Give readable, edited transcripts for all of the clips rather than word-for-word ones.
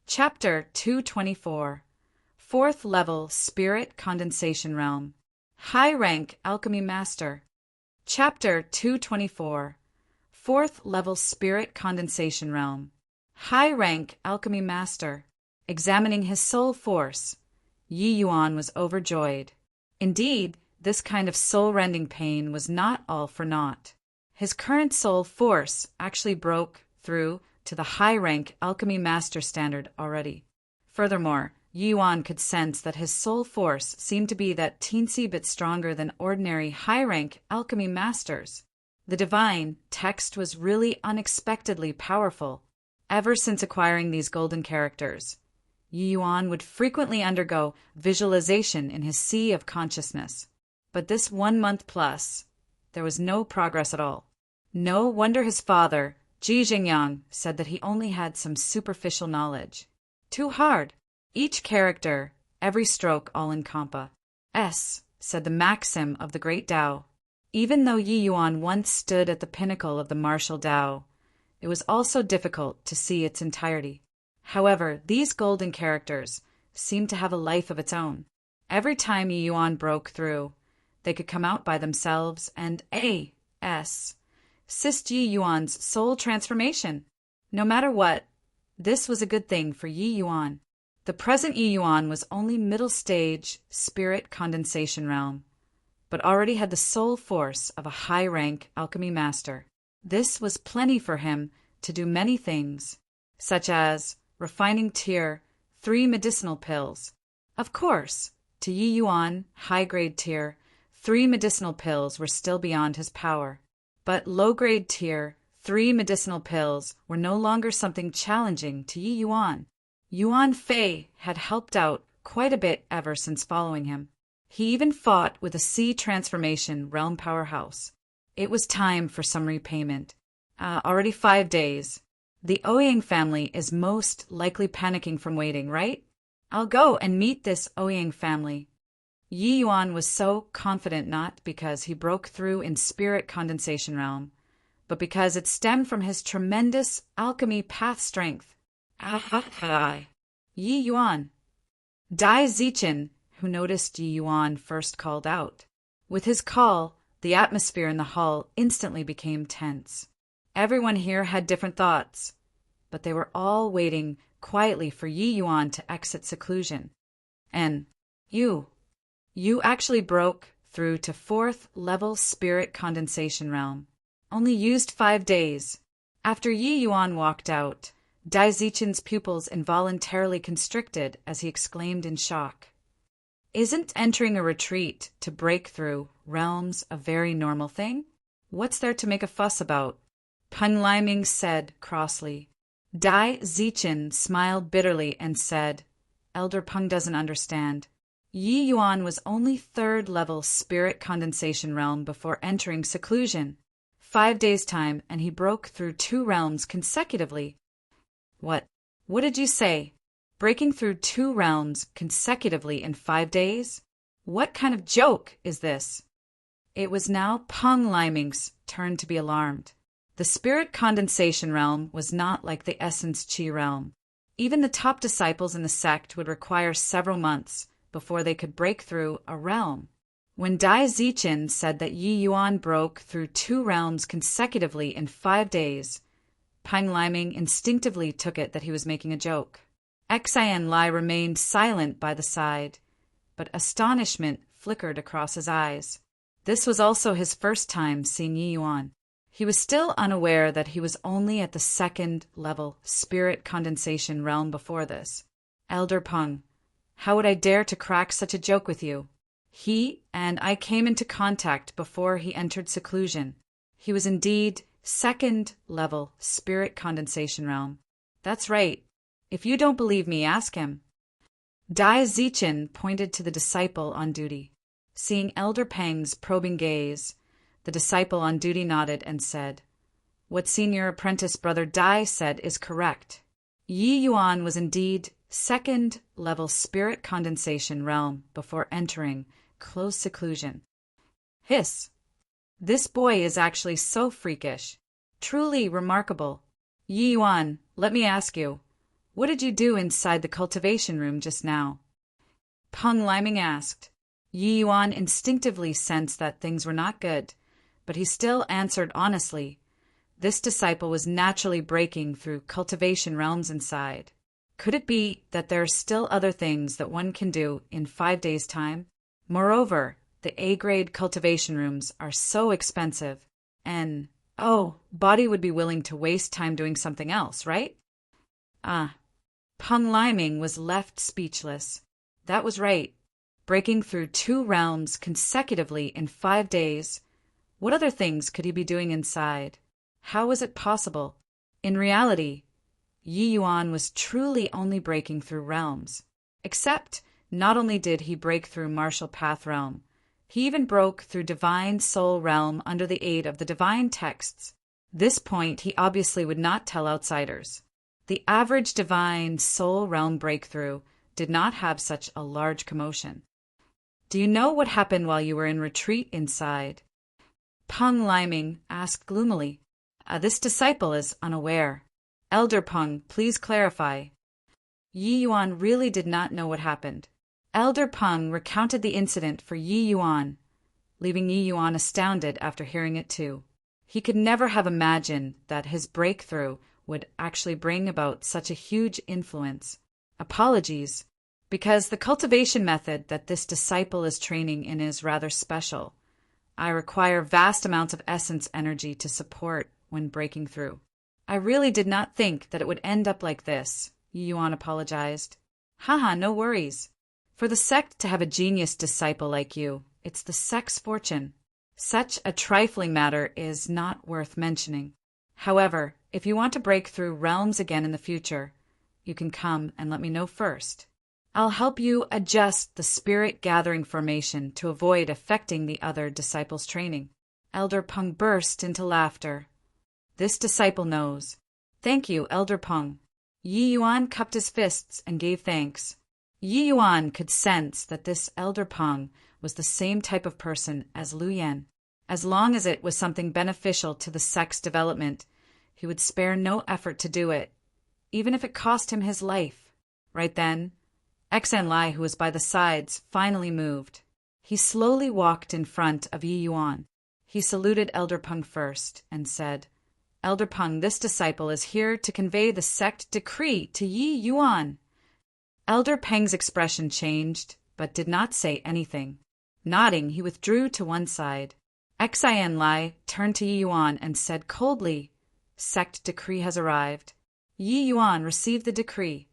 Chapter 224. Fourth Level Spirit Condensation Realm. High Rank Alchemy Master. Chapter 224. Fourth Level Spirit Condensation Realm. High Rank Alchemy Master. Examining his soul force, Yi Yuan was overjoyed. Indeed, this kind of soul-rending pain was not all for naught. His current soul force actually broke through to the high-rank alchemy master standard already. Furthermore, Yi Yuan could sense that his soul force seemed to be that teensy bit stronger than ordinary high-rank alchemy masters. The divine text was really unexpectedly powerful. Ever since acquiring these golden characters, Yi Yuan would frequently undergo visualization in his sea of consciousness. But this 1 month plus, there was no progress at all. No wonder his father, Ji Jingyang, said that he only had some superficial knowledge. Too hard. Each character, every stroke all in compa. Said the maxim of the great Tao. Even though Yi Yuan once stood at the pinnacle of the martial Tao, it was also difficult to see its entirety. However, these golden characters seemed to have a life of its own. Every time Yi Yuan broke through, they could come out by themselves and assist Yi Yuan's soul transformation. No matter what, this was a good thing for Yi Yuan. The present Yi Yuan was only middle stage spirit condensation realm, but already had the soul force of a high-rank alchemy master. This was plenty for him to do many things, such as refining tier 3 medicinal pills. Of course, to Yi Yuan, high-grade tier 3 medicinal pills were still beyond his power, but low-grade tier 3 medicinal pills were no longer something challenging to Yi Yuan. Yuan Fei had helped out quite a bit ever since following him. He even fought with a sea transformation realm powerhouse. It was time for some repayment. Already 5 days. The Ouyang family is most likely panicking from waiting, right? I'll go and meet this Ouyang family. Yi Yuan was so confident not because he broke through in spirit condensation realm, but because it stemmed from his tremendous alchemy path strength. Yi Yuan. Dai Zichen, who noticed Yi Yuan, first called out. With his call, the atmosphere in the hall instantly became tense. Everyone here had different thoughts, but they were all waiting quietly for Yi Yuan to exit seclusion. And you actually broke through to 4th level spirit condensation realm. Only used 5 days. After Yi Yuan walked out, Dai Zichen's pupils involuntarily constricted as he exclaimed in shock. Isn't entering a retreat to break through realms a very normal thing? What's there to make a fuss about? Peng Liming said crossly. Dai Zichen smiled bitterly and said, Elder Peng doesn't understand. Yi Yuan was only 3rd level spirit condensation realm before entering seclusion. 5 days' time, and he broke through 2 realms consecutively. What did you say? Breaking through 2 realms consecutively in 5 days? What kind of joke is this? It was now Peng Liming's turn to be alarmed. The spirit condensation realm was not like the essence chi realm. Even the top disciples in the sect would require several months before they could break through a realm. When Dai Zichen said that Yi Yuan broke through 2 realms consecutively in 5 days, Peng Liming instinctively took it that he was making a joke. Xian Lai remained silent by the side, but astonishment flickered across his eyes. This was also his first time seeing Yi Yuan. He was still unaware that he was only at the 2nd level spirit condensation realm before this. Elder Peng, how would I dare to crack such a joke with you? He and I came into contact before he entered seclusion. He was indeed 2nd level spirit condensation realm. That's right. If you don't believe me, ask him. Dai Zichen pointed to the disciple on duty. Seeing Elder Peng's probing gaze, the disciple on duty nodded and said, What senior apprentice Brother Dai said is correct. Yi Yuan was indeed 2nd level spirit condensation realm before entering close seclusion. Hiss! This boy is actually so freakish. Truly remarkable. Yi Yuan, let me ask you, What did you do inside the cultivation room just now? Peng Liming asked. Yi Yuan instinctively sensed that things were not good, but he still answered honestly. This disciple was naturally breaking through cultivation realms inside. Could it be that there are still other things that one can do in 5 days' time? Moreover, the A-grade cultivation rooms are so expensive, and, body would be willing to waste time doing something else, right? Peng Liming was left speechless. That was right. Breaking through 2 realms consecutively in 5 days. What other things could he be doing inside? How was it possible? In reality, Yi Yuan was truly only breaking through realms. Except, not only did he break through Martial Path Realm, he even broke through Divine Soul Realm under the aid of the Divine Texts. This point he obviously would not tell outsiders. The average Divine Soul Realm breakthrough did not have such a large commotion. Do you know what happened while you were in retreat inside? Peng Liming asked gloomily. This disciple is unaware. Elder Peng, please clarify. Yi Yuan really did not know what happened. Elder Peng recounted the incident for Yi Yuan, leaving Yi Yuan astounded after hearing it too. He could never have imagined that his breakthrough would actually bring about such a huge influence. Apologies, because the cultivation method that this disciple is training in is rather special. I require vast amounts of essence energy to support when breaking through. I really did not think that it would end up like this, Yi Yuan apologized. Haha, no worries. For the sect to have a genius disciple like you, it's the sect's fortune. Such a trifling matter is not worth mentioning. However, if you want to break through realms again in the future, you can come and let me know first. I'll help you adjust the spirit gathering formation to avoid affecting the other disciples' training. Elder Peng burst into laughter. This disciple knows. Thank you, Elder Peng. Yi Yuan cupped his fists and gave thanks. Yi Yuan could sense that this Elder Peng was the same type of person as Lu Yan. As long as it was something beneficial to the sect's development, he would spare no effort to do it, even if it cost him his life. Right then, Xan Lai, who was by the sides, finally moved. He slowly walked in front of Yi Yuan. He saluted Elder Peng first and said, Elder Peng, this disciple is here to convey the sect decree to Yi Yuan. Elder Peng's expression changed, but did not say anything. Nodding, he withdrew to one side. Xan Lai turned to Yi Yuan and said coldly, Sect decree has arrived. Yi Yuan received the decree.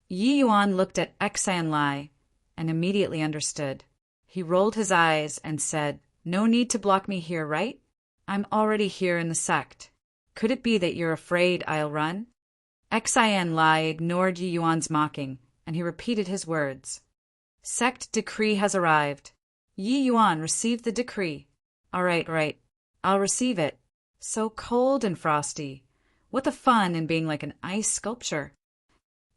Yi Yuan looked at Xan Lai and immediately understood. He rolled his eyes and said, No need to block me here, right? I'm already here in the sect. Could it be that you're afraid I'll run? Xan Lai ignored Yi Yuan's mocking, and he repeated his words. Sect decree has arrived. Yi Yuan received the decree. All right. I'll receive it. So cold and frosty. What the fun in being like an ice sculpture.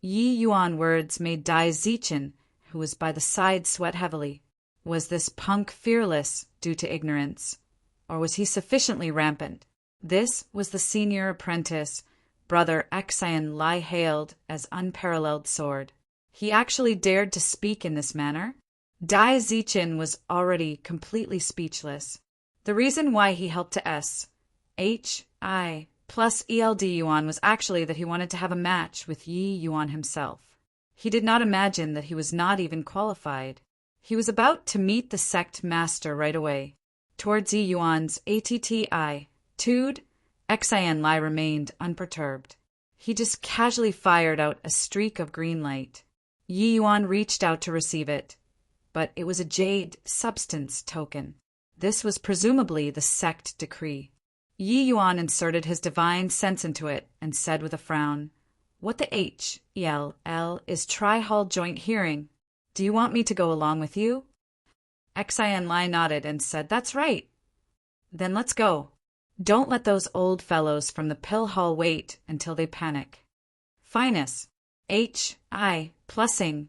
Yi Yuan words made Dai Zichen, who was by the side, sweat heavily. Was this punk fearless due to ignorance, or was he sufficiently rampant? This was the senior apprentice, Brother Xan Lai hailed as unparalleled sword. He actually dared to speak in this manner? Dai Zichen was already completely speechless. The reason why he helped to S.H.I. plus ELD Yuan was actually that he wanted to have a match with Yi Yuan himself. He did not imagine that he was not even qualified. He was about to meet the sect master right away. Towards Yi Yuan's attitude, Xan Lai remained unperturbed. He just casually fired out a streak of green light. Yi Yuan reached out to receive it, but it was a jade substance token. This was presumably the sect decree. Yi Yuan inserted his divine sense into it and said with a frown, What the H-E-L-L is Tri-Hall Joint Hearing. Do you want me to go along with you? Xan Lai nodded and said, That's right. Then let's go. Don't let those old fellows from the pill hall wait until they panic. Finus. H.I. Plussing.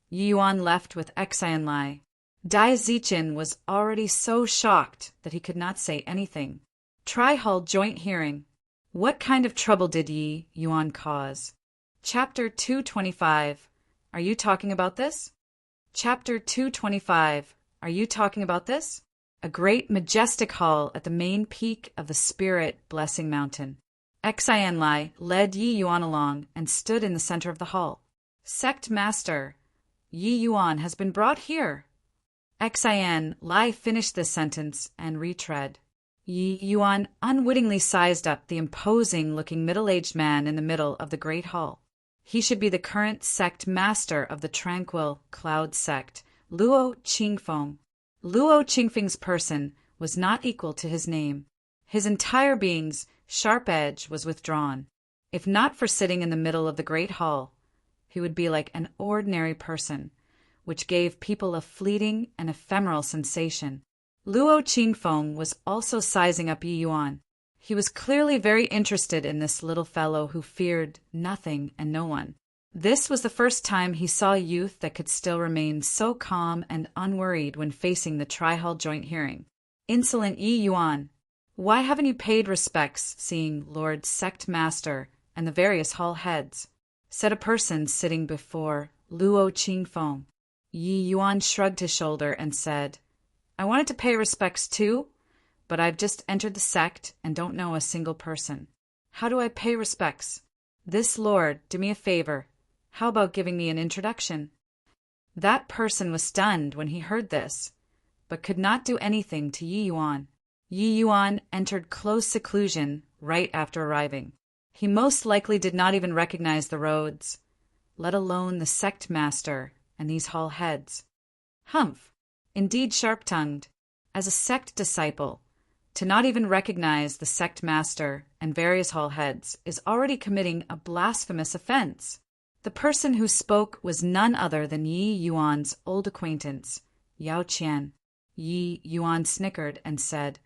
Yi Yuan left with Xan Lai. Dai Zichen was already so shocked that he could not say anything. Tri-Hall Joint Hearing. What kind of trouble did Yi Yuan cause? Chapter 225. Are you talking about this? Chapter 225. Are you talking about this? A great majestic hall at the main peak of the Spirit Blessing Mountain. Xianlai led Yi Yuan along and stood in the center of the hall. Sect Master, Yi Yuan has been brought here. Xianlai finished this sentence and retread. Yi Yuan unwittingly sized up the imposing-looking middle-aged man in the middle of the great hall. He should be the current sect master of the tranquil Cloud sect, Luo Qingfeng. Luo Qingfeng's person was not equal to his name. His entire being's sharp edge was withdrawn. If not for sitting in the middle of the great hall, he would be like an ordinary person, which gave people a fleeting and ephemeral sensation. Luo Qingfeng was also sizing up Yi Yuan. He was clearly very interested in this little fellow who feared nothing and no one. This was the first time he saw youth that could still remain so calm and unworried when facing the Tri-Hall joint hearing. Insolent Yi Yuan, why haven't you paid respects seeing Lord Sect Master and the various hall heads? Said a person sitting before Luo Qingfeng. Yi Yuan shrugged his shoulder and said, I wanted to pay respects too, but I've just entered the sect and don't know a single person. How do I pay respects? This lord, do me a favor. How about giving me an introduction? That person was stunned when he heard this, but could not do anything to Yi Yuan. Yi Yuan entered close seclusion right after arriving. He most likely did not even recognize the roads, let alone the sect master and these hall heads. Humph! Indeed sharp-tongued. As a sect disciple, to not even recognize the sect master and various hall heads is already committing a blasphemous offense. The person who spoke was none other than Yi Yuan's old acquaintance, Yao Qian. Yi Yuan snickered and said,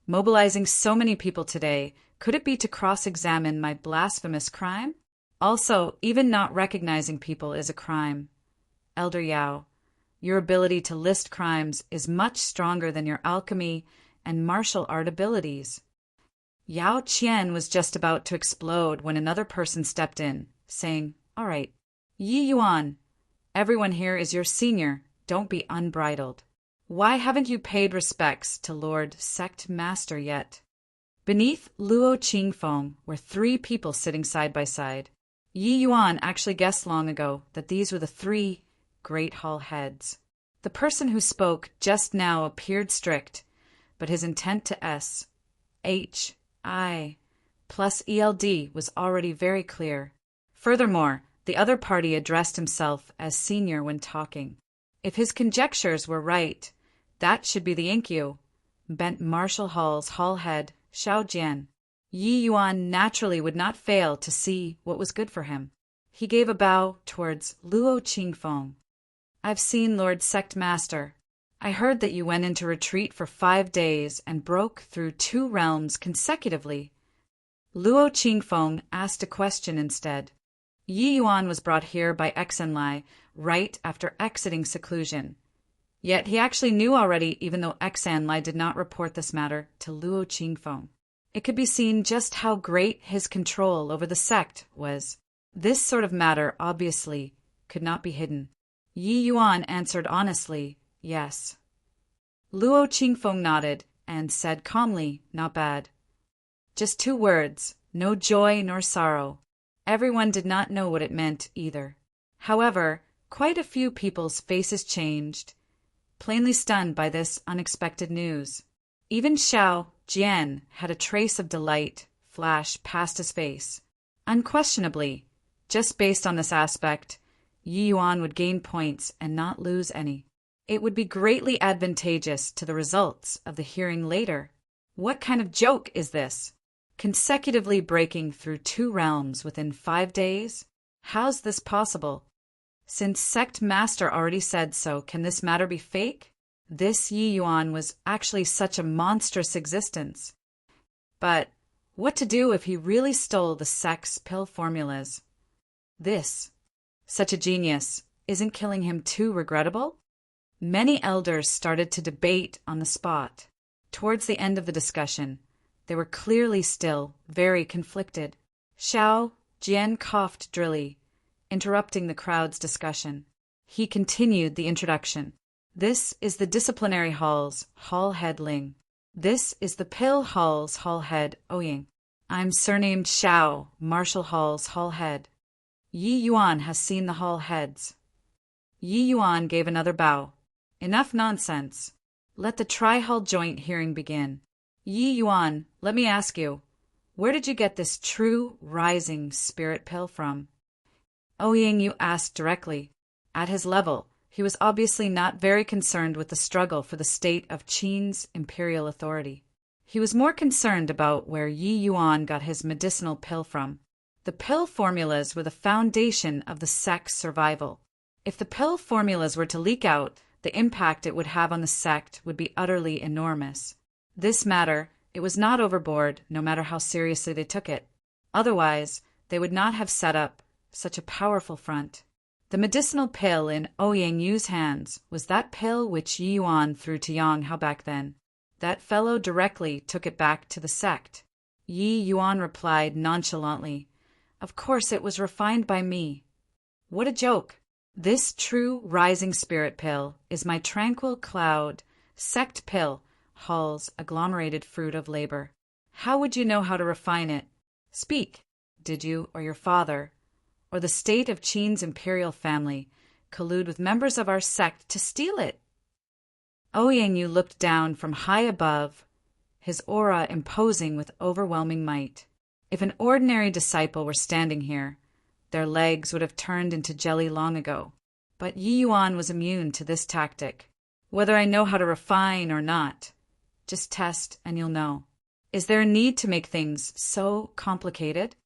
Mobilizing so many people today, could it be to cross-examine my blasphemous crime? Also, even not recognizing people is a crime. Elder Yao, your ability to list crimes is much stronger than your alchemy and martial art abilities. Yao Qian was just about to explode when another person stepped in, saying, All right, Yi Yuan, everyone here is your senior, don't be unbridled. Why haven't you paid respects to Lord Sect Master yet? Beneath Luo Qingfeng were 3 people sitting side by side. Yi Yuan actually guessed long ago that these were the 3 great hall heads. The person who spoke just now appeared strict, but his intent to S-H-I plus ELD was already very clear. Furthermore, the other party addressed himself as senior when talking. If his conjectures were right, that should be the Inkyu, bent Martial Hall's hall head, Xiao Jian. Yi Yuan naturally would not fail to see what was good for him. He gave a bow towards Luo Qingfeng. I've seen Lord Sect Master. I heard that you went into retreat for 5 days and broke through 2 realms consecutively. Luo Qingfeng asked a question instead. Yi Yuan was brought here by Xianlai right after exiting seclusion. Yet he actually knew already, even though Xianlai did not report this matter to Luo Qingfeng. It could be seen just how great his control over the sect was. This sort of matter, obviously, could not be hidden. Yi Yuan answered honestly, yes. Luo Qingfeng nodded and said calmly, not bad. Just 2 words, no joy nor sorrow. Everyone did not know what it meant either. However, quite a few people's faces changed, plainly stunned by this unexpected news. Even Xiao Jian had a trace of delight flash past his face. Unquestionably, just based on this aspect, Yi Yuan would gain points and not lose any. It would be greatly advantageous to the results of the hearing later. What kind of joke is this? Consecutively breaking through 2 realms within 5 days? How's this possible? Since Sect Master already said so, can this matter be fake? This Yi Yuan was actually such a monstrous existence. But what to do if he really stole the sect's pill formulas? This, such a genius, isn't killing him too regrettable? Many elders started to debate on the spot. Towards the end of the discussion, they were clearly still very conflicted. Xiao Jian coughed drily, interrupting the crowd's discussion. He continued the introduction. This is the disciplinary hall's hall head Ling. This is the pill hall's hall head Oying. I'm surnamed Xiao, Marshall Hall's hall head. Yi Yuan has seen the hall heads. Yi Yuan gave another bow. Enough nonsense. Let the tri-hall joint hearing begin. Yi Yuan, let me ask you, where did you get this true rising spirit pill from? Oying Yu asked directly. At his level, he was obviously not very concerned with the struggle for the state of Qin's imperial authority. He was more concerned about where Yi Yuan got his medicinal pill from. The pill formulas were the foundation of the sect's survival. If the pill formulas were to leak out, the impact it would have on the sect would be utterly enormous. This matter, it was not overboard, no matter how seriously they took it. Otherwise, they would not have set up such a powerful front. The medicinal pill in Oyang Yu's hands was that pill which Yi Yuan threw to Yang Hao back then. That fellow directly took it back to the sect. Yi Yuan replied nonchalantly, "Of course it was refined by me." What a joke! This true rising spirit pill is my tranquil cloud, sect pill, Hall's agglomerated fruit of labor. How would you know how to refine it? Speak. Did you, or your father, or the state of Qin's imperial family, collude with members of our sect to steal it? Oyang Yu looked down from high above, his aura imposing with overwhelming might. If an ordinary disciple were standing here, their legs would have turned into jelly long ago. But Yi Yuan was immune to this tactic. Whether I know how to refine or not, just test and you'll know. Is there a need to make things so complicated?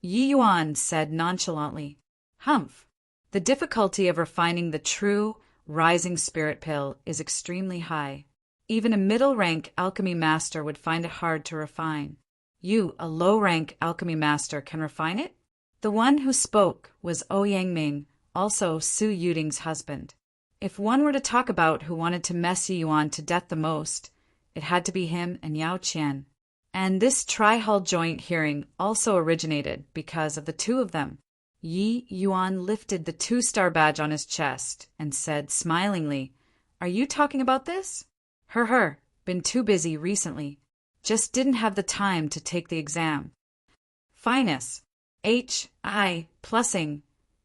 Yi Yuan said nonchalantly, "Humph. The difficulty of refining the true rising spirit pill is extremely high. Even a middle-rank alchemy master would find it hard to refine. You, a low-rank alchemy master, can refine it?" The one who spoke was Ouyang Ming, also Su Yuding's husband. If one were to talk about who wanted to mess Yi Yuan to death the most, it had to be him and Yao Qian. And this tri-hall joint hearing also originated because of the two of them. Yi Yuan lifted the 2-star badge on his chest and said smilingly, "Are you talking about this?" Her, been too busy recently. Just didn't have the time to take the exam. Finus. H.I. plussing.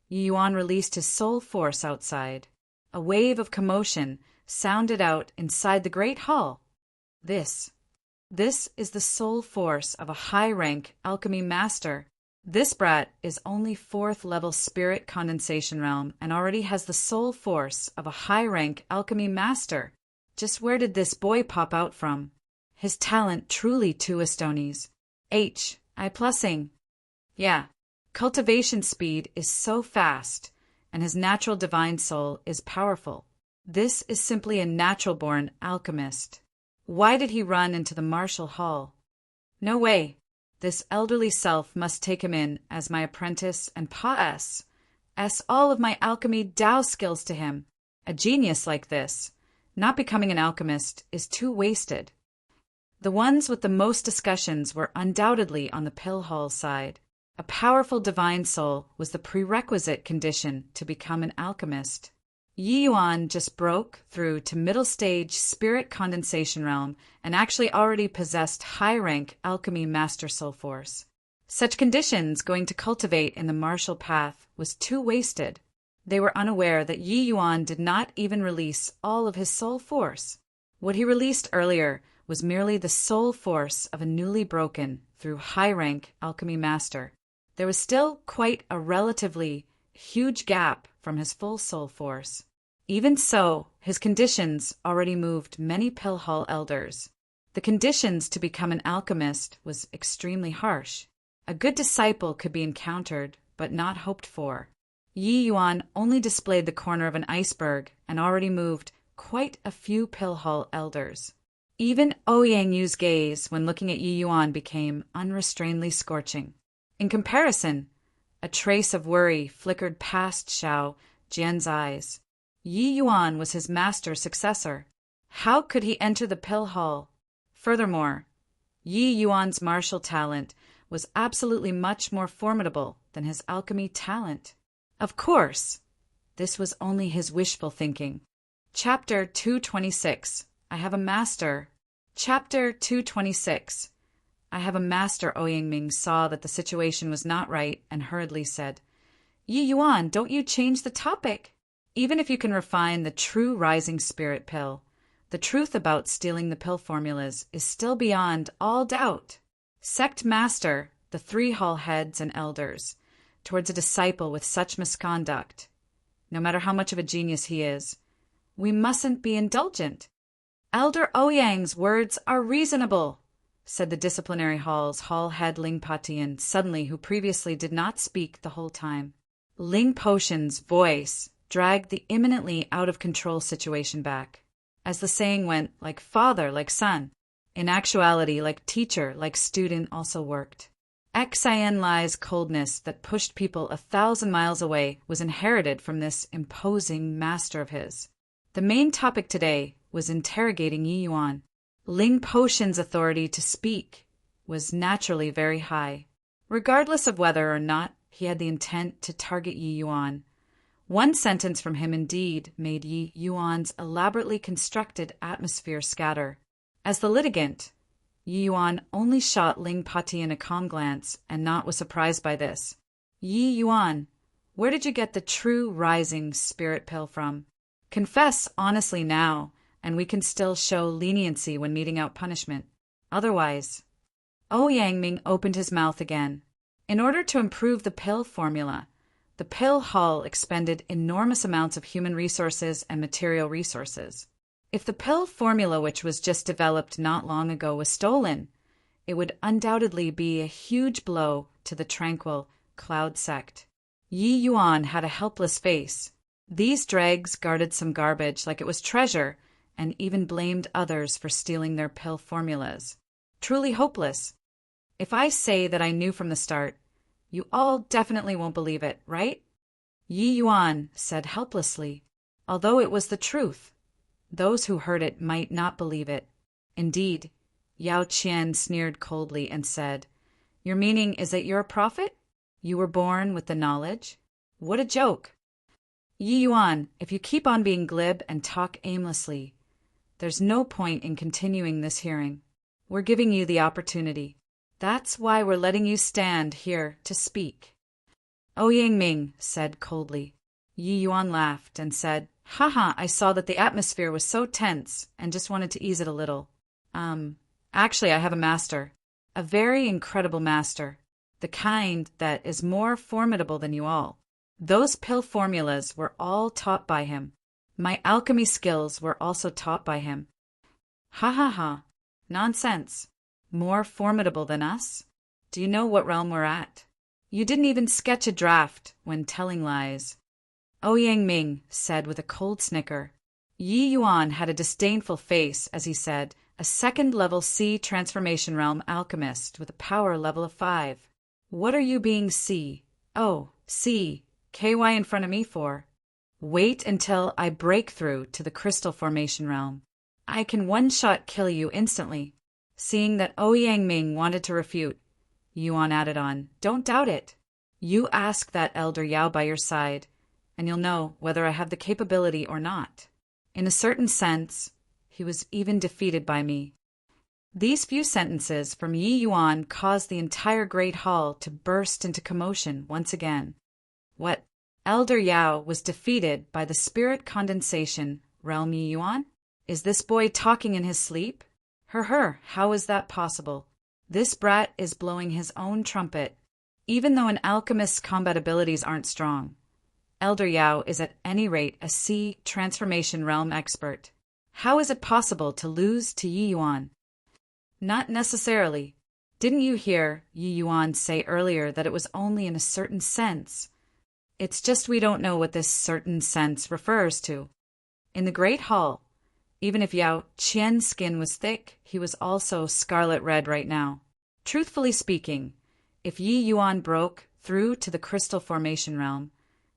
Yi Yuan released his soul force outside. A wave of commotion sounded out inside the great hall. This is the soul force of a high-rank alchemy master. This brat is only 4th level spirit condensation realm and already has the soul force of a high-rank alchemy master. Just where did this boy pop out from? His talent truly two Estonies. H.I. plussing. Yeah, cultivation speed is so fast, and his natural divine soul is powerful. This is simply a natural-born alchemist. Why did he run into the Marshall Hall? No way. This elderly self must take him in as my apprentice and pass all of my alchemy Tao skills to him. A genius like this, not becoming an alchemist, is too wasted. The ones with the most discussions were undoubtedly on the pill hall side. A powerful divine soul was the prerequisite condition to become an alchemist. Yi Yuan just broke through to middle stage spirit condensation realm and actually already possessed high-rank alchemy master soul force. Such conditions going to cultivate in the martial path was too wasted. They were unaware that Yi Yuan did not even release all of his soul force. What he released earlier was merely the soul force of a newly broken through high-rank alchemy master. There was still quite a relatively huge gap from his full soul force. Even so, his conditions already moved many pill hall elders. The conditions to become an alchemist was extremely harsh. A good disciple could be encountered, but not hoped for. Yi Yuan only displayed the corner of an iceberg and already moved quite a few pill hall elders. Even Ouyang Yu's gaze when looking at Yi Yuan became unrestrainedly scorching. In comparison, a trace of worry flickered past Xiao Jian's eyes. Yi Yuan was his master's successor. How could he enter the pill hall? Furthermore, Yi Yuan's martial talent was absolutely much more formidable than his alchemy talent. Of course, this was only his wishful thinking. Chapter 226. I have a master. Chapter 226. I have a master. Ouyang saw that the situation was not right and hurriedly said, Yi Yuan, don't you change the topic. Even if you can refine the true rising spirit pill, the truth about stealing the pill formulas is still beyond all doubt. Sect master, the 3 hall heads and elders, towards a disciple with such misconduct, no matter how much of a genius he is, we mustn't be indulgent. Elder Ouyang's words are reasonable, said the disciplinary hall's hall head Ling Patian suddenly, who previously did not speak the whole time. Ling Potion's voice dragged the imminently out-of-control situation back. As the saying went, like father, like son. In actuality, like teacher, like student also worked. Xian Lai's coldness that pushed people 1,000 miles away was inherited from this imposing master of his. The main topic today was interrogating Yi Yuan. Ling Potion's authority to speak was naturally very high, regardless of whether or not he had the intent to target Yi Yuan. One sentence from him indeed made Yi Yuan's elaborately constructed atmosphere scatter. As the litigant, Yi Yuan only shot Ling Patian a calm glance, and not was surprised by this. Yi Yuan, where did you get the true rising spirit pill from? Confess honestly now, and we can still show leniency when meting out punishment. Otherwise, Ouyang opened his mouth again. In order to improve the pill formula, the pill hall expended enormous amounts of human resources and material resources. If the pill formula which was just developed not long ago was stolen, it would undoubtedly be a huge blow to the tranquil Cloud sect. Yi Yuan had a helpless face. These dregs guarded some garbage like it was treasure, and even blamed others for stealing their pill formulas. Truly hopeless. If I say that I knew from the start, you all definitely won't believe it, right? Yi Yuan said helplessly, although it was the truth. Those who heard it might not believe it. Indeed, Yao Qian sneered coldly and said, Your meaning is that you're a prophet? You were born with the knowledge? What a joke! Yi Yuan, if you keep on being glib and talk aimlessly, there's no point in continuing this hearing. We're giving you the opportunity. That's why we're letting you stand here to speak. Ouyang said coldly. Yi Yuan laughed and said, Haha, I saw that the atmosphere was so tense and just wanted to ease it a little. Actually, I have a master. A very incredible master. The kind that is more formidable than you all. Those pill formulas were all taught by him. My alchemy skills were also taught by him. Ha ha ha. Nonsense. More formidable than us? Do you know what realm we're at? You didn't even sketch a draft when telling lies. Ouyang said with a cold snicker. Yi Yuan had a disdainful face as he said, a 2nd level C transformation realm alchemist with a power level of 5. What are you being C? Oh, C. KY in front of me for? Wait until I break through to the crystal formation realm. I can one-shot kill you instantly. Seeing that Ouyang wanted to refute, Yuan added on, Don't doubt it. You ask that Elder Yao by your side, and you'll know whether I have the capability or not. In a certain sense, he was even defeated by me. These few sentences from Yi Yuan caused the entire Great Hall to burst into commotion once again. What? Elder Yao was defeated by the spirit condensation realm Yi Yuan? Is this boy talking in his sleep? How is that possible? This brat is blowing his own trumpet. Even though an alchemist's combat abilities aren't strong, Elder Yao is at any rate a C transformation realm expert. How is it possible to lose to Yi Yuan? Not necessarily. Didn't you hear Yi Yuan say earlier that it was only in a certain sense? It's just we don't know what this certain sense refers to. In the Great Hall, even if Yao Qian's skin was thick, he was also scarlet red right now. Truthfully speaking, if Yi Yuan broke through to the crystal formation realm,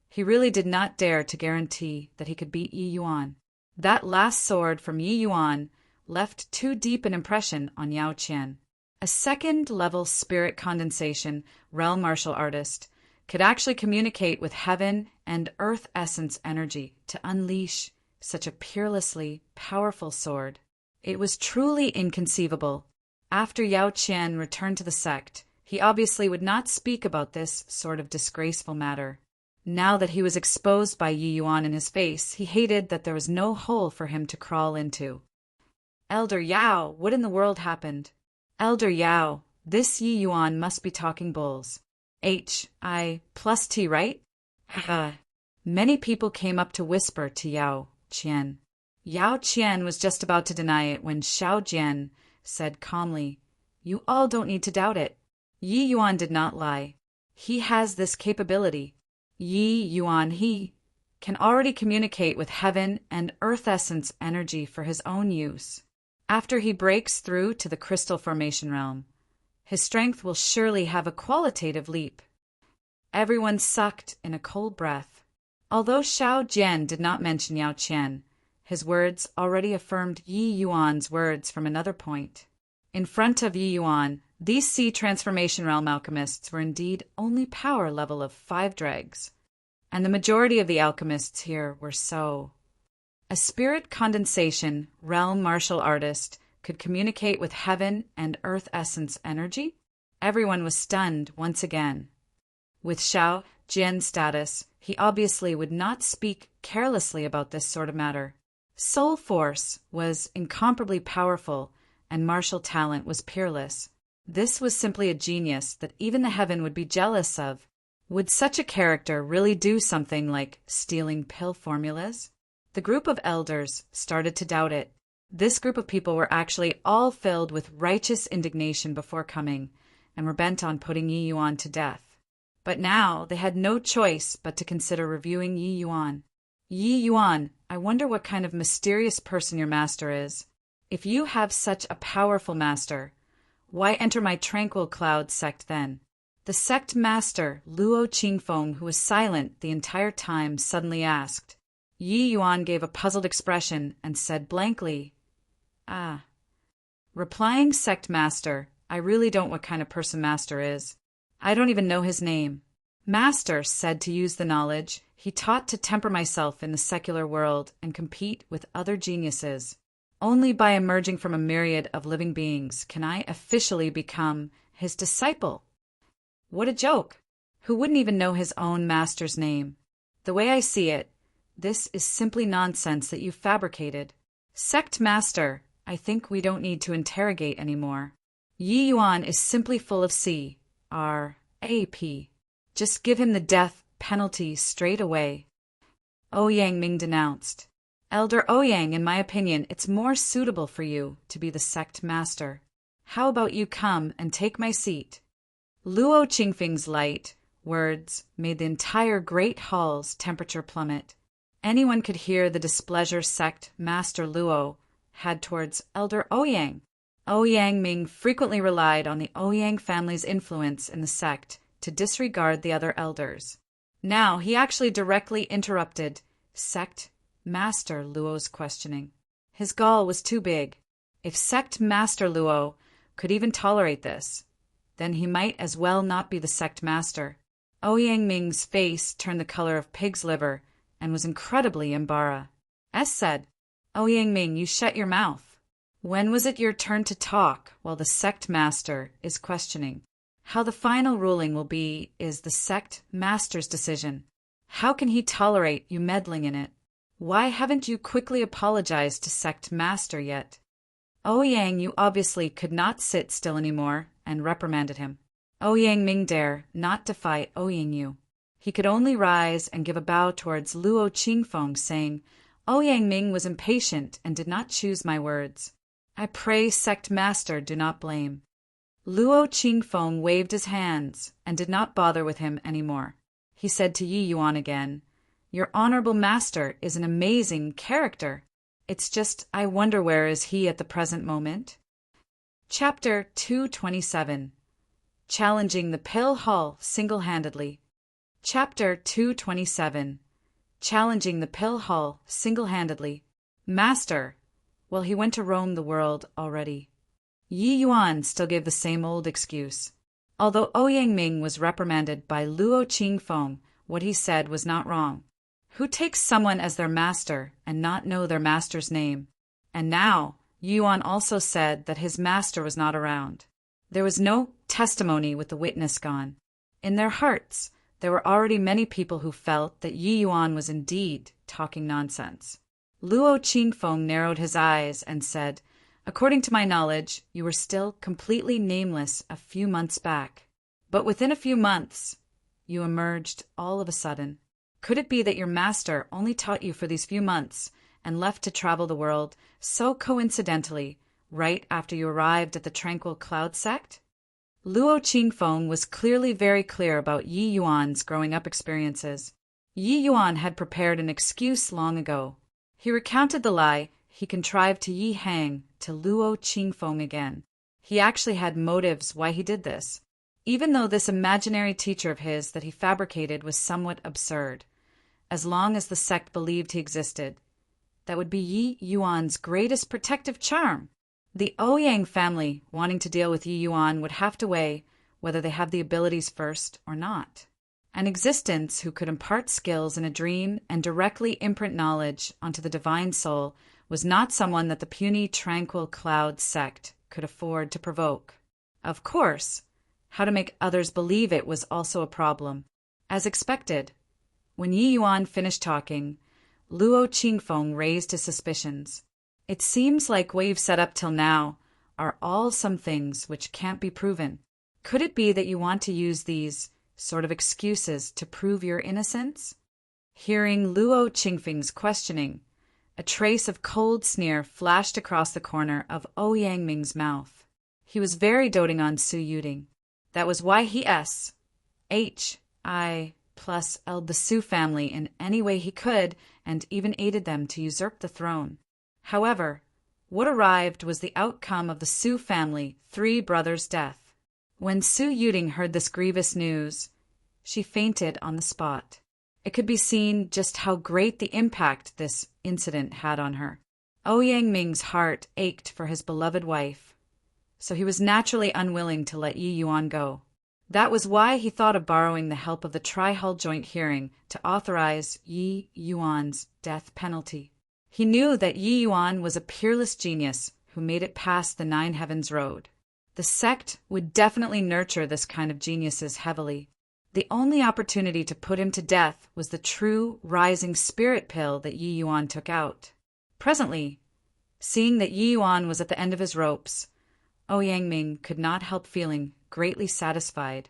he really did not dare to guarantee that he could beat Yi Yuan. That last sword from Yi Yuan left too deep an impression on Yao Qian. A 2nd level spirit condensation realm martial artist could actually communicate with heaven and earth essence energy to unleash such a peerlessly powerful sword. It was truly inconceivable. After Yao Qian returned to the sect, he obviously would not speak about this sort of disgraceful matter. Now that he was exposed by Yi Yuan in his face, he hated that there was no hole for him to crawl into. Elder Yao, what in the world happened? Elder Yao, this Yi Yuan must be talking bulls. H.I. plus T, right? Many people came up to whisper to Yao Qian. Yao Qian was just about to deny it when Xiao Jian said calmly, "You all don't need to doubt it. Yi Yuan did not lie. He has this capability. Yi Yuan, he can already communicate with heaven and earth essence energy for his own use. After he breaks through to the crystal formation realm, his strength will surely have a qualitative leap." Everyone sucked in a cold breath. Although Xiao Jian did not mention Yao Qian, his words already affirmed Yi Yuan's words from another point. In front of Yi Yuan, these sea transformation realm alchemists were indeed only power level of 5 dregs, and the majority of the alchemists here were so. A spirit condensation realm martial artist could communicate with heaven and earth essence energy? Everyone was stunned once again. With Xiao Jian's status, he obviously would not speak carelessly about this sort of matter. Soul force was incomparably powerful, and martial talent was peerless. This was simply a genius that even the heaven would be jealous of. Would such a character really do something like stealing pill formulas? The group of elders started to doubt it. This group of people were actually all filled with righteous indignation before coming, and were bent on putting Yi Yuan to death. But now they had no choice but to consider reviewing Yi Yuan. Yi Yuan, I wonder what kind of mysterious person your master is. If you have such a powerful master, why enter my tranquil cloud sect then? The sect master, Luo Qingfeng, who was silent the entire time, suddenly asked. Yi Yuan gave a puzzled expression and said blankly, "Ah." Replying sect master, I really don't what kind of person master is. I don't even know his name. Master said to use the knowledge he taught to temper myself in the secular world and compete with other geniuses. Only by emerging from a myriad of living beings can I officially become his disciple. What a joke! Who wouldn't even know his own master's name? The way I see it, this is simply nonsense that you fabricated. Sect master, I think we don't need to interrogate anymore. Yi Yuan is simply full of C.R.A.P. Just give him the death penalty straight away. Ouyang Ming denounced. Elder Ouyang, in my opinion, it's more suitable for you to be the sect master. How about you come and take my seat? Luo Qingfeng's light words made the entire great hall's temperature plummet. Anyone could hear the displeasure sect master Luo had towards Elder Ouyang. Ouyang Ming frequently relied on the Ouyang family's influence in the sect to disregard the other elders. Now he actually directly interrupted sect Master Luo's questioning. His gall was too big. If sect Master Luo could even tolerate this, then he might as well not be the sect master. Ouyang Ming's face turned the color of pig's liver and was incredibly embarrassed. Said, Ouyang Ming, you shut your mouth. When was it your turn to talk while the sect master is questioning? How the final ruling will be is the sect master's decision. How can he tolerate you meddling in it? Why haven't you quickly apologized to sect master yet? Ouyang, you obviously could not sit still anymore, and reprimanded him. Ouyang Ming dare not defy Ouyang Yu. He could only rise and give a bow towards Luo Qingfeng, saying, Ouyang Ming was impatient and did not choose my words. I pray sect master do not blame. Luo Qingfeng waved his hands and did not bother with him any more. He said to Yi Yuan again, Your honorable master is an amazing character. It's just I wonder where is he at the present moment. Chapter 227. Challenging the Pill Hall Single-Handedly. Chapter 227. Challenging the Pill Hall Single-Handedly. Master. Well, he went to roam the world already. Yi Yuan still gave the same old excuse. Although Ouyang Ming was reprimanded by Luo Qingfeng, what he said was not wrong. Who takes someone as their master and not know their master's name? And now, Yuan also said that his master was not around. There was no testimony with the witness gone. In their hearts, there were already many people who felt that Yi Yuan was indeed talking nonsense. Luo Qingfeng narrowed his eyes and said, "According to my knowledge, you were still completely nameless a few months back. But within a few months, you emerged all of a sudden. Could it be that your master only taught you for these few months and left to travel the world so coincidentally right after you arrived at the Tranquil Cloud sect?" Luo Qingfeng was clearly very clear about Yi Yuan's growing up experiences. Yi Yuan had prepared an excuse long ago. He recounted the lie he contrived to Yi Hang to Luo Qingfeng again. He actually had motives why he did this, even though this imaginary teacher of his that he fabricated was somewhat absurd. As long as the sect believed he existed, that would be Yi Yuan's greatest protective charm. The Ouyang family, wanting to deal with Yi Yuan, would have to weigh whether they have the abilities first or not. An existence who could impart skills in a dream and directly imprint knowledge onto the divine soul was not someone that the puny Tranquil Cloud sect could afford to provoke. Of course, how to make others believe it was also a problem. As expected, when Yi Yuan finished talking, Luo Qingfeng raised his suspicions. "It seems like what you've said up till now are all some things which can't be proven. Could it be that you want to use these sort of excuses to prove your innocence?" Hearing Luo Qingfeng's questioning, a trace of cold sneer flashed across the corner of Ouyang Ming's mouth. He was very doting on Su Yuding. That was why he S.H.I.+L'd the Su family in any way he could and even aided them to usurp the throne. However, what arrived was the outcome of the Su family three brothers' death. When Su Yuding heard this grievous news, she fainted on the spot. It could be seen just how great the impact this incident had on her. Ouyang Ming's heart ached for his beloved wife, so he was naturally unwilling to let Yi Yuan go. That was why he thought of borrowing the help of the Tri-Hull joint hearing to authorize Yi Yuan's death penalty. He knew that Yi Yuan was a peerless genius who made it past the Nine Heavens Road. The sect would definitely nurture this kind of geniuses heavily. The only opportunity to put him to death was the true rising spirit pill that Yi Yuan took out. Presently, seeing that Yi Yuan was at the end of his ropes, Ouyang Ming could not help feeling greatly satisfied.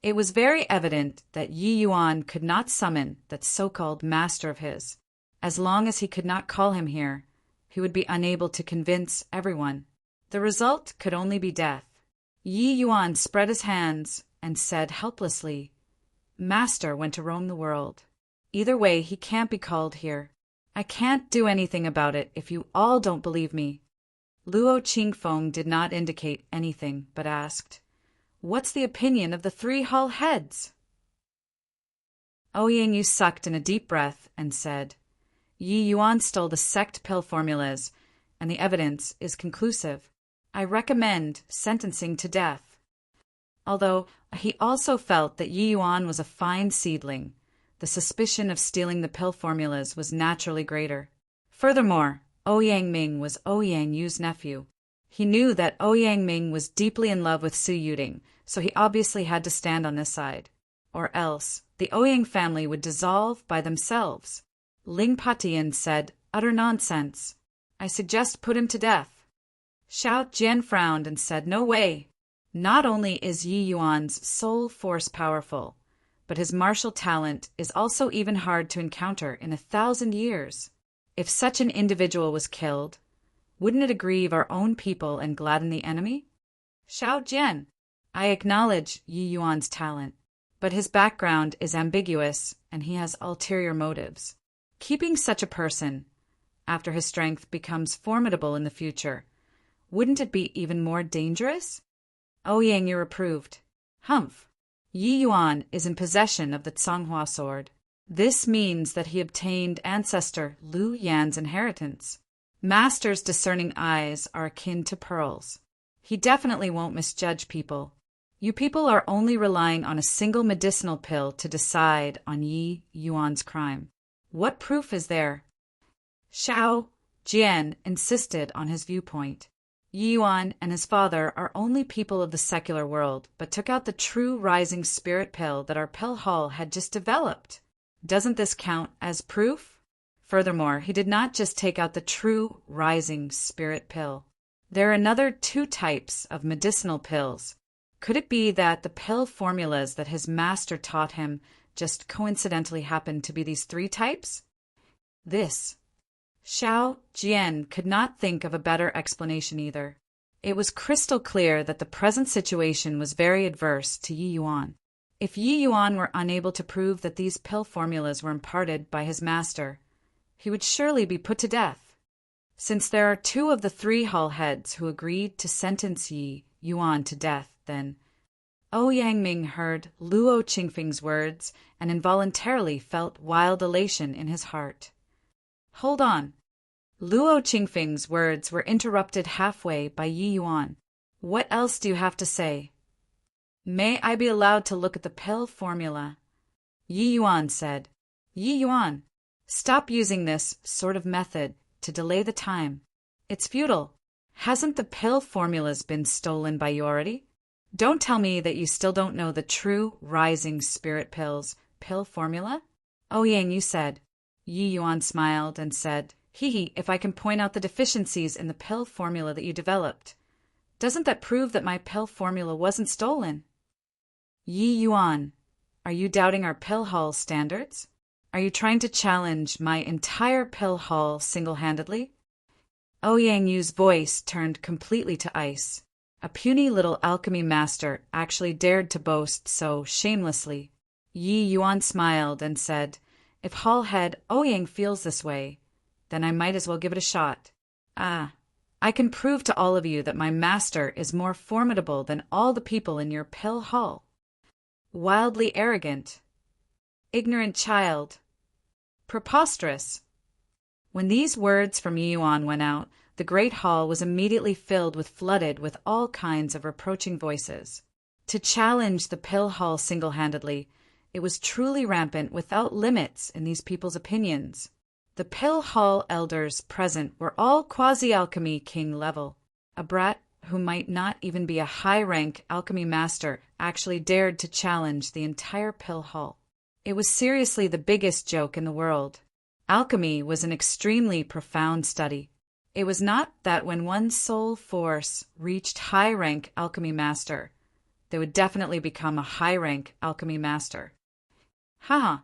It was very evident that Yi Yuan could not summon that so-called master of his. As long as he could not call him here, he would be unable to convince everyone. The result could only be death. Yi Yuan spread his hands and said helplessly, "Master went to roam the world. Either way, he can't be called here. I can't do anything about it if you all don't believe me." Luo Qingfeng did not indicate anything, but asked, "What's the opinion of the three Hull heads?" Ouyang Yu sucked in a deep breath and said, "Yi Yuan stole the sect pill formulas, and the evidence is conclusive. I recommend sentencing to death." Although he also felt that Yi Yuan was a fine seedling, the suspicion of stealing the pill formulas was naturally greater. Furthermore, Ouyang Ming was Ouyang Yu's nephew. He knew that Ouyang Ming was deeply in love with Su Yuding, so he obviously had to stand on this side. Or else, the Ouyang family would dissolve by themselves. Ling Patian said, "Utter nonsense. I suggest put him to death." Xiao Jian frowned and said, "No way. Not only is Yi Yuan's soul force powerful, but his martial talent is also even hard to encounter in 1,000 years. If such an individual was killed, wouldn't it aggrieve our own people and gladden the enemy?" "Xiao Jian, I acknowledge Yi Yuan's talent, but his background is ambiguous and he has ulterior motives. Keeping such a person, after his strength becomes formidable in the future, wouldn't it be even more dangerous?" Ouyang Yu approved. "Humph. Yi Yuan is in possession of the Tsanghua sword. This means that he obtained ancestor Lu Yan's inheritance. Master's discerning eyes are akin to pearls. He definitely won't misjudge people. You people are only relying on a single medicinal pill to decide on Yi Yuan's crime. What proof is there? Xiao Jian insisted on his viewpoint. Yi Yuan and his father are only people of the secular world, but took out the true rising spirit pill that our pill hall had just developed. Doesn't this count as proof? Furthermore, he did not just take out the true rising spirit pill. There are another 2 types of medicinal pills. Could it be that the pill formulas that his master taught him just coincidentally happened to be these 3 types? This. Xiao Jian could not think of a better explanation either. It was crystal clear that the present situation was very adverse to Yi Yuan. If Yi Yuan were unable to prove that these pill formulas were imparted by his master, he would surely be put to death. Since there are 2 of the 3 hall heads who agreed to sentence Yi Yuan to death, then Yang Ming heard Luo Qingfeng's words and involuntarily felt wild elation in his heart. Hold on. Luo Qingfeng's words were interrupted halfway by Yi Yuan. What else do you have to say? May I be allowed to look at the pill formula? Yi Yuan said. Yi Yuan, stop using this sort of method to delay the time. It's futile. Hasn't the pill formulas been stolen by you already? Don't tell me that you still don't know the true rising spirit pill's pill formula? Yang, you said. Yi Yuan smiled and said, if I can point out the deficiencies in the pill formula that you developed, doesn't that prove that my pill formula wasn't stolen? Yi Yuan, are you doubting our pill hall standards? Are you trying to challenge my entire pill hall single-handedly? Yang Yu's voice turned completely to ice. A puny little alchemy master actually dared to boast so shamelessly. Yi Yuan smiled and said, if Hall Head Yang feels this way, then I might as well give it a shot. I can prove to all of you that my master is more formidable than all the people in your pill hall. Wildly arrogant. Ignorant child. Preposterous. When these words from Yi Yuan went out, the great hall was immediately flooded with all kinds of reproaching voices. To challenge the pill hall single-handedly, it was truly rampant without limits in these people's opinions. The pill hall elders present were all quasi-alchemy king level. A brat who might not even be a high-rank alchemy master actually dared to challenge the entire pill hall. It was seriously the biggest joke in the world. Alchemy was an extremely profound study. It was not that when one soul force reached high-rank alchemy master, they would definitely become a high-rank alchemy master. How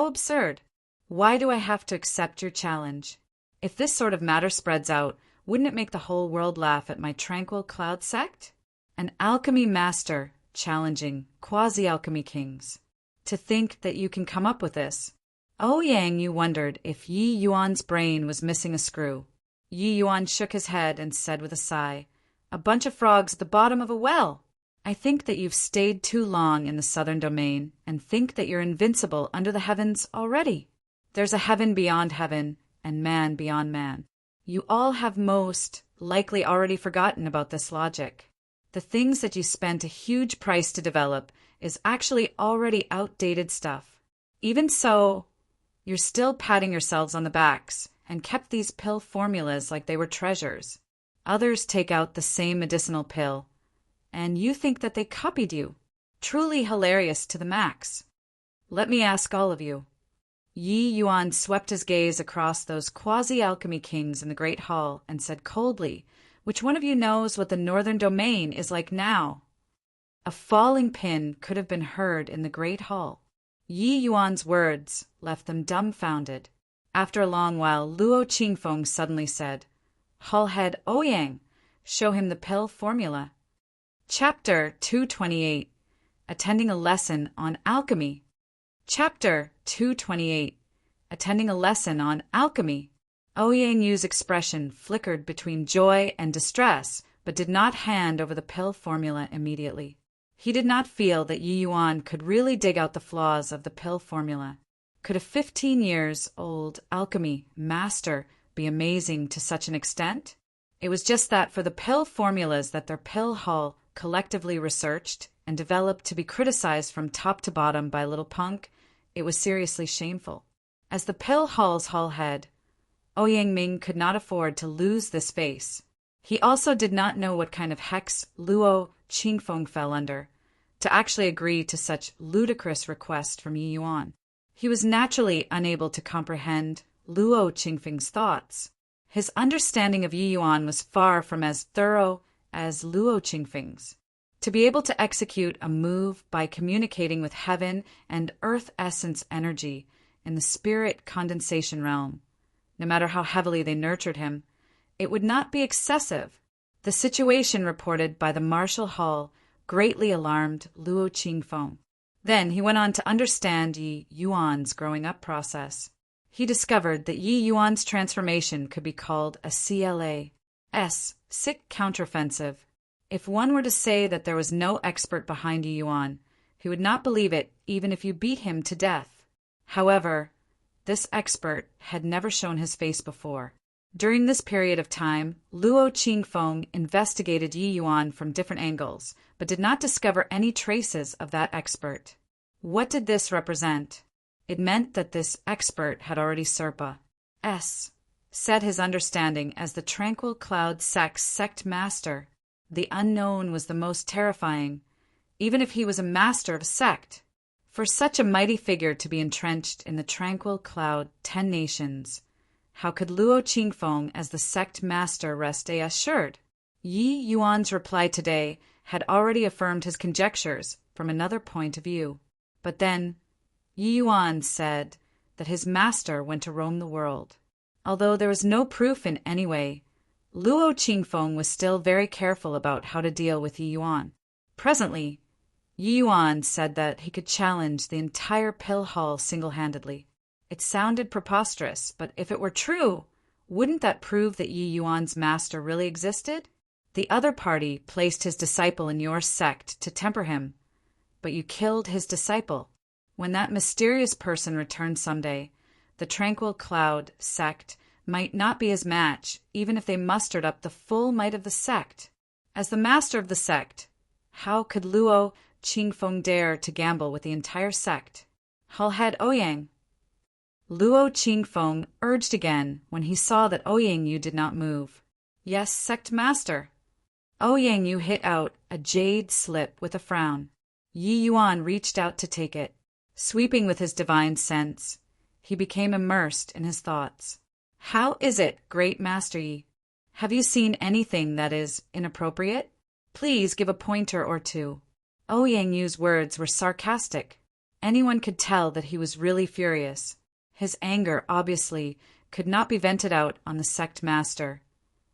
absurd. Why do I have to accept your challenge? If this sort of matter spreads out, wouldn't it make the whole world laugh at my tranquil cloud sect? An alchemy master challenging quasi-alchemy kings. To think that you can come up with this. Yang Yu wondered if Yi Yuan's brain was missing a screw. Yi Yuan shook his head and said with a sigh, a bunch of frogs at the bottom of a well. I think that you've stayed too long in the southern domain and think that you're invincible under the heavens already. There's a heaven beyond heaven and man beyond man. You all have most likely already forgotten about this logic. The things that you spent a huge price to develop is actually already outdated stuff. Even so, you're still patting yourselves on the backs and kept these pill formulas like they were treasures. Others take out the same medicinal pill, and you think that they copied you. Truly hilarious to the max. Let me ask all of you. Yi Yuan swept his gaze across those quasi-alchemy kings in the great hall and said coldly, which one of you knows what the northern domain is like now? A falling pin could have been heard in the great hall. Yi Yuan's words left them dumbfounded. After a long while, Luo Qingfeng suddenly said, Hall Head Ouyang, show him the pill formula. Chapter 228. Attending a Lesson on Alchemy. Chapter 228. Attending a Lesson on Alchemy. Ouyang Yu's expression flickered between joy and distress, but did not hand over the pill formula immediately. He did not feel that Yi Yuan could really dig out the flaws of the pill formula. Could a 15-year-old alchemy master be amazing to such an extent? It was just that for the pill formulas that their pill hall collectively researched, and developed to be criticized from top to bottom by little punk, it was seriously shameful. As the Pill Hall's hall head, Ouyang Ming could not afford to lose this face. He also did not know what kind of hex Luo Qingfeng fell under, to actually agree to such ludicrous request from Yi Yuan. He was naturally unable to comprehend Luo Qingfeng's thoughts. His understanding of Yi Yuan was far from as thorough as Luo Qingfeng's. To be able to execute a move by communicating with heaven and earth essence energy in the spirit condensation realm, no matter how heavily they nurtured him, it would not be excessive. The situation reported by the Martial Hall greatly alarmed Luo Qingfeng. Then he went on to understand Yi Yuan's growing up process. He discovered that Yi Yuan's transformation could be called a CLA, sick counteroffensive. If one were to say that there was no expert behind Yi Yuan, he would not believe it even if you beat him to death. However, this expert had never shown his face before. During this period of time, Luo Qingfeng investigated Yi Yuan from different angles, but did not discover any traces of that expert. What did this represent? It meant that this expert had already said his understanding as the Tranquil Cloud sect's sect master. The unknown was the most terrifying, even if he was a master of a sect. For such a mighty figure to be entrenched in the Tranquil Cloud 10 nations, how could Luo Qingfeng as the sect master rest assured? Yi Yuan's reply today had already affirmed his conjectures from another point of view. But then, Yi Yuan said that his master went to roam the world. Although there was no proof in any way, Luo Qingfeng was still very careful about how to deal with Yi Yuan. Presently, Yi Yuan said that he could challenge the entire Pill Hall single-handedly. It sounded preposterous, but if it were true, wouldn't that prove that Yi Yuan's master really existed? The other party placed his disciple in your sect to temper him, but you killed his disciple. When that mysterious person returned someday, the Tranquil Cloud sect might not be his match, even if they mustered up the full might of the sect. As the master of the sect, how could Luo Qingfeng dare to gamble with the entire sect? Hall head Ouyang. Luo Qingfeng urged again when he saw that Ouyang Yu did not move. Yes, sect master. Ouyang Yu hit out a jade slip with a frown. Yi Yuan reached out to take it. Sweeping with his divine sense, he became immersed in his thoughts. How is it, great Master Yi? Have you seen anything that is inappropriate? Please give a pointer or two. Ouyang Yu's words were sarcastic. Anyone could tell that he was really furious. His anger, obviously, could not be vented out on the sect master,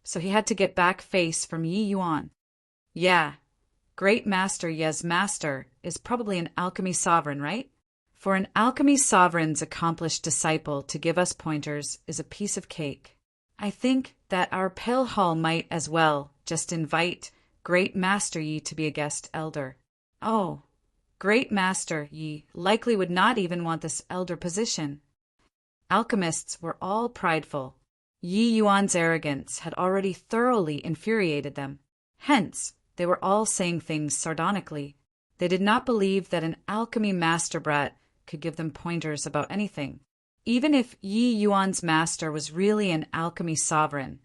so he had to get back face from Yi Yuan. Yeah, Great Master Ye's master is probably an alchemy sovereign, right? For an alchemy sovereign's accomplished disciple to give us pointers is a piece of cake. I think that our Pill Hall might as well just invite Great Master Yi to be a guest elder. Oh, Great Master Yi likely would not even want this elder position. Alchemists were all prideful. Yi Yuan's arrogance had already thoroughly infuriated them. Hence, they were all saying things sardonically. They did not believe that an alchemy master brat could give them pointers about anything. Even if Yi Yuan's master was really an alchemy sovereign,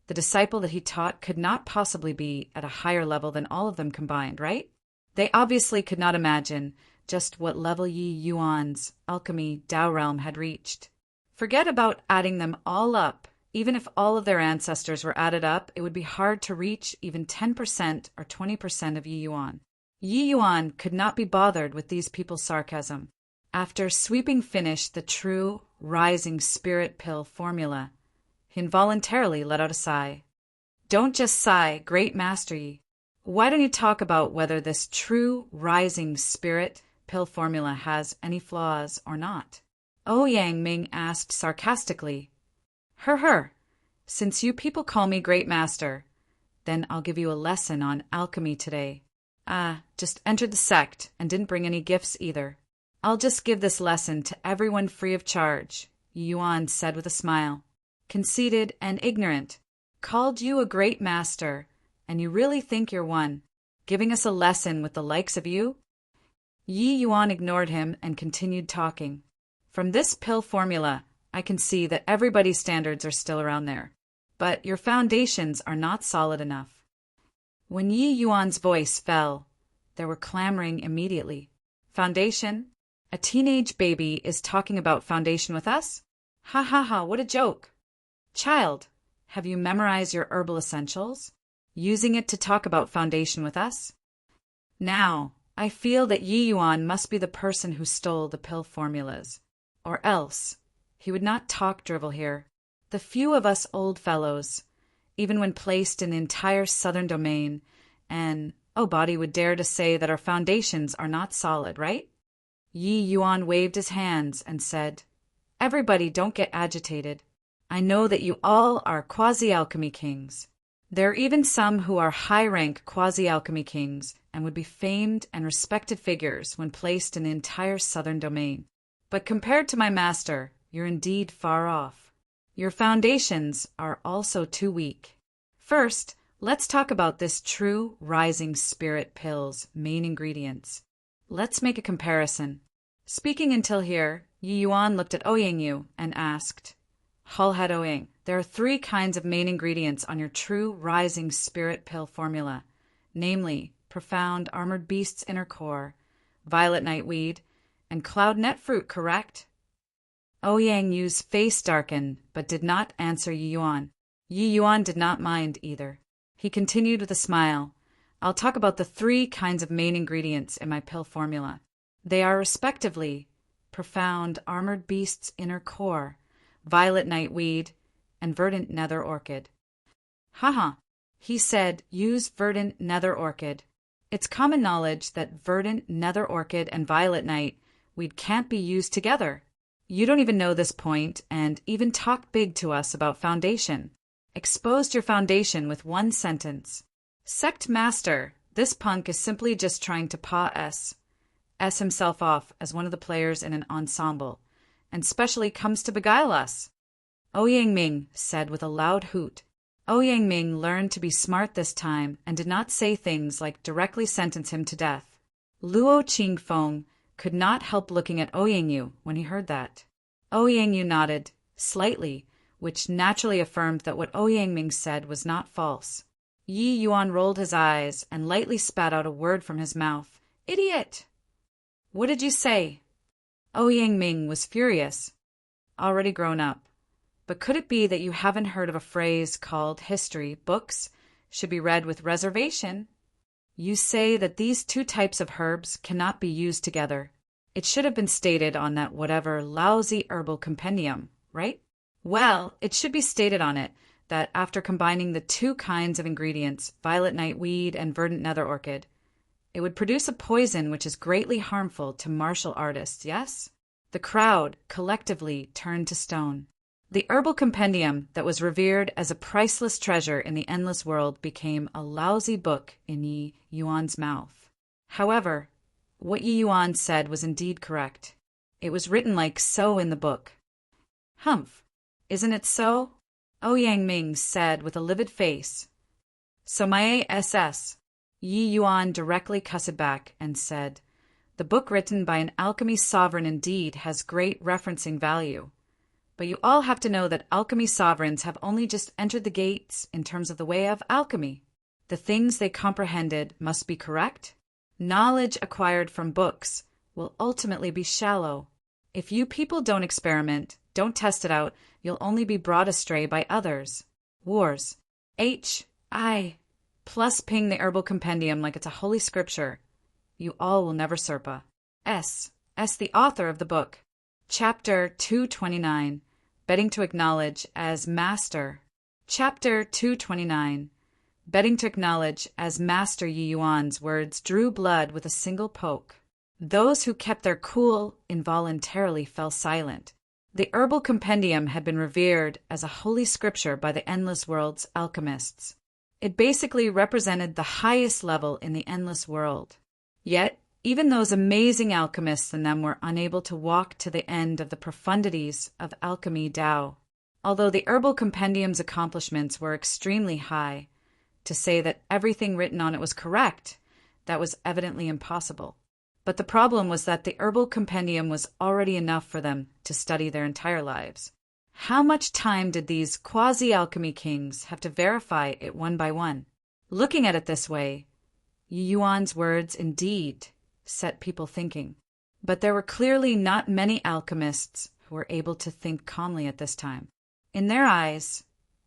the disciple that he taught could not possibly be at a higher level than all of them combined, right? They obviously could not imagine just what level Yi Yuan's alchemy Tao realm had reached. Forget about adding them all up. Even if all of their ancestors were added up, it would be hard to reach even 10% or 20% of Yi Yuan. Yi Yuan could not be bothered with these people's sarcasm. After sweeping finish the true rising spirit pill formula, he involuntarily let out a sigh. Don't just sigh, Great Master Yi. Why don't you talk about whether this true rising spirit pill formula has any flaws or not? Ouyang Ming asked sarcastically. Since you people call me Great Master, then I'll give you a lesson on alchemy today. Just entered the sect and didn't bring any gifts either. I'll just give this lesson to everyone free of charge, Yuan said with a smile. Conceited and ignorant. Called you a great master, and you really think you're one. giving us a lesson with the likes of you? Yi Yuan ignored him and continued talking. From this pill formula, I can see that everybody's standards are still around there. But your foundations are not solid enough. When Yi Yuan's voice fell, there were clamoring immediately. Foundation? A teenage baby is talking about foundation with us? Ha ha ha, what a joke. Child, have you memorized your herbal essentials? Using it to talk about foundation with us? Now, I feel that Yi Yuan must be the person who stole the pill formulas. Or else, he would not talk drivel here. The few of us old fellows, even when placed in the entire southern domain, and body would dare to say that our foundations are not solid, right? Yi Yuan waved his hands and said, Everybody don't get agitated. I know that you all are quasi-alchemy kings. There are even some who are high-rank quasi-alchemy kings and would be famed and respected figures when placed in the entire southern domain. But compared to my master, you're indeed far off. Your foundations are also too weak. First, let's talk about this true rising spirit pill's main ingredients. Let's make a comparison. Speaking until here, Yi Yuan looked at Ouyang Yu and asked, Hallhead Ouyang, there are 3 kinds of main ingredients on your true rising spirit pill formula, namely profound armored beast's inner core, violet nightweed, and cloud net fruit, correct? Ouyang Yu's face darkened, but did not answer Yi Yuan. Yi Yuan did not mind either. He continued with a smile. I'll talk about the 3 kinds of main ingredients in my pill formula. They are respectively profound armored beast's inner core, violet nightweed, and verdant nether orchid. Haha, he said, use verdant nether orchid. It's common knowledge that verdant nether orchid and violet nightweed can't be used together. You don't even know this point and even talk big to us about foundation. Exposed your foundation with 1 sentence. Sect Master, this punk is simply just trying to paw S himself off as one of the players in an ensemble, and specially comes to beguile us. Ouyang Ming said with a loud hoot. Ouyang Ming learned to be smart this time and did not say things like directly sentence him to death. Luo Qingfeng could not help looking at Ouyang Yu when he heard that. Ouyang Yu nodded, slightly, which naturally affirmed that what Ouyang Ming said was not false. Yi Yuan rolled his eyes and lightly spat out a word from his mouth. Idiot! What did you say? Ouyang Ming was furious. Already grown up. But could it be that you haven't heard of a phrase called history books should be read with reservation? You say that these 2 types of herbs cannot be used together. It should have been stated on that whatever lousy herbal compendium, right? Well, it should be stated on it that after combining the 2 kinds of ingredients, violet nightweed and verdant nether orchid, it would produce a poison which is greatly harmful to martial artists, yes? The crowd collectively turned to stone. The herbal compendium that was revered as a priceless treasure in the endless world became a lousy book in Yi Yuan's mouth. However, what Yi Yuan said was indeed correct. It was written like so in the book. Humph, isn't it so? Ouyang Ming said with a livid face. So my ass. Yi Yuan directly cussed back and said, The book written by an alchemy sovereign indeed has great referencing value. But you all have to know that alchemy sovereigns have only just entered the gates in terms of the way of alchemy. The things they comprehended must be correct. Knowledge acquired from books will ultimately be shallow. If you people don't experiment, don't test it out, you'll only be brought astray by others. Wars. H.I. Plus ping the herbal compendium like it's a holy scripture. You all will never surpa. S. The author of the book. Chapter 229. Betting to acknowledge as master. Chapter 229. Betting to acknowledge as Master Yi Yuan's words drew blood with a single poke. Those who kept their cool involuntarily fell silent. The herbal compendium had been revered as a holy scripture by the endless world's alchemists. It basically represented the highest level in the endless world. Yet, even those amazing alchemists in them were unable to walk to the end of the profundities of alchemy Tao. Although the herbal compendium's accomplishments were extremely high, to say that everything written on it was correct that was evidently impossible. But the problem was that the herbal compendium was already enough for them to study their entire lives. How much time did these quasi-alchemy kings have to verify it one by one? Looking at it this way, Yi Yuan's words indeed set people thinking. But there were clearly not many alchemists who were able to think calmly at this time. In their eyes,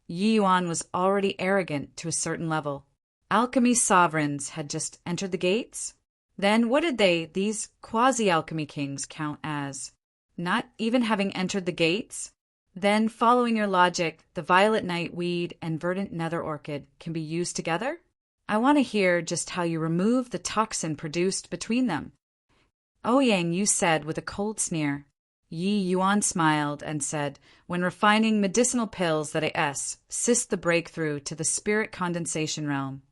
Yi Yuan was already arrogant to a certain level. Alchemy sovereigns had just entered the gates? Then what did these quasi-alchemy kings, count as? Not even having entered the gates? Then, following your logic, the violet night weed and verdant nether orchid can be used together? I want to hear just how you remove the toxin produced between them. Ouyang, you said with a cold sneer. Yi Yuan smiled and said, when refining medicinal pills that assist the breakthrough to the spirit condensation realm.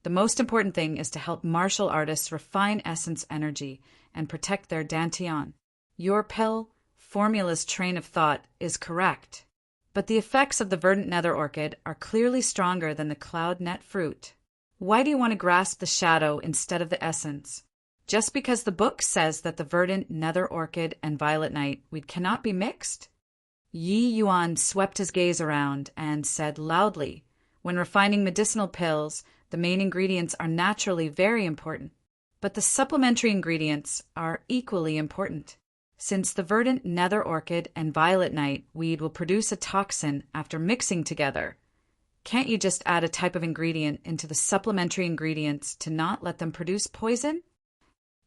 The most important thing is to help martial artists refine essence energy and protect their dantian. Your pill formula's train of thought is correct, but the effects of the verdant nether orchid are clearly stronger than the cloud net fruit. Why do you want to grasp the shadow instead of the essence? Just because the book says that the verdant nether orchid and violet night weed cannot be mixed? Yi Yuan swept his gaze around and said loudly, when refining medicinal pills, the main ingredients are naturally very important, but the supplementary ingredients are equally important. Since the verdant nether orchid and violet night weed will produce a toxin after mixing together, can't you just add a type of ingredient into the supplementary ingredients to not let them produce poison?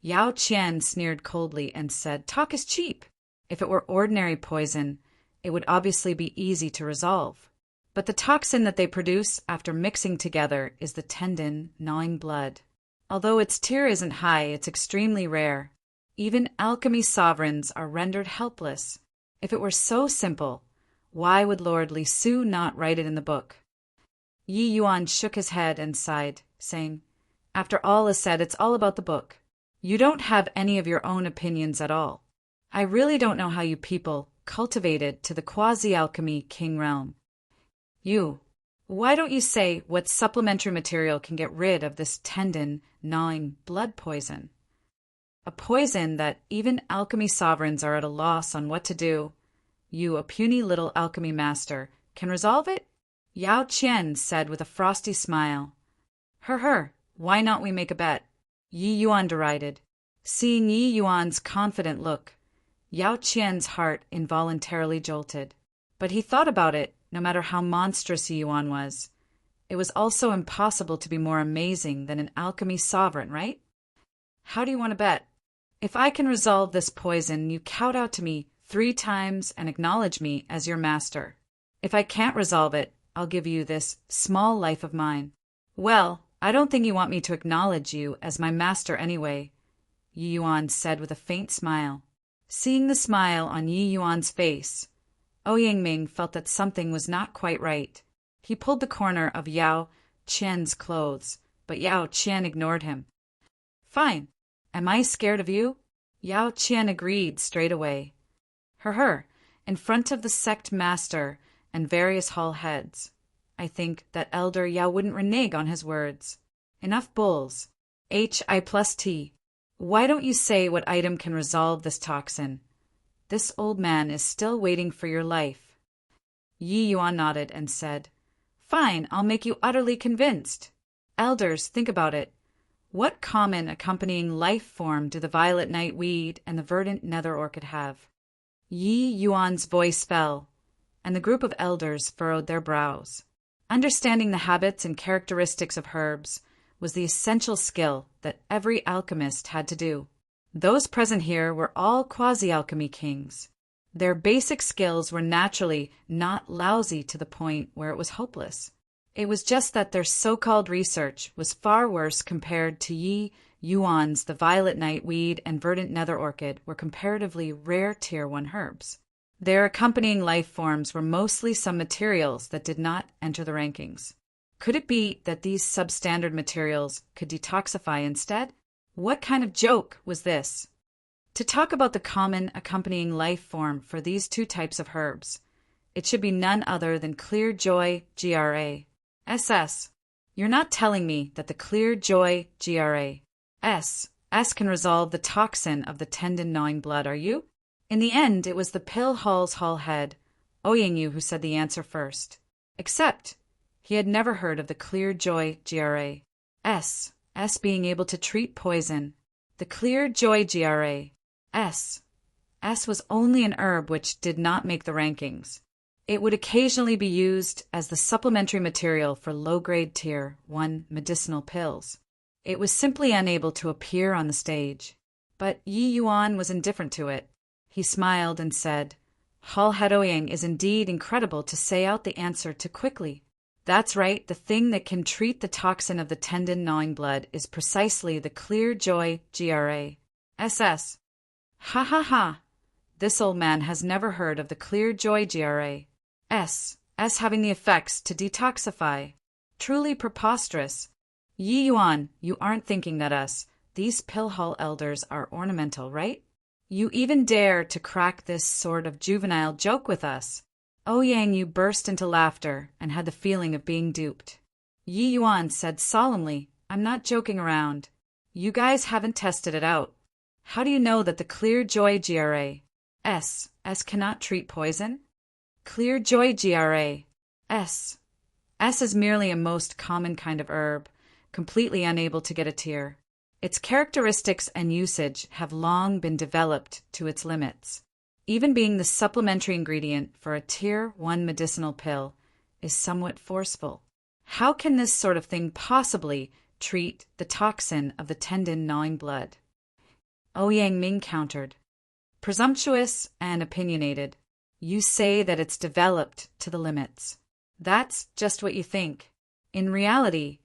Yao Qian sneered coldly and said, talk is cheap. If it were ordinary poison, it would obviously be easy to resolve. But the toxin that they produce after mixing together is the tendon gnawing blood. Although its tier isn't high, it's extremely rare. Even alchemy sovereigns are rendered helpless. If it were so simple, why would Lord Li Su not write it in the book? Yi Yuan shook his head and sighed, saying, after all is said, it's all about the book. You don't have any of your own opinions at all. I really don't know how you people cultivated to the quasi-alchemy king realm. Why don't you say what supplementary material can get rid of this tendon-gnawing blood poison? A poison that even alchemy sovereigns are at a loss on what to do. You, a puny little alchemy master, can resolve it? Yao Qian said with a frosty smile. Why not we make a bet? Yi Yuan derided. Seeing Yi Yuan's confident look, Yao Qian's heart involuntarily jolted. But he thought about it. No matter how monstrous Yi Yuan was, it was also impossible to be more amazing than an alchemy sovereign, right? How do you want to bet? If I can resolve this poison, you kowtow to me 3 times and acknowledge me as your master. If I can't resolve it, I'll give you this small life of mine. Well, I don't think you want me to acknowledge you as my master anyway, Yi Yuan said with a faint smile. Seeing the smile on Yi Yuan's face, Ouyang felt that something was not quite right. He pulled the corner of Yao Qian's clothes, but Yao Qian ignored him. Fine. Am I scared of you? Yao Qian agreed straight away. In front of the sect master and various hall heads. I think that Elder Yao wouldn't renege on his words. Enough bulls. HI+T. Why don't you say what item can resolve this toxin? This old man is still waiting for your life. Yi Yuan nodded and said, fine, I'll make you utterly convinced. Elders, think about it. What common accompanying life form do the violet night weed and the verdant nether orchid have? Yi Yuan's voice fell, and the group of elders furrowed their brows. Understanding the habits and characteristics of herbs was the essential skill that every alchemist had to do. Those present here were all quasi-alchemy kings. Their basic skills were naturally not lousy to the point where it was hopeless. It was just that their so-called research was far worse compared to Yi Yuan's. The violet night weed and verdant nether orchid were comparatively rare tier 1 herbs. Their accompanying life forms were mostly some materials that did not enter the rankings. Could it be that these substandard materials could detoxify instead? What kind of joke was this? To talk about the common accompanying life form for these 2 types of herbs, it should be none other than Clear Joy GRA. SS. You're not telling me that the Clear Joy GRA S can resolve the toxin of the tendon-gnawing blood, are you? In the end, it was the pill hall's hall head, Ouyang who said the answer first. Except he had never heard of the clear joy GRA. S being able to treat poison. The clear joy GRA. S was only an herb which did not make the rankings. It would occasionally be used as the supplementary material for low-grade Tier 1 medicinal pills. It was simply unable to appear on the stage. But Yi Yuan was indifferent to it. He smiled and said, Hall Head Ouyang is indeed incredible to say out the answer too quickly. That's right, the thing that can treat the toxin of the tendon-gnawing blood is precisely the clear joy GRA. SS. Ha ha ha. This old man has never heard of the clear joy GRA. S having the effects to detoxify. Truly preposterous. Yi Yuan, you aren't thinking that these pill hall elders are ornamental, right? You even dare to crack this sort of juvenile joke with us. Ouyang Yu burst into laughter and had the feeling of being duped. Yi Yuan said solemnly, I'm not joking around. You guys haven't tested it out. How do you know that the clear joy GRA S cannot treat poison? Clear joy GRA S is merely a most common kind of herb, completely unable to get a tier. Its characteristics and usage have long been developed to its limits. Even being the supplementary ingredient for a Tier 1 medicinal pill is somewhat forceful. How can this sort of thing possibly treat the toxin of the tendon-gnawing blood? Ouyang Ming countered. Presumptuous and opinionated. You say that it's developed to the limits. That's just what you think. In reality,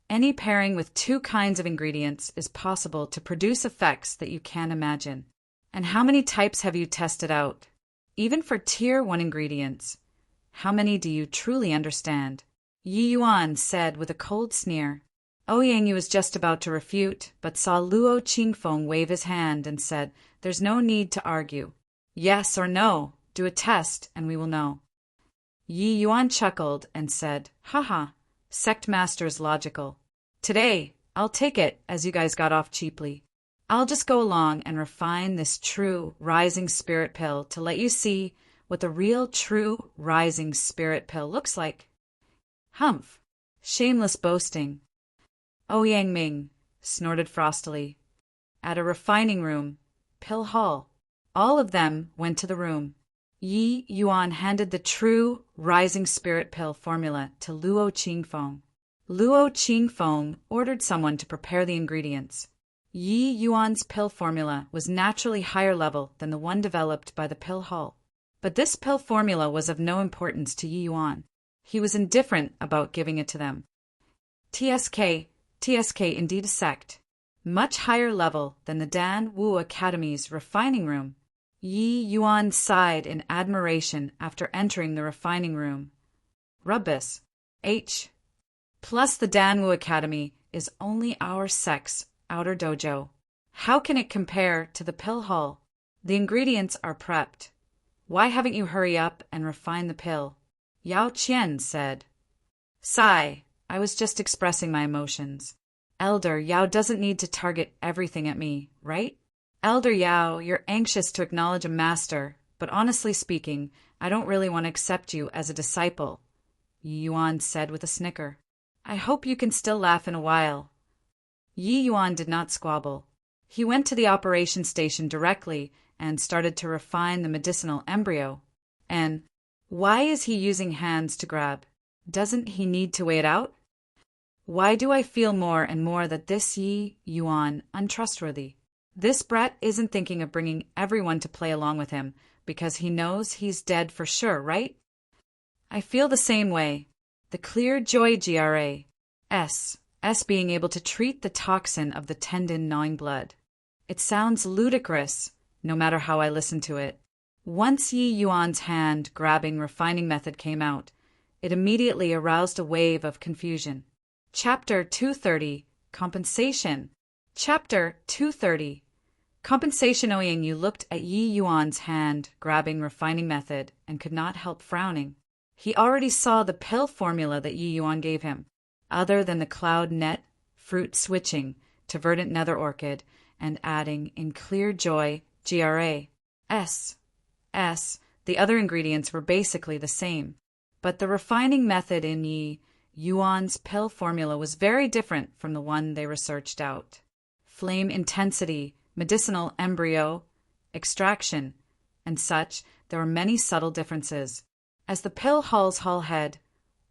any pairing with two kinds of ingredients is possible to produce effects that you can't imagine. And how many types have you tested out? Even for Tier 1 ingredients, how many do you truly understand? Yi Yuan said with a cold sneer. Ouyang was just about to refute, but saw Luo Qingfeng wave his hand and said, There's no need to argue. Yes or no, do a test and we will know. Yi Yuan chuckled and said, Haha, sect master's logical. Today, I'll take it as you guys got off cheaply. I'll just go along and refine this true rising spirit pill to let you see what the real true rising spirit pill looks like. Humph. Shameless boasting. Ouyang Ming snorted frostily. At a refining room, pill hall. All of them went to the room. Yi Yuan handed the true rising spirit pill formula to Luo Qingfeng. Luo Qingfeng ordered someone to prepare the ingredients. Yi Yuan's pill formula was naturally higher level than the one developed by the pill hall. But this pill formula was of no importance to Yi Yuan. He was indifferent about giving it to them. TSK indeed a sect. Much higher level than the Dan Wu Academy's refining room. Yi Yuan sighed in admiration after entering the refining room. Rubbis. Plus the Dan Wu Academy is only our sect's outer dojo. How can it compare to the pill hall? The ingredients are prepped. Why haven't you hurry up and refine the pill? Yao Qian said. Sigh, I was just expressing my emotions. Elder Yao doesn't need to target everything at me, right? Elder Yao, you're anxious to acknowledge a master, but honestly speaking, I don't really want to accept you as a disciple, Yi Yuan said with a snicker. I hope you can still laugh in a while. Yi Yuan did not squabble. He went to the operation station directly and started to refine the medicinal embryo. And why is he using hands to grab? Doesn't he need to weigh it out? Why do I feel more and more that this Yi Yuan untrustworthy? This brat isn't thinking of bringing everyone to play along with him because he knows he's dead for sure, right? I feel the same way. The clear joy GRA. S being able to treat the toxin of the tendon-gnawing blood. It sounds ludicrous, no matter how I listen to it. Once Yi Yuan's hand-grabbing refining method came out, it immediately aroused a wave of confusion. Chapter 230, Compensation. Chapter 230. Compensation. Ouyang Yu looked at Yi Yuan's hand-grabbing refining method and could not help frowning. He already saw the pill formula that Yi Yuan gave him. Other than the cloud net, fruit switching, to verdant nether orchid and adding in clear joy GRA. The other ingredients were basically the same, but the refining method in Yi Yuan's pill formula was very different from the one they researched out. Flame intensity, medicinal embryo, extraction, and such, there were many subtle differences. As the pill hall's hall head,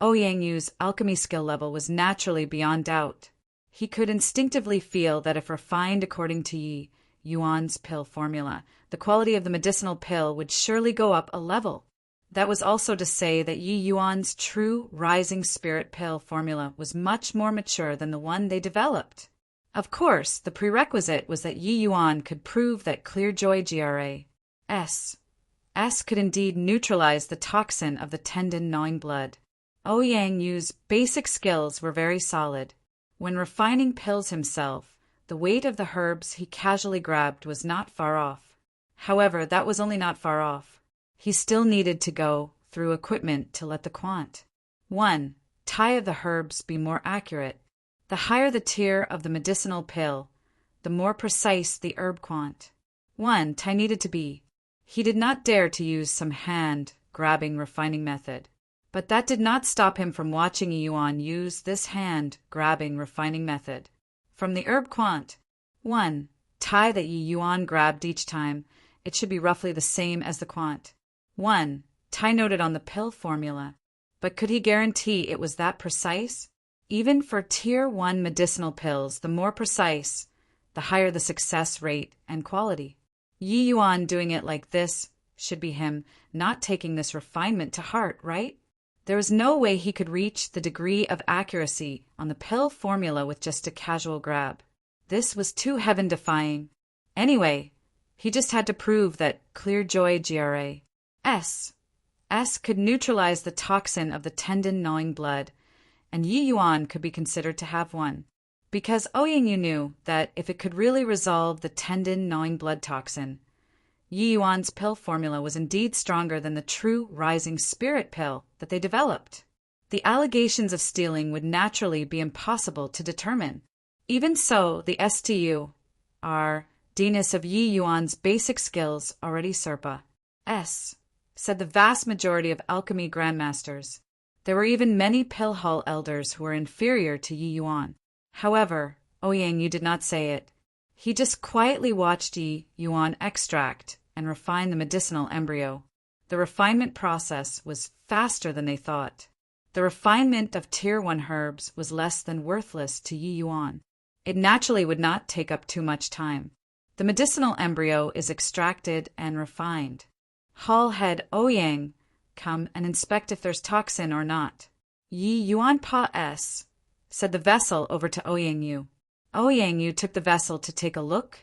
Ouyang Yu's alchemy skill level was naturally beyond doubt. He could instinctively feel that if refined according to Yi Yuan's pill formula, the quality of the medicinal pill would surely go up a level. That was also to say that Yi Yuan's true rising spirit pill formula was much more mature than the one they developed. Of course, the prerequisite was that Yi Yuan could prove that clear joy GRA S could indeed neutralize the toxin of the tendon-gnawing blood. Ouyang Yu's basic skills were very solid. When refining pills himself, the weight of the herbs he casually grabbed was not far off. However, that was only not far off. He still needed to go through equipment to let the quant 1. tie of the herbs be more accurate. The higher the tier of the medicinal pill, the more precise the herb quant 1 tie needed to be. He did not dare to use some hand-grabbing refining method, but that did not stop him from watching Yuan use this hand-grabbing refining method. From the herb quant 1 tie that Yuan grabbed each time, it should be roughly the same as the quant 1 tie noted on the pill formula. But could he guarantee it was that precise? Even for Tier 1 medicinal pills, the more precise, the higher the success rate and quality. Yi Yuan doing it like this should be him not taking this refinement to heart, right? There was no way he could reach the degree of accuracy on the pill formula with just a casual grab. This was too heaven-defying. Anyway, he just had to prove that clear joy GRA S could neutralize the toxin of the tendon-gnawing blood, and Yi Yuan could be considered to have one. Because Ouyang Yu knew that if it could really resolve the tendon-gnawing blood toxin, Yi Yuan's pill formula was indeed stronger than the true rising spirit pill that they developed. The allegations of stealing would naturally be impossible to determine. Even so, the STU-R-diness of Yi Yuan's basic skills already surpa S, said the vast majority of alchemy grandmasters. There were even many pill hall elders who were inferior to Yi Yuan. However, Ouyang Yu did not say it. He just quietly watched Yi Yuan extract and refine the medicinal embryo. The refinement process was faster than they thought. The refinement of Tier 1 herbs was less than worthless to Yi Yuan. It naturally would not take up too much time. The medicinal embryo is extracted and refined. Hall head Ouyang, come and inspect if there's toxin or not. Yi Yuan Pa S, said the vessel over to Ouyang Yu. Ouyang Yu took the vessel to take a look,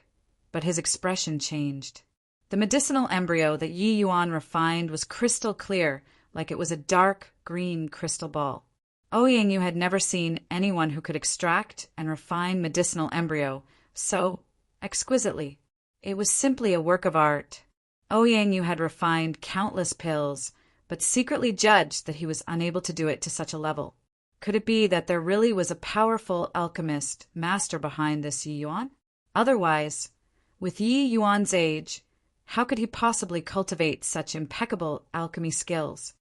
but his expression changed. The medicinal embryo that Yi Yuan refined was crystal clear, like it was a dark green crystal ball. Ouyang Yu had never seen anyone who could extract and refine medicinal embryo so exquisitely. It was simply a work of art. Ouyang Yu had refined countless pills, but secretly judged that he was unable to do it to such a level. Could it be that there really was a powerful alchemist master behind this Yi Yuan? Otherwise, with Yi Yuan's age, how could he possibly cultivate such impeccable alchemy skills?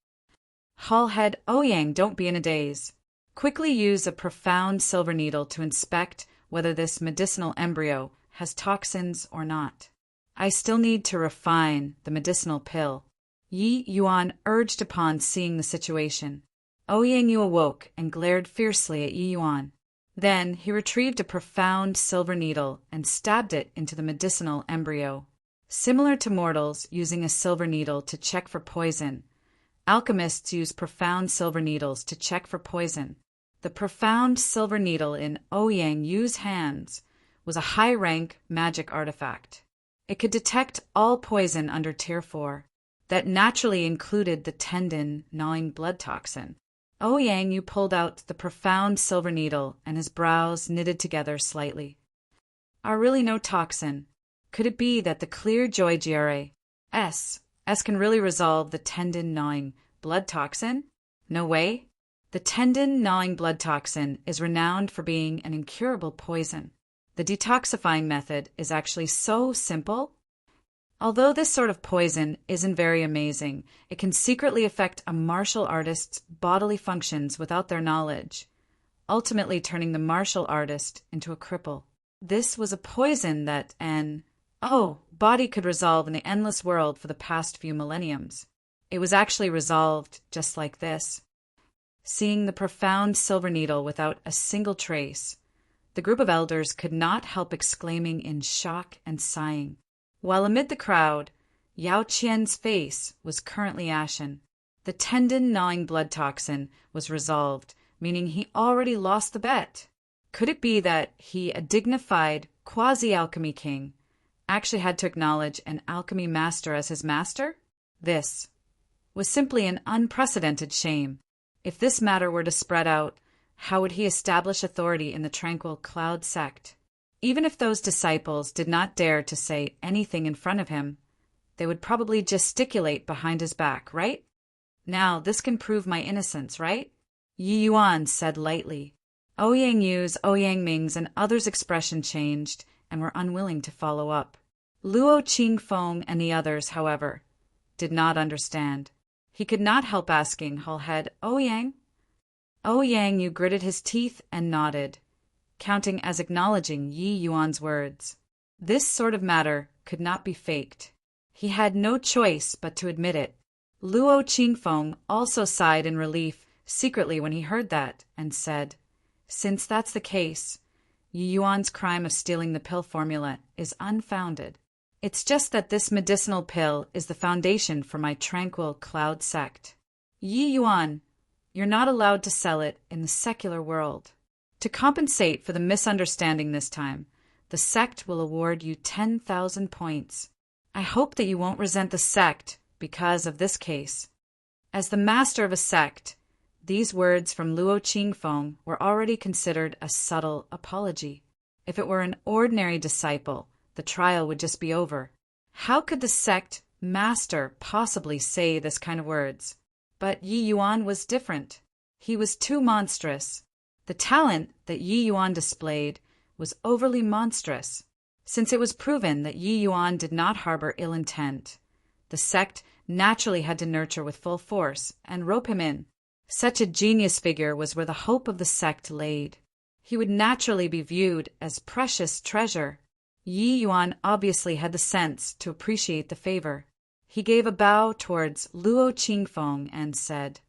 Hall head Ouyang, don't be in a daze. Quickly use a profound silver needle to inspect whether this medicinal embryo has toxins or not. I still need to refine the medicinal pill. Yi Yuan urged upon seeing the situation. Ouyang Yu awoke and glared fiercely at Yi Yuan. Then he retrieved a profound silver needle and stabbed it into the medicinal embryo. Similar to mortals using a silver needle to check for poison, alchemists use profound silver needles to check for poison. The profound silver needle in Ouyang Yu's hands was a high-rank magic artifact. It could detect all poison under Tier 4. That naturally included the tendon-gnawing blood toxin. Ouyang Yu pulled out the profound silver needle and his brows knitted together slightly. Are really no toxin? Could it be that the clear joy GRA S can really resolve the tendon-gnawing blood toxin? No way. The tendon-gnawing blood toxin is renowned for being an incurable poison. The detoxifying method is actually so simple. Although this sort of poison isn't very amazing, it can secretly affect a martial artist's bodily functions without their knowledge, ultimately turning the martial artist into a cripple. This was a poison that an body could resolve in the endless world for the past few millenniums. It was actually resolved just like this. Seeing the profound silver needle without a single trace, the group of elders could not help exclaiming in shock and sighing, while amid the crowd, Yao Qian's face was currently ashen. The tendon-gnawing blood toxin was resolved, meaning he already lost the bet. Could it be that he, a dignified quasi-alchemy king, actually had to acknowledge an alchemy master as his master? This was simply an unprecedented shame. If this matter were to spread out, how would he establish authority in the tranquil Cloud sect? Even if those disciples did not dare to say anything in front of him, they would probably gesticulate behind his back, right? Now, this can prove my innocence, right? Yi Yuan said lightly. Ouyang Yu's, Ouyang Ming's, and others' expression changed and were unwilling to follow up. Luo Qingfeng and the others, however, did not understand. He could not help asking Hullhead, Ouyang? Ouyang Yu gritted his teeth and nodded, counting as acknowledging Yi Yuan's words. This sort of matter could not be faked. He had no choice but to admit it. Luo Qingfeng also sighed in relief secretly when he heard that, and said, Since that's the case, Yi Yuan's crime of stealing the pill formula is unfounded. It's just that this medicinal pill is the foundation for my tranquil Cloud sect. Yi Yuan, you're not allowed to sell it in the secular world. To compensate for the misunderstanding this time, the sect will award you 10,000 points. I hope that you won't resent the sect because of this case. As the master of a sect, these words from Luo Qingfeng were already considered a subtle apology. If it were an ordinary disciple, the trial would just be over. How could the sect master possibly say this kind of words? But Yi Yuan was different. He was too monstrous. The talent that Yi Yuan displayed was overly monstrous. Since it was proven that Yi Yuan did not harbor ill intent, the sect naturally had to nurture with full force and rope him in. Such a genius figure was where the hope of the sect laid. He would naturally be viewed as precious treasure. Yi Yuan obviously had the sense to appreciate the favor. He gave a bow towards Luo Qingfeng and said,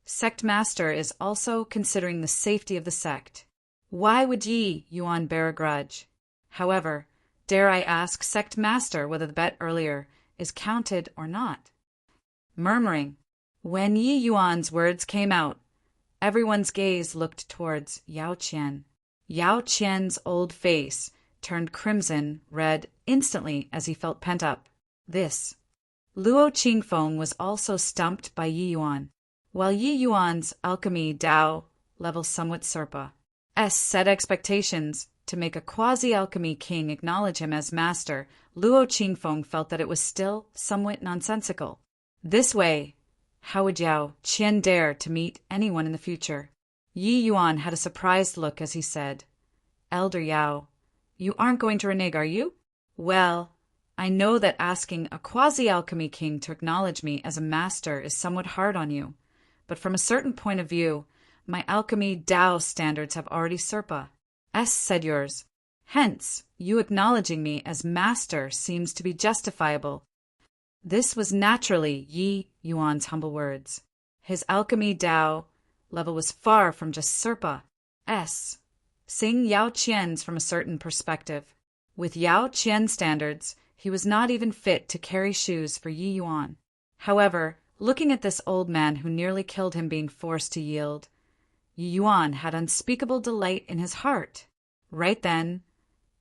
Sect Master is also considering the safety of the sect. Why would Yi Yuan bear a grudge? However, dare I ask Sect Master whether the bet earlier is counted or not? Murmuring. When Yi Yuan's words came out, everyone's gaze looked towards Yao Qian. Yao Qian's old face turned crimson red instantly as he felt pent up. This. Luo Qingfeng was also stumped by Yi Yuan. While Yi Yuan's alchemy Dao level somewhat Serpa set expectations to make a quasi-alchemy king acknowledge him as master, Luo Qingfeng felt that it was still somewhat nonsensical. This way, how would Yao Qian dare to meet anyone in the future? Yi Yuan had a surprised look as he said, Elder Yao, you aren't going to renege, are you? Well, I know that asking a quasi-alchemy king to acknowledge me as a master is somewhat hard on you, but from a certain point of view, my alchemy Dao standards have already Serpa said yours. Hence, you acknowledging me as master seems to be justifiable. This was naturally Yi Yuan's humble words. His alchemy Dao level was far from just Serpa seeing Yao Qian's from a certain perspective. With Yao Qian standards, he was not even fit to carry shoes for Yi Yuan. However, looking at this old man who nearly killed him being forced to yield, Yi Yuan had unspeakable delight in his heart. Right then,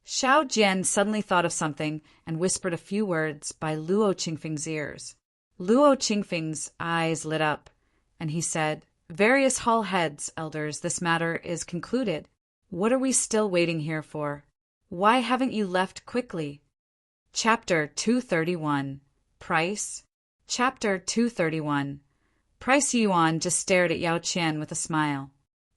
Xiao Jian suddenly thought of something and whispered a few words by Luo Qingfeng's ears. Luo Qingfeng's eyes lit up, and he said, Various hall heads, elders, this matter is concluded. What are we still waiting here for? Why haven't you left quickly? Chapter 231. Price. Chapter 231. Price Yuan just stared at Yao Qian with a smile.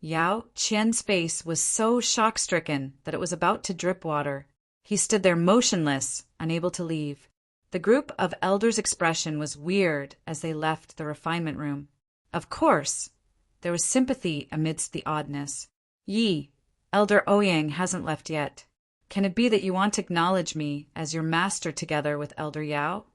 Yao Qian's face was so shock-stricken that it was about to drip water. He stood there motionless, unable to leave. The group of elders' expression was weird as they left the refinement room. Of course, there was sympathy amidst the oddness. Yi, Elder Ouyang hasn't left yet. Can it be that you want to acknowledge me as your master together with Elder Yao?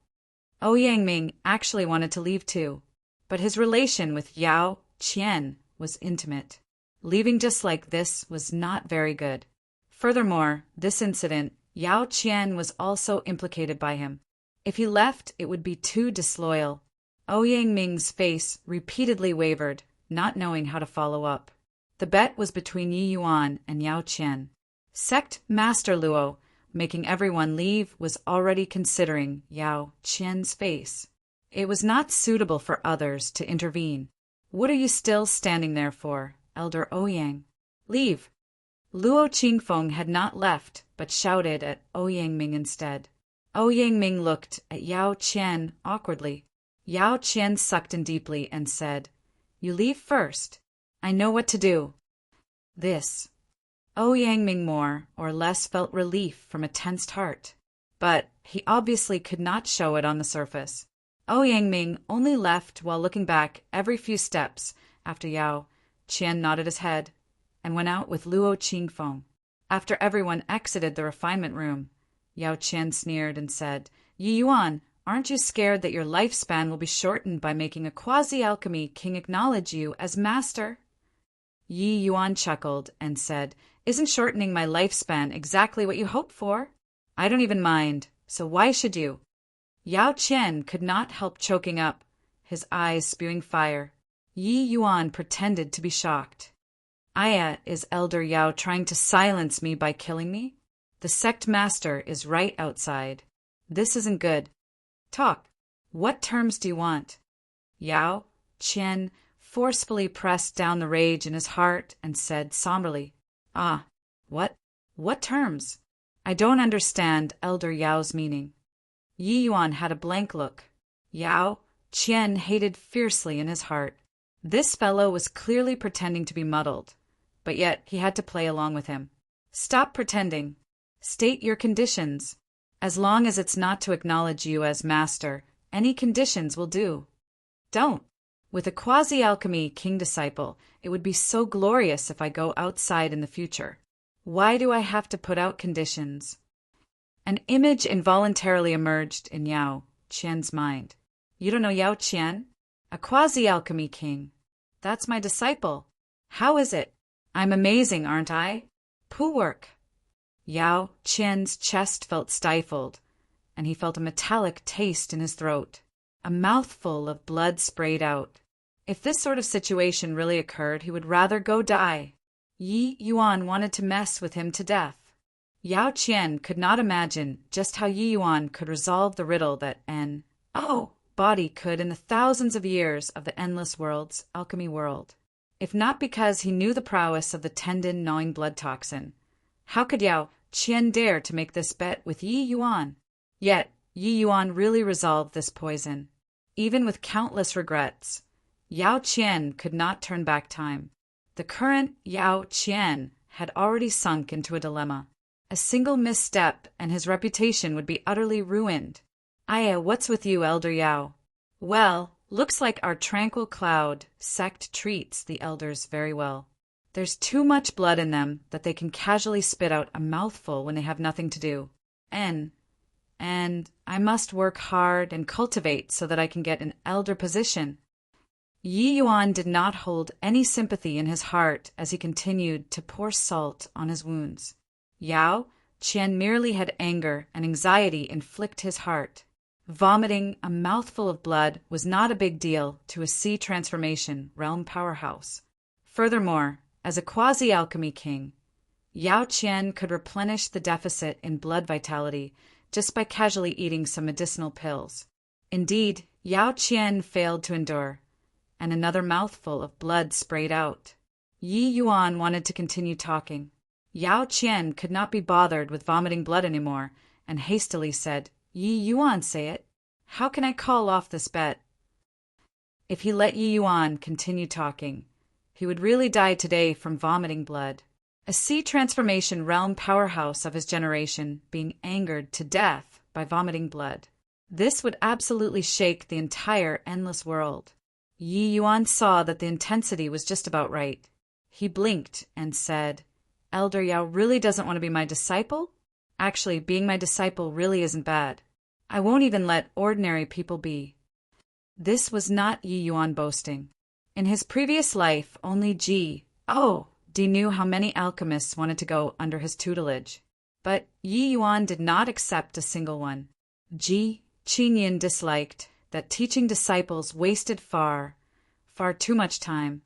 Ouyang Ming actually wanted to leave too, but his relation with Yao Qian was intimate. Leaving just like this was not very good. Furthermore, this incident, Yao Qian was also implicated by him. If he left, it would be too disloyal. Ouyang Ming's face repeatedly wavered, not knowing how to follow up. The bet was between Yi Yuan and Yao Qian. Sect Master Luo, making everyone leave, was already considering Yao Qian's face. It was not suitable for others to intervene. What are you still standing there for, Elder Ouyang? Leave. Luo Qingfeng had not left, but shouted at Ouyang Ming instead. Ouyang Ming looked at Yao Qian awkwardly. Yao Qian sucked in deeply and said, "You leave first. I know what to do." This. Ouyang Ming more or less felt relief from a tensed heart, but he obviously could not show it on the surface. Ouyang Ming only left while looking back every few steps after Yao Qian nodded his head and went out with Luo Qingfeng. After everyone exited the refinement room, Yao Qian sneered and said, "Yi Yuan, aren't you scared that your lifespan will be shortened by making a quasi-alchemy king acknowledge you as master?" Yi Yuan chuckled and said, "Isn't shortening my lifespan exactly what you hope for? I don't even mind, so why should you?" Yao Qian could not help choking up, his eyes spewing fire. Yi Yuan pretended to be shocked. Is Elder Yao trying to silence me by killing me? The sect master is right outside. This isn't good. Talk. What terms do you want? Yao Qian forcefully pressed down the rage in his heart and said somberly, What? What terms? I don't understand Elder Yao's meaning." Yi Yuan had a blank look. Yao Qian hated fiercely in his heart. This fellow was clearly pretending to be muddled, but yet he had to play along with him. "Stop pretending. State your conditions. As long as it's not to acknowledge you as master, any conditions will do." "Don't. With a quasi-alchemy king disciple, it would be so glorious if I go outside in the future. Why do I have to put out conditions?" An image involuntarily emerged in Yao Qian's mind. "You don't know Yao Qian? A quasi-alchemy king. That's my disciple. How is it? I'm amazing, aren't I? Poo work." Yao Qian's chest felt stifled, and he felt a metallic taste in his throat. A mouthful of blood sprayed out. If this sort of situation really occurred, he would rather go die. Yi Yuan wanted to mess with him to death. Yao Qian could not imagine just how Yi Yuan could resolve the riddle that an body could in the thousands of years of the endless world's alchemy world. If not because he knew the prowess of the tendon-gnawing blood toxin, how could Yao Qian dare to make this bet with Yi Yuan? Yet Yi Yuan really resolved this poison. Even with countless regrets, Yao Qian could not turn back time. The current Yao Qian had already sunk into a dilemma. A single misstep and his reputation would be utterly ruined. What's with you, Elder Yao? Well, looks like our tranquil cloud sect treats the elders very well. There's too much blood in them that they can casually spit out a mouthful when they have nothing to do. And I must work hard and cultivate so that I can get an elder position. Yi Yuan did not hold any sympathy in his heart as he continued to pour salt on his wounds. Yao Qian merely had anger and anxiety inflict his heart. Vomiting a mouthful of blood was not a big deal to a sea transformation realm powerhouse. Furthermore, as a quasi-alchemy king, Yao Qian could replenish the deficit in blood vitality just by casually eating some medicinal pills. Indeed, Yao Qian failed to endure, and another mouthful of blood sprayed out. Yi Yuan wanted to continue talking. Yao Qian could not be bothered with vomiting blood anymore, and hastily said, "Yi Yuan, say it. How can I call off this bet?" If he let Yi Yuan continue talking, He would really die today from vomiting blood. A sea transformation realm powerhouse of his generation being angered to death by vomiting blood. This would absolutely shake the entire endless world. Yi Yuan saw that the intensity was just about right. He blinked and said, "Elder Yao really doesn't want to be my disciple? Actually, being my disciple really isn't bad. I won't even let ordinary people be." This was not Yi Yuan boasting. In his previous life, only Di knew how many alchemists wanted to go under his tutelage. But Yi Yuan did not accept a single one. Qinyin disliked that teaching disciples wasted far too much time,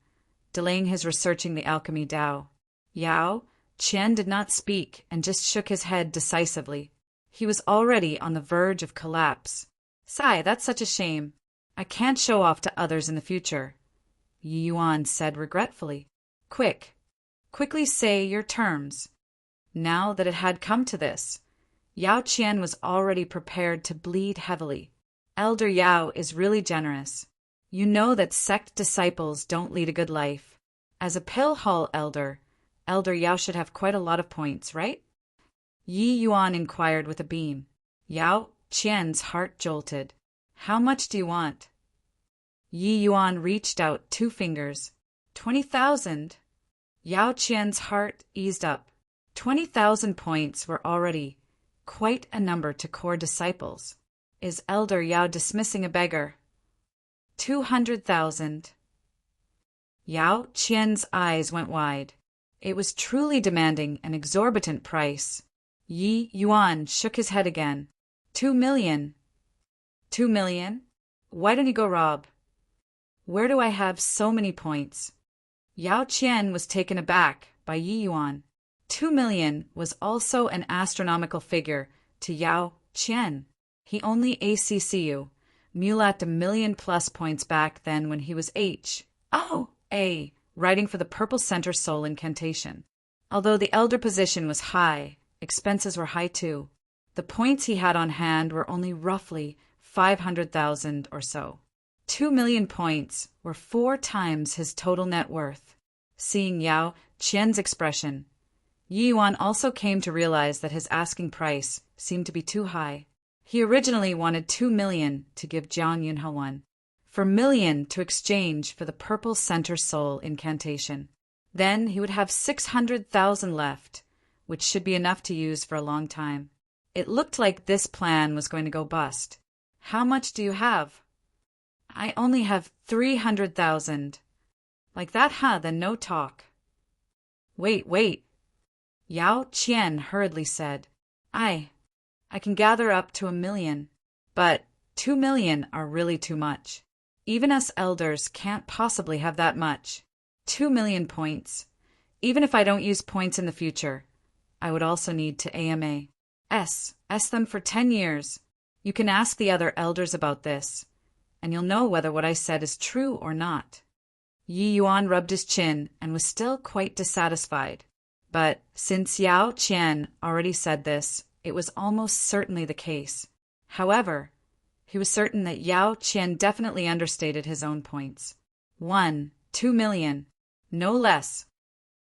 delaying his researching the alchemy Tao. Yao Qian did not speak and just shook his head decisively. He was already on the verge of collapse. "Sai, that's such a shame. I can't show off to others in the future," Yi Yuan said regretfully. Quickly say your terms." Now that it had come to this, Yao Qian was already prepared to bleed heavily. "Elder Yao is really generous. You know that sect disciples don't lead a good life. As a pill hall elder, Elder Yao should have quite a lot of points, right?" Yi Yuan inquired with a beam. Yao Qian's heart jolted. "How much do you want?" Yi Yuan reached out 2 fingers. 20,000. Yao Qian's heart eased up. 20,000 points were already quite a number to core disciples. Is Elder Yao dismissing a beggar? 200,000. Yao Qian's eyes went wide. It was truly demanding an exorbitant price. Yi Yuan shook his head again. 2 million. 2 million? Why don't you go rob? Where do I have so many points? Yao Qian was taken aback by Yi Yuan. 2 million was also an astronomical figure to Yao Qian. He only ACCU, mulat a million plus points back then when he was writing for the Purple Center Soul incantation. Although the elder position was high, expenses were high too. The points he had on hand were only roughly 500,000 or so. 2 million points were 4 times his total net worth. Seeing Yao Qian's expression, Yi Yuan also came to realize that his asking price seemed to be too high. He originally wanted 2 million to give Jiang Yunhe for million to exchange for the Purple Center Soul incantation. Then he would have 600,000 left, which should be enough to use for a long time. It looked like this plan was going to go bust. "How much do you have?" "I only have 300,000. Like that, huh? Then no talk." Wait. Yao Qian hurriedly said, I can gather up to 1 million, but 2 million are really too much. Even us elders can't possibly have that much. 2 million points. Even if I don't use points in the future, I would also need to S them for 10 years. You can ask the other elders about this, and you'll know whether what I said is true or not. Yi Yuan rubbed his chin and was still quite dissatisfied. But since Yao Qian already said this, it was almost certainly the case. However, he was certain that Yao Qian definitely understated his own points. 2 million, no less.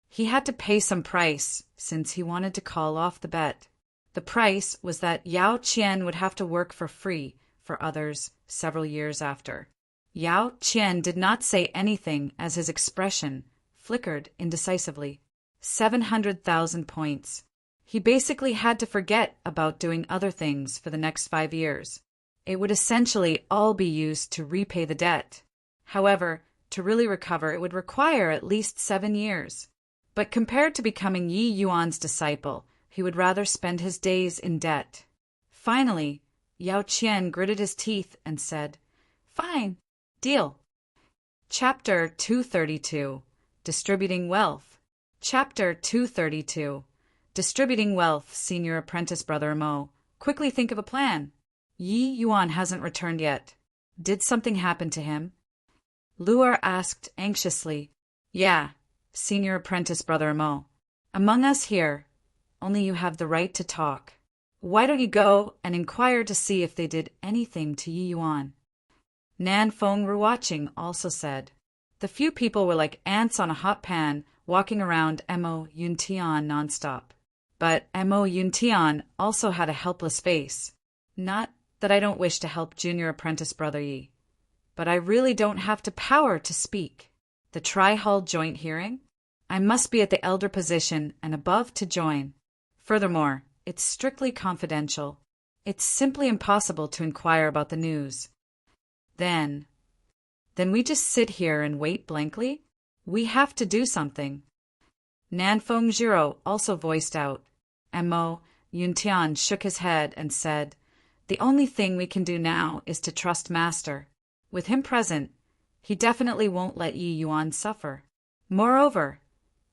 He had to pay some price since he wanted to call off the bet. The price was that Yao Qian would have to work for free for others several years after. Yao Qian did not say anything as his expression flickered indecisively. 700,000 points. He basically had to forget about doing other things for the next 5 years. It would essentially all be used to repay the debt. However, to really recover it would require at least 7 years. But compared to becoming Yi Yuan's disciple, he would rather spend his days in debt. Finally, Yao Qian gritted his teeth and said, "Fine, deal." Chapter 232, Distributing Wealth. Chapter 232, Distributing Wealth. Senior Apprentice Brother Mo, quickly think of a plan. Yi Yuan hasn't returned yet. Did something happen to him? Luer asked anxiously. Yeah, Senior Apprentice Brother Mo. Among us here, only you have the right to talk. Why don't you go and inquire to see if they did anything to Yi Yuan? Nan Feng Ruwatching also said. The few people were like ants on a hot pan, walking around Mo Yuntian nonstop. But Mo Yuntian also had a helpless face. Not that I don't wish to help junior apprentice Brother Yi, but I really don't have the power to speak. The tri-hall joint hearing? I must be at the elder position and above to join. Furthermore, it's strictly confidential. It's simply impossible to inquire about the news. Then we just sit here and wait blankly? We have to do something. Nanfeng Jiro also voiced out. Mo Yuntian shook his head and said, "The only thing we can do now is to trust Master. With him present, he definitely won't let Yi Yuan suffer. Moreover,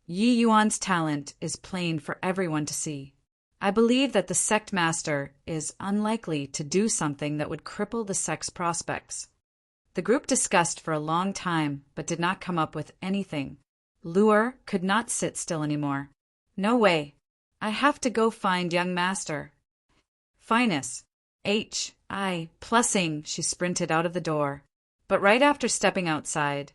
Yi Yuan's talent is plain for everyone to see. I believe that the sect master is unlikely to do something that would cripple the sect's prospects." The group discussed for a long time, but did not come up with anything. Luer could not sit still anymore. "No way. I have to go find young master." "Finus. H.I. Plussing," she sprinted out of the door. But right after stepping outside,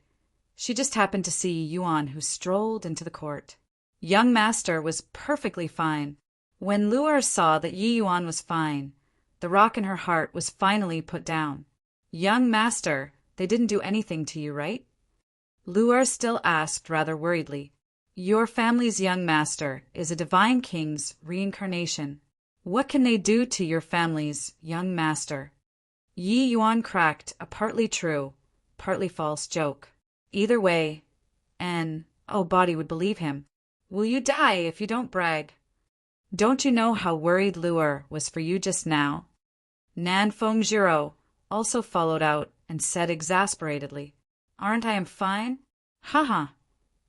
she just happened to see Yuan, who strolled into the court. Young master was perfectly fine. When Luer saw that Yi Yuan was fine, the rock in her heart was finally put down. "Young master, they didn't do anything to you, right?" Luer still asked rather worriedly. "Your family's young master is a divine king's reincarnation. What can they do to your family's young master?" Yi Yuan cracked a partly true, partly false joke. Either way, body would believe him. "Will you die if you don't brag? Don't you know how worried Luer was for you just now?" Nanfeng Jiro also followed out and said exasperatedly, "Aren't I fine? Haha.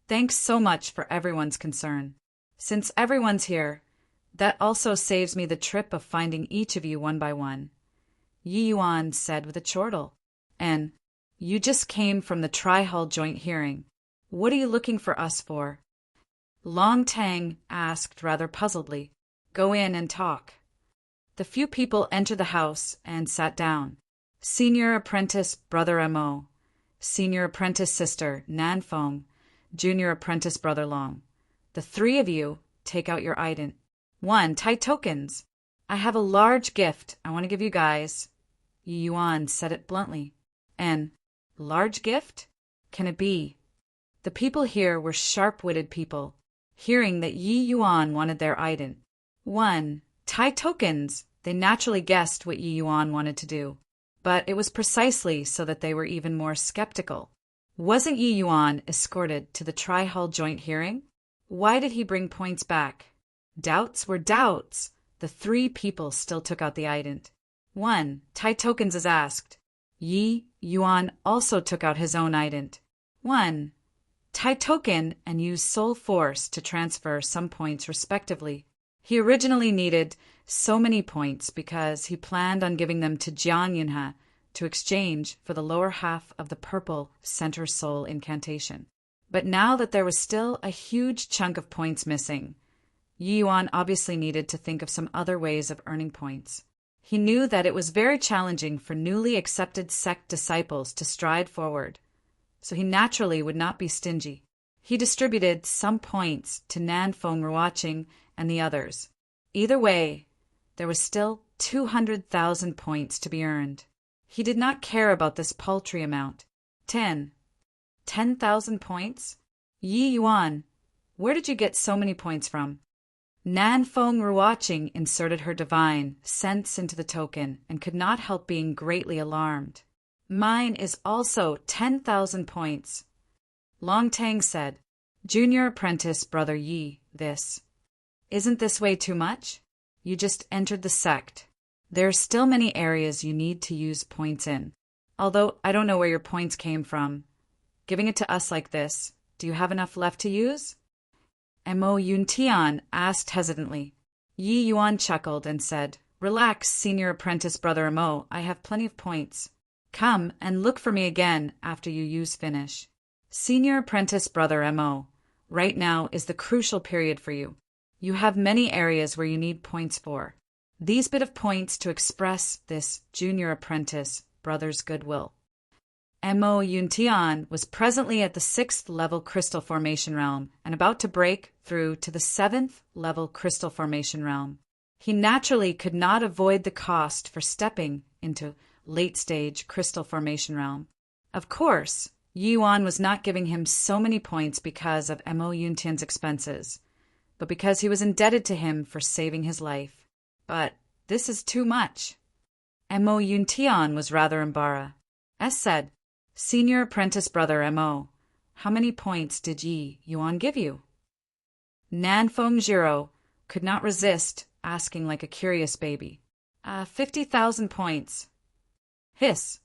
Thanks so much for everyone's concern. Since everyone's here, that also saves me the trip of finding each of you one by one," Yi Yuan said with a chortle. "And you just came from the tri-hall joint hearing. What are you looking for us for?" Long Tang asked rather puzzledly. "Go in and talk." The few people entered the house and sat down. Senior apprentice Brother Mo, Senior apprentice sister Nanfeng, Junior apprentice Brother Long. "The three of you take out your ident. 1. Tai tokens. I have a large gift I want to give you guys." Yi Yuan said it bluntly. "An large gift? Can it be?" The people here were sharp-witted people. Hearing that Yi Yuan wanted their ident. 1. Tai tokens! They naturally guessed what Yi Yuan wanted to do. But it was precisely so that they were even more skeptical. Wasn't Yi Yuan escorted to the tri-hall joint hearing? Why did he bring points back? Doubts were doubts. The three people still took out the ident. 1. Tai tokens is asked. Yi Yuan also took out his own ident. 1. Tai token and used soul force to transfer some points respectively. He originally needed so many points because he planned on giving them to Jiang Yunhe to exchange for the lower half of the purple center soul incantation. But now that there was still a huge chunk of points missing, Yi Yuan obviously needed to think of some other ways of earning points. He knew that it was very challenging for newly accepted sect disciples to stride forward, so he naturally would not be stingy. He distributed some points to Nanfeng Ruoqing and the others. Either way, there was still 200,000 points to be earned. He did not care about this paltry amount. 10,000 points? Yi Yuan, where did you get so many points from? Nanfeng Ruoqing inserted her divine sense into the token and could not help being greatly alarmed. "Mine is also 10,000 points." Long Tang said, "Junior apprentice Brother Yi, isn't this way too much? You just entered the sect. There are still many areas you need to use points in. Although I don't know where your points came from. Giving it to us like this, do you have enough left to use?" Mo Yuntian asked hesitantly. Yi Yuan chuckled and said, "Relax, senior apprentice Brother Mo, I have plenty of points. Come and look for me again after you finish. Senior apprentice Brother Mo, right now is the crucial period for you. You have many areas where you need points for. These bit of points to express this junior apprentice brother's goodwill." Mo Yuntian was presently at the 6th level crystal formation realm and about to break through to the 7th level crystal formation realm. He naturally could not avoid the cost for stepping into late-stage crystal formation realm. Of course, Yi Yuan was not giving him so many points because of Mo Yuntian's expenses, but because he was indebted to him for saving his life. But this is too much. Mo Yuntian was rather embarrassed. As said, Senior apprentice brother Mo, how many points did Yi Yuan give you? Nanfeng Jiro could not resist asking like a curious baby. 50,000 points. Hiss.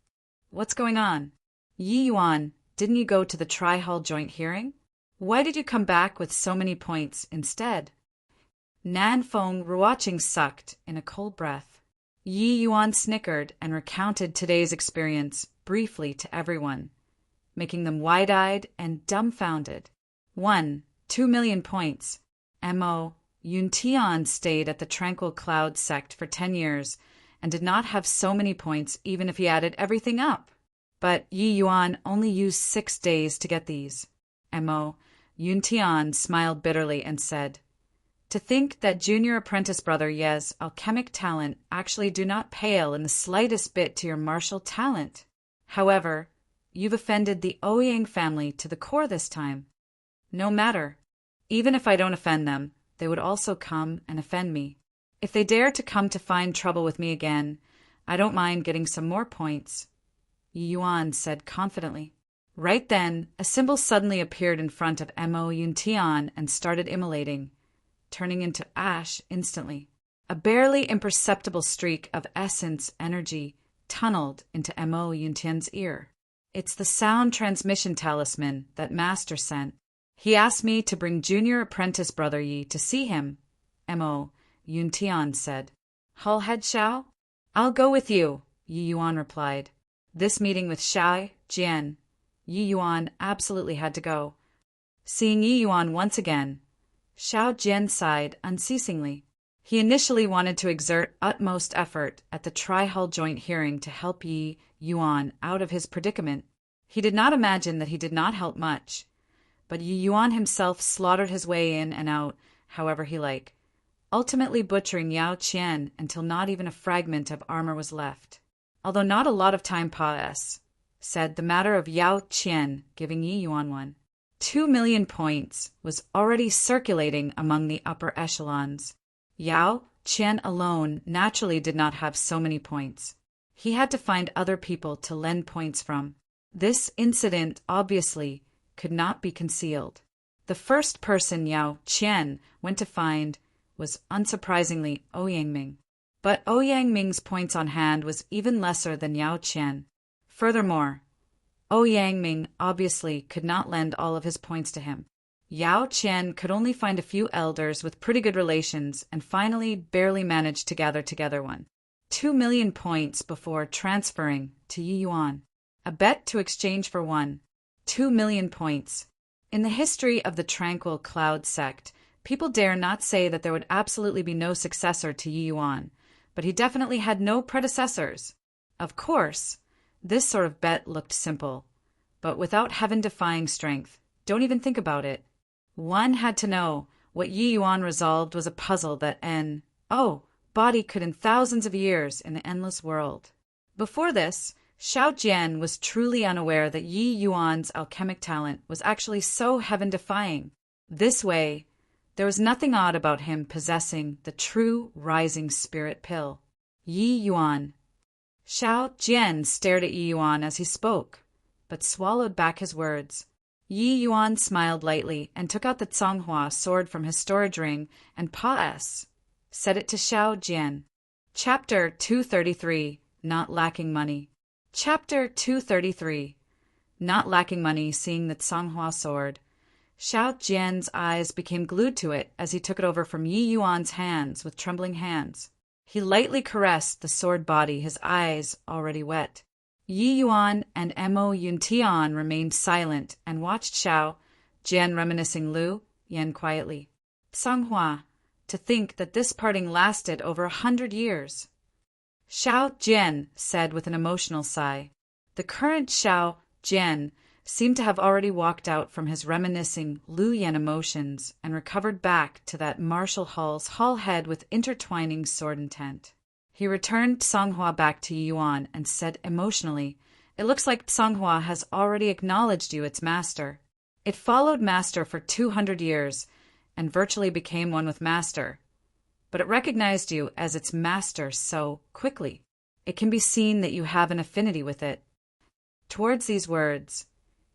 What's going on? Yi Yuan, didn't you go to the Tri-Hall joint hearing? Why did you come back with so many points instead? Nanfeng Ruoqing sucked in a cold breath. Yi Yuan snickered and recounted today's experience briefly to everyone, making them wide-eyed and dumbfounded. 2 million points. Mo Yuntian stayed at the Tranquil Cloud sect for 10 years and did not have so many points even if he added everything up. But Yi Yuan only used 6 days to get these. Mo Yuntian smiled bitterly and said, "To think that junior apprentice brother Ye's alchemic talent actually do not pale in the slightest bit to your martial talent. However, you've offended the Ouyang family to the core this time. No matter. Even if I don't offend them, they would also come and offend me. If they dare to come to find trouble with me again, I don't mind getting some more points," Yi Yuan said confidently. Right then, a symbol suddenly appeared in front of Mo Yuntian and started immolating, turning into ash instantly. A barely imperceptible streak of essence energy tunneled into Mo Yuntian's ear. "It's the sound transmission talisman that Master sent. He asked me to bring junior apprentice brother Yi to see him," Mo Yuntian said. "Hull head Xiao? I'll go with you," Yi Yuan replied. This meeting with Shai Jian, Yi Yuan absolutely had to go. Seeing Yi Yuan once again, Xiao Jian sighed unceasingly. He initially wanted to exert utmost effort at the Tri-Hall joint hearing to help Yi Yuan out of his predicament. He did not imagine that he did not help much, but Yi Yuan himself slaughtered his way in and out however he liked, ultimately butchering Yao Qian until not even a fragment of armor was left. Although not a lot of time passed, said the matter of Yao Qian giving Yi Yuan 2 million points was already circulating among the upper echelons. Yao Qian alone naturally did not have so many points. He had to find other people to lend points from. This incident obviously could not be concealed. The first person Yao Qian went to find was unsurprisingly Ouyang Ming. But Ouyang Ming's points on hand was even lesser than Yao Qian. Furthermore, Ouyang Ming obviously could not lend all of his points to him. Yao Qian could only find a few elders with pretty good relations and finally barely managed to gather together 2 million points before transferring to Yi Yuan. A bet to exchange for 2 million points. In the history of the Tranquil Cloud sect, people dare not say that there would absolutely be no successor to Yi Yuan, but he definitely had no predecessors. Of course, this sort of bet looked simple, but without heaven-defying strength. Don't even think about it. One had to know what Yi Yuan resolved was a puzzle that body could in thousands of years in the endless world. Before this, Xiao Jian was truly unaware that Yi Yuan's alchemic talent was actually so heaven-defying. This way, there was nothing odd about him possessing the true rising spirit pill. Yi Yuan. Xiao Jian stared at Yi Yuan as he spoke, but swallowed back his words. Yi Yuan smiled lightly and took out the Conghua sword from his storage ring and said it to Xiao Jian. Chapter 233, Not Lacking Money. Chapter 233, Not Lacking Money. Seeing the Conghua sword, Xiao Jian's eyes became glued to it as he took it over from Yi Yuan's hands with trembling hands. He lightly caressed the sword body, his eyes already wet. Yi Yuan and Mo Yuntian remained silent and watched Xiao Jian reminiscing Lu Yan quietly. Conghua, to think that this parting lasted over 100 years. Xiao Jian said with an emotional sigh. The current Xiao Jian, seemed to have already walked out from his reminiscing Lu Yan emotions and recovered back to that martial hall's hall head with intertwining sword intent. He returned Songhua back to Yi Yuan and said emotionally, "It looks like Songhua has already acknowledged you its master. It followed Master for 200 years and virtually became one with Master, but it recognized you as its master so quickly. It can be seen that you have an affinity with it." Towards these words,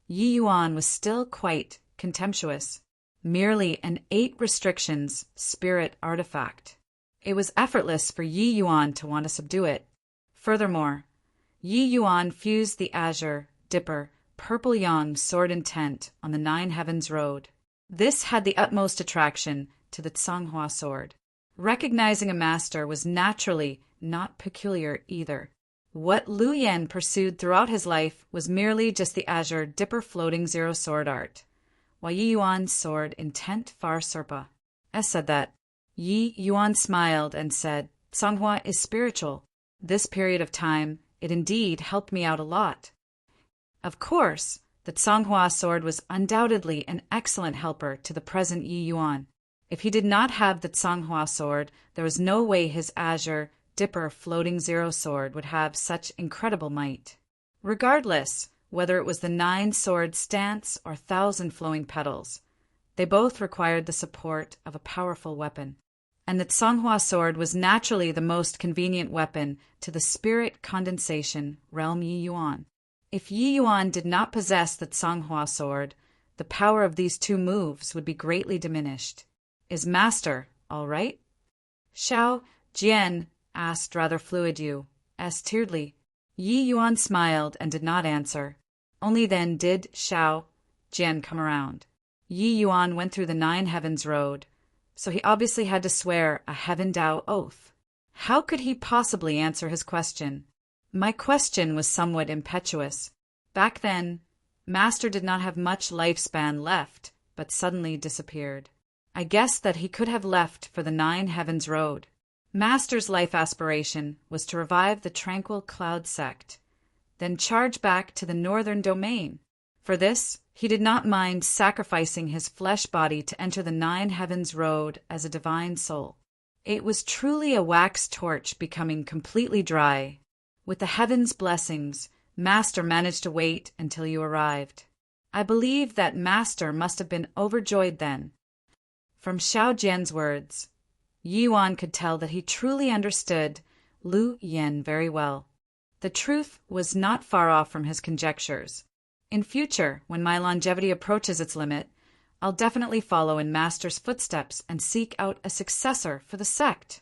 Yi Yuan was still quite contemptuous, merely an 8 restrictions spirit artifact. It was effortless for Yi Yuan to want to subdue it. Furthermore, Yi Yuan fused the azure, dipper, purple yang sword intent on the 9 Heavens Road. This had the utmost attraction to the Songhua sword. Recognizing a master was naturally not peculiar either. What Lu Yan pursued throughout his life was merely just the azure dipper floating 0 sword art, while Yi Yuan's sword intent far surpa. As said that, Yi Yuan smiled and said, "Songhua is spiritual. This period of time, it indeed helped me out a lot." Of course, the Songhua sword was undoubtedly an excellent helper to the present Yi Yuan. If he did not have the Songhua sword, there was no way his azure, dipper floating 0 sword would have such incredible might. Regardless whether it was the 9 sword stance or 1,000 flowing petals, they both required the support of a powerful weapon. And the Songhua sword was naturally the most convenient weapon to the spirit condensation realm Yi Yuan. If Yi Yuan did not possess the Songhua sword, the power of these 2 moves would be greatly diminished. "Is Master all right?" Xiao Jian asked rather fluidly. Yi Yuan smiled and did not answer. Only then did Xiao Jian come around. Yi Yuan went through the 9 Heavens Road, so he obviously had to swear a Heaven Dao oath. How could he possibly answer his question? My question was somewhat impetuous. Back then, Master did not have much lifespan left, but suddenly disappeared. I guessed that he could have left for the 9 Heavens Road. Master's life aspiration was to revive the Tranquil Cloud sect, then charge back to the Northern Domain. For this, he did not mind sacrificing his flesh body to enter the 9 Heavens Road as a divine soul. It was truly a wax torch becoming completely dry. With the heavens' blessings, Master managed to wait until you arrived. I believe that Master must have been overjoyed then. From Xiao Jian's words, Yi Yuan could tell that he truly understood Lu Yan very well. The truth was not far off from his conjectures. In future, when my longevity approaches its limit, I'll definitely follow in Master's footsteps and seek out a successor for the sect.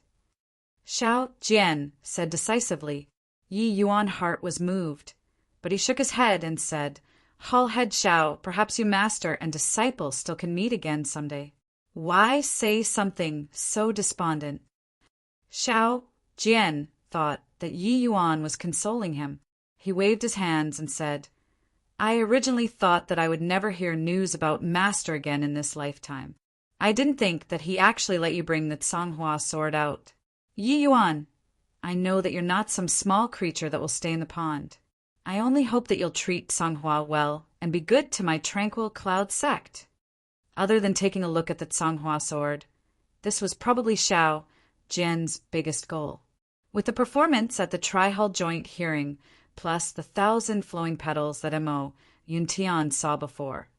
Xiao Jian said decisively. Yi Yuan's heart was moved, but he shook his head and said, "Hall Head Xiao, perhaps you master and disciple still can meet again someday. Why say something so despondent?" Xiao Jian thought that Yi Yuan was consoling him. He waved his hands and said, "I originally thought that I would never hear news about Master again in this lifetime. I didn't think that he actually let you bring the Songhua sword out. Yi Yuan, I know that you're not some small creature that will stay in the pond. I only hope that you'll treat Songhua well and be good to my Tranquil Cloud sect." Other than taking a look at the Songhua sword, this was probably Xiao Jian's biggest goal. With the performance at the Tri-Hall Joint hearing, plus the 1,000 flowing petals that Mo Yuntian saw before,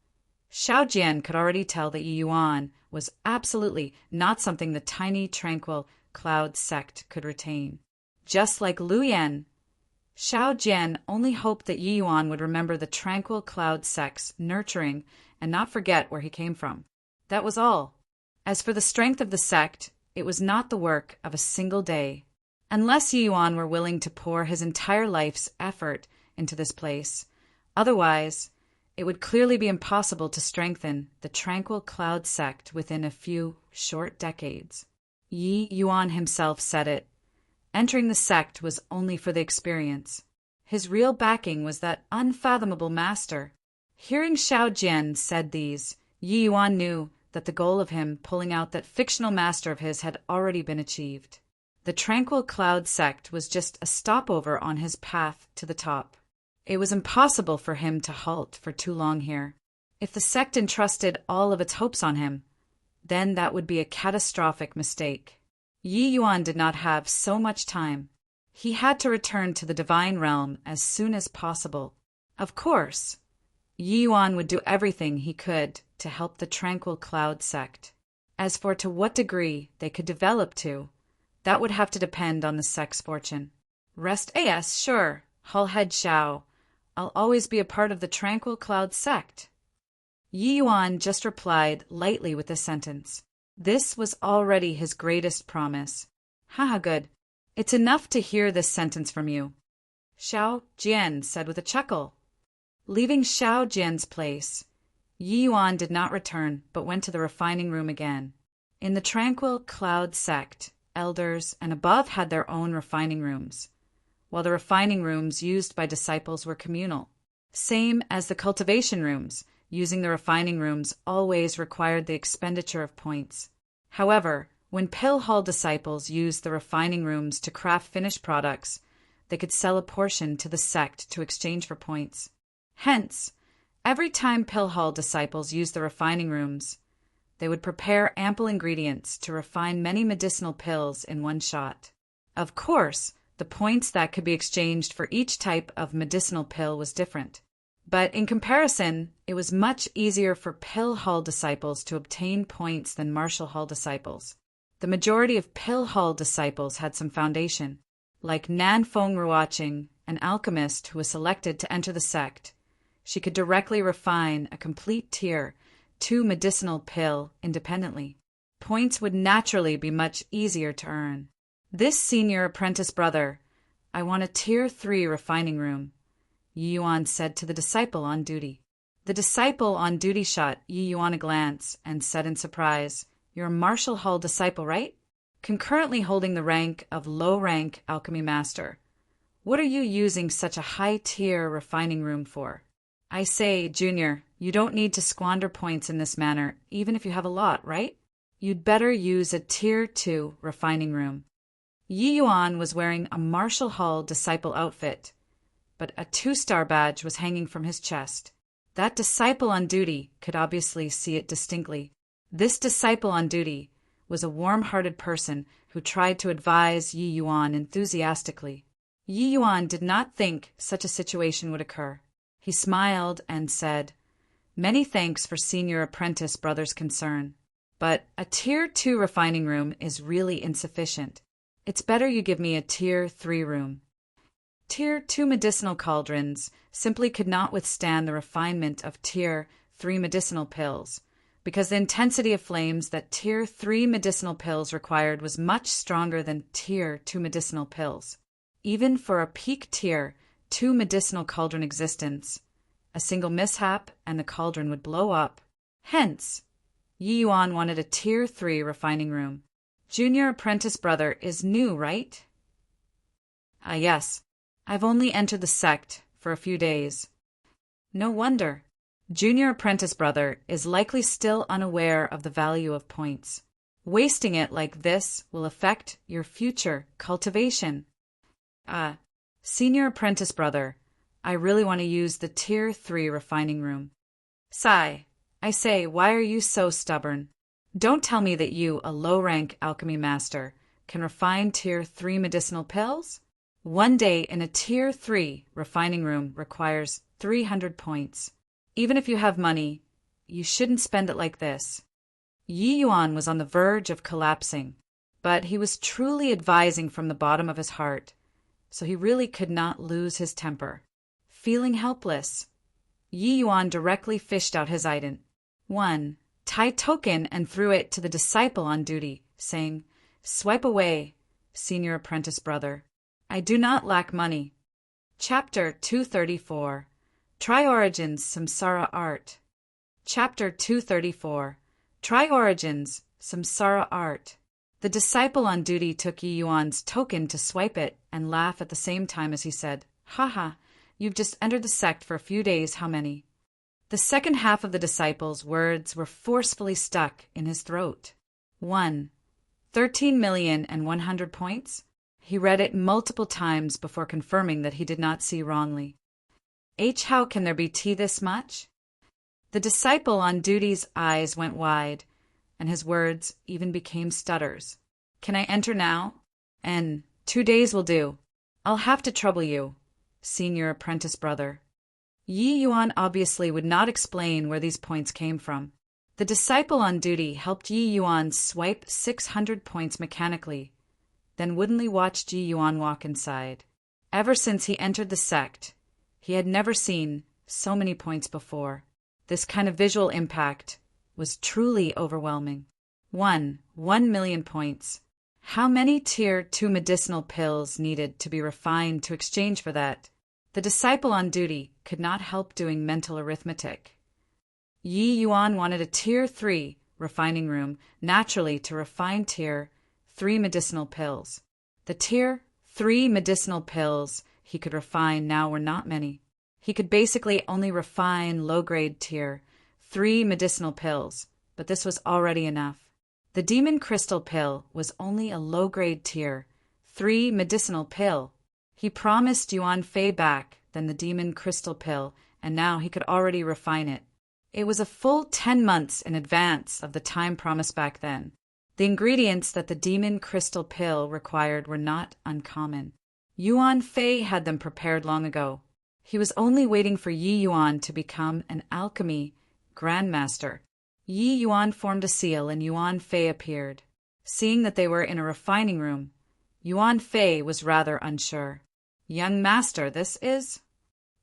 Xiao Jian could already tell that Yi Yuan was absolutely not something the tiny Tranquil Cloud sect could retain. Just like Lu Yan, Xiao Jian only hoped that Yi Yuan would remember the Tranquil Cloud sect's nurturing and not forget where he came from. That was all. As for the strength of the sect, it was not the work of a single day. Unless Yi Yuan were willing to pour his entire life's effort into this place, otherwise, it would clearly be impossible to strengthen the Tranquil Cloud sect within a few short decades. Yi Yuan himself said it. Entering the sect was only for the experience. His real backing was that unfathomable master. Hearing Xiao Jian said these, Yi Yuan knew that the goal of him pulling out that fictional master of his had already been achieved. The Tranquil Cloud sect was just a stopover on his path to the top. It was impossible for him to halt for too long here. If the sect entrusted all of its hopes on him, then that would be a catastrophic mistake. Yi Yuan did not have so much time. He had to return to the divine realm as soon as possible. Of course, Yi Yuan would do everything he could to help the Tranquil Cloud sect. As for to what degree they could develop to, that would have to depend on the sect's fortune. Rest as, sure, Hull Head Xiao. I'll always be a part of the Tranquil Cloud sect. Yi Yuan just replied lightly with a sentence. This was already his greatest promise. Haha, good. It's enough to hear this sentence from you, Xiao Jian said with a chuckle. Leaving Xiao Jian's place, Yi Yuan did not return but went to the refining room again. In the Tranquil Cloud sect, elders and above had their own refining rooms, while the refining rooms used by disciples were communal. Same as the cultivation rooms, using the refining rooms always required the expenditure of points. However, when Pill Hall disciples used the refining rooms to craft finished products, they could sell a portion to the sect to exchange for points. Hence, every time Pill Hall disciples used the refining rooms, they would prepare ample ingredients to refine many medicinal pills in one shot. Of course, the points that could be exchanged for each type of medicinal pill was different. But in comparison, it was much easier for Pill Hall disciples to obtain points than Martial Hall disciples. The majority of Pill Hall disciples had some foundation, like Nan Feng Ruoqing, an alchemist who was selected to enter the sect. She could directly refine a complete tier 2 medicinal pill independently. Points would naturally be much easier to earn. This senior apprentice brother, I want a tier 3 refining room, Yi Yuan said to the disciple on duty. The disciple on duty shot Yi Yuan a glance and said in surprise, You're a Martial Hall disciple, right? Concurrently holding the rank of low-rank alchemy master. What are you using such a high-tier refining room for? I say, Junior, you don't need to squander points in this manner, even if you have a lot, right? You'd better use a tier 2 refining room. Yi Yuan was wearing a Martial Hall disciple outfit, but a 2-star badge was hanging from his chest. That disciple on duty could obviously see it distinctly. This disciple on duty was a warm-hearted person who tried to advise Yi Yuan enthusiastically. Yi Yuan did not think such a situation would occur. He smiled and said, Many thanks for senior apprentice brother's concern, but a tier 2 refining room is really insufficient. It's better you give me a tier 3 room. Tier 2 medicinal cauldrons simply could not withstand the refinement of tier 3 medicinal pills, because the intensity of flames that tier 3 medicinal pills required was much stronger than tier 2 medicinal pills. Even for a peak tier 2 medicinal cauldron existence, a single mishap and the cauldron would blow up. Hence, Yi Yuan wanted a tier 3 refining room. Junior apprentice brother is new, right? Yes. I've only entered the sect for a few days. No wonder. Junior apprentice brother is likely still unaware of the value of points. Wasting it like this will affect your future cultivation. Senior apprentice brother, I really want to use the tier 3 refining room. Sai, I say, why are you so stubborn? Don't tell me that you, a low-rank alchemy master, can refine tier 3 medicinal pills? One day in a tier 3 refining room requires 300 points. Even if you have money, you shouldn't spend it like this. Yi Yuan was on the verge of collapsing, but he was truly advising from the bottom of his heart, so he really could not lose his temper. Feeling helpless, Yi Yuan directly fished out his item. 1. Tai token and threw it to the disciple on duty, saying, Swipe away, senior apprentice brother. I do not lack money. Chapter 234. Try Origins Samsara Art. Chapter 234. Try Origins Samsara Art. The disciple on duty took Yi Yuan's token to swipe it and laugh at the same time as he said, Haha, you've just entered the sect for a few days, how many? The second half of the disciple's words were forcefully stuck in his throat. 1. 13,100,000 points? He read it multiple times before confirming that he did not see wrongly. How can there be tea this much? The disciple on duty's eyes went wide, and his words even became stutters. Can I enter now? And 2 days will do. I'll have to trouble you, senior apprentice brother. Yi Yuan obviously would not explain where these points came from. The disciple on duty helped Yi Yuan swipe 600 points mechanically, then woodenly watched Yi Yuan walk inside. Ever since he entered the sect, he had never seen so many points before. This kind of visual impact was truly overwhelming. 1 million points. How many Tier 2 medicinal pills needed to be refined to exchange for that? The disciple on duty could not help doing mental arithmetic. Yi Yuan wanted a Tier 3 refining room, naturally, to refine Tier 3 medicinal pills. The Tier 3 medicinal pills he could refine now were not many. He could basically only refine low-grade Tier 3 medicinal pills, but this was already enough. The demon crystal pill was only a low-grade Tier 3 medicinal pill. He promised Yuan Fei back then the demon crystal pill, and now he could already refine it. It was a full 10 months in advance of the time promised back then. The ingredients that the demon crystal pill required were not uncommon. Yuan Fei had them prepared long ago. He was only waiting for Yi Yuan to become an alchemy grandmaster. Yi Yuan formed a seal and Yuan Fei appeared. Seeing that they were in a refining room, Yuan Fei was rather unsure. Young master, this is?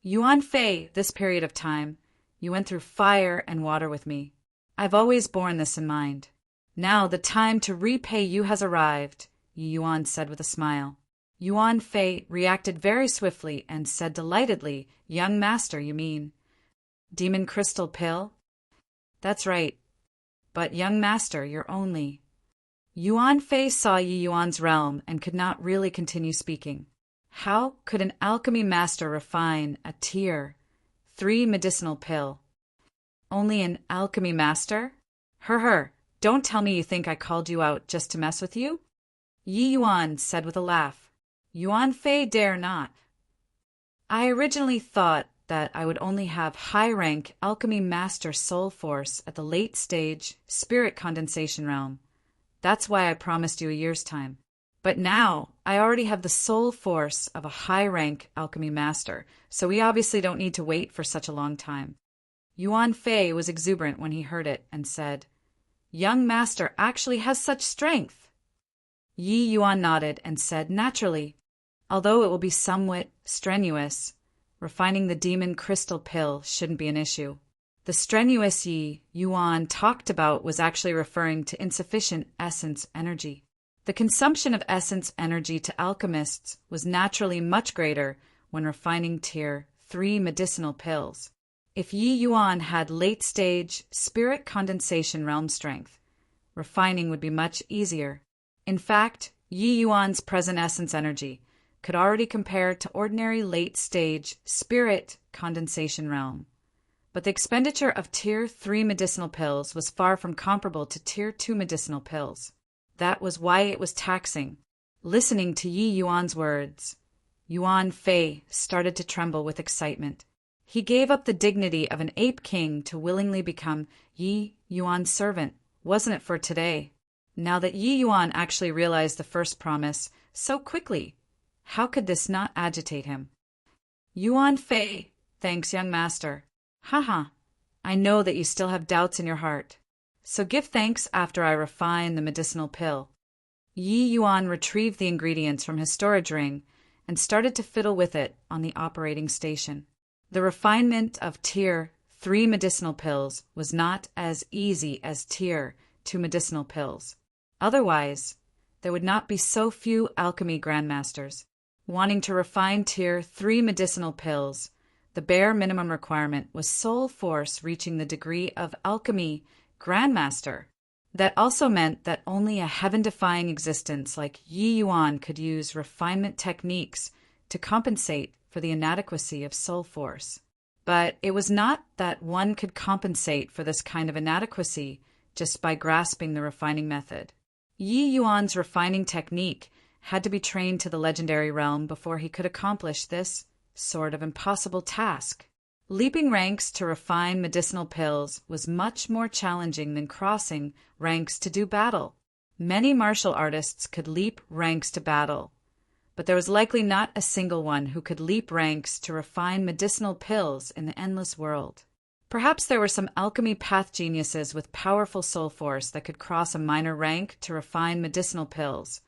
Yuan Fei, this period of time, you went through fire and water with me. I've always borne this in mind. Now the time to repay you has arrived, Yi Yuan said with a smile. Yuan Fei reacted very swiftly and said delightedly, Young master, you mean? Demon crystal pill? That's right. But young master, you're only... Yuan Fei saw Yi Yuan's realm and could not really continue speaking. How could an alchemy master refine a Tier 3 medicinal pill? Only an alchemy master? Don't tell me you think I called you out just to mess with you? Yi Yuan said with a laugh. Yuan Fei dare not. I originally thought that I would only have high-rank alchemy master soul force at the late-stage spirit condensation realm. That's why I promised you a year's time. But now, I already have the soul force of a high-rank alchemy master, so we obviously don't need to wait for such a long time. Yuan Fei was exuberant when he heard it and said, Young master actually has such strength. Yi Yuan nodded and said, Naturally, although it will be somewhat strenuous, refining the demon crystal pill shouldn't be an issue. The strenuous Yi Yuan talked about was actually referring to insufficient essence energy. The consumption of essence energy to alchemists was naturally much greater when refining Tier 3 medicinal pills. If Yi Yuan had late-stage spirit condensation realm strength, refining would be much easier. In fact, Yi Yuan's present essence energy could already compare to ordinary late-stage spirit condensation realm. But the expenditure of Tier 3 medicinal pills was far from comparable to Tier 2 medicinal pills. That was why it was taxing. Listening to Yi Yuan's words, Yuan Fei started to tremble with excitement. He gave up the dignity of an ape king to willingly become Yi Yuan's servant, wasn't it for today? Now that Yi Yuan actually realized the first promise so quickly, how could this not agitate him? Yuan Fei, thanks, young master. Haha, I know that you still have doubts in your heart. So give thanks after I refine the medicinal pill. Yi Yuan retrieved the ingredients from his storage ring and started to fiddle with it on the operating station. The refinement of Tier 3 medicinal pills was not as easy as Tier 2 medicinal pills. Otherwise, there would not be so few alchemy grandmasters. Wanting to refine Tier 3 medicinal pills, the bare minimum requirement was soul force reaching the degree of alchemy grandmaster. That also meant that only a heaven-defying existence like Yi Yuan could use refinement techniques to compensate for the inadequacy of soul force. But it was not that one could compensate for this kind of inadequacy just by grasping the refining method. Yi Yuan's refining technique had to be trained to the legendary realm before he could accomplish this sort of impossible task. Leaping ranks to refine medicinal pills was much more challenging than crossing ranks to do battle. Many martial artists could leap ranks to battle, but there was likely not a single one who could leap ranks to refine medicinal pills in the endless world. Perhaps there were some alchemy path geniuses with powerful soul force that could cross a minor rank to refine medicinal pills,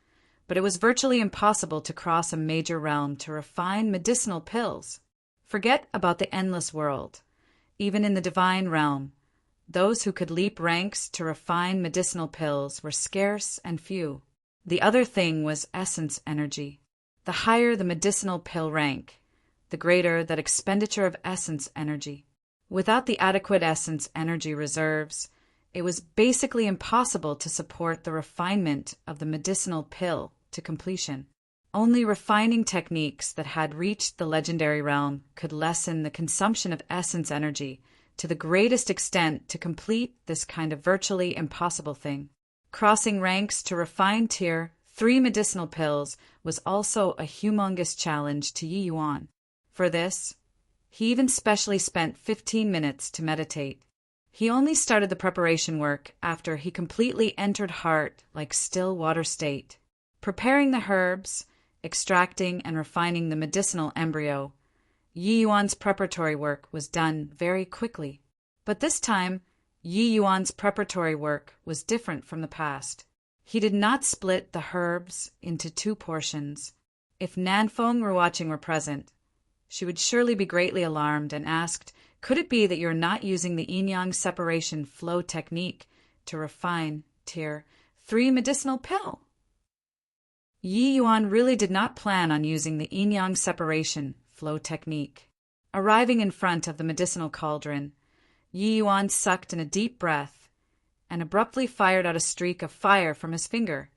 but it was virtually impossible to cross a major realm to refine medicinal pills. Forget about the endless world. Even in the divine realm, those who could leap ranks to refine medicinal pills were scarce and few. The other thing was essence energy. The higher the medicinal pill rank, the greater that expenditure of essence energy. Without the adequate essence energy reserves, it was basically impossible to support the refinement of the medicinal pill to completion. Only refining techniques that had reached the legendary realm could lessen the consumption of essence energy to the greatest extent to complete this kind of virtually impossible thing. Crossing ranks to refined tier 3 medicinal pills was also a humongous challenge to Yi Yuan. For this, he even specially spent 15 minutes to meditate. He only started the preparation work after he completely entered heart like still water state. Preparing the herbs, extracting and refining the medicinal embryo, Yi Yuan's preparatory work was done very quickly. But this time, Yi Yuan's preparatory work was different from the past. He did not split the herbs into 2 portions. If Nanfeng were present, she would surely be greatly alarmed and asked, "Could it be that you're not using the yin-yang separation flow technique to refine tier 3 medicinal pill?" Yi Yuan really did not plan on using the yin-yang separation flow technique. Arriving in front of the medicinal cauldron, Yi Yuan sucked in a deep breath and abruptly fired out a streak of fire from his finger,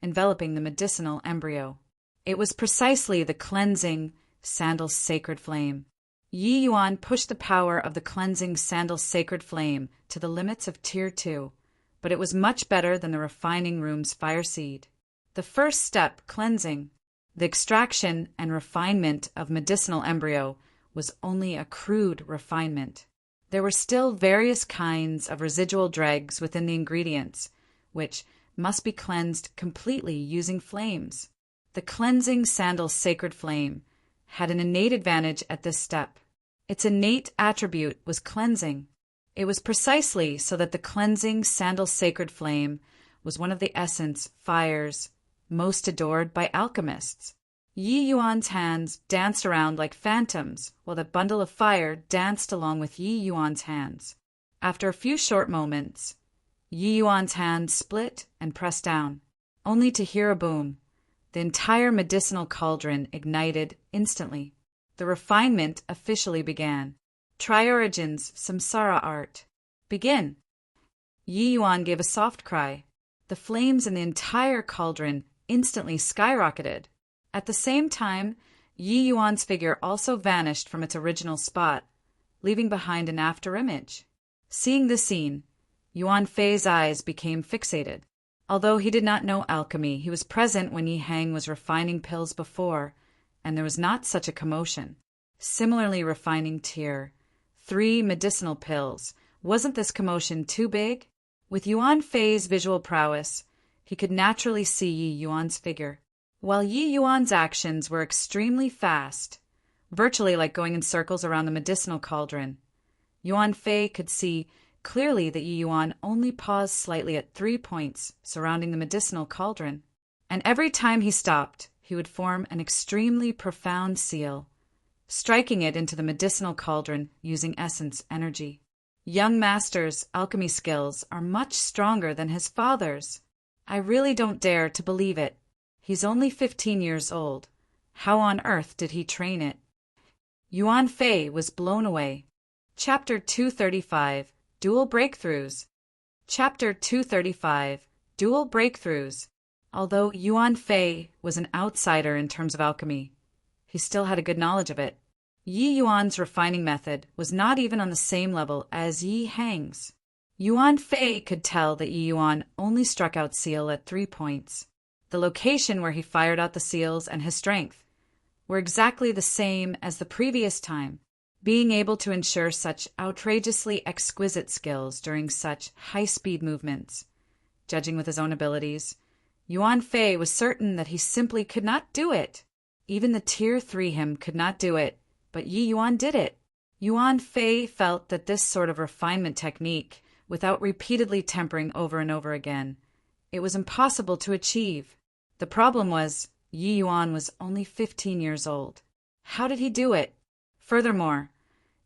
enveloping the medicinal embryo. It was precisely the cleansing sandal's sacred flame. Yi Yuan pushed the power of the cleansing sandal's sacred flame to the limits of Tier 2, but it was much better than the refining room's fire seed. The first step, cleansing, the extraction and refinement of medicinal embryo, was only a crude refinement. There were still various kinds of residual dregs within the ingredients, which must be cleansed completely using flames. The cleansing sandal's sacred flame had an innate advantage at this step. Its innate attribute was cleansing. It was precisely so that the cleansing sandal's sacred flame was one of the essence fires most adored by alchemists. Yi Yuan's hands danced around like phantoms, while the bundle of fire danced along with Yi Yuan's hands. After a few short moments, Yi Yuan's hands split and pressed down, only to hear a boom. The entire medicinal cauldron ignited instantly. The refinement officially began. Tri-Origin's Samsara art. Begin! Yi Yuan gave a soft cry. The flames in the entire cauldron instantly skyrocketed. At the same time, Yi Yuan's figure also vanished from its original spot, leaving behind an afterimage. Seeing this scene, Yuan Fei's eyes became fixated. Although he did not know alchemy, he was present when Yi Hang was refining pills before, and there was not such a commotion. Similarly refining Tier 3 medicinal pills, wasn't this commotion too big? With Yuan Fei's visual prowess, he could naturally see Yi Yuan's figure. While Yi Yuan's actions were extremely fast, virtually like going in circles around the medicinal cauldron, Yuan Fei could see clearly that Yi Yuan only paused slightly at 3 points surrounding the medicinal cauldron, and every time he stopped, he would form an extremely profound seal, striking it into the medicinal cauldron using essence energy. Young master's alchemy skills are much stronger than his father's. I really don't dare to believe it. He's only 15 years old. How on earth did he train it? Yuan Fei was blown away. Chapter 235, Dual Breakthroughs. Chapter 235, Dual Breakthroughs. Although Yuan Fei was an outsider in terms of alchemy, he still had a good knowledge of it. Yi Yuan's refining method was not even on the same level as Yi Hang's. Yuan Fei could tell that Yi Yuan only struck out seal at 3 points, the location where he fired out the seals and his strength, were exactly the same as the previous time. Being able to ensure such outrageously exquisite skills during such high-speed movements, judging with his own abilities, Yuan Fei was certain that he simply could not do it. Even the Tier 3 him could not do it, but Yi Yuan did it. Yuan Fei felt that this sort of refinement technique, without repeatedly tempering over and over again, it was impossible to achieve. The problem was, Yi Yuan was only 15 years old. How did he do it? Furthermore,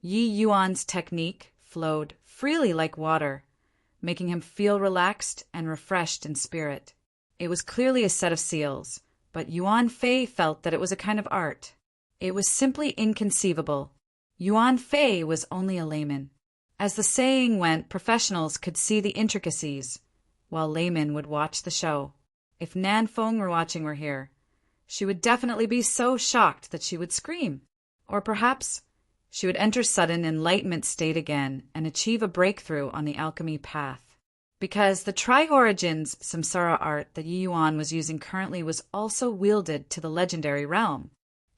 Yi Yuan's technique flowed freely like water, making him feel relaxed and refreshed in spirit. It was clearly a set of seals, but Yuan Fei felt that it was a kind of art. It was simply inconceivable. Yuan Fei was only a layman. As the saying went, professionals could see the intricacies, while laymen would watch the show. If Nan Feng were here, she would definitely be so shocked that she would scream. Or perhaps she would enter sudden enlightenment state again and achieve a breakthrough on the alchemy path. Because the Tri-Origins Samsara art that Yi Yuan was using currently was also wielded to the legendary realm.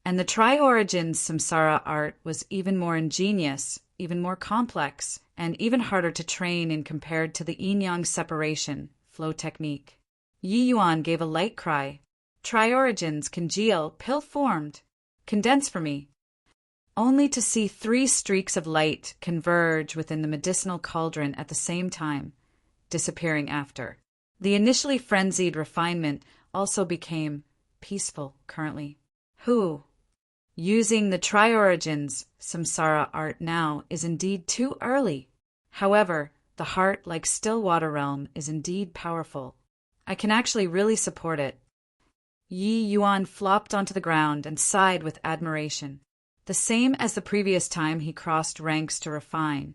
And the Tri-Origins Samsara art was even more ingenious, even more complex, and even harder to train in compared to the yin-yang separation flow technique. Yi Yuan gave a light cry. Tri-Origins congeal, pill-formed. Condense for me. Only to see 3 streaks of light converge within the medicinal cauldron at the same time, disappearing after. The initially frenzied refinement also became peaceful currently. Who? Using the Tri-Origins Samsara art now is indeed too early. However, the heart, like still water realm, is indeed powerful. I can actually really support it. Yi Yuan flopped onto the ground and sighed with admiration. The same as the previous time he crossed ranks to refine,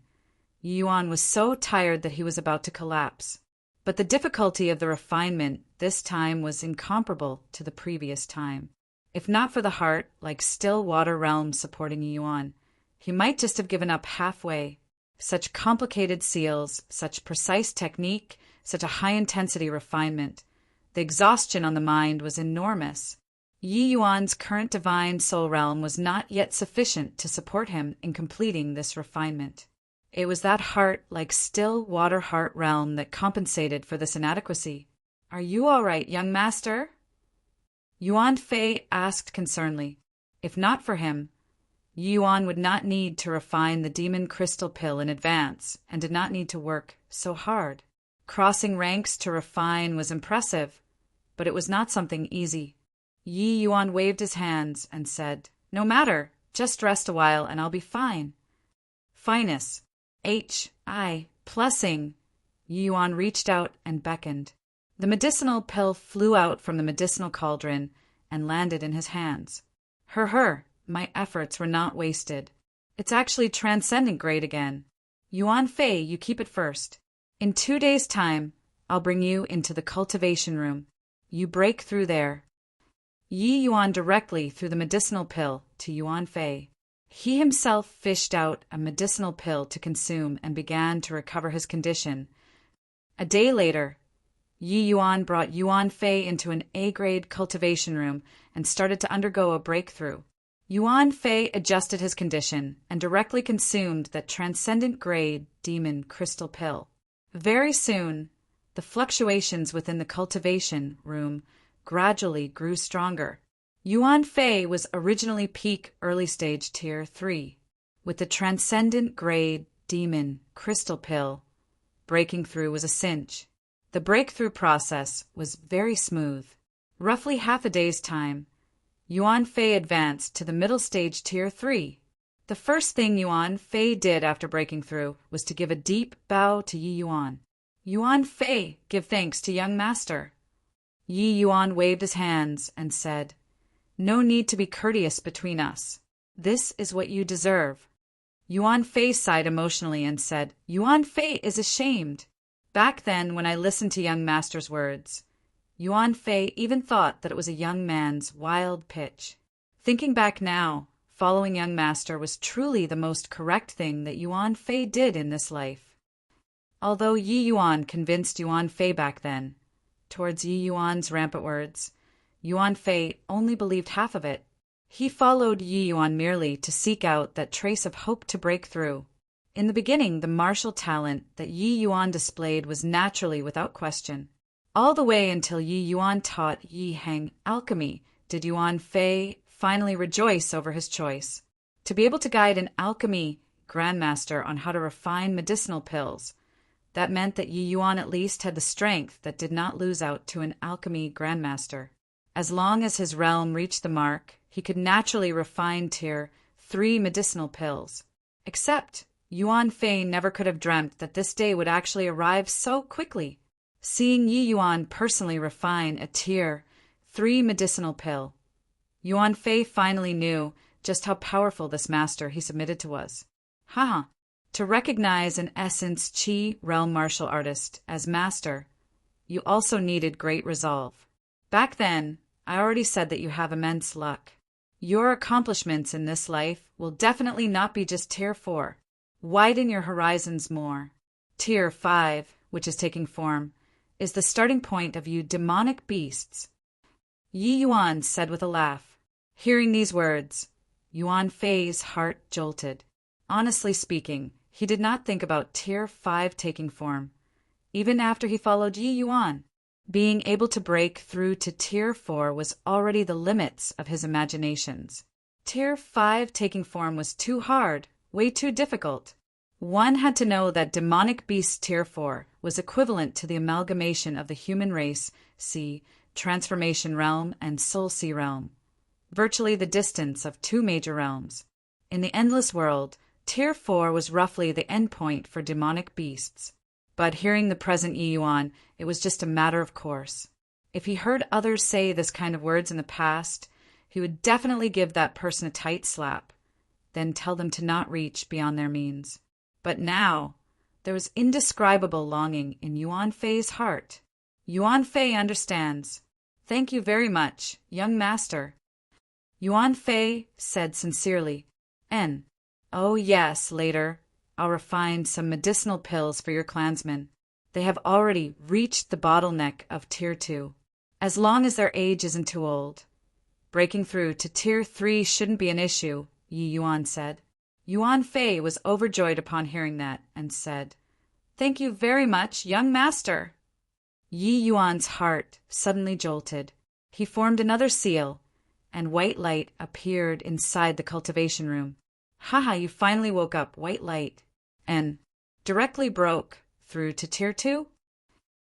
Yi Yuan was so tired that he was about to collapse. But the difficulty of the refinement this time was incomparable to the previous time. If not for the heart, like still water realm supporting Yi Yuan, he might just have given up halfway. Such complicated seals, such precise technique, such a high-intensity refinement. The exhaustion on the mind was enormous. Yi Yuan's current divine soul realm was not yet sufficient to support him in completing this refinement. It was that heart, like still water heart realm, that compensated for this inadequacy. "Are you all right, young master?" Yuan Fei asked concernedly. If not for him, Yi Yuan would not need to refine the demon crystal pill in advance and did not need to work so hard. Crossing ranks to refine was impressive, but it was not something easy. Yi Yuan waved his hands and said, "No matter, just rest a while and I'll be fine." Finus. Plussing. Yi Yuan reached out and beckoned. The medicinal pill flew out from the medicinal cauldron and landed in his hands. My efforts were not wasted. It's actually transcendent grade again. Yuan Fei, you keep it first. In 2 days' time, I'll bring you into the cultivation room. You break through there. Yi Yuan directly threw the medicinal pill to Yuan Fei. He himself fished out a medicinal pill to consume and began to recover his condition. A day later, Yi Yuan brought Yuan Fei into an A-grade cultivation room and started to undergo a breakthrough. Yuan Fei adjusted his condition and directly consumed that transcendent grade demon crystal pill. Very soon, the fluctuations within the cultivation room gradually grew stronger. Yuan Fei was originally peak early stage tier 3. With the transcendent grade demon crystal pill, breaking through was a cinch. The breakthrough process was very smooth. Roughly half a day's time, Yuan Fei advanced to the middle stage tier 3. The first thing Yuan Fei did after breaking through was to give a deep bow to Yi Yuan. "Yuan Fei, give thanks to young master." Yi Yuan waved his hands and said, "No need to be courteous between us. This is what you deserve." Yuan Fei sighed emotionally and said, "Yuan Fei is ashamed." Back then, when I listened to young master's words, Yuan Fei even thought that it was a young man's wild pitch. Thinking back now, following young master was truly the most correct thing that Yuan Fei did in this life. Although Yi Yuan convinced Yuan Fei back then, towards Yi Yuan's rampant words, Yuan Fei only believed half of it. He followed Yi Yuan merely to seek out that trace of hope to break through. In the beginning, the martial talent that Yi Yuan displayed was naturally without question. All the way until Yi Yuan taught Yi Heng alchemy did Yuan Fei finally rejoice over his choice. To be able to guide an alchemy grandmaster on how to refine medicinal pills, that meant that Yi Yuan at least had the strength that did not lose out to an alchemy grandmaster. As long as his realm reached the mark, he could naturally refine Tier 3 medicinal pills. Except, Yuan Fei never could have dreamt that this day would actually arrive so quickly. Seeing Yi Yuan personally refine a Tier 3 medicinal pill, Yuan Fei finally knew just how powerful this master he submitted to was. Haha, to recognize an Essence Qi realm martial artist as master, you also needed great resolve. Back then, I already said that you have immense luck. Your accomplishments in this life will definitely not be just Tier 4. Widen your horizons more. Tier 5, which is taking form, is the starting point of you demonic beasts. Yi Yuan said with a laugh. Hearing these words, Yuan Fei's heart jolted. Honestly speaking, he did not think about Tier 5 taking form. Even after he followed Yi Yuan, being able to break through to Tier 4 was already the limits of his imaginations. Tier 5 taking form was too hard, way too difficult. One had to know that demonic beast Tier 4 was equivalent to the amalgamation of the human race, sea, transformation realm, and soul sea realm. Virtually the distance of two major realms. In the endless world, Tier 4 was roughly the endpoint for demonic beasts. But hearing the present Yi Yuan, it was just a matter of course. If he heard others say this kind of words in the past, he would definitely give that person a tight slap, then tell them to not reach beyond their means. But now, there was indescribable longing in Yuan Fei's heart. Yuan Fei understands. Thank you very much, young master. Yuan Fei said sincerely. Oh yes, later, I'll refine some medicinal pills for your clansmen. They have already reached the bottleneck of Tier 2. As long as their age isn't too old. Breaking through to Tier 3 shouldn't be an issue, Yi Yuan said. Yuan Fei was overjoyed upon hearing that, and said, Thank you very much, young master. Yi Yuan's heart suddenly jolted. He formed another seal, and white light appeared inside the cultivation room. Haha, you finally woke up, white light, and directly broke through to Tier 2?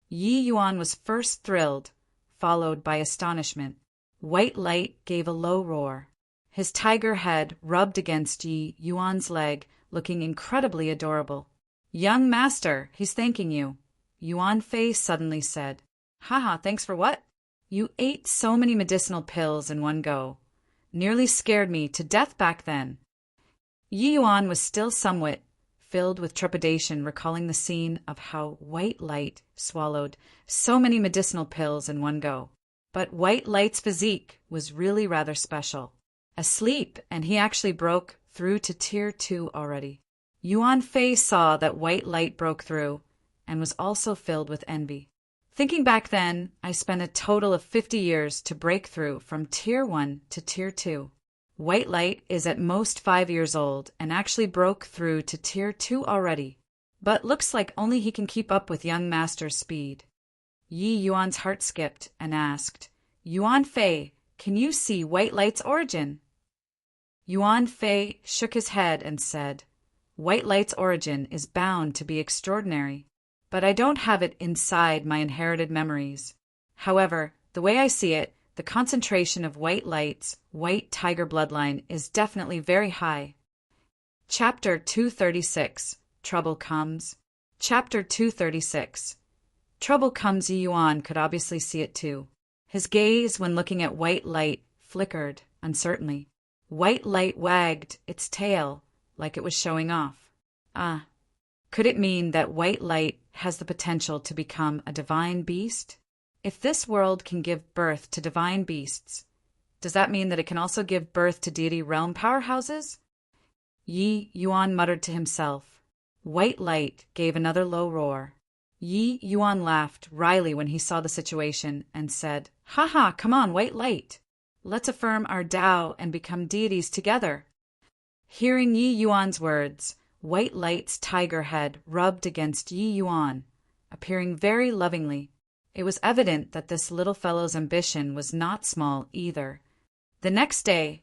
Yi Yuan was first thrilled, followed by astonishment. White light gave a low roar. His tiger head rubbed against Yi Yuan's leg, looking incredibly adorable. Young master, he's thanking you, Yuan Fei suddenly said. Haha, thanks for what? You ate so many medicinal pills in one go. Nearly scared me to death back then. Yi Yuan was still somewhat filled with trepidation, recalling the scene of how White Light swallowed so many medicinal pills in one go. But White Light's physique was really rather special. Asleep, and he actually broke through to Tier 2 already. Yuan Fei saw that White Light broke through, and was also filled with envy. Thinking back then, I spent a total of 50 years to break through from Tier 1 to Tier 2. White Light is at most 5 years old and actually broke through to Tier 2 already, but looks like only he can keep up with young master's speed. Yi Yuan's heart skipped and asked, Yuan Fei, can you see White Light's origin? Yuan Fei shook his head and said, White Light's origin is bound to be extraordinary, but I don't have it inside my inherited memories. However, the way I see it, the concentration of White Light's white tiger bloodline is definitely very high. Chapter 236, Trouble Comes. Chapter 236. Trouble Comes. Yi Yuan could obviously see it too. His gaze, when looking at White Light, flickered uncertainly. White Light wagged its tail like it was showing off. Could it mean that White Light has the potential to become a divine beast? If this world can give birth to divine beasts, does that mean that it can also give birth to deity realm powerhouses? Yi Yuan muttered to himself. White Light gave another low roar. Yi Yuan laughed wryly when he saw the situation and said, Ha ha, come on, White Light. Let's affirm our Tao and become deities together." Hearing Yi Yuan's words, White Light's tiger head rubbed against Yi Yuan, appearing very lovingly. It was evident that this little fellow's ambition was not small either. The next day,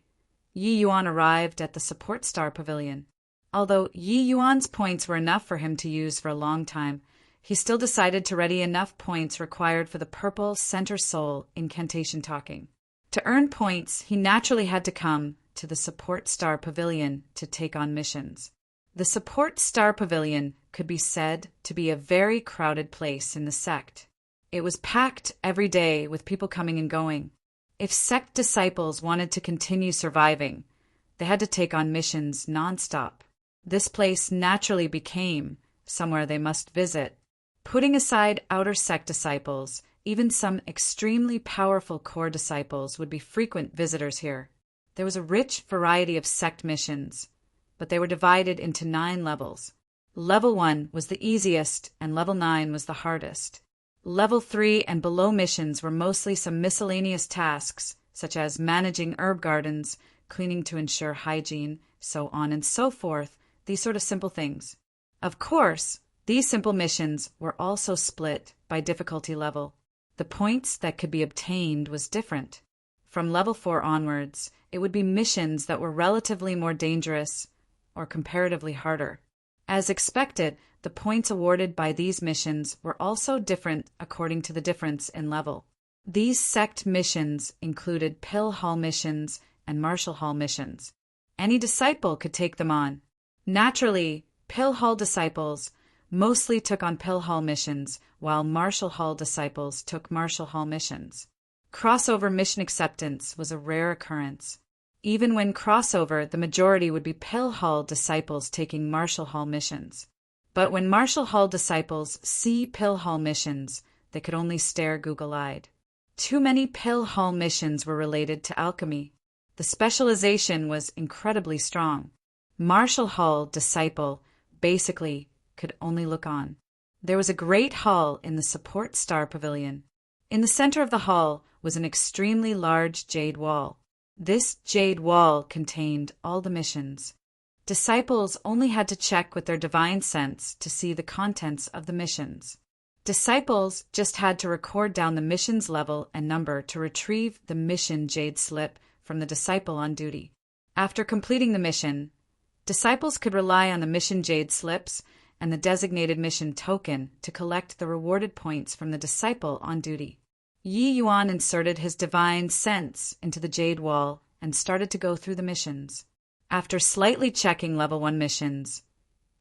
Yi Yuan arrived at the Support Star Pavilion. Although Yi Yuan's points were enough for him to use for a long time, he still decided to ready enough points required for the Purple Center Soul incantation talking. To earn points, he naturally had to come to the Support Star Pavilion to take on missions. The Support Star Pavilion could be said to be a very crowded place in the sect. It was packed every day with people coming and going. If sect disciples wanted to continue surviving, they had to take on missions nonstop. This place naturally became somewhere they must visit. Putting aside outer sect disciples, even some extremely powerful core disciples would be frequent visitors here. There was a rich variety of sect missions, but they were divided into 9 levels. Level 1 was the easiest, and Level 9 was the hardest. Level 3 and below missions were mostly some miscellaneous tasks, such as managing herb gardens, cleaning to ensure hygiene, so on and so forth, these sort of simple things. Of course, these simple missions were also split by difficulty level. The points that could be obtained was different. From Level 4 onwards, it would be missions that were relatively more dangerous or comparatively harder. As expected, the points awarded by these missions were also different according to the difference in level. These sect missions included Pill Hall missions and Martial Hall missions. Any disciple could take them on. Naturally, Pill Hall disciples mostly took on Pill Hall missions, while Martial Hall disciples took Martial Hall missions. Crossover mission acceptance was a rare occurrence. Even when crossover, the majority would be Pill Hall disciples taking Martial Hall missions. But when Martial Hall disciples see Pill Hall missions, they could only stare goggle-eyed. Too many Pill Hall missions were related to alchemy. The specialization was incredibly strong. Martial Hall disciple basically could only look on. There was a great hall in the Support Star Pavilion. In the center of the hall was an extremely large jade wall. This jade wall contained all the missions. Disciples only had to check with their divine sense to see the contents of the missions. Disciples just had to record down the mission's level and number to retrieve the mission jade slip from the disciple on duty. After completing the mission, disciples could rely on the mission jade slips and the designated mission token to collect the rewarded points from the disciple on duty. Yi Yuan inserted his divine sense into the jade wall and started to go through the missions. After slightly checking level 1 missions,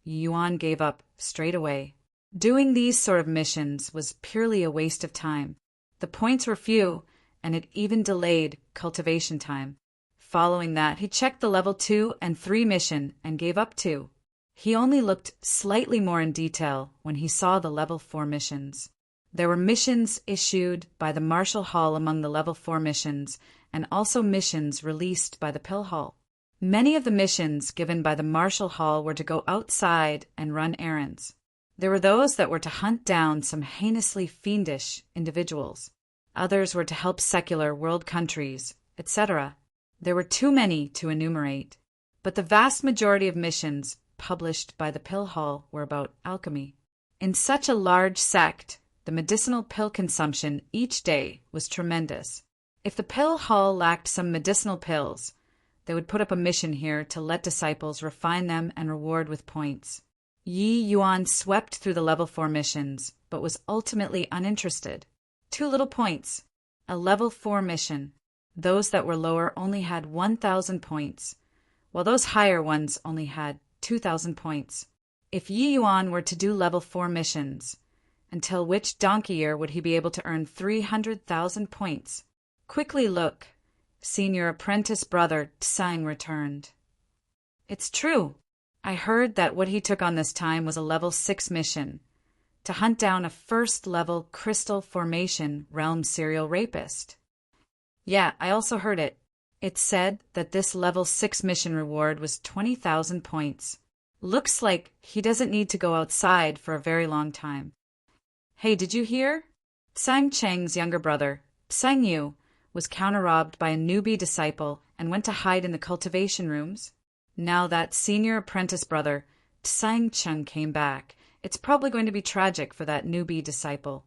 Yi Yuan gave up straight away. Doing these sort of missions was purely a waste of time. The points were few, and it even delayed cultivation time. Following that, he checked the level 2 and 3 mission and gave up too. He only looked slightly more in detail when he saw the level 4 missions. There were missions issued by the Martial Hall among the level 4 missions, and also missions released by the Pill Hall. Many of the missions given by the Martial Hall were to go outside and run errands. There were those that were to hunt down some heinously fiendish individuals. Others were to help secular world countries, etc. There were too many to enumerate, but the vast majority of missions published by the Pill Hall were about alchemy. In such a large sect, the medicinal pill consumption each day was tremendous. If the Pill Hall lacked some medicinal pills, they would put up a mission here to let disciples refine them and reward with points. Yi Yuan swept through the level 4 missions, but was ultimately uninterested. 2 little points. A level 4 mission. Those that were lower only had 1,000 points, while those higher ones only had 2,000 points. If Yi Yuan were to do level 4 missions, until which donkey year would he be able to earn 300,000 points? Quickly look. Seen your apprentice brother Tsang returned. It's true. I heard that what he took on this time was a level 6 mission, to hunt down a first-level crystal formation realm serial rapist. Yeah, I also heard it. It said that this level 6 mission reward was 20,000 points. Looks like he doesn't need to go outside for a very long time. Hey, did you hear? Tsang Cheng's younger brother, Tsang Yu, was counter-robbed by a newbie disciple and went to hide in the cultivation rooms. Now that senior apprentice brother, Tsang came back, it's probably going to be tragic for that newbie disciple.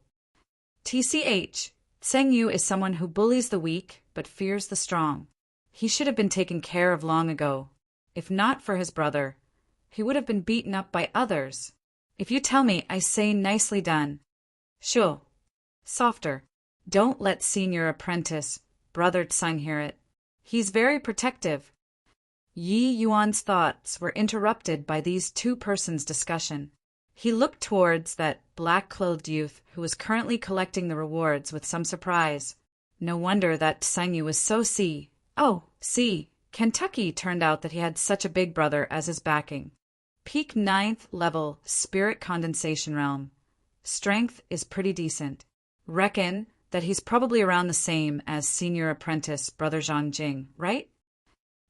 TCH, Tsang Yu is someone who bullies the weak but fears the strong. He should have been taken care of long ago. If not for his brother, he would have been beaten up by others. If you tell me, I say nicely done. Sure. Softer. Don't let senior apprentice, brother Tsang, hear it. He's very protective. Yi Yuan's thoughts were interrupted by these two persons' discussion. He looked towards that black-clothed youth who was currently collecting the rewards with some surprise. No wonder that Tsang Yu was so Kentucky turned out that he had such a big brother as his backing. Peak 9th level spirit condensation realm. Strength is pretty decent. Reckon that he's probably around the same as senior apprentice brother Zhang Jing, right?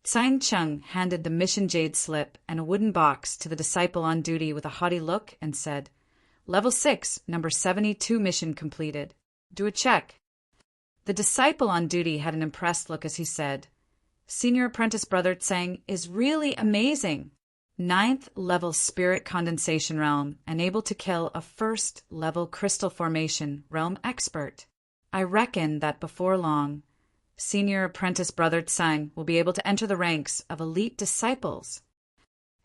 Tsang Cheng handed the mission jade slip and a wooden box to the disciple on duty with a haughty look and said, Level 6, number 72 mission completed. Do a check. The disciple on duty had an impressed look as he said, Senior apprentice brother Tsang is really amazing. 9th level spirit condensation realm and able to kill a 1st level crystal formation realm expert. I reckon that before long, senior apprentice brother Tsang will be able to enter the ranks of elite disciples.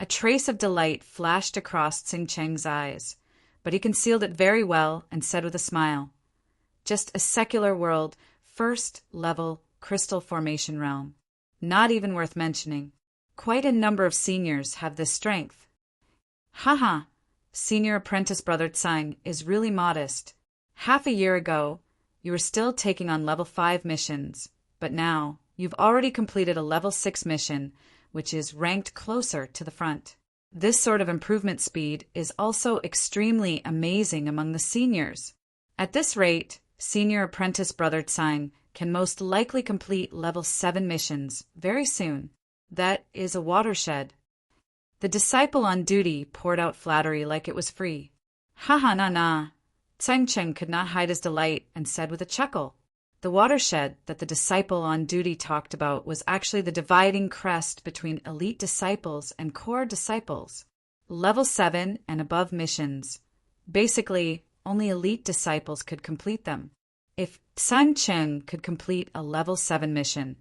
A trace of delight flashed across Tsing Cheng's eyes, but he concealed it very well and said with a smile, Just a secular world, 1st level crystal formation realm. Not even worth mentioning. Quite a number of seniors have this strength. Haha, senior apprentice brother Tsang is really modest. Half a year ago, you were still taking on level 5 missions, but now you've already completed a level 6 mission, which is ranked closer to the front. This sort of improvement speed is also extremely amazing among the seniors. At this rate, senior apprentice brother Tsang can most likely complete level 7 missions very soon. That is a watershed. The disciple on duty poured out flattery like it was free. Haha, na. Tsang Cheng could not hide his delight and said with a chuckle. The watershed that the disciple on duty talked about was actually the dividing crest between elite disciples and core disciples. Level 7 and above missions. Basically, only elite disciples could complete them. If Tsang Cheng could complete a level 7 mission,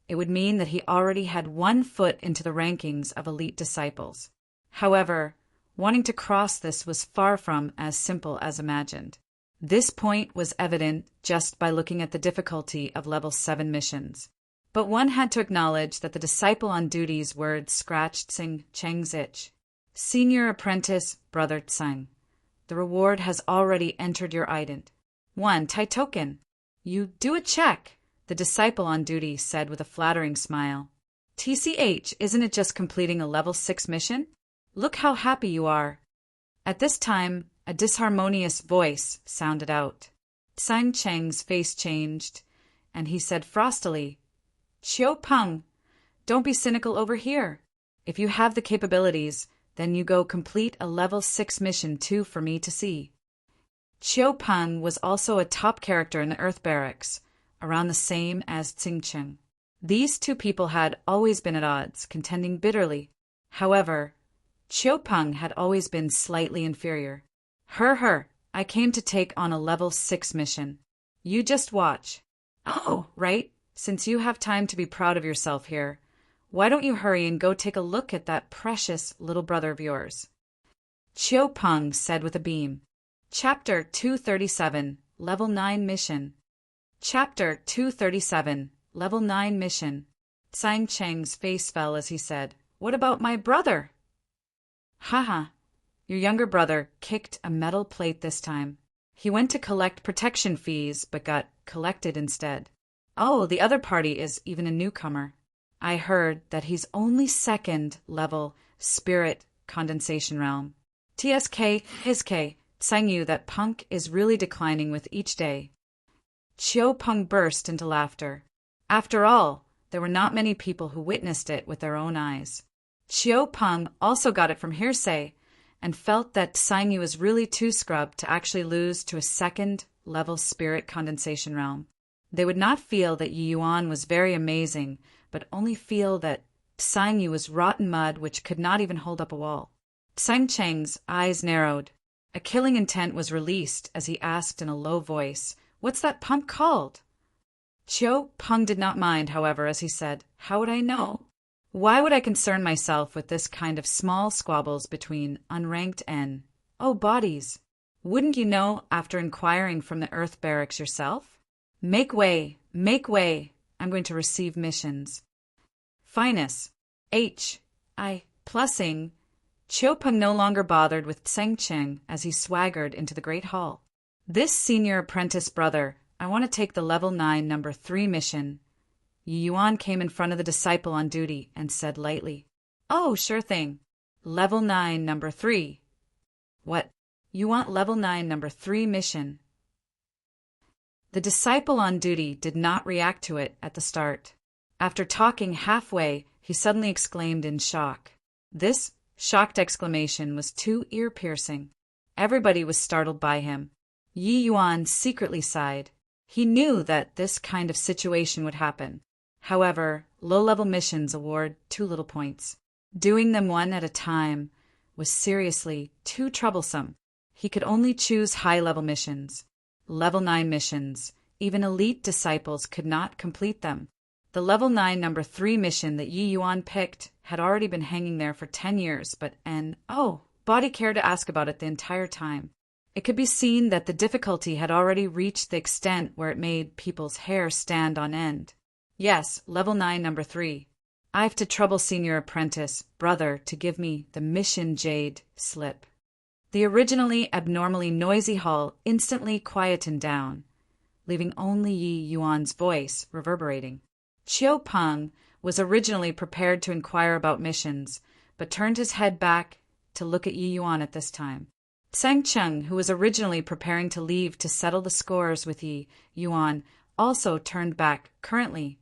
it would mean that he already had 1 foot into the rankings of elite disciples. However, wanting to cross this was far from as simple as imagined. This point was evident just by looking at the difficulty of level 7 missions. But one had to acknowledge that the disciple on duty's words scratched Tsing Cheng's itch. Senior apprentice, brother Tsang. The reward has already entered your ident. 1 Tai token. You do a check, the disciple on duty said with a flattering smile. TCH, isn't it just completing a level 6 mission? Look how happy you are. At this time, a disharmonious voice sounded out. Tsang Cheng's face changed, and he said frostily, Chiu Peng, don't be cynical over here. If you have the capabilities, then you go complete a level 6 mission too for me to see. Chiu Peng was also a top character in the Earth Barracks, around the same as Tsing Cheng. These two people had always been at odds, contending bitterly. However, Chiu Peng had always been slightly inferior. I came to take on a level 6 mission. You just watch. Oh, right, since you have time to be proud of yourself here, why don't you hurry and go take a look at that precious little brother of yours? Chiu Peng said with a beam. Chapter 237, Level 9 Mission. Chapter 237, Level 9 Mission. Tsang Cheng's face fell as he said, What about my brother? Haha, your younger brother kicked a metal plate this time. He went to collect protection fees, but got collected instead. Oh, the other party is even a newcomer. I heard that he's only 2nd level spirit condensation realm. TSK, Tsang Yu, that punk is really declining with each day. Chiu Peng burst into laughter. After all, there were not many people who witnessed it with their own eyes. Chiu Peng also got it from hearsay, and felt that Tsang Yu was really too scrubbed to actually lose to a 2nd level spirit condensation realm. They would not feel that Yi Yuan was very amazing, but only feel that Tsang Yu was rotten mud which could not even hold up a wall. Tsang Cheng's eyes narrowed. A killing intent was released as he asked in a low voice, "What's that pump called?" Chiu Peng did not mind, however, as he said, "How would I know? Why would I concern myself with this kind of small squabbles between unranked bodies? Wouldn't you know after inquiring from the Earth Barracks yourself? Make way, make way. I'm going to receive missions." Finus, plussing. Chiu Peng no longer bothered with Tseng Cheng as he swaggered into the great hall. "This senior apprentice brother, I want to take the level 9 number 3 mission." Yi Yuan came in front of the disciple on duty and said lightly, "Oh, sure thing. Level 9 number 3. What? You want level 9 number 3 mission?" The disciple on duty did not react to it at the start. After talking halfway, he suddenly exclaimed in shock. This shocked exclamation was too ear-piercing. Everybody was startled by him. Yi Yuan secretly sighed. He knew that this kind of situation would happen. However, low-level missions award too little points. Doing them one at a time was seriously too troublesome. He could only choose high-level missions. Level 9 missions, even elite disciples could not complete them. The level 9 number 3 mission that Yi Yuan picked had already been hanging there for 10 years, but nobody cared to ask about it the entire time. It could be seen that the difficulty had already reached the extent where it made people's hair stand on end. Yes, level 9 number 3. I have to trouble senior apprentice, brother, to give me the mission jade slip. The originally abnormally noisy hall instantly quietened down, leaving only Yi Yuan's voice reverberating. Chiu Peng was originally prepared to inquire about missions, but turned his head back to look at Yi Yuan at this time. Tsang Cheng, who was originally preparing to leave to settle the scores with Yi Yuan, also turned back, currently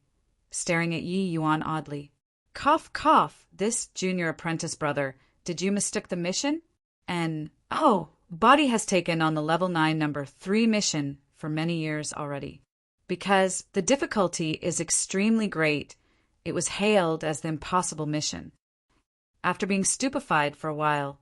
staring at Yi Yuan oddly. "Cough, cough, this junior apprentice brother, did you mistook the mission? Body has taken on the level 9 number 3 mission for many years already. Because the difficulty is extremely great, it was hailed as the impossible mission." After being stupefied for a while,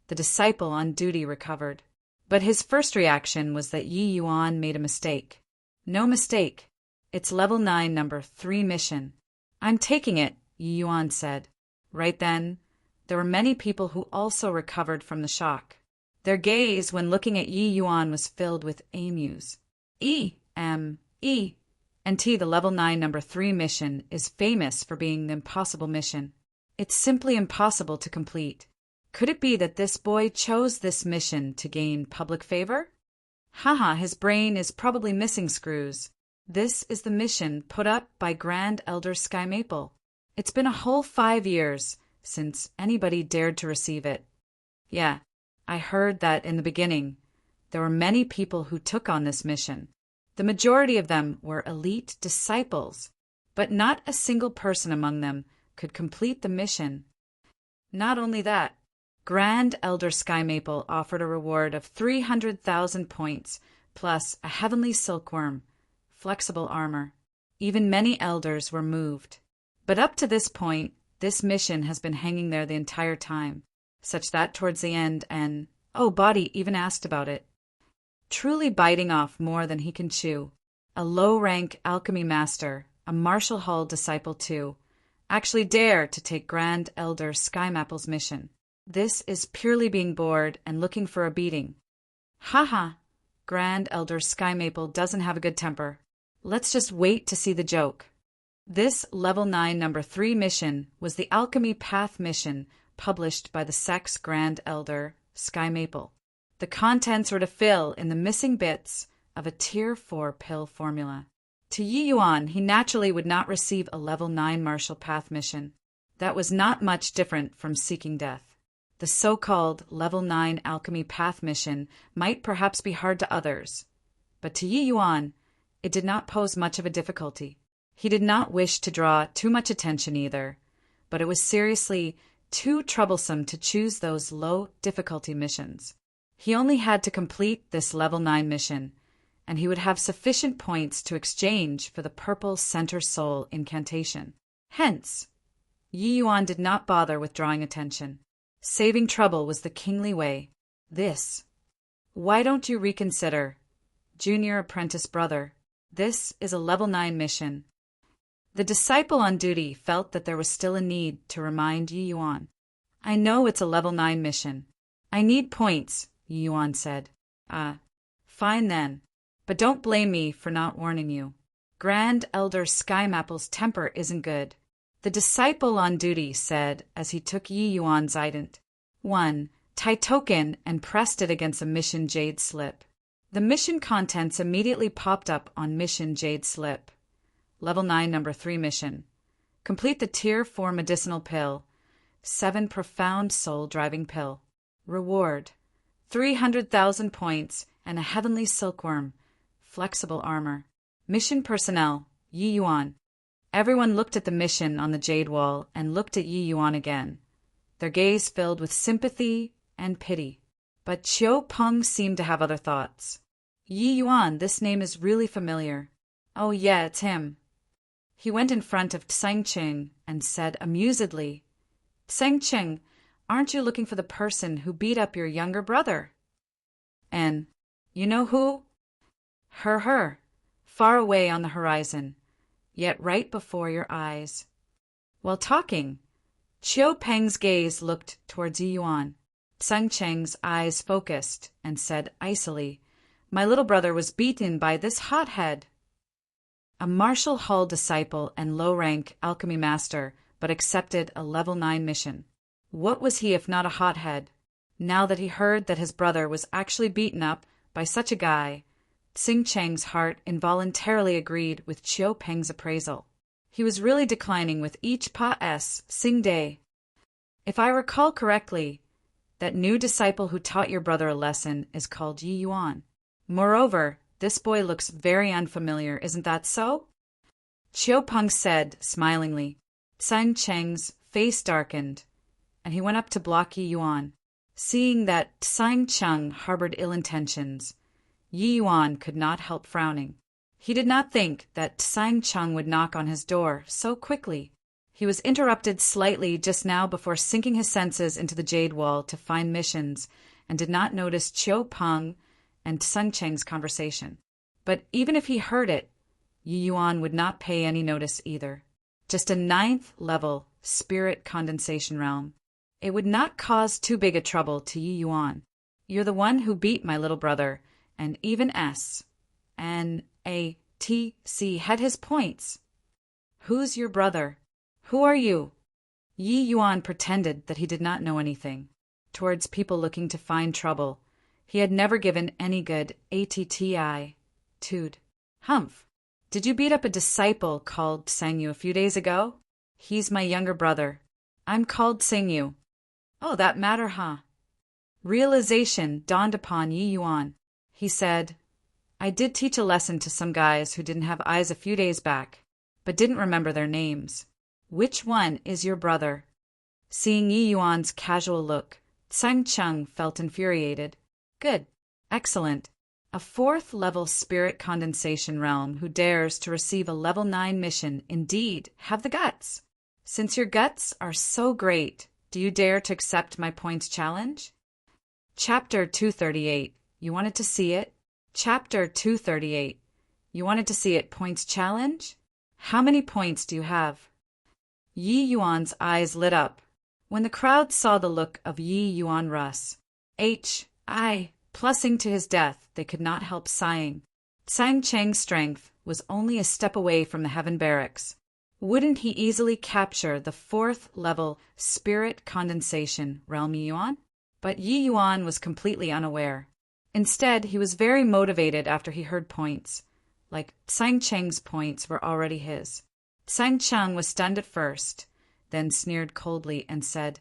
the disciple on duty recovered. But his first reaction was that Yi Yuan made a mistake. "No mistake. It's level 9 number 3 mission." "I'm taking it," Yi Yuan said. Right then, there were many people who also recovered from the shock. Their gaze when looking at Yi Yuan was filled with amuse. The level 9 number 3 mission is famous for being the impossible mission. It's simply impossible to complete. Could it be that this boy chose this mission to gain public favor? His brain is probably missing screws. This is the mission put up by Grand Elder Sky Maple. It's been a whole 5 years since anybody dared to receive it. Yeah, I heard that in the beginning. There were many people who took on this mission. The majority of them were elite disciples, but not a single person among them could complete the mission. Not only that, Grand Elder Sky Maple offered a reward of 300,000 points, plus a heavenly silkworm, flexible armor. Even many elders were moved. But up to this point, this mission has been hanging there the entire time, such that towards the end Body even asked about it. Truly biting off more than he can chew. A low-rank alchemy master, a Marshall Hall disciple too, actually dare to take Grand Elder Sky Maple's mission. This is purely being bored and looking for a beating. Grand Elder Sky Maple doesn't have a good temper. Let's just wait to see the joke. This level 9 number 3 mission was the Alchemy Path mission published by the Sex Grand Elder Sky Maple. The contents were to fill in the missing bits of a Tier 4 pill formula. To Yi Yuan, he naturally would not receive a level 9 Martial Path mission. That was not much different from seeking death. The so-called level 9 Alchemy Path mission might perhaps be hard to others, but to Yi Yuan, it did not pose much of a difficulty. He did not wish to draw too much attention either, but it was seriously too troublesome to choose those low-difficulty missions. He only had to complete this level 9 mission, and he would have sufficient points to exchange for the purple center soul incantation. Hence, Yi Yuan did not bother with drawing attention. Saving trouble was the kingly way. This. Why don't you reconsider? Junior apprentice brother. This is a level 9 mission. The disciple on duty felt that there was still a need to remind Yi Yuan. I know it's a level 9 mission. I need points, Yi Yuan said. Fine then. But don't blame me for not warning you. Grand Elder Skymapple's temper isn't good. The disciple on duty said as he took Yi Yuan's ident. 1. Tai token and pressed it against a mission jade slip. The mission contents immediately popped up on mission jade slip. Level 9 number 3 mission. Complete the Tier 4 medicinal pill. 7 profound soul-driving pill. Reward. 300,000 points and a heavenly silkworm. Flexible armor. Mission personnel. Yi Yuan. Everyone looked at the mission on the jade wall and looked at Yi Yuan again, their gaze filled with sympathy and pity. But Chiu Peng seemed to have other thoughts. Yi Yuan, this name is really familiar. Oh yeah, it's him. He went in front of Tsang Cheng and said amusedly, Tsang Cheng, aren't you looking for the person who beat up your younger brother? And, you know who? Her, far away on the horizon, yet right before your eyes. While talking, Chiu Peng's gaze looked towards Yi Yuan. Tsang Cheng's eyes focused and said icily, My little brother was beaten by this hothead. A Marshall Hall disciple and low-rank alchemy master, but accepted a level 9 mission. What was he if not a hothead? Now that he heard that his brother was actually beaten up by such a guy, Tsing Cheng's heart involuntarily agreed with Chiu Peng's appraisal. He was really declining with each pas Sing Day. If I recall correctly, that new disciple who taught your brother a lesson is called Yi Yuan. Moreover, this boy looks very unfamiliar, isn't that so? Chiu Peng said, smilingly. Tsang Cheng's face darkened, and he went up to block Yi Yuan. Seeing that Tsang Cheng harbored ill intentions, Yi Yuan could not help frowning. He did not think that Tsang Cheng would knock on his door so quickly. He was interrupted slightly just now before sinking his senses into the jade wall to find missions, and did not notice Chiu Peng and Tsang Cheng's conversation. But even if he heard it, Yi Yuan would not pay any notice either. Just a 9th level spirit condensation realm. It would not cause too big a trouble to Yi Yuan. You're the one who beat my little brother, and even S.N.A.T.C. had his points. Who's your brother? Who are you? Yi Yuan pretended that he did not know anything. Towards people looking to find trouble, he had never given any good attitude. Humph. Did you beat up a disciple called Sangyu a few days ago? He's my younger brother. I'm called Sangyu. Oh, that matter, huh? Realization dawned upon Yi Yuan. He said, I did teach a lesson to some guys who didn't have eyes a few days back, but didn't remember their names. Which one is your brother? Seeing Yi Yuan's casual look, Tsang Cheng felt infuriated. Good. Excellent. A 4th level spirit condensation realm who dares to receive a level 9 mission indeed have the guts. Since your guts are so great, do you dare to accept my points challenge? Chapter 238. You wanted to see it? Chapter 238. You wanted to see it points challenge? How many points do you have? Yi Yuan's eyes lit up. When the crowd saw the look of Yi Yuan Russ, plussing to his death, they could not help sighing. Tsang Cheng's strength was only a step away from the heaven barracks. Wouldn't he easily capture the 4th level spirit condensation realm Yi Yuan? But Yi Yuan was completely unaware. Instead, he was very motivated after he heard points. Like Tsang Cheng's points were already his. Tsang Cheng was stunned at first, then sneered coldly and said,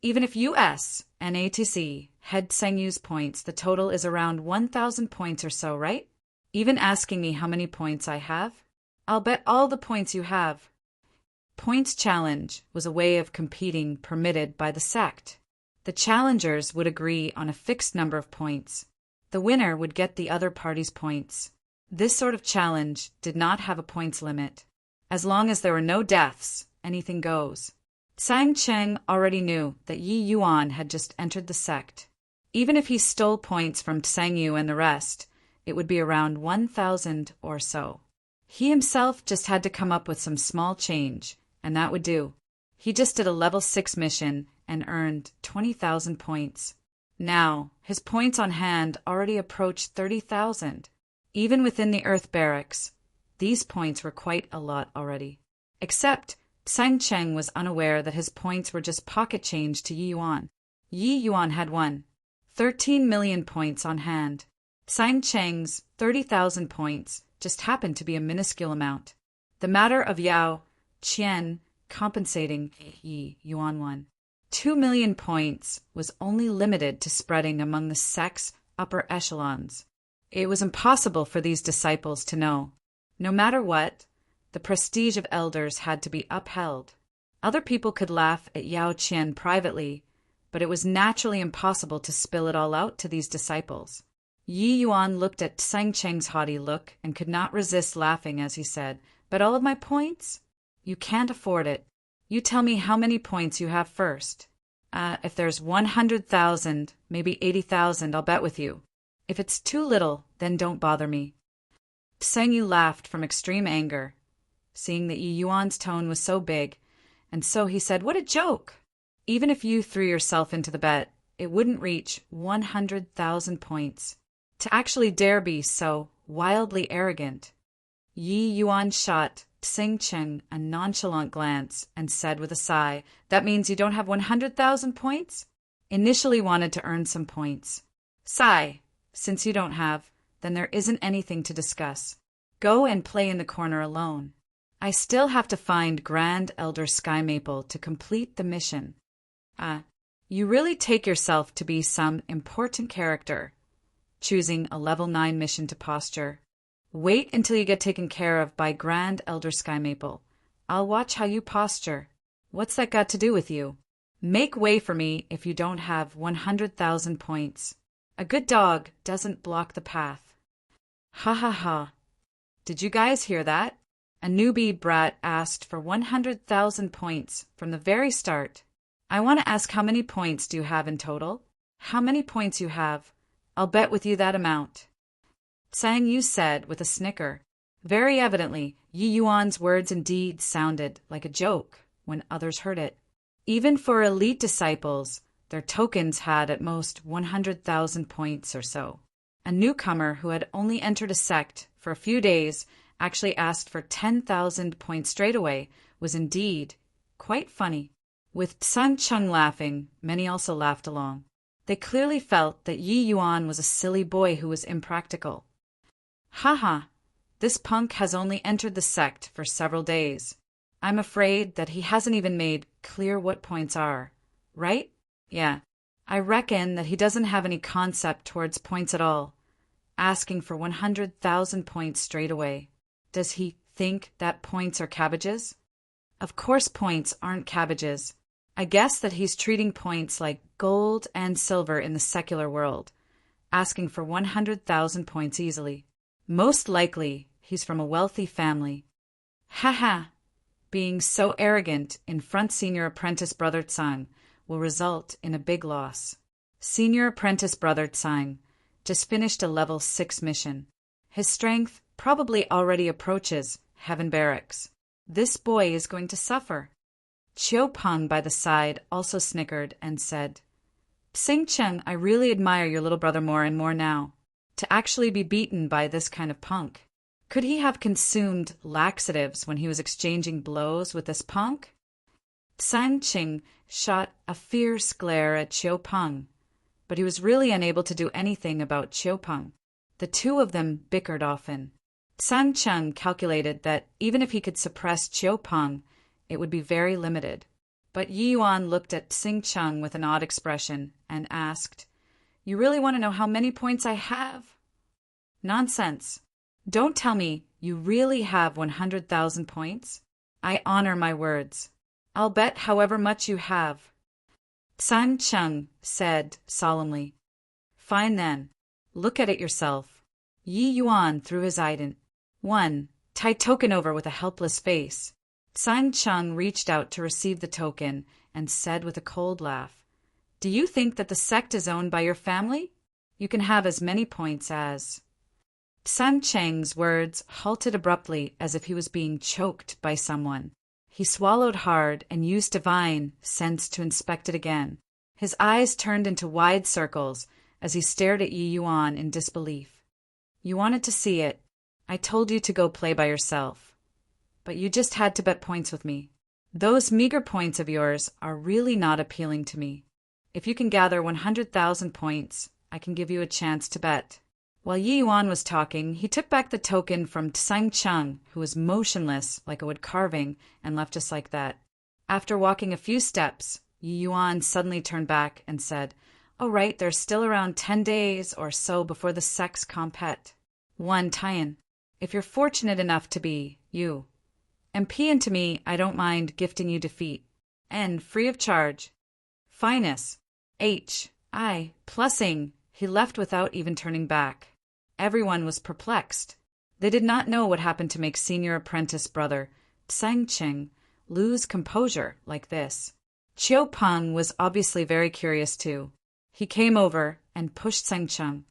Even if U.S. and ATC had Sangyu's points, the total is around 1,000 points or so, right? Even asking me how many points I have? I'll bet all the points you have. Points challenge was a way of competing permitted by the sect. The challengers would agree on a fixed number of points. The winner would get the other party's points. This sort of challenge did not have a points limit. As long as there were no deaths, anything goes. Sang Cheng already knew that Yi Yuan had just entered the sect. Even if he stole points from Tsang Yu and the rest, it would be around 1,000 or so. He himself just had to come up with some small change, and that would do. He just did a level 6 mission and earned 20,000 points. Now, his points on hand already approached 30,000. Even within the Earth Barracks, these points were quite a lot already. Except, Sang Cheng was unaware that his points were just pocket change to Yi Yuan. Yi Yuan had 13 million points on hand. Sang Cheng's 30,000 points just happened to be a minuscule amount. The matter of Yao Qian compensating Yi Yuan 2 million points was only limited to spreading among the sect's upper echelons. It was impossible for these disciples to know. No matter what, the prestige of elders had to be upheld. Other people could laugh at Yao Qian privately, but it was naturally impossible to spill it all out to these disciples. Yi Yuan looked at Sang Cheng's haughty look and could not resist laughing as he said, "But all of my points? You can't afford it. You tell me how many points you have first. If there's 100,000, maybe 80,000, I'll bet with you. If it's too little, then don't bother me." Sang Yu laughed from extreme anger, seeing that Yi Yuan's tone was so big, and so he said, "What a joke! Even if you threw yourself into the bet, it wouldn't reach 100,000 points. To actually dare be so wildly arrogant." Yi Yuan shot Sang Cheng a nonchalant glance and said with a sigh, "That means you don't have 100,000 points? Initially wanted to earn some points. Sigh, since you don't have, then there isn't anything to discuss. Go and play in the corner alone. I still have to find Grand Elder Sky Maple to complete the mission." You really take yourself to be some important character, choosing a level 9 mission to posture. Wait until you get taken care of by Grand Elder Sky Maple. I'll watch how you posture. What's that got to do with you? Make way for me if you don't have 100,000 points. A good dog doesn't block the path. Ha ha ha. Did you guys hear that? A newbie brat asked for 100,000 points from the very start. I want to ask, how many points do you have in total? How many points you have? I'll bet with you that amount. Sang Yu said with a snicker. Very evidently, Yi Yuan's words and deeds sounded like a joke when others heard it. Even for elite disciples, their tokens had at most 100,000 points or so. A newcomer who had only entered a sect for a few days actually asked for 10,000 points straight away was indeed quite funny. With Sang Cheng laughing, many also laughed along. They clearly felt that Yi Yuan was a silly boy who was impractical. Haha, this punk has only entered the sect for several days. I'm afraid that he hasn't even made clear what points are, right? Yeah, I reckon that he doesn't have any concept towards points at all, asking for 100,000 points straight away. Does he think that points are cabbages? Of course points aren't cabbages. I guess that he's treating points like gold and silver in the secular world, asking for 100,000 points easily. Most likely, he's from a wealthy family. Haha, being so arrogant in front Senior Apprentice Brother Tsang will result in a big loss. Senior Apprentice Brother Tsang just finished a level 6 mission. His strength probably already approaches Heaven Barracks. This boy is going to suffer. Chiu Peng by the side also snickered and said, "Sang Cheng, I really admire your little brother more and more now. To actually be beaten by this kind of punk. Could he have consumed laxatives when he was exchanging blows with this punk?" Sang Cheng shot a fierce glare at Chiu Peng, but he was really unable to do anything about Chiu Peng. The two of them bickered often. Sang Cheng calculated that even if he could suppress Chiu Peng, it would be very limited. But Yi Yuan looked at Sang Cheng with an odd expression and asked, "You really want to know how many points I have?" "Nonsense. Don't tell me you really have 100,000 points. I honor my words. I'll bet however much you have." Sang Cheng said solemnly, "Fine then. Look at it yourself. Yi Yuan threw his ident. 1. Tie token over with a helpless face. Sang Chung reached out to receive the token and said with a cold laugh, "Do you think that the sect is owned by your family? You can have as many points as—" Sang Cheng's words halted abruptly as if he was being choked by someone. He swallowed hard and used divine sense to inspect it again. His eyes turned into wide circles as he stared at Yi Yuan in disbelief. "You wanted to see it. I told you to go play by yourself. But you just had to bet points with me. Those meager points of yours are really not appealing to me. If you can gather 100,000 points, I can give you a chance to bet." While Yi Yuan was talking, he took back the token from Sang Chung, who was motionless like a wood carving, and left just like that. After walking a few steps, Yi Yuan suddenly turned back and said, "Oh right, there's still around 10 days or so before the sects compet. 1. Tian. If you're fortunate enough to be, you. MP into me, I don't mind gifting you defeat. N. Free of charge. Finus. H. I. Plussing." He left without even turning back. Everyone was perplexed. They did not know what happened to make senior apprentice brother Tsang Cheng lose composure like this. Chiu Peng was obviously very curious too. He came over and pushed Tsang Cheng.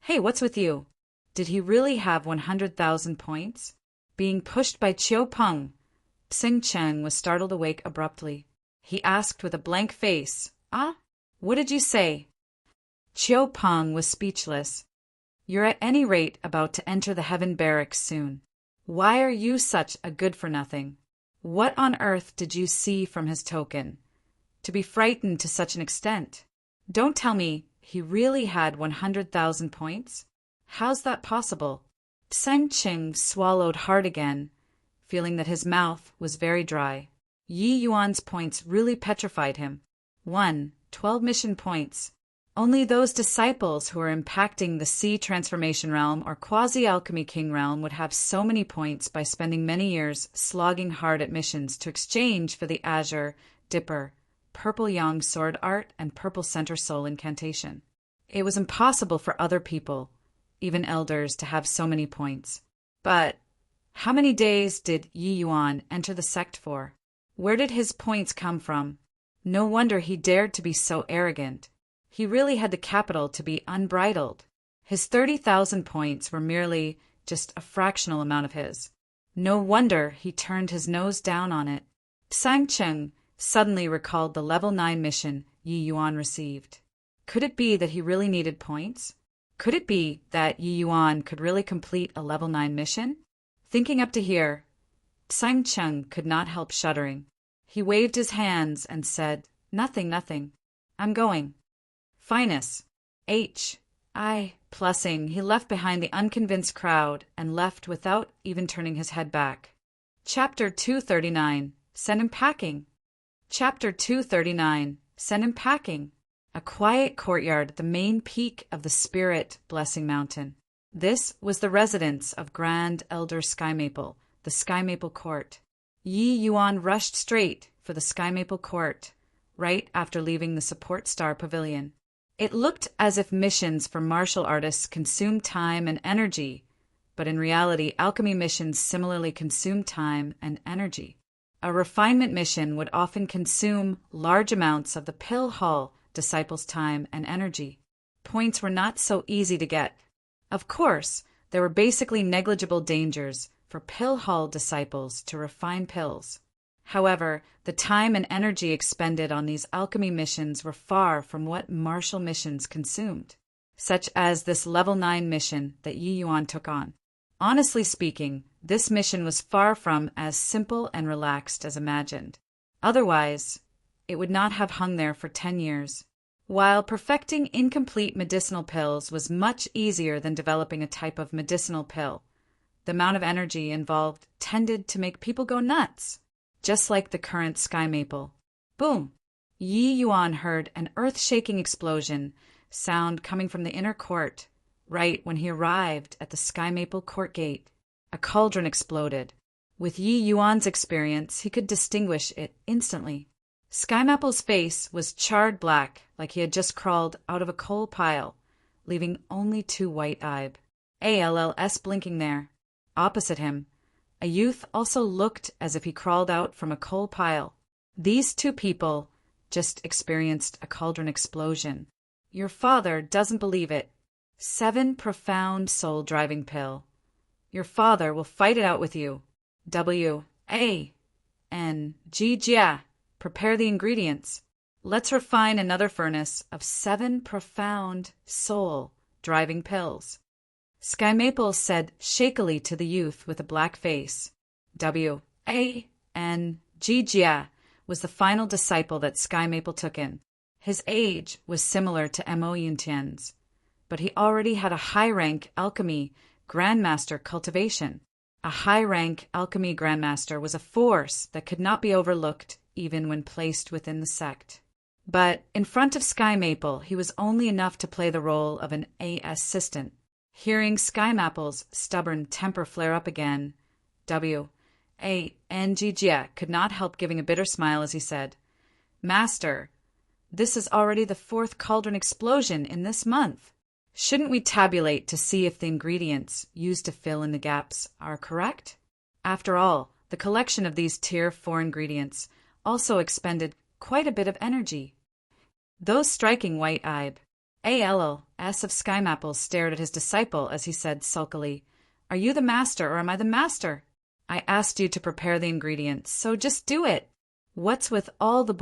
"Hey, what's with you? Did he really have 100,000 points?" Being pushed by Chiu Peng, Tsang Cheng was startled awake abruptly. He asked with a blank face, "Ah? What did you say?" Chiu Peng was speechless. "You're at any rate about to enter the heaven barracks soon. Why are you such a good-for-nothing? What on earth did you see from his token? To be frightened to such an extent? Don't tell me he really had 100,000 points? How's that possible?" Tsang Cheng swallowed hard again, feeling that his mouth was very dry. Yi Yuan's points really petrified him. 1. 12 mission points. Only those disciples who are impacting the Sea Transformation Realm or Quasi-Alchemy King Realm would have so many points by spending many years slogging hard at missions to exchange for the Azure, Dipper, Purple Yang Sword Art, and Purple Center Soul Incantation. It was impossible for other people, even elders, to have so many points. But how many days did Yi Yuan enter the sect for? Where did his points come from? No wonder he dared to be so arrogant. He really had the capital to be unbridled. His 30,000 points were merely just a fractional amount of his. No wonder he turned his nose down on it. Sang Cheng suddenly recalled the level 9 mission Yi Yuan received. Could it be that he really needed points? Could it be that Yi Yuan could really complete a level 9 mission? Thinking up to here, Sang Cheng could not help shuddering. He waved his hands and said, "Nothing, nothing. I'm going." Finus. H. I. Plussing. He left behind the unconvinced crowd and left without even turning his head back. Chapter 239. Send him packing. Chapter 239. Send him packing. A quiet courtyard at the main peak of the Spirit Blessing Mountain. This was the residence of Grand Elder Sky Maple, the Sky Maple Court. Yi Yuan rushed straight for the Sky Maple Court, right after leaving the Support Star Pavilion. It looked as if missions for martial artists consumed time and energy, but in reality, alchemy missions similarly consume time and energy. A refinement mission would often consume large amounts of the Pill Hall disciples' time and energy. Points were not so easy to get. Of course, there were basically negligible dangers for Pill Hall disciples to refine pills. However, the time and energy expended on these alchemy missions were far from what martial missions consumed, such as this level 9 mission that Yi Yuan took on. Honestly speaking, this mission was far from as simple and relaxed as imagined. Otherwise, it would not have hung there for 10 years. While perfecting incomplete medicinal pills was much easier than developing a type of medicinal pill, the amount of energy involved tended to make people go nuts. Just like the current Sky Maple. Boom! Yi Yuan heard an earth-shaking explosion sound coming from the inner court, right when he arrived at the Sky Maple court gate. A cauldron exploded. With Yi Yuan's experience, he could distinguish it instantly. Sky Maple's face was charred black, like he had just crawled out of a coal pile, leaving only 2 white eyes. ALLS blinking there. Opposite him, a youth also looked as if he crawled out from a coal pile. These two people just experienced a cauldron explosion. Your father doesn't believe it. 7 profound soul-driving pill. Your father will fight it out with you. W-A-N-G-G-A. Prepare the ingredients. Let's refine another furnace of 7 profound soul-driving pills. Sky Maple said shakily to the youth with a black face. W-A-N-G-G-A was the final disciple that Sky Maple took in. His age was similar to Mo Yuntian's, but he already had a high-rank alchemy grandmaster cultivation. A high-rank alchemy grandmaster was a force that could not be overlooked even when placed within the sect. But in front of Sky Maple, he was only enough to play the role of an assistant. Hearing Sky Maple's stubborn temper flare up again, W-A-N-G-G-A could not help giving a bitter smile as he said, Master, this is already the 4th cauldron explosion in this month. Shouldn't we tabulate to see if the ingredients used to fill in the gaps are correct? After all, the collection of these Tier 4 ingredients also expended quite a bit of energy. Those striking white-eyed ALLS of Sky Maple stared at his disciple as he said sulkily, Are you the master or am I the master? I asked you to prepare the ingredients, so just do it. What's with all the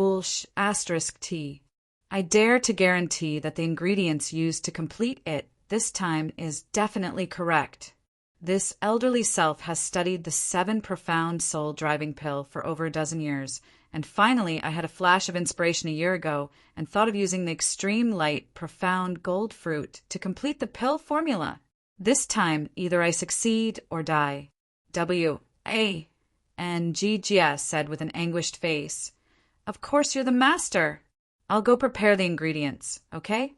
**T? I dare to guarantee that the ingredients used to complete it this time is definitely correct. This elderly self has studied the 7 profound soul-driving pill for over a dozen years, and finally I had a flash of inspiration a year ago and thought of using the extreme light profound gold fruit to complete the pill formula. This time either I succeed or die. W-A-N-G-G-S said with an anguished face. Of course you're the master. I'll go prepare the ingredients, okay?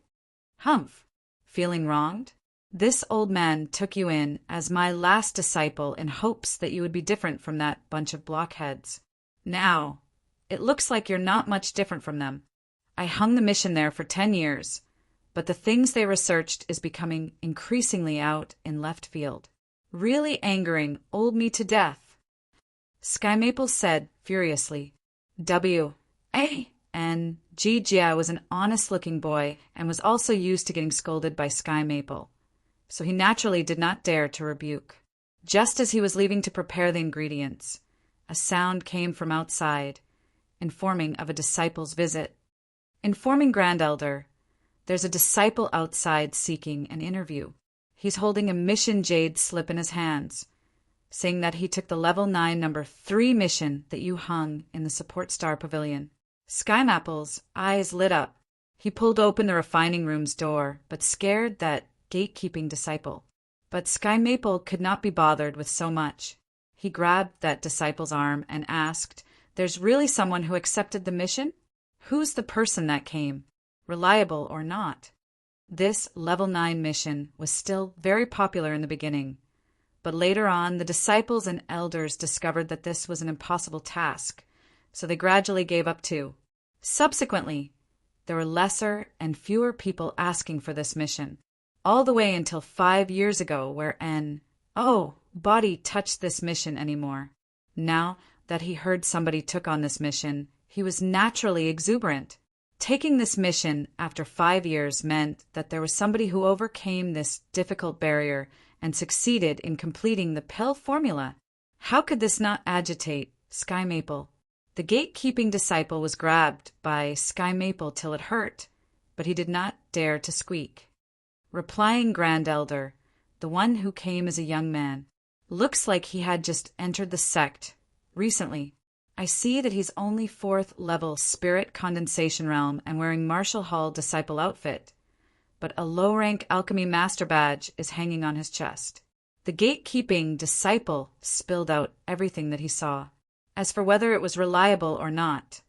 Humph. Feeling wronged? This old man took you in as my last disciple in hopes that you would be different from that bunch of blockheads. Now, it looks like you're not much different from them. I hung the mission there for 10 years, but the things they researched is becoming increasingly out in left field. Really angering old me to death. Sky Maple said furiously, W-A-N-G-G-A was an honest-looking boy and was also used to getting scolded by Sky Maple, so he naturally did not dare to rebuke. Just as he was leaving to prepare the ingredients, a sound came from outside, informing of a disciple's visit. Informing Grand Elder, there's a disciple outside seeking an interview. He's holding a mission jade slip in his hands, saying that he took the level 9 number 3 mission that you hung in the support star pavilion. Sky Maple's eyes lit up. He pulled open the refining room's door, but scared that gatekeeping disciple. But Sky Maple could not be bothered with so much. He grabbed that disciple's arm and asked, There's really someone who accepted the mission? Who's the person that came, reliable or not? This level 9 mission was still very popular in the beginning, but later on the disciples and elders discovered that this was an impossible task, so they gradually gave up too. Subsequently, there were lesser and fewer people asking for this mission, all the way until 5 years ago where body touched this mission anymore. Now that he heard somebody took on this mission, he was naturally exuberant. Taking this mission after 5 years meant that there was somebody who overcame this difficult barrier and succeeded in completing the pill formula. How could this not agitate Sky Maple? The gatekeeping disciple was grabbed by Sky Maple till it hurt, but he did not dare to squeak. Replying Grand Elder, the one who came as a young man, looks like he had just entered the sect recently. I see that he's only 4th level spirit condensation realm and wearing Marshall Hall disciple outfit, but a low-rank alchemy master badge is hanging on his chest. The gatekeeping disciple spilled out everything that he saw. As for whether it was reliable or not,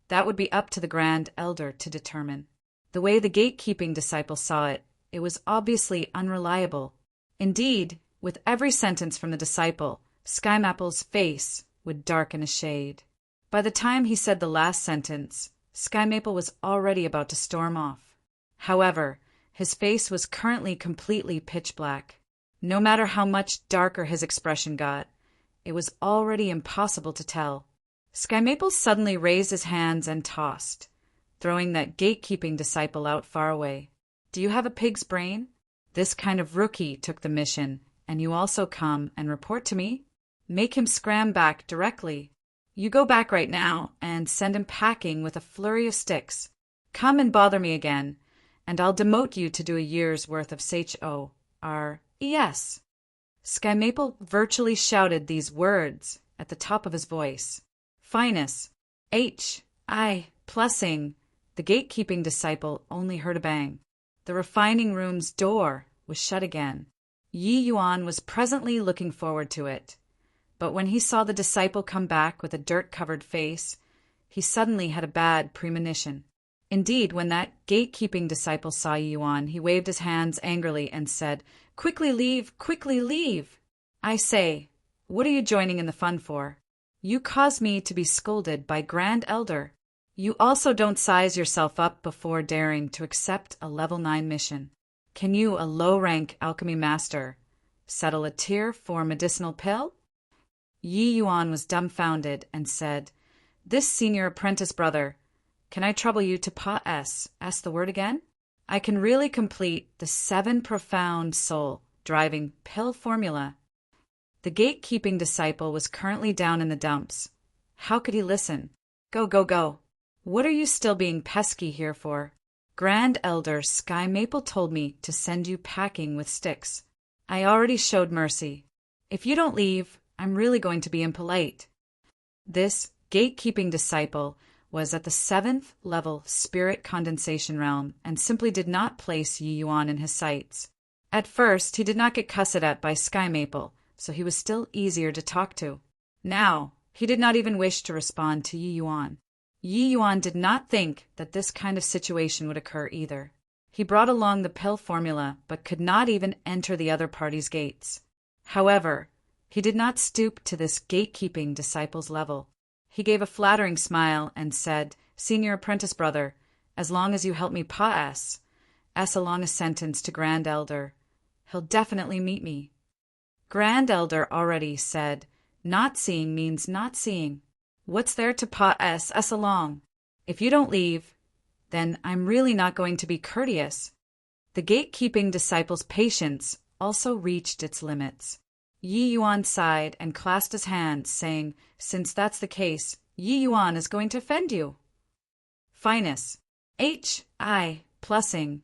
that would be up to the Grand Elder to determine. The way the gatekeeping disciple saw it, it was obviously unreliable. Indeed, with every sentence from the disciple, Sky Maple's face would darken a shade. By the time he said the last sentence, Sky Maple was already about to storm off. However, his face was currently completely pitch black. No matter how much darker his expression got, it was already impossible to tell. Sky Maple suddenly raised his hands and tossed, throwing that gatekeeping disciple out far away. Do you have a pig's brain? This kind of rookie took the mission, and you also come and report to me? Make him scram back directly. You go back right now and send him packing with a flurry of sticks. Come and bother me again, and I'll demote you to do a year's worth of HORES. Sky Maple virtually shouted these words at the top of his voice. Finus, H-I-plussing. The gatekeeping disciple only heard a bang. The refining room's door was shut again. Yi Yuan was presently looking forward to it. But when he saw the disciple come back with a dirt-covered face, he suddenly had a bad premonition. Indeed, when that gatekeeping disciple saw Yi Yuan, he waved his hands angrily and said, "Quickly leave! Quickly leave! I say, what are you joining in the fun for? You cause me to be scolded by Grand Elder. You also don't size yourself up before daring to accept a level 9 mission. Can you, a low-rank alchemy master, settle a tier for medicinal pill?" Yi Yuan was dumbfounded and said, "This senior apprentice brother, can I trouble you to ask the word again? I can really complete the 7 profound soul-driving pill formula." The gatekeeping disciple was currently down in the dumps. How could he listen? Go, go, go. What are you still being pesky here for? Grand Elder Sky Maple told me to send you packing with sticks. I already showed mercy. If you don't leave, I'm really going to be impolite. This gatekeeping disciple was at the 7th level spirit condensation realm and simply did not place Yi Yuan in his sights. At first, he did not get cussed at by Sky Maple, so he was still easier to talk to. Now, he did not even wish to respond to Yi Yuan. Yi Yuan did not think that this kind of situation would occur either. He brought along the pill formula, but could not even enter the other party's gates. However, he did not stoop to this gatekeeping disciple's level. He gave a flattering smile and said, "Senior apprentice brother, as long as you help me pass along a sentence to Grand Elder, he'll definitely meet me." Grand Elder already said, "Not seeing means not seeing. What's there to pass along? If you don't leave, then I'm really not going to be courteous." The gatekeeping disciple's patience also reached its limits. Yi Yuan sighed and clasped his hands, saying, "Since that's the case, Yi Yuan is going to offend you." Finus, H-I-plussing.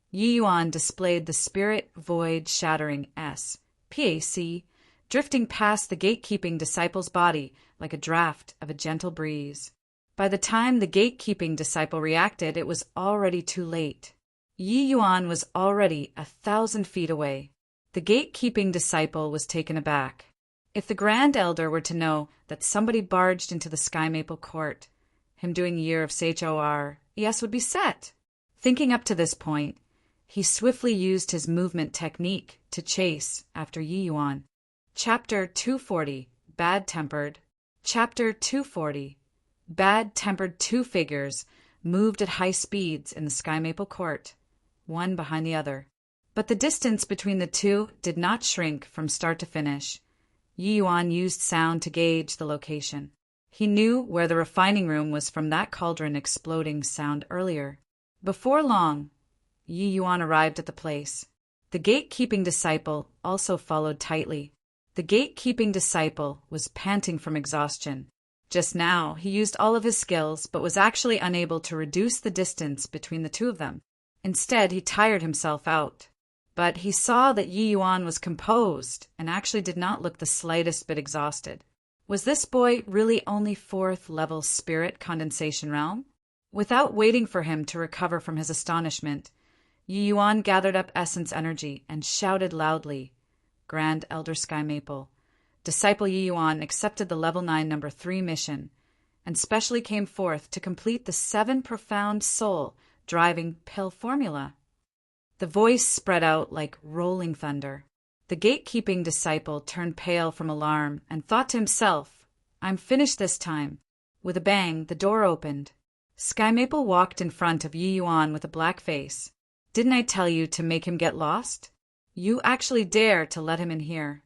Yi Yuan displayed the spirit void shattering S-PAC, drifting past the gatekeeping disciple's body like a draft of a gentle breeze. By the time the gatekeeping disciple reacted, it was already too late. Yi Yuan was already 1,000 feet away. The gatekeeping disciple was taken aback. If the Grand Elder were to know that somebody barged into the Sky Maple court, him doing a year of HORES would be set. Thinking up to this point, he swiftly used his movement technique to chase after Yi Yuan. Chapter 240, Bad-Tempered. Chapter 240. Bad-tempered two figures moved at high speeds in the Sky Maple court, one behind the other. But the distance between the two did not shrink from start to finish. Yi Yuan used sound to gauge the location. He knew where the refining room was from that cauldron exploding sound earlier. Before long, Yi Yuan arrived at the place. The gatekeeping disciple also followed tightly. The gatekeeping disciple was panting from exhaustion. Just now, he used all of his skills, but was actually unable to reduce the distance between the two of them. Instead, he tired himself out. But he saw that Yi Yuan was composed and actually did not look the slightest bit exhausted. Was this boy really only 4th level spirit condensation realm? Without waiting for him to recover from his astonishment, Yi Yuan gathered up essence energy and shouted loudly, "Grand Elder Sky Maple, Disciple Yi Yuan accepted the level 9 number 3 mission and specially came forth to complete the 7 profound soul driving pill formula." The voice spread out like rolling thunder. The gatekeeping disciple turned pale from alarm and thought to himself, "I'm finished this time." With a bang, the door opened. Sky Maple walked in front of Yi Yuan with a black face. "Didn't I tell you to make him get lost?" You actually dare to let him in here?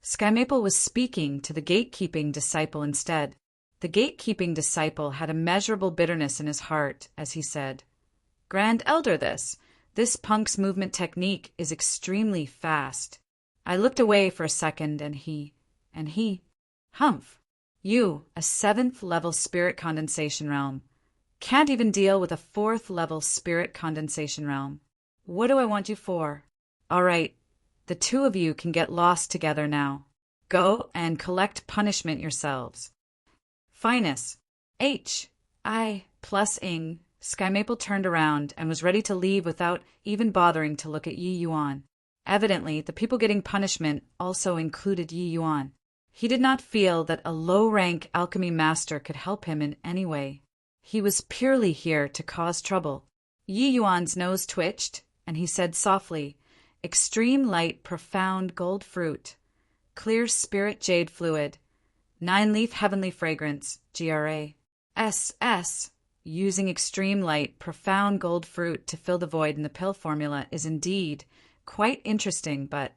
Sky Maple was speaking to the gatekeeping disciple instead. The gatekeeping disciple had immeasurable bitterness in his heart as he said, Grand Elder, this punk's movement technique is extremely fast. I looked away for a second and he, humph, you, a 7th level spirit condensation realm, can't even deal with a 4th level spirit condensation realm. What do I want you for? All right, the two of you can get lost together now. Go and collect punishment yourselves. Finus, H.I. plus Ing. Sky Maple turned around and was ready to leave without even bothering to look at Yi Yuan. Evidently, the people getting punishment also included Yi Yuan. He did not feel that a low-rank alchemy master could help him in any way. He was purely here to cause trouble. Yi Yuan's nose twitched, and he said softly, Extreme light profound gold fruit, clear spirit jade fluid, 9-leaf heavenly fragrance, GRA. S. Using extreme light profound gold fruit to fill the void in the pill formula is indeed quite interesting, but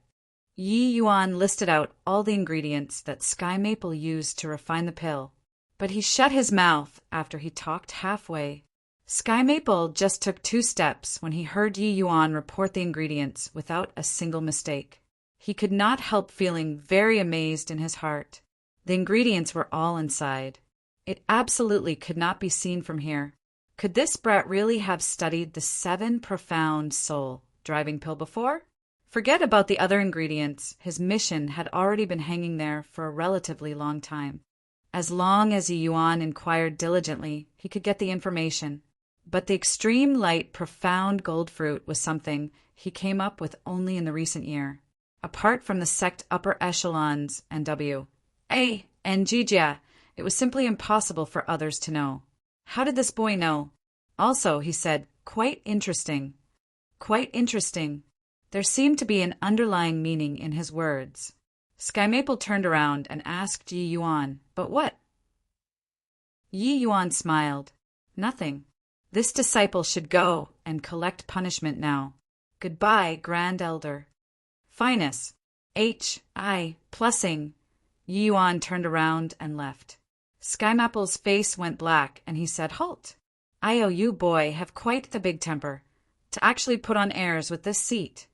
Yi Yuan listed out all the ingredients that Sky Maple used to refine the pill, but he shut his mouth after he talked halfway. Sky Maple just took 2 steps when he heard Yi Yuan report the ingredients without a single mistake. He could not help feeling very amazed in his heart. The ingredients were all inside. It absolutely could not be seen from here. Could this brat really have studied the 7 profound soul-driving pill before? Forget about the other ingredients. His mission had already been hanging there for a relatively long time. As long as Yi Yuan inquired diligently, he could get the information. But the extreme light profound gold fruit was something he came up with only in the recent year. Apart from the sect upper echelons and W.A. and Jijia, it was simply impossible for others to know. How did this boy know? Also, he said, quite interesting. Quite interesting. There seemed to be an underlying meaning in his words. Sky Maple turned around and asked Yi Yuan, but what? Yi Yuan smiled. Nothing. This disciple should go and collect punishment now. Goodbye, Grand Elder. Finus, H.I. plussing. Yi Yuan turned around and left. Sky Maple's face went black, and he said, Halt! You, boy, have quite the big temper, to actually put on airs with this seat.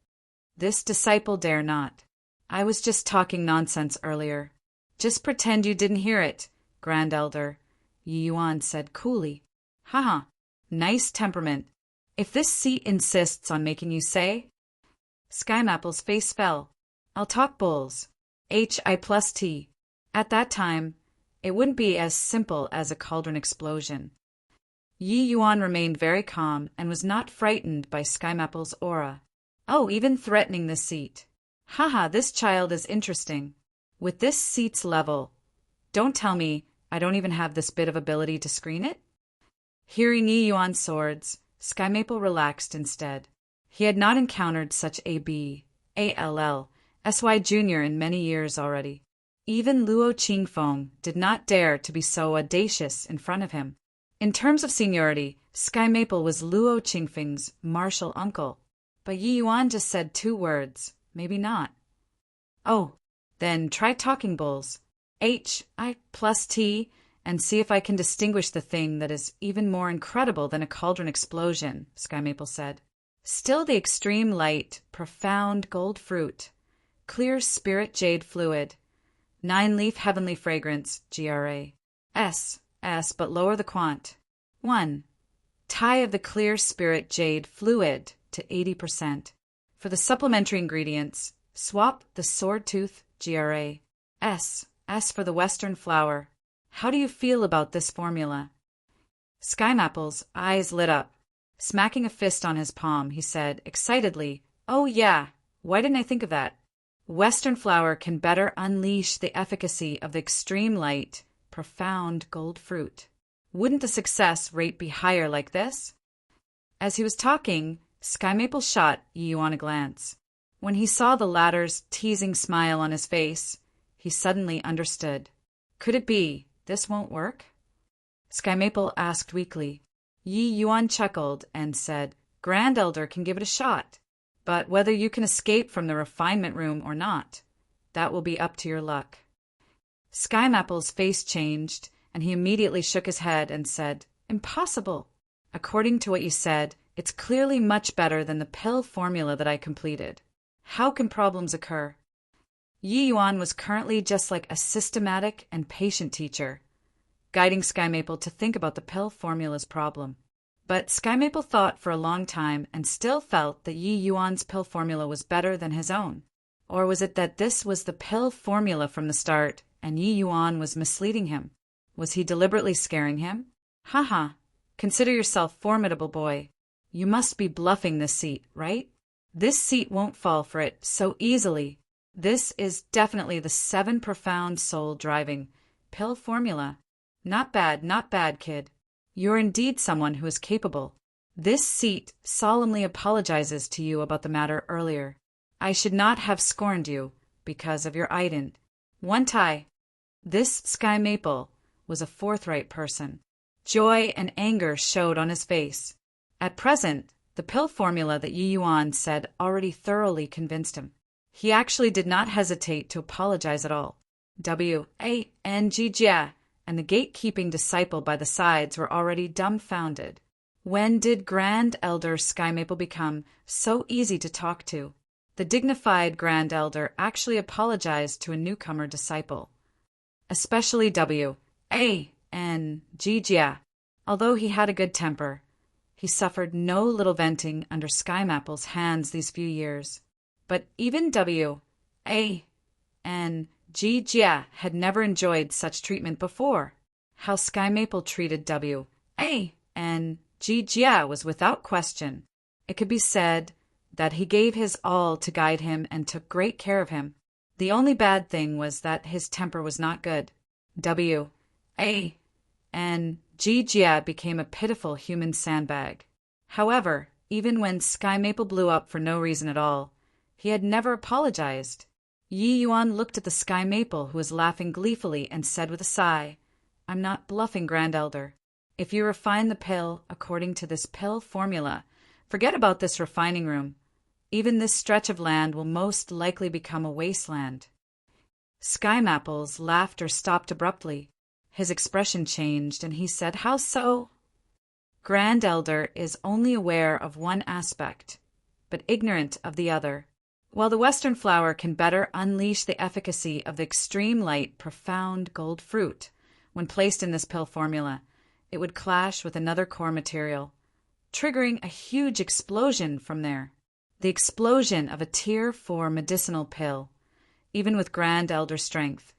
This disciple dare not. I was just talking nonsense earlier. Just pretend you didn't hear it, Grand Elder, Yi Yuan said coolly. Haha, nice temperament. If this seat insists on making you say... Sky Maple's face fell. I'll talk bulls. H.I. plus T. At that time, it wouldn't be as simple as a cauldron explosion. Yi Yuan remained very calm and was not frightened by Sky Maple's aura. Oh, even threatening the seat. Haha, this child is interesting. With this seat's level, don't tell me I don't even have this bit of ability to screen it? Hearing Yi Yuan's swords, Sky Maple relaxed instead. He had not encountered such a B.A.L.L. S.Y. Jr. in many years already. Even Luo Qingfeng did not dare to be so audacious in front of him. In terms of seniority, Sky Maple was Luo Qingfeng's martial uncle. But Yi Yuan just said 2 words, maybe not. Oh, then try talking bulls. H.I. plus T, and see if I can distinguish the thing that is even more incredible than a cauldron explosion, Sky Maple said. Still the extreme light, profound gold fruit, clear spirit jade fluid, 9-leaf heavenly fragrance, GRA. S, but lower the quant. 1. Tie of the clear spirit jade fluid to 80%. For the supplementary ingredients, swap the sword tooth, GRA. S for the western flower. How do you feel about this formula? Sky Maple's eyes lit up. Smacking a fist on his palm, he said excitedly, Oh yeah, why didn't I think of that? Western flower can better unleash the efficacy of the extreme light, profound gold fruit. Wouldn't the success rate be higher like this? As he was talking, Sky Maple shot Yi Yuan a glance. When he saw the latter's teasing smile on his face, he suddenly understood. Could it be this won't work? Sky Maple asked weakly. Yi Yuan chuckled and said, Grand Elder can give it a shot. But whether you can escape from the refinement room or not, that will be up to your luck. Skymapple's face changed, and he immediately shook his head and said, Impossible. According to what you said, it's clearly much better than the pill formula that I completed. How can problems occur? Yi Yuan was currently just like a systematic and patient teacher, guiding Sky Maple to think about the pill formula's problem. But Sky Maple thought for a long time and still felt that Yi Yuan's pill formula was better than his own. Or was it that this was the pill formula from the start and Yi Yuan was misleading him? Was he deliberately scaring him? Haha, consider yourself formidable, boy. You must be bluffing this seat, right? This seat won't fall for it so easily. This is definitely the 7 profound soul driving pill formula. Not bad, kid. You're indeed someone who is capable. This seat solemnly apologizes to you about the matter earlier. I should not have scorned you because of your ident. One tie. This Sky Maple was a forthright person. Joy and anger showed on his face. At present, the pill formula that Yi Yuan said already thoroughly convinced him. He actually did not hesitate to apologize at all. Jia and the gatekeeping disciple by the sides were already dumbfounded. When did Grand Elder Sky Maple become so easy to talk to? The dignified Grand Elder actually apologized to a newcomer disciple. Especially Jia. Although he had a good temper, he suffered no little venting under Sky Maple's hands these few years. But even Jia had never enjoyed such treatment before. How Sky Maple treated Jia was without question. It could be said that he gave his all to guide him and took great care of him. The only bad thing was that his temper was not good. Jia became a pitiful human sandbag. However, even when Sky Maple blew up for no reason at all, he had never apologized. Yi Yuan looked at the Sky Maple, who was laughing gleefully, and said with a sigh, I'm not bluffing, Grand Elder. If you refine the pill according to this pill formula, forget about this refining room. Even this stretch of land will most likely become a wasteland. Sky Maple's laughter stopped abruptly. His expression changed, and he said, How so? Grand Elder is only aware of one aspect, but ignorant of the other. While the Western flower can better unleash the efficacy of the extreme light, profound gold fruit, when placed in this pill formula, it would clash with another core material, triggering a huge explosion from there. The explosion of a Tier 4 medicinal pill, even with Grand Elder strength.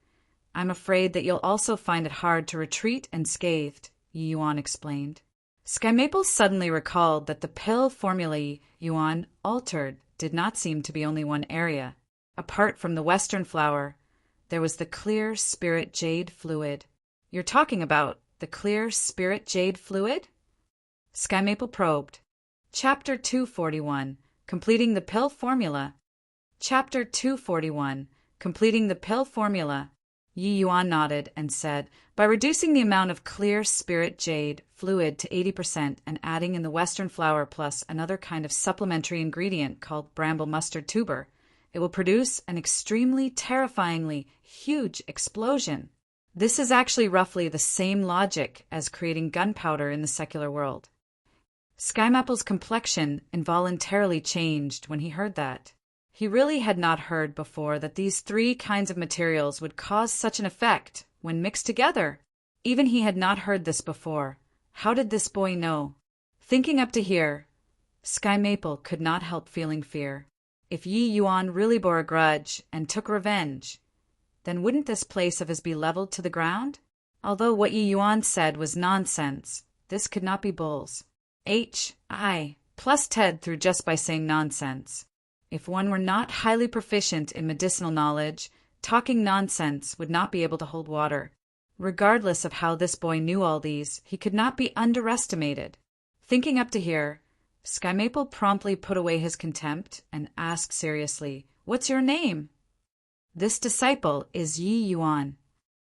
I'm afraid that you'll also find it hard to retreat unscathed, Yi Yuan explained. Sky Maple suddenly recalled that the pill formula Yi Yuan altered did not seem to be only one area. Apart from the Western flower, there was the clear spirit jade fluid. You're talking about the clear spirit jade fluid? Sky Maple probed. Chapter 241, Completing the Pill Formula. Chapter 241, Completing the Pill Formula. Yi Yuan nodded and said, By reducing the amount of clear spirit jade fluid to 80% and adding in the Western flower plus another kind of supplementary ingredient called bramble mustard tuber, it will produce an extremely terrifyingly huge explosion. This is actually roughly the same logic as creating gunpowder in the secular world. Sky Maple's complexion involuntarily changed when he heard that. He really had not heard before that these 3 kinds of materials would cause such an effect when mixed together. Even he had not heard this before. How did this boy know? Thinking up to here, Sky Maple could not help feeling fear. If Yi Yuan really bore a grudge and took revenge, then wouldn't this place of his be leveled to the ground? Although what Yi Yuan said was nonsense, this could not be bulls. I plus Ted through just by saying nonsense. If one were not highly proficient in medicinal knowledge, talking nonsense would not be able to hold water. Regardless of how this boy knew all these, he could not be underestimated. Thinking up to here, Sky Maple promptly put away his contempt and asked seriously, What's your name? This disciple is Yi Yuan.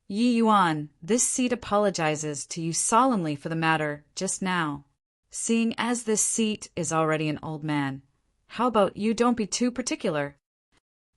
Yi Yuan, this seat apologizes to you solemnly for the matter just now. Seeing as this seat is already an old man, How about you don't be too particular?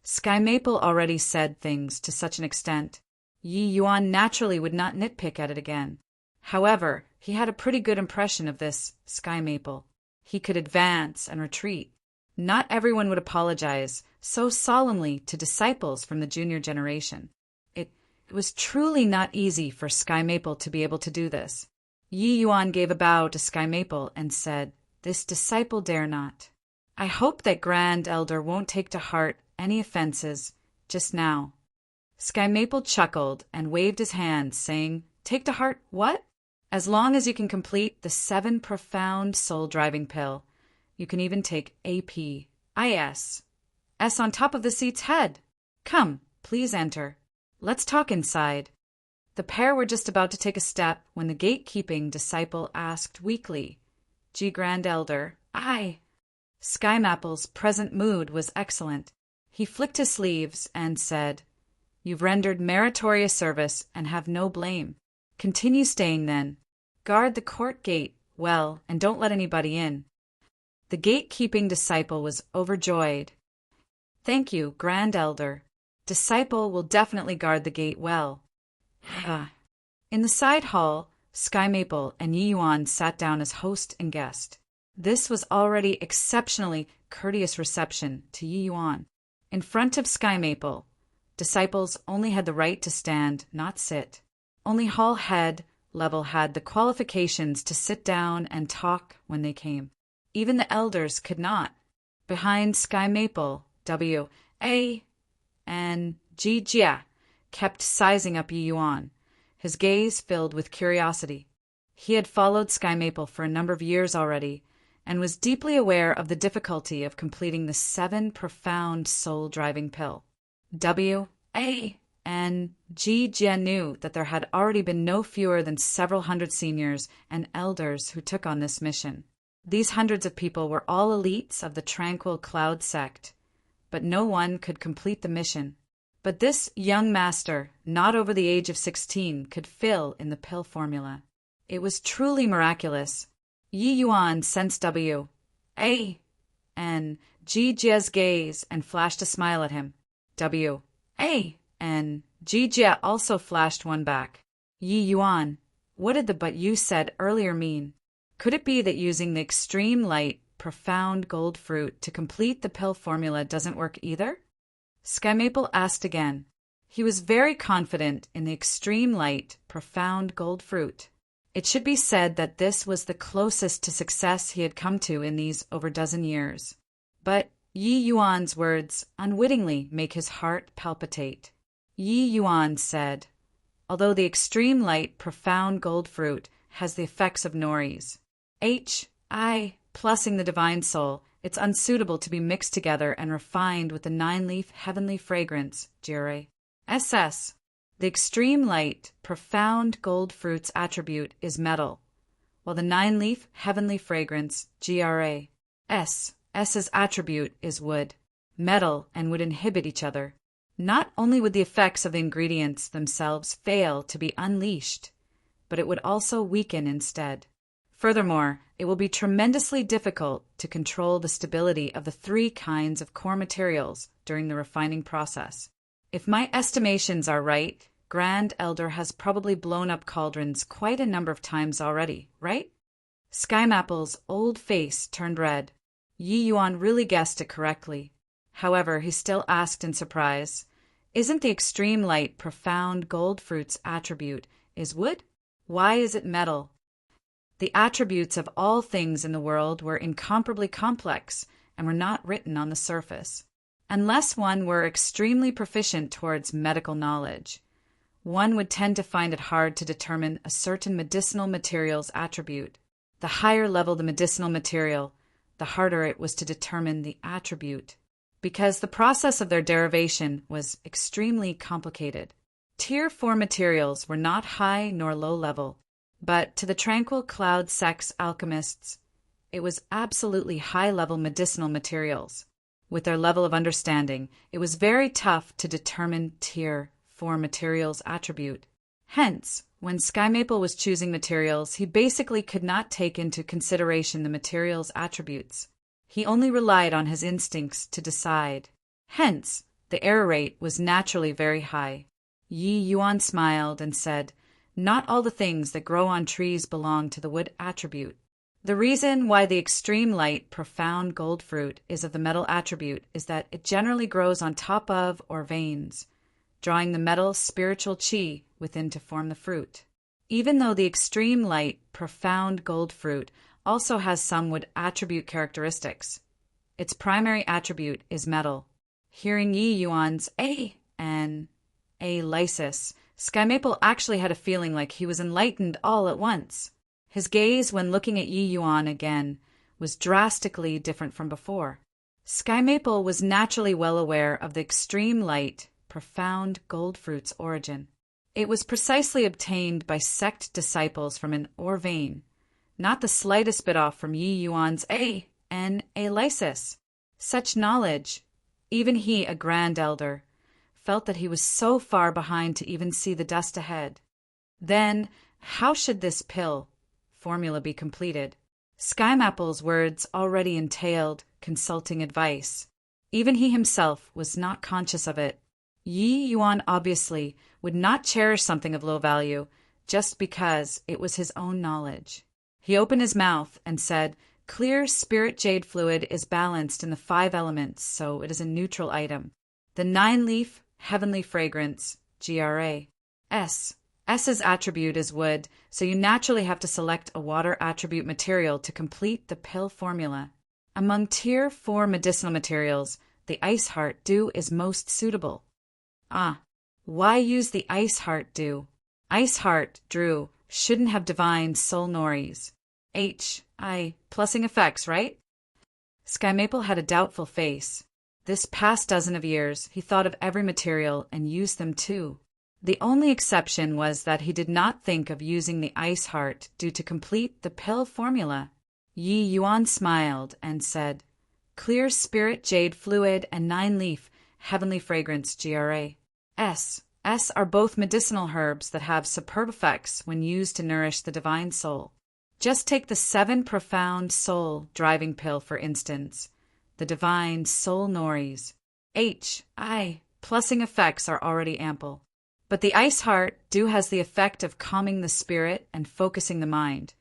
Sky Maple already said things to such an extent. Yi Yuan naturally would not nitpick at it again. However, he had a pretty good impression of this Sky Maple. He could advance and retreat. Not everyone would apologize so solemnly to disciples from the junior generation. It was truly not easy for Sky Maple to be able to do this. Yi Yuan gave a bow to Sky Maple and said, "This disciple dare not. I hope that Grand Elder won't take to heart any offenses just now." Sky Maple chuckled and waved his hand, saying, "Take to heart what? As long as you can complete the 7 profound soul-driving pill, you can even take APIS. S on top of the seat's head. Come, please enter. Let's talk inside." The pair were just about to take a step when the gatekeeping disciple asked weakly, "G Grand Elder, I." Sky Maple's present mood was excellent. He flicked his sleeves and said, "You've rendered meritorious service and have no blame. Continue staying then. Guard the court gate well and don't let anybody in." The gatekeeping disciple was overjoyed. "Thank you, Grand Elder. Disciple will definitely guard the gate well." In the side hall, Sky Maple and Yi Yuan sat down as host and guest. This was already exceptionally courteous reception to Yi Yuan. In front of Sky Maple, disciples only had the right to stand, not sit. Only hall head level had the qualifications to sit down and talk when they came. Even the elders could not. Behind Sky Maple, W.A. and Ji Jia kept sizing up Yi Yuan, his gaze filled with curiosity. He had followed Sky Maple for a number of years already, and was deeply aware of the difficulty of completing the 7 profound soul-driving pill. W.A. and Ji Jia knew that there had already been no fewer than several hundred seniors and elders who took on this mission. These hundreds of people were all elites of the Tranquil Cloud sect, but no one could complete the mission. But this young master, not over the age of 16, could fill in the pill formula. It was truly miraculous. Yi Yuan sensed W.A. and Ji Jia's gaze and flashed a smile at him. W.A. and Ji Jia also flashed one back. "Yi Yuan, what did the "but you said earlier" mean? Could it be that using the extreme light, profound gold fruit to complete the pill formula doesn't work either?" Sky Maple asked again. He was very confident in the extreme light, profound gold fruit. It should be said that this was the closest to success he had come to in these over dozen years. But Yi Yuan's words unwittingly make his heart palpitate. Yi Yuan said, "Although the extreme light, profound gold fruit has the effects of Nori's, H.I. plussing the divine soul, it's unsuitable to be mixed together and refined with the 9-leaf heavenly fragrance, Jire. SS. The extreme light, profound gold fruit's attribute is metal, while the 9-leaf heavenly fragrance, GRA. S's attribute is wood. Metal and wood inhibit each other. Not only would the effects of the ingredients themselves fail to be unleashed, but it would also weaken instead. Furthermore, it will be tremendously difficult to control the stability of the 3 kinds of core materials during the refining process. If my estimations are right, Grand Elder has probably blown up cauldrons quite a number of times already, right?" Sky Maple's old face turned red. Yi Yuan really guessed it correctly. However, he still asked in surprise, "Isn't the extreme light, profound gold fruit's attribute is wood? Why is it metal?" The attributes of all things in the world were incomparably complex and were not written on the surface. Unless one were extremely proficient towards medical knowledge, one would tend to find it hard to determine a certain medicinal material's attribute. The higher level the medicinal material, the harder it was to determine the attribute, because the process of their derivation was extremely complicated. Tier 4 materials were not high nor low level, but to the Tranquil Cloud sect's alchemists, it was absolutely high-level medicinal materials. With their level of understanding, it was very tough to determine Tier 4 materials' attribute. Hence, when Sky Maple was choosing materials, he basically could not take into consideration the materials' attributes. He only relied on his instincts to decide. Hence, the error rate was naturally very high. Yi Yuan smiled and said, "Not all the things that grow on trees belong to the wood attribute. The reason why the extreme light, profound gold fruit is of the metal attribute is that it generally grows on top of or veins, drawing the metal spiritual qi within to form the fruit. Even though the extreme light, profound gold fruit also has some wood attribute characteristics, its primary attribute is metal." Hearing Yi Yuan's and lysis, Sky Maple actually had a feeling like he was enlightened all at once. His gaze, when looking at Yi Yuan again, was drastically different from before. Sky Maple was naturally well aware of the extreme light, profound gold fruit's origin. It was precisely obtained by sect disciples from an ore vein, not the slightest bit off from Yi Yuan's and lysis. Such knowledge, even he, a grand elder, felt that he was so far behind to even see the dust ahead. Then, how should this pill formula be completed? Sky Maple's words already entailed consulting advice. Even he himself was not conscious of it. Yi Yuan obviously would not cherish something of low value just because it was his own knowledge. He opened his mouth and said, "Clear spirit jade fluid is balanced in the 5 elements, so it is a neutral item. The 9-leaf heavenly fragrance, GRA. S's attribute is wood, so you naturally have to select a water attribute material to complete the pill formula. Among Tier 4 medicinal materials, the ice heart dew is most suitable." Why use the ice heart dew? Ice heart dew shouldn't have divine soul nories. Plussing effects, right? Sky Maple had a doubtful face. This past dozen of years, he thought of every material and used them too. The only exception was that he did not think of using the ice heart due to complete the pill formula. Yi Yuan smiled and said, "Clear spirit jade fluid and 9-leaf heavenly fragrance, GRA. S are both medicinal herbs that have superb effects when used to nourish the divine soul. Just take the 7 profound soul driving pill, for instance, the divine soul nories. Plussing effects are already ample. But the ice heart dew has the effect of calming the spirit and focusing the mind,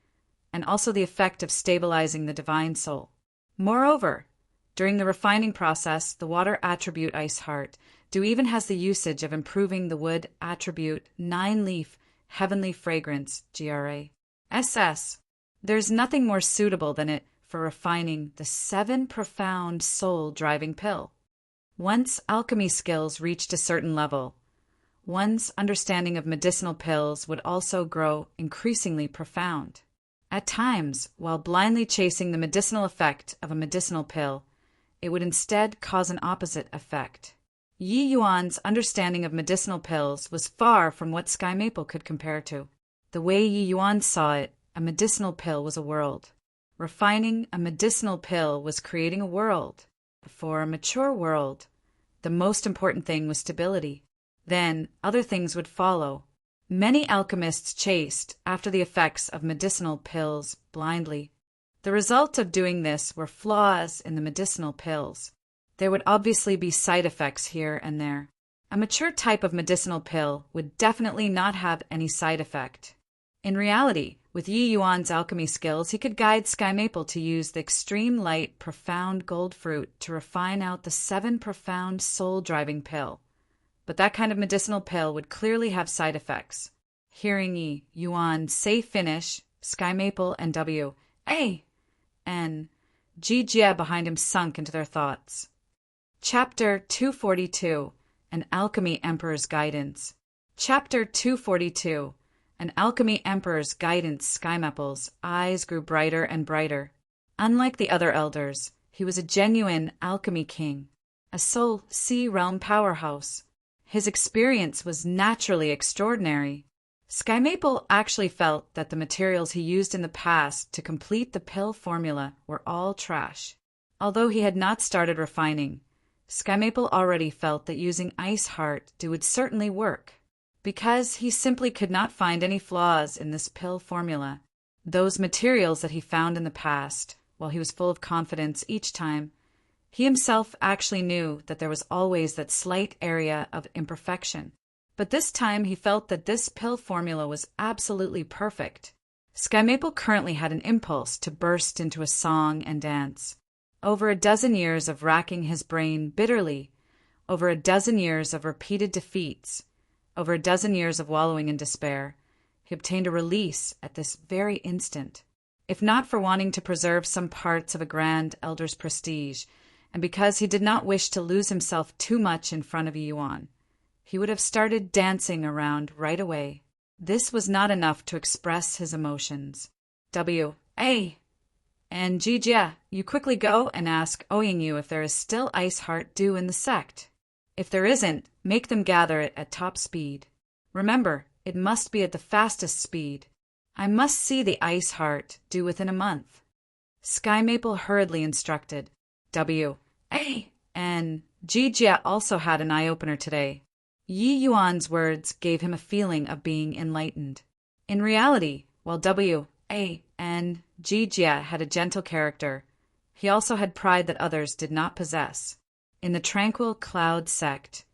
and also the effect of stabilizing the divine soul. Moreover, during the refining process, the water attribute ice heart dew even has the usage of improving the wood attribute 9-leaf heavenly fragrance, GRA. There's nothing more suitable than it for refining the 7 profound soul-driving pill. Once alchemy skills reached a certain level, one's understanding of medicinal pills would also grow increasingly profound. At times, while blindly chasing the medicinal effect of a medicinal pill, it would instead cause an opposite effect. Yi Yuan's understanding of medicinal pills was far from what Sky Maple could compare to. The way Yi Yuan saw it, a medicinal pill was a world. Refining a medicinal pill was creating a world. For a mature world, the most important thing was stability. Then other things would follow. Many alchemists chased after the effects of medicinal pills blindly. The result of doing this were flaws in the medicinal pills. There would obviously be side effects here and there. A mature type of medicinal pill would definitely not have any side effect. In reality, with Yi Yuan's alchemy skills, he could guide Sky Maple to use the extreme light, profound gold fruit to refine out the 7 profound soul-driving pill. But that kind of medicinal pill would clearly have side effects. Hearing Yi Yuan say finish, Sky Maple and G Jia behind him sunk into their thoughts. Chapter 242, An Alchemy Emperor's Guidance. Chapter 242, An Alchemy Emperor's Guidance. Sky Maple's eyes grew brighter and brighter. Unlike the other elders, he was a genuine alchemy king, a soul sea realm powerhouse. His experience was naturally extraordinary. Sky Maple actually felt that the materials he used in the past to complete the pill formula were all trash. Although he had not started refining, Sky Maple already felt that using Ice Heart would certainly work, because he simply could not find any flaws in this pill formula. Those materials that he found in the past while he was full of confidence each time, he himself actually knew that there was always that slight area of imperfection. But this time he felt that this pill formula was absolutely perfect. Sky Maple currently had an impulse to burst into a song and dance. Over a dozen years of racking his brain bitterly, over a dozen years of repeated defeats, over a dozen years of wallowing in despair, he obtained a release at this very instant. If not for wanting to preserve some parts of a grand elder's prestige, and because he did not wish to lose himself too much in front of Yuan, he would have started dancing around right away. This was not enough to express his emotions. W.A. and Jijia, you quickly go and ask Ouyingyu if there is still ice heart due in the sect. If there isn't, make them gather it at top speed. Remember, it must be at the fastest speed. I must see the ice heart due within a month. Sky Maple hurriedly instructed. W.A. and Jijia also had an eye-opener today. Yi Yuan's words gave him a feeling of being enlightened. In reality, while W.A. and Jijia had a gentle character, he also had pride that others did not possess. In the Tranquil Cloud sect,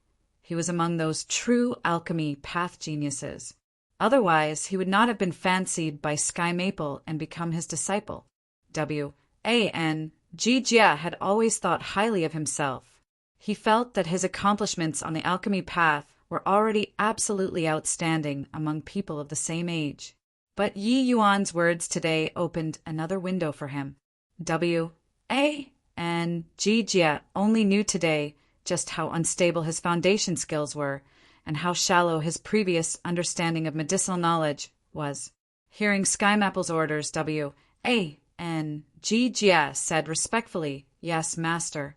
he was among those true alchemy path geniuses. Otherwise, he would not have been fancied by Sky Maple and become his disciple. W.A. and Jijia had always thought highly of himself. He felt that his accomplishments on the alchemy path were already absolutely outstanding among people of the same age. But Yi Yuan's words today opened another window for him. W.A. and Jijia only knew today just how unstable his foundation skills were and how shallow his previous understanding of medicinal knowledge was. Hearing Sky Maple's orders, W.A. and Jijia said respectfully, "Yes, master."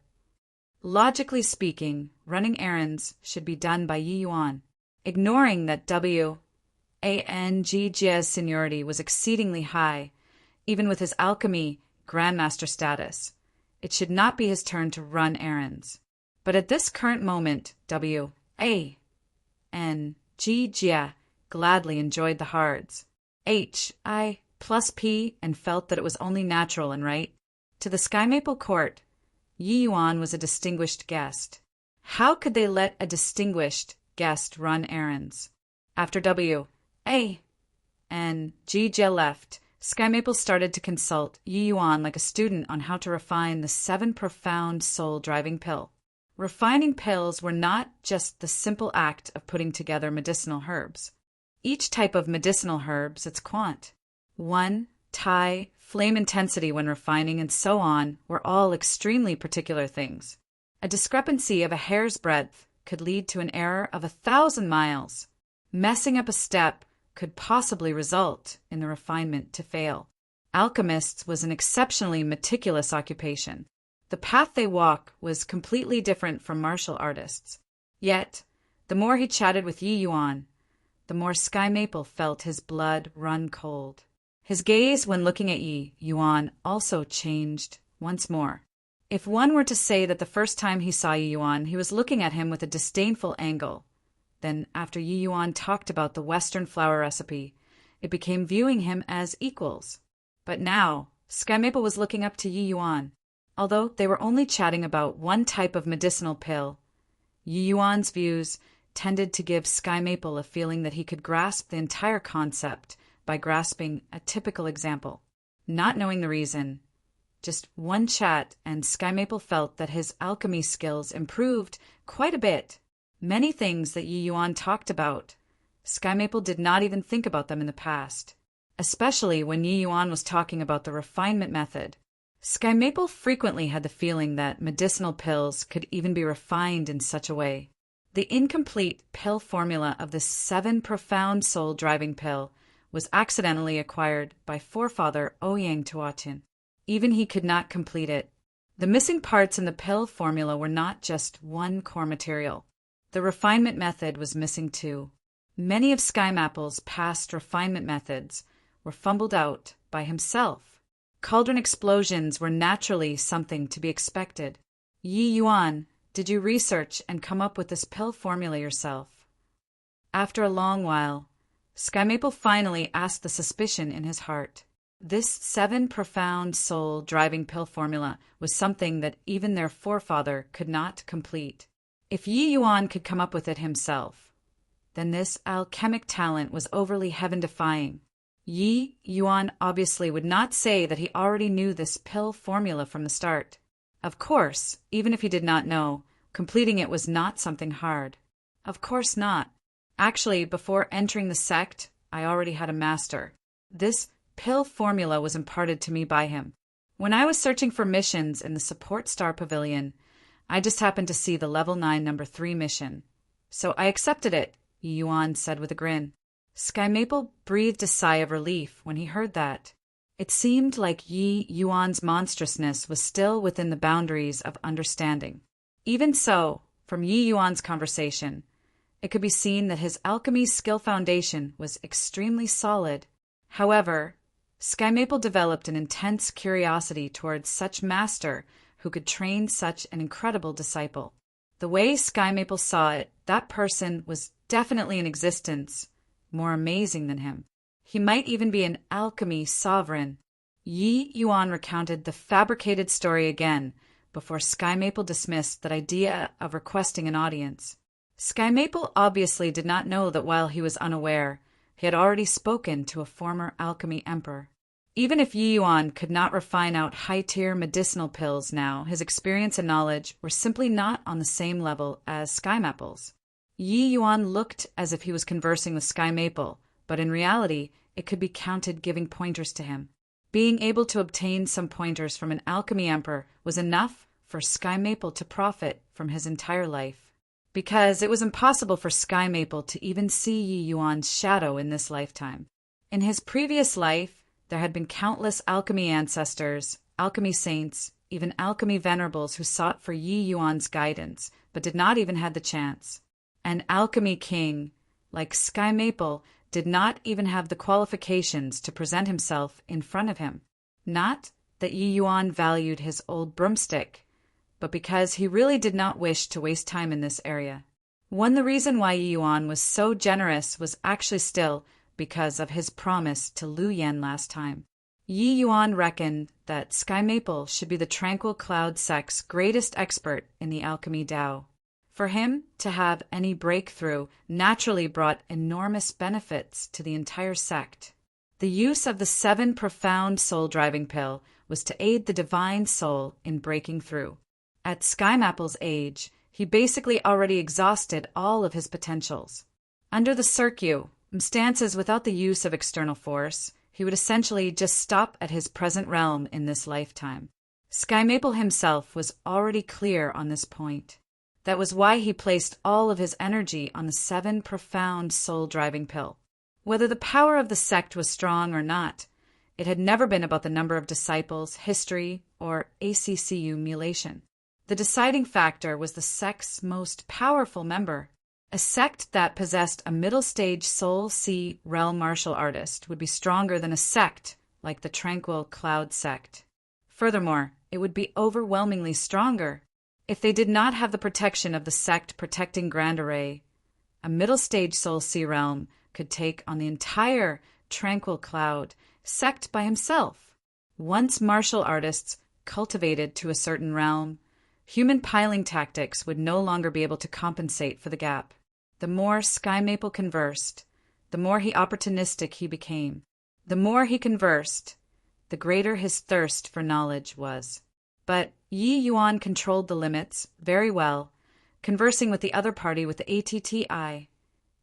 Logically speaking, running errands should be done by Yi Yuan. Ignoring that W.A. and Jijia's seniority was exceedingly high, even with his alchemy grandmaster status, it should not be his turn to run errands. But at this current moment, W.A. and Jijia gladly enjoyed the hards. H.I. plus P and felt that it was only natural and right. To the Sky Maple court, Yi Yuan was a distinguished guest. How could they let a distinguished guest run errands? After W.A. and Jijia left, Sky Maple started to consult Yi Yuan like a student on how to refine the 7 profound soul-driving pill. Refining pills were not just the simple act of putting together medicinal herbs. Each type of medicinal herbs, its quant. 1, Thai, flame intensity when refining, and so on, were all extremely particular things. A discrepancy of a hair's breadth could lead to an error of 1,000 miles. Messing up a step could possibly result in the refinement to fail. Alchemists was an exceptionally meticulous occupation. The path they walk was completely different from martial artists. Yet, the more he chatted with Yi Yuan, the more Sky Maple felt his blood run cold. His gaze when looking at Yi Yuan also changed once more. If one were to say that the first time he saw Yi Yuan, he was looking at him with a disdainful angle, then after Yi Yuan talked about the Western flower recipe, it became viewing him as equals. But now, Sky Maple was looking up to Yi Yuan. Although they were only chatting about one type of medicinal pill, Yi Yuan's views tended to give Sky Maple a feeling that he could grasp the entire concept by grasping a typical example. Not knowing the reason, just one chat and Sky Maple felt that his alchemy skills improved quite a bit. Many things that Yi Yuan talked about, Sky Maple did not even think about them in the past, especially when Yi Yuan was talking about the refinement method. Sky Maple frequently had the feeling that medicinal pills could even be refined in such a way. The incomplete pill formula of the 7 profound soul-driving pill was accidentally acquired by forefather Ouyang Tuatin. Even he could not complete it. The missing parts in the pill formula were not just one core material. The refinement method was missing too. Many of Sky Maple's past refinement methods were fumbled out by himself. Cauldron explosions were naturally something to be expected. Yi Yuan, did you research and come up with this pill formula yourself? After a long while, Sky Maple finally asked the suspicion in his heart. This 7 profound soul-driving pill formula was something that even their forefather could not complete. If Yi Yuan could come up with it himself, then this alchemic talent was overly heaven-defying. Yi Yuan obviously would not say that he already knew this pill formula from the start. Of course, even if he did not know, completing it was not something hard. Of course not. Actually, before entering the sect, I already had a master. This pill formula was imparted to me by him. When I was searching for missions in the Support Star Pavilion, I just happened to see the level 9 number 3 mission. So I accepted it, Yi Yuan said with a grin. Sky Maple breathed a sigh of relief when he heard that. It seemed like Yi Yuan's monstrousness was still within the boundaries of understanding. Even so, from Yi Yuan's conversation, it could be seen that his alchemy skill foundation was extremely solid. However, Sky Maple developed an intense curiosity towards such master who could train such an incredible disciple. The way Sky Maple saw it, that person was definitely in existence, more amazing than him. He might even be an alchemy sovereign. Yi Yuan recounted the fabricated story again before Sky Maple dismissed that idea of requesting an audience. Sky Maple obviously did not know that while he was unaware, he had already spoken to a former alchemy emperor. Even if Yi Yuan could not refine out high-tier medicinal pills now, his experience and knowledge were simply not on the same level as Sky Maple's. Yi Yuan looked as if he was conversing with Sky Maple, but in reality, it could be counted giving pointers to him. Being able to obtain some pointers from an alchemy emperor was enough for Sky Maple to profit from his entire life. Because it was impossible for Sky Maple to even see Yi Yuan's shadow in this lifetime. In his previous life, there had been countless alchemy ancestors, alchemy saints, even alchemy venerables who sought for Yi Yuan's guidance, but did not even have the chance. An alchemy king, like Sky Maple, did not even have the qualifications to present himself in front of him. Not that Yi Yuan valued his old broomstick, but because he really did not wish to waste time in this area. The reason why Yi Yuan was so generous was actually still because of his promise to Lu Yen last time. Yi Yuan reckoned that Sky Maple should be the Tranquil Cloud sect's greatest expert in the alchemy Tao. For him to have any breakthrough naturally brought enormous benefits to the entire sect. The use of the 7 profound soul-driving pill was to aid the divine soul in breaking through. At Sky Maple's age, he basically already exhausted all of his potentials. Under the circumstances without the use of external force, he would essentially just stop at his present realm in this lifetime. Sky Maple himself was already clear on this point. That was why he placed all of his energy on the 7 profound soul-driving pill. Whether the power of the sect was strong or not, it had never been about the number of disciples, history, or ACCU mulation. The deciding factor was the sect's most powerful member. A sect that possessed a middle-stage Soul Sea realm martial artist would be stronger than a sect like the Tranquil Cloud sect. Furthermore, it would be overwhelmingly stronger. If they did not have the protection of the sect protecting Grand Array, a middle-stage Soul Sea realm could take on the entire Tranquil Cloud sect by himself. Once martial artists cultivated to a certain realm, human piling tactics would no longer be able to compensate for the gap. The more Sky Maple conversed, the more opportunistic he became. The more he conversed, the greater his thirst for knowledge was. But Yi Yuan controlled the limits very well, conversing with the other party with the ATTI.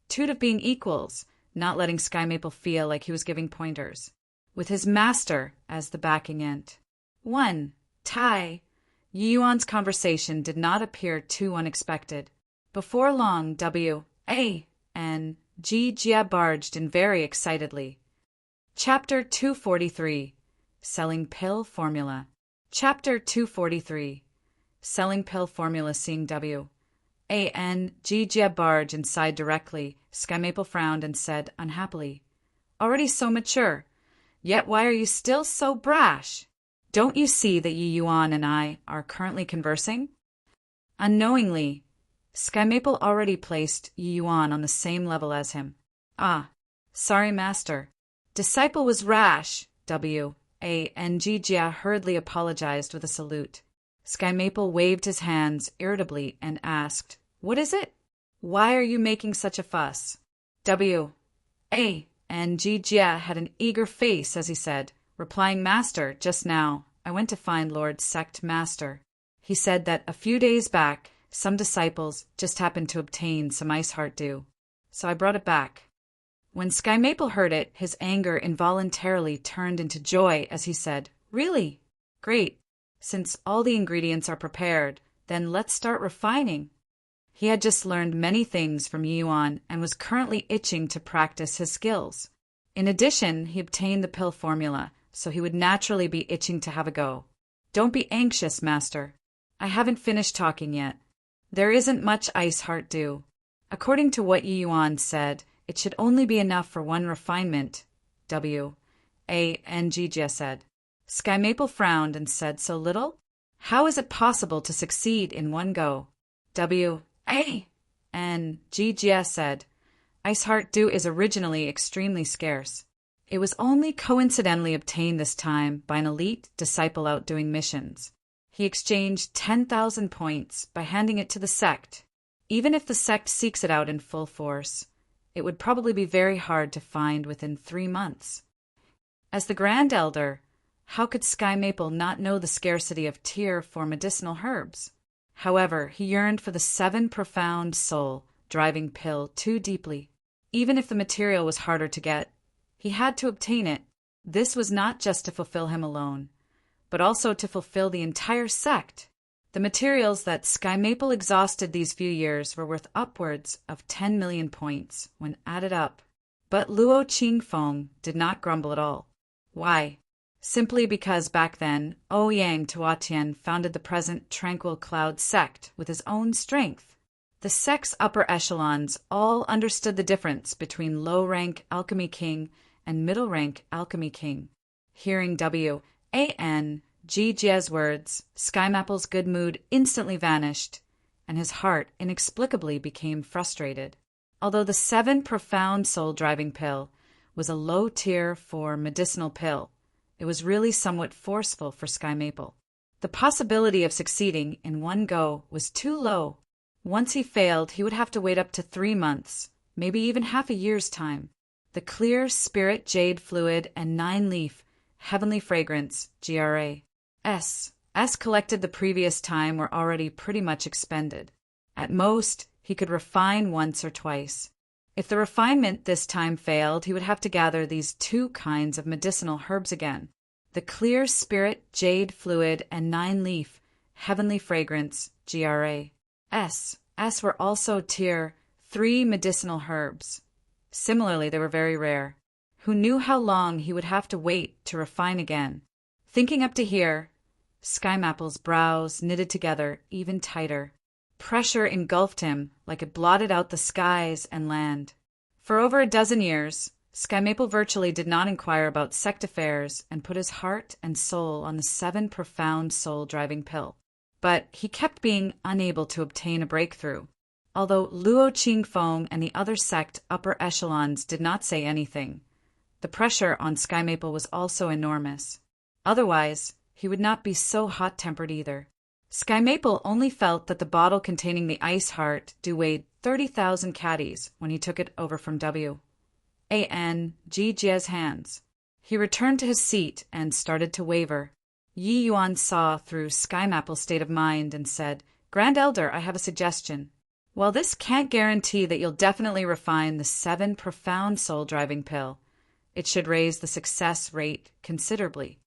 Two of being equals, not letting Sky Maple feel like he was giving pointers. With his master as the backing end. 1. Tai. Yi Yuan's conversation did not appear too unexpected. Before long, W.A. and G. Jia barged in very excitedly. Chapter 243. Selling Pill Formula. Chapter 243. Selling Pill Formula. Seeing W.A. and G. Jia barge inside directly, Sky Maple frowned and said unhappily, "Already so mature, yet why are you still so brash? Don't you see that Yi Yuan and I are currently conversing?" Unknowingly, Sky Maple already placed Yi Yuan on the same level as him. "Ah, sorry, master. Disciple was rash, and Jia hurriedly apologized with a salute. Sky Maple waved his hands irritably and asked, "What is it? Why are you making such a fuss?" And Jia had an eager face as he said, replying, "Master, just now, I went to find Lord Sect Master. He said that a few days back, some disciples just happened to obtain some ice heart dew. So I brought it back." When Sky Maple heard it, his anger involuntarily turned into joy as he said, "Really? Great. Since all the ingredients are prepared, then let's start refining." He had just learned many things from Yuan and was currently itching to practice his skills. In addition, he obtained the pill formula, so he would naturally be itching to have a go. "Don't be anxious, Master. I haven't finished talking yet. There isn't much ice heart dew. According to what Yuan said, it should only be enough for one refinement." And Jia said. Sky Maple frowned and said, "So little? How is it possible to succeed in one go?" And Jia said, "Ice heart dew is originally extremely scarce. It was only coincidentally obtained this time by an elite disciple out doing missions. He exchanged 10,000 points by handing it to the sect. Even if the sect seeks it out in full force, it would probably be very hard to find within 3 months." As the Grand Elder, how could Sky Maple not know the scarcity of Tier for medicinal herbs? However, he yearned for the 7 profound soul driving pill too deeply. Even if the material was harder to get, he had to obtain it. This was not just to fulfill him alone, but also to fulfill the entire sect. The materials that Sky Maple exhausted these few years were worth upwards of 10 million points when added up. But Luo Qingfeng did not grumble at all. Why? Simply because back then, Ouyang Tuatian founded the present Tranquil Cloud sect with his own strength. The sect's upper echelons all understood the difference between low-rank Alchemy King and middle-rank Alchemy King. Hearing Jia's words, Sky Maple's good mood instantly vanished, and his heart inexplicably became frustrated. Although the 7 profound soul-driving pill was a low tier for medicinal pill, it was really somewhat forceful for Sky Maple. The possibility of succeeding in one go was too low. Once he failed, he would have to wait up to 3 months, maybe even half a year's time. The clear spirit jade fluid and 9-leaf heavenly fragrance GRAS collected the previous time were already pretty much expended. At most, he could refine once or twice. If the refinement this time failed, he would have to gather these 2 kinds of medicinal herbs again. The clear spirit jade fluid and 9-leaf heavenly fragrance GRAS were also tier 3 medicinal herbs. Similarly, they were very rare. Who knew how long he would have to wait to refine again? Thinking up to here, Sky Maple's brows knitted together even tighter. Pressure engulfed him like it blotted out the skies and land. For over a dozen years, Sky Maple virtually did not inquire about sect affairs and put his heart and soul on the 7 profound soul-driving pill. But he kept being unable to obtain a breakthrough. Although Luo Qingfeng and the other sect upper echelons did not say anything, the pressure on Sky Maple was also enormous. Otherwise, he would not be so hot-tempered either. Sky Maple only felt that the bottle containing the ice heart weighed 30,000 caddies when he took it over from Jia's hands. He returned to his seat and started to waver. Yi Yuan saw through Sky Maple's state of mind and said, "Grand Elder, I have a suggestion. While this can't guarantee that you'll definitely refine the 7 profound soul-driving pill, it should raise the success rate considerably."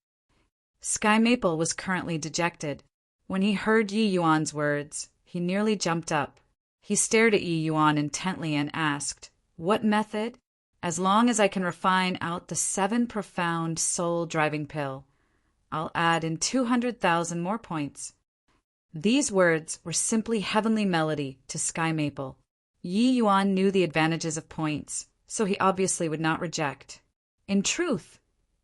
Sky Maple was currently dejected. When he heard Yi Yuan's words, he nearly jumped up. He stared at Yi Yuan intently and asked, "What method?" "As long as I can refine out the 7 profound soul-driving pill, I'll add in 200,000 more points." These words were simply heavenly melody to Sky Maple. Yi Yuan knew the advantages of points, so he obviously would not reject. In truth,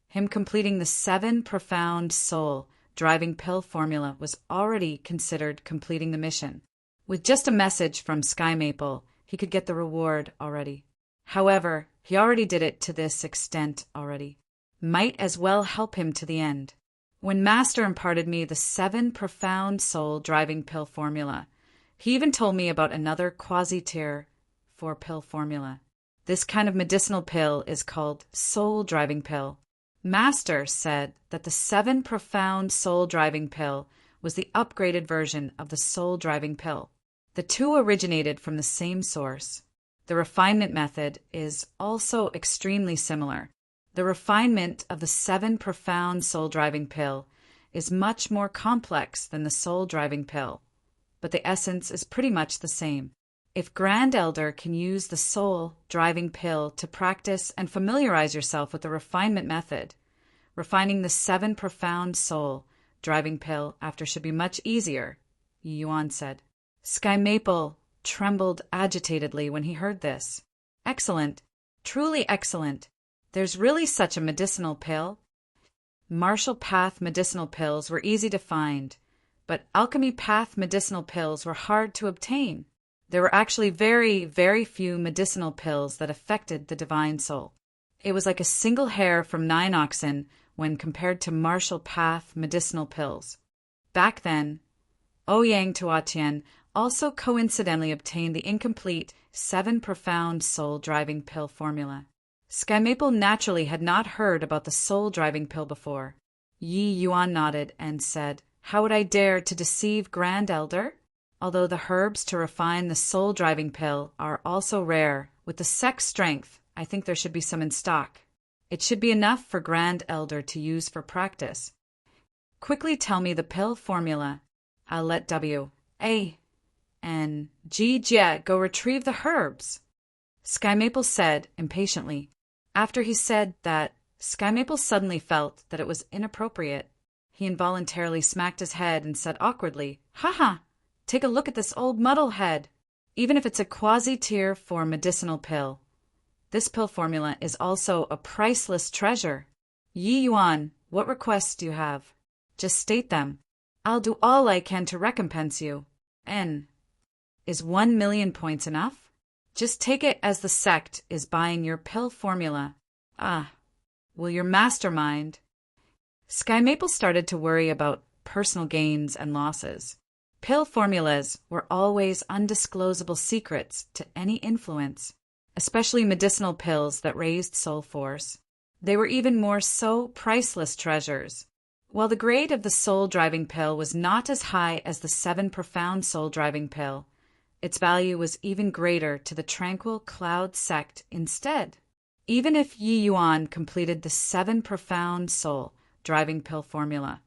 him completing the 7 profound soul-driving pill formula was already considered completing the mission. With just a message from Sky Maple, he could get the reward already. However, he already did it to this extent already. might as well help him to the end. When Master imparted me the 7 profound soul-driving pill formula, he even told me about another quasi-tier 4-pill formula. This kind of medicinal pill is called soul-driving pill. Master said that the 7 profound soul-driving pill was the upgraded version of the soul-driving pill. The two originated from the same source. The refinement method is also extremely similar. The refinement of the 7 profound soul-driving pill is much more complex than the soul-driving pill, but the essence is pretty much the same. If Grand Elder can use the soul-driving pill to practice and familiarize yourself with the refinement method, refining the 7 profound soul-driving pill after should be much easier, Yi Yuan said. Sky Maple trembled agitatedly when he heard this. Excellent, truly excellent. There's really such a medicinal pill? Martial Path medicinal pills were easy to find, but Alchemy Path medicinal pills were hard to obtain. There were actually very, very few medicinal pills that affected the divine soul. It was like a single hair from 9 oxen when compared to Martial Path medicinal pills. Back then, Ouyang Tuatian also coincidentally obtained the incomplete 7 profound soul-driving pill formula. Sky Maple naturally had not heard about the soul-driving pill before. Yi Yuan nodded and said, "How would I dare to deceive Grand Elder? Although the herbs to refine the soul-driving pill are also rare, with the sex strength, I think there should be some in stock. It should be enough for Grand Elder to use for practice. Quickly tell me the pill formula. I'll let W.A. and Jie go retrieve the herbs," Sky Maple said impatiently. After he said that, Sky Maple suddenly felt that it was inappropriate. He involuntarily smacked his head and said awkwardly, "Ha! Take a look at this old muddlehead. Even if it's a quasi-tier 4 medicinal pill, this pill formula is also a priceless treasure. Yi Yuan, what requests do you have? Just state them. I'll do all I can to recompense you. N. Is 1 million points enough? Just take it as the sect is buying your pill formula. Ah, will your mastermind?" Sky Maple started to worry about personal gains and losses. Pill formulas were always undisclosable secrets to any influence, especially medicinal pills that raised soul force. They were even more so priceless treasures. While the grade of the soul-driving pill was not as high as the 7 profound soul-driving pill, its value was even greater to the Tranquil Cloud sect instead. Even if Yi Yuan completed the 7 profound soul-driving pill formula,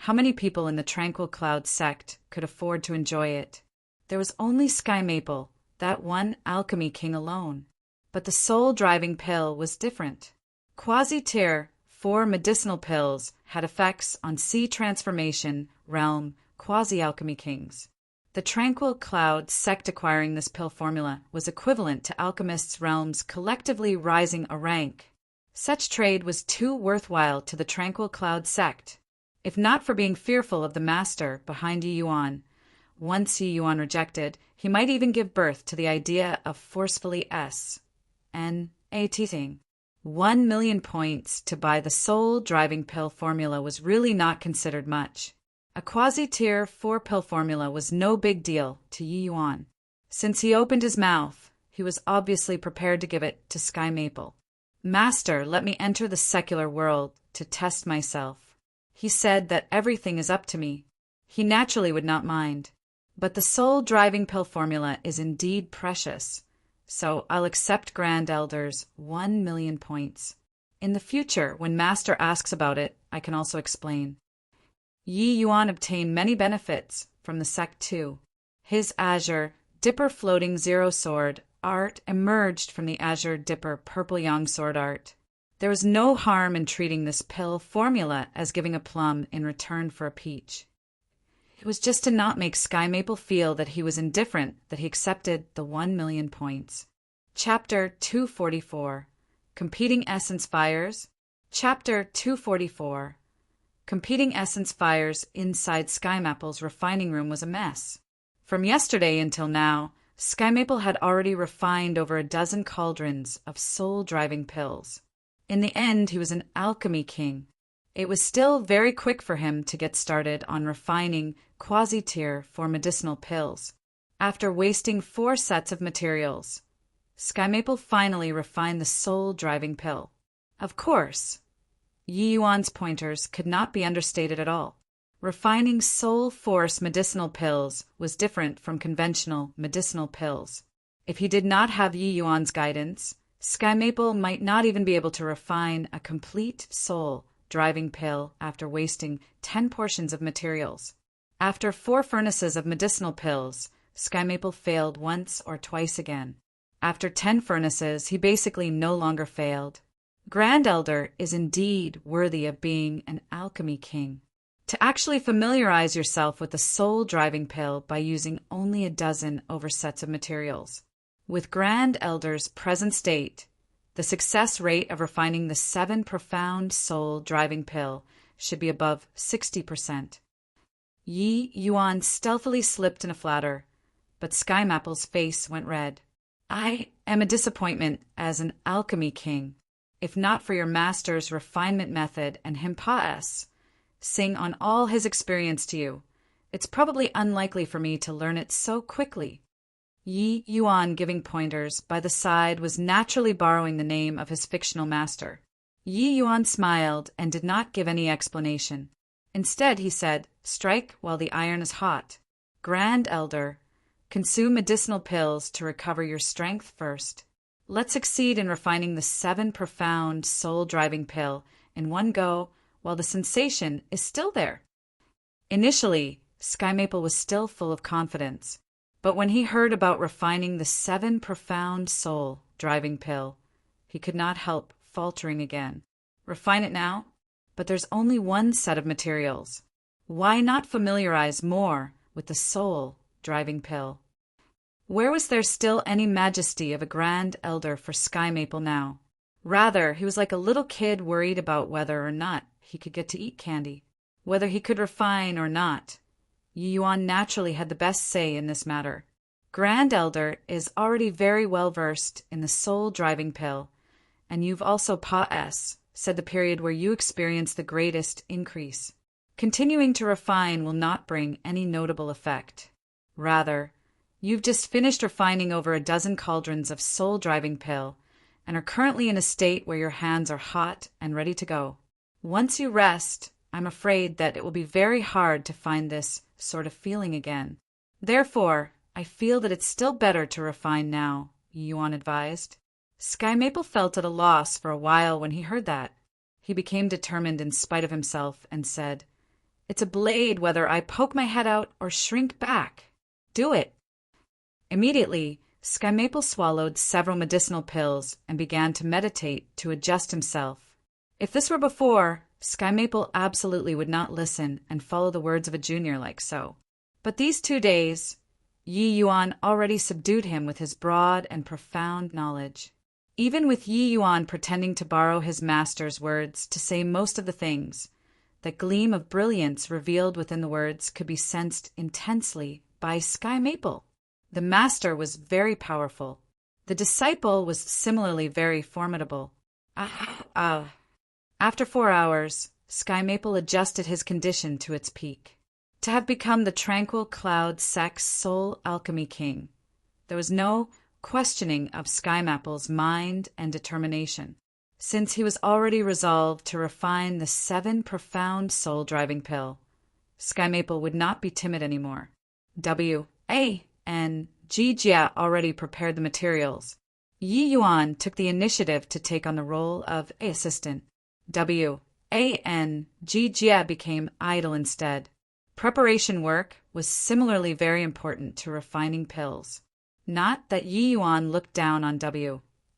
how many people in the Tranquil Cloud sect could afford to enjoy it? There was only Sky Maple, that one alchemy king alone. But the soul-driving pill was different. Quasi-tier 4 medicinal pills had effects on sea transformation realm quasi-alchemy kings. The Tranquil Cloud sect acquiring this pill formula was equivalent to Alchemist's realms collectively rising a rank. Such trade was too worthwhile to the Tranquil Cloud sect. If not for being fearful of the master behind Yi Yuan, once Yi Yuan rejected, he might even give birth to the idea of forcefully teasing. 1 million points to buy the soul-driving pill formula was really not considered much. A quasi-tier 4 pill formula was no big deal to Yi Yuan. Since he opened his mouth, he was obviously prepared to give it to Sky Maple. "Master, let me enter the secular world to test myself." He said that everything is up to me. He naturally would not mind. But the soul-driving pill formula is indeed precious, so I'll accept Grand Elder's 1 million points. In the future, when Master asks about it, I can also explain. Yi Yuan obtained many benefits from the sect too. His Azure Dipper Floating Zero Sword art emerged from the Azure Dipper Purple Yang Sword art. There was no harm in treating this pill formula as giving a plum in return for a peach. It was just to not make Sky Maple feel that he was indifferent that he accepted the 1 million points. Chapter 244. Competing Essence Fires. Chapter 244. Competing essence fires inside Sky Maple's refining room was a mess. From yesterday until now, Sky Maple had already refined over a dozen cauldrons of soul-driving pills. In the end, he was an alchemy king. It was still very quick for him to get started on refining quasi-tier for medicinal pills. After wasting 4 sets of materials, Sky Maple finally refined the soul-driving pill. Of course, Yi Yuan's pointers could not be understated at all. Refining soul force medicinal pills was different from conventional medicinal pills. If he did not have Yi Yuan's guidance, Sky Maple might not even be able to refine a complete soul-driving pill after wasting 10 portions of materials. After 4 furnaces of medicinal pills, Sky Maple failed once or twice again. After 10 furnaces, he basically no longer failed. Grand Elder is indeed worthy of being an alchemy king. To actually familiarize yourself with the soul-driving pill by using only a dozen oversets of materials. With Grand Elder's present state, the success rate of refining the 7 profound soul-driving pill should be above 60%. Yi Yuan stealthily slipped in a flatter, but Sky Maple's face went red. I am a disappointment as an alchemy king. If not for your master's refinement method and him sing on all his experience to you, it's probably unlikely for me to learn it so quickly. Yi Yuan, giving pointers by the side, was naturally borrowing the name of his fictional master. Yi Yuan smiled and did not give any explanation. Instead, he said, "Strike while the iron is hot. Grand Elder, consume medicinal pills to recover your strength first. Let's succeed in refining the 7 profound soul-driving pill in one go while the sensation is still there." Initially, Sky Maple was still full of confidence, but when he heard about refining the 7 profound soul-driving pill, he could not help faltering again. Refine it now? But there's only 1 set of materials. Why not familiarize more with the soul-driving pill? Where was there still any majesty of a Grand Elder for Sky Maple now? Rather, he was like a little kid worried about whether or not he could get to eat candy, whether he could refine or not. Yi Yuan naturally had the best say in this matter. Grand Elder is already very well versed in the soul-driving pill, and you've also said the period where you experience the greatest increase. Continuing to refine will not bring any notable effect. Rather, you've just finished refining over a dozen cauldrons of soul-driving pill and are currently in a state where your hands are hot and ready to go. Once you rest, I'm afraid that it will be very hard to find this sort of feeling again. Therefore, I feel that it's still better to refine now, Yi Yuan advised. Sky Maple felt at a loss for a while when he heard that. He became determined in spite of himself and said, "It's a blade whether I poke my head out or shrink back. Do it." Immediately, Sky Maple swallowed several medicinal pills and began to meditate to adjust himself. If this were before, Sky Maple absolutely would not listen and follow the words of a junior like so. But these 2 days, Yi Yuan already subdued him with his broad and profound knowledge. Even with Yi Yuan pretending to borrow his master's words to say most of the things, that gleam of brilliance revealed within the words could be sensed intensely by Sky Maple. The master was very powerful. The disciple was similarly very formidable. After 4 hours, Sky Maple adjusted his condition to its peak. To have become the tranquil cloud sex soul alchemy king, there was no questioning of Sky Maple's mind and determination, since he was already resolved to refine the 7 profound soul-driving pill. Sky Maple would not be timid anymore. and Jia already prepared the materials. Yi Yuan took the initiative to take on the role of assistant. and Jia became idle instead. Preparation work was similarly very important to refining pills. Not that Yi Yuan looked down on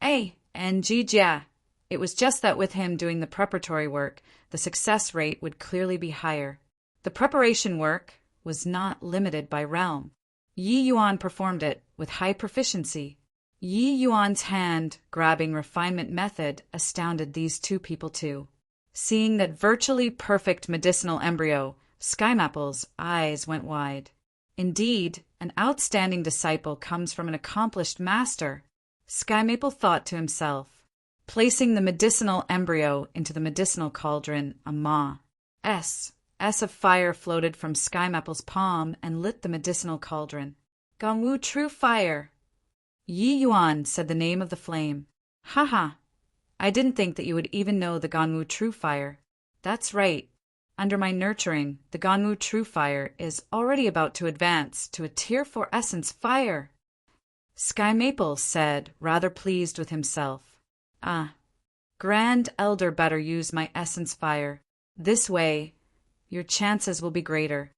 and Jia. It was just that with him doing the preparatory work, the success rate would clearly be higher. The preparation work was not limited by realm. Yi Yuan performed it with high proficiency. Yi Yuan's hand-grabbing refinement method astounded these 2 people too. Seeing that virtually perfect medicinal embryo, Sky Maple's eyes went wide. Indeed, an outstanding disciple comes from an accomplished master. Sky Maple thought to himself. placing the medicinal embryo into the medicinal cauldron, a maw. S of fire floated from Sky Mapple's palm and lit the medicinal cauldron. Gongwu true fire. Yi Yuan said the name of the flame. Haha. I didn't think that you would even know the Gongwu true fire. That's right. Under my nurturing, the Gongwu true fire is already about to advance to a tier 4 essence fire. Sky Maple said, rather pleased with himself. Ah, Grand Elder better use my essence fire. This way, your chances will be greater.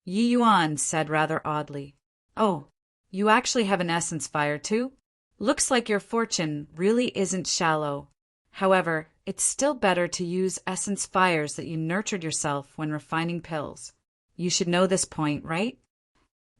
Yi Yuan said rather oddly. Oh, you actually have an essence fire too? Looks like your fortune really isn't shallow. However, it's still better to use essence fires that you nurtured yourself when refining pills. You should know this point, right?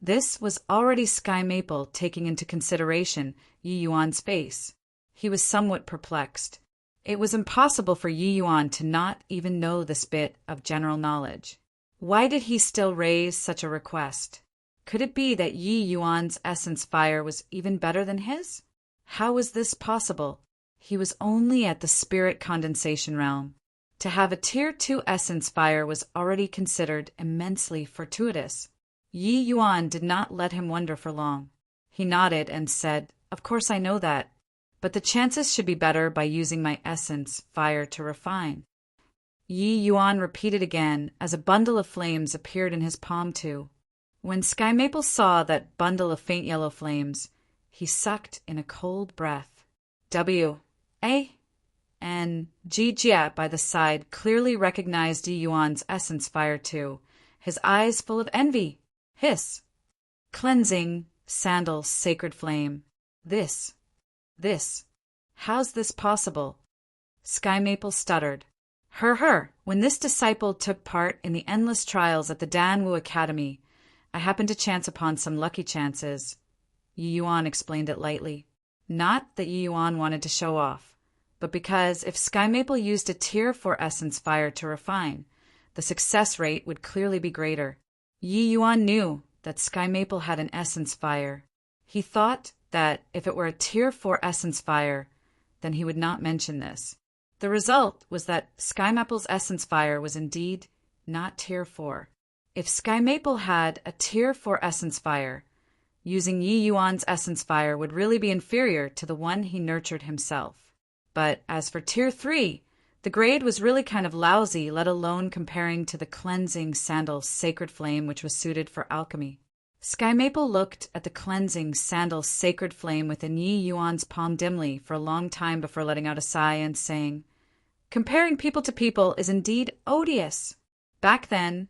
This was already Sky Maple taking into consideration Yi Yuan's face. He was somewhat perplexed. It was impossible for Yi Yuan to not even know this bit of general knowledge. Why did he still raise such a request? Could it be that Yi Yuan's essence fire was even better than his? How was this possible? He was only at the spirit condensation realm. To have a tier 2 essence fire was already considered immensely fortuitous. Yi Yuan did not let him wonder for long. He nodded and said, "Of course I know that, but the chances should be better by using my essence fire to refine." Yi Yuan repeated again as a bundle of flames appeared in his palm too. When Sky Maple saw that bundle of faint yellow flames, he sucked in a cold breath. W.A.N.G. Jia by the side clearly recognized Yi Yuan's essence fire too, his eyes full of envy. Hiss. Cleansing, sandal, sacred flame. This. How's this possible? Sky Maple stuttered. When this disciple took part in the endless trials at the Danwu Academy, I happened to chance upon some lucky chances. Yi Yuan explained it lightly. Not that Yi Yuan wanted to show off, but because if Sky Maple used a tier 4 essence fire to refine, the success rate would clearly be greater. Yi Yuan knew that Sky Maple had an essence fire. He thought that if it were a tier 4 essence fire, then he would not mention this. The result was that Sky Maple's essence fire was indeed not tier 4. If Sky Maple had a tier 4 essence fire, using Yi Yuan's essence fire would really be inferior to the one he nurtured himself. But as for tier 3, the grade was really kind of lousy, let alone comparing to the cleansing sandal sacred flame which was suited for alchemy. Sky Maple looked at the cleansing sandal sacred flame within Yi Yuan's palm dimly for a long time before letting out a sigh and saying, "Comparing people to people is indeed odious. Back then,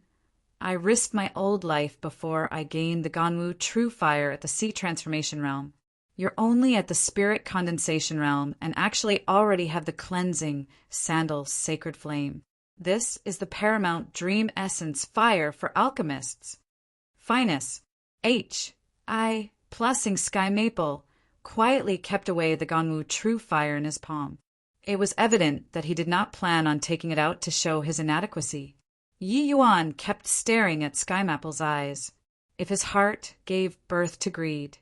I risked my old life before I gained the Gongwu true fire at the sea transformation realm. You're only at the spirit condensation realm and actually already have the cleansing sandal sacred flame. This is the paramount dream essence fire for alchemists." Finus, H.I. Plussing Sky Maple, quietly kept away the Gongwu true fire in his palm. It was evident that he did not plan on taking it out to show his inadequacy. Yi Yuan kept staring at Sky Maple's eyes. If his heart gave birth to greed,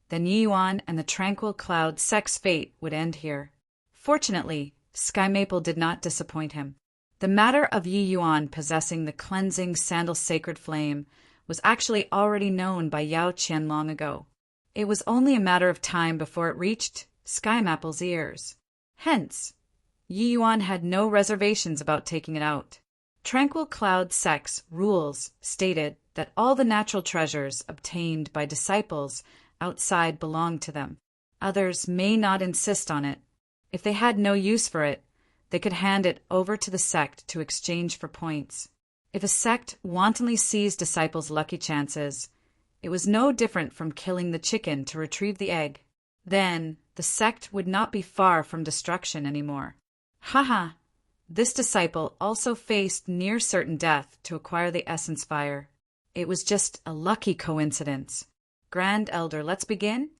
then Yi Yuan and the tranquil cloud sex fate would end here. Fortunately, Sky Maple did not disappoint him. The matter of Yi Yuan possessing the cleansing sandal sacred flame was actually already known by Yao Qian long ago. It was only a matter of time before it reached Sky Maple's ears. Hence, Yi Yuan had no reservations about taking it out. Tranquil Cloud Sect's rules stated that all the natural treasures obtained by disciples outside belonged to them. Others may not insist on it. If they had no use for it, they could hand it over to the sect to exchange for points. If a sect wantonly seized disciples' lucky chances, it was no different from killing the chicken to retrieve the egg. Then the sect would not be far from destruction anymore. Haha! This disciple also faced near certain death to acquire the essence fire. It was just a lucky coincidence. Grand Elder, let's begin?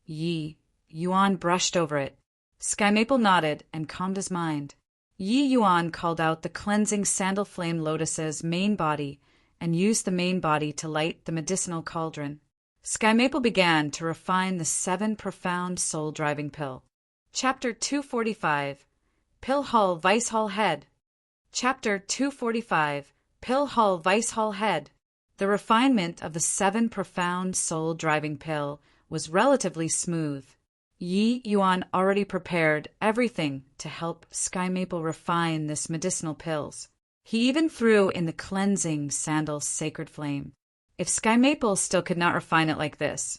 Yi Yuan brushed over it. Sky Maple nodded and calmed his mind. Yi Yuan called out the cleansing sandal flame lotus's main body and used the main body to light the medicinal cauldron. Sky Maple began to refine the 7 profound soul-driving pill. Chapter 245 Pill Hall Vice Hall Head. Chapter 245 Pill Hall Vice Hall Head. The refinement of the 7 profound soul-driving pill was relatively smooth. Yi Yuan already prepared everything to help Sky Maple refine this medicinal pills. He even threw in the cleansing sandal's sacred flame. If Sky Maple still could not refine it like this,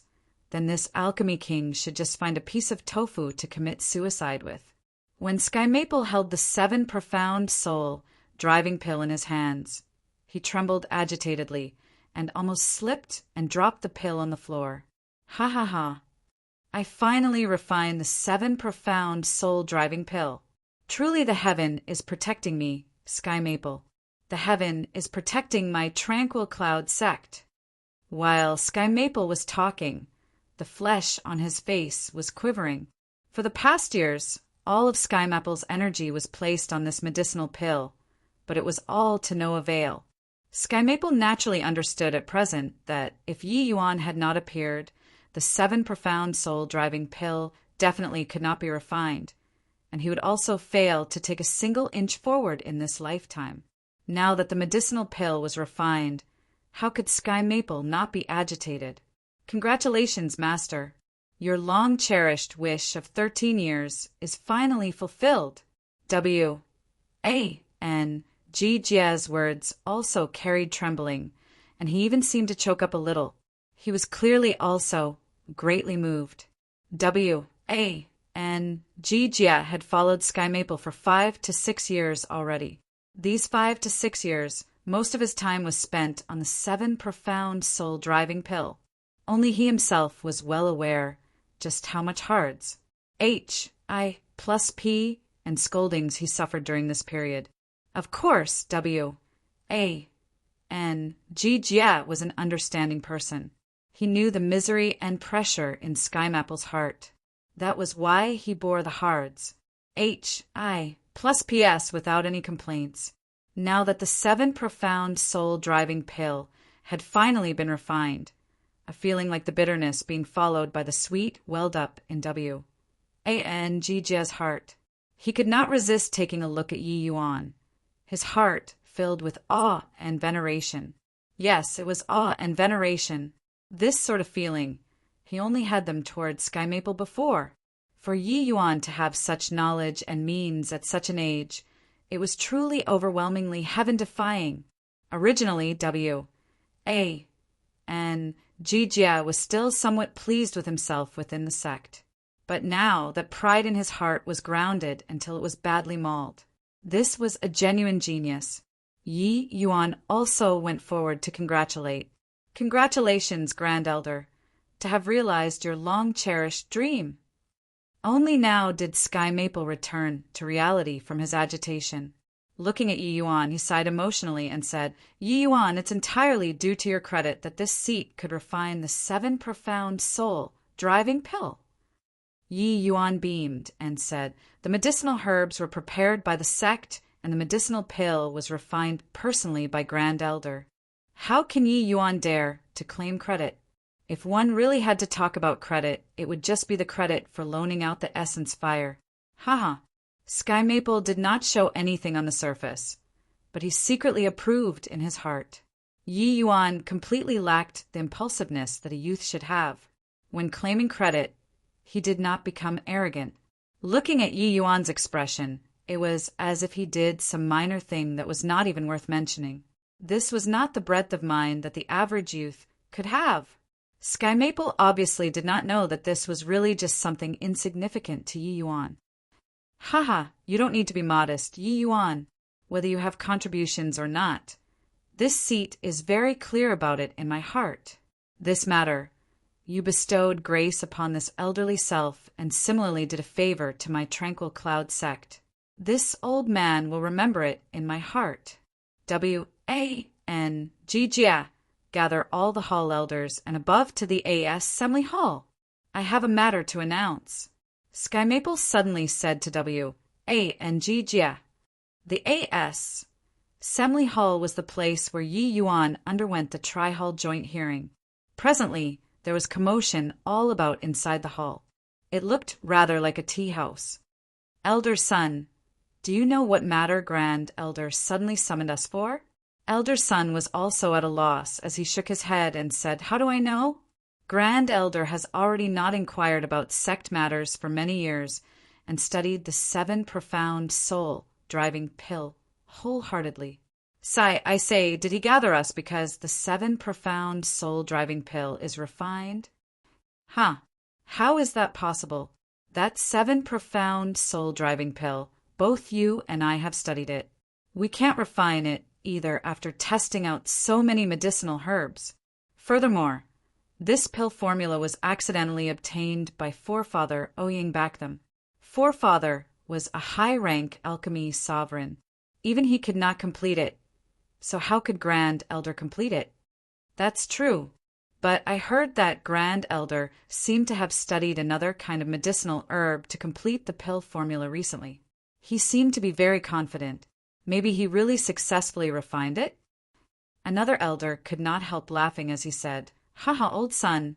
then this alchemy king should just find a piece of tofu to commit suicide with. When Sky Maple held the 7 profound soul-driving pill in his hands, he trembled agitatedly and almost slipped and dropped the pill on the floor. Ha ha ha. I finally refined the 7 profound soul-driving pill. Truly the heaven is protecting me, Sky Maple. The heaven is protecting my tranquil cloud sect. While Sky Maple was talking, the flesh on his face was quivering. For the past years, all of Sky Maple's energy was placed on this medicinal pill, but it was all to no avail. Sky Maple naturally understood at present that if Yi Yuan had not appeared, the 7 profound soul-driving pill definitely could not be refined, and he would also fail to take a single inch forward in this lifetime. Now that the medicinal pill was refined, how could Sky Maple not be agitated? Congratulations, Master. Your long-cherished wish of 13 years is finally fulfilled. W.A.N.G.Jia's words also carried trembling, and he even seemed to choke up a little. He was clearly also greatly moved. W.A.N.G.Jia had followed Sky Maple for 5 to 6 years already. These 5 to 6 years, most of his time was spent on the 7 profound soul-driving pill. Only he himself was well aware just how much hards, H.I.+P. and scoldings he suffered during this period. Of course, W.A.N.G.Jia was an understanding person. He knew the misery and pressure in Sky Maple's heart. That was why he bore the hards, H.I.+P.S. without any complaints. Now that the 7 profound soul-driving pill had finally been refined, a feeling like the bitterness being followed by the sweet welled up in W.A.N.G.Jia's heart. He could not resist taking a look at Yi Yuan, his heart filled with awe and veneration. Yes, it was awe and veneration. This sort of feeling, he only had them towards Sky Maple before. For Yi Yuan to have such knowledge and means at such an age, it was truly overwhelmingly heaven-defying. Originally, W.A.N.G.Jia was still somewhat pleased with himself within the sect. But now that pride in his heart was grounded until it was badly mauled. This was a genuine genius. Yi Yuan also went forward to congratulate. Congratulations, Grand Elder, to have realized your long-cherished dream. Only now did Sky Maple return to reality from his agitation. Looking at Yi Yuan, he sighed emotionally and said, Yi Yuan, it's entirely due to your credit that this seat could refine the 7 profound soul-driving pill. Yi Yuan beamed and said, the medicinal herbs were prepared by the sect and the medicinal pill was refined personally by Grand Elder. How can Yi Yuan dare to claim credit? If one really had to talk about credit, it would just be the credit for loaning out the essence fire. Haha. Sky Maple did not show anything on the surface, but he secretly approved in his heart. Yi Yuan completely lacked the impulsiveness that a youth should have. When claiming credit, he did not become arrogant. Looking at Yi Yuan's expression, it was as if he did some minor thing that was not even worth mentioning. This was not the breadth of mind that the average youth could have. Sky Maple obviously did not know that this was really just something insignificant to Yi Yuan. Haha, you don't need to be modest, Yi Yuan, whether you have contributions or not. This seat is very clear about it in my heart. This matter, you bestowed grace upon this elderly self and similarly did a favor to my tranquil cloud sect. This old man will remember it in my heart. W.A.N.G.Jia, gather all the hall elders and above to the A.S. Assembly Hall. I have a matter to announce. Sky Maple suddenly said to W.A.N.G.Jia. The A.S. Assembly Hall was the place where Yi Yuan underwent the tri-hall joint hearing. Presently, there was commotion all about inside the hall. It looked rather like a tea house. Elder Sun, do you know what matter Grand Elder suddenly summoned us for? Elder Sun was also at a loss as he shook his head and said, How do I know? Grand Elder has already not inquired about sect matters for many years and studied the 7 profound soul-driving pill wholeheartedly. I say, did he gather us because the 7 profound soul-driving pill is refined? How is that possible? That 7 profound soul-driving pill, both you and I have studied it. We can't refine it either after testing out so many medicinal herbs. Furthermore, this pill formula was accidentally obtained by Forefather Ouyang Baktham. Forefather was a high-rank alchemy sovereign. Even he could not complete it. So how could Grand Elder complete it? That's true. But I heard that Grand Elder seemed to have studied another kind of medicinal herb to complete the pill formula recently. He seemed to be very confident. Maybe he really successfully refined it? Another elder could not help laughing as he said, Old son,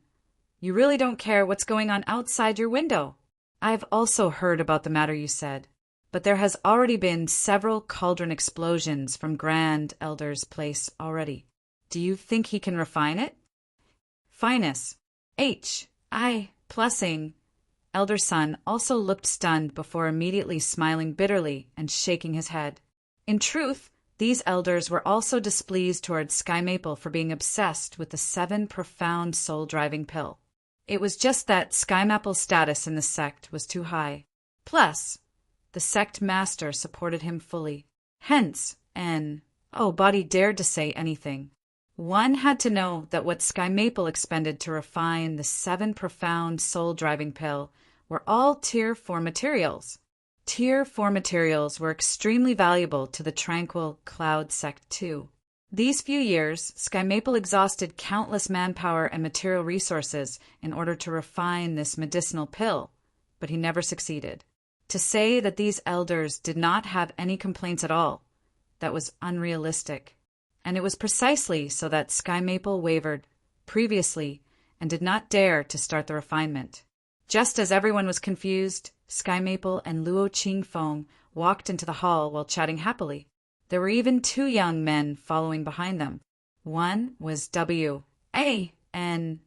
you really don't care what's going on outside your window. I've also heard about the matter you said, but there has already been several cauldron explosions from Grand Elder's place already. Do you think he can refine it? Finus. Plussing. Elder Son also looked stunned before immediately smiling bitterly and shaking his head. In truth, these elders were also displeased towards Sky Maple for being obsessed with the 7 profound soul-driving pill. It was just that Sky Maple's status in the sect was too high. Plus, the sect master supported him fully. Hence, nobody dared to say anything. One had to know that what Sky Maple expended to refine the 7 profound soul-driving pill were all Tier 4 materials. Tier 4 materials were extremely valuable to the Tranquil Cloud Sect too. These few years, Sky Maple exhausted countless manpower and material resources in order to refine this medicinal pill, but he never succeeded. To say that these elders did not have any complaints at all, that was unrealistic. And it was precisely so that Sky Maple wavered previously and did not dare to start the refinement. Just as everyone was confused, Sky Maple and Luo Qingfeng walked into the hall while chatting happily. There were even 2 young men following behind them. One was Jia, and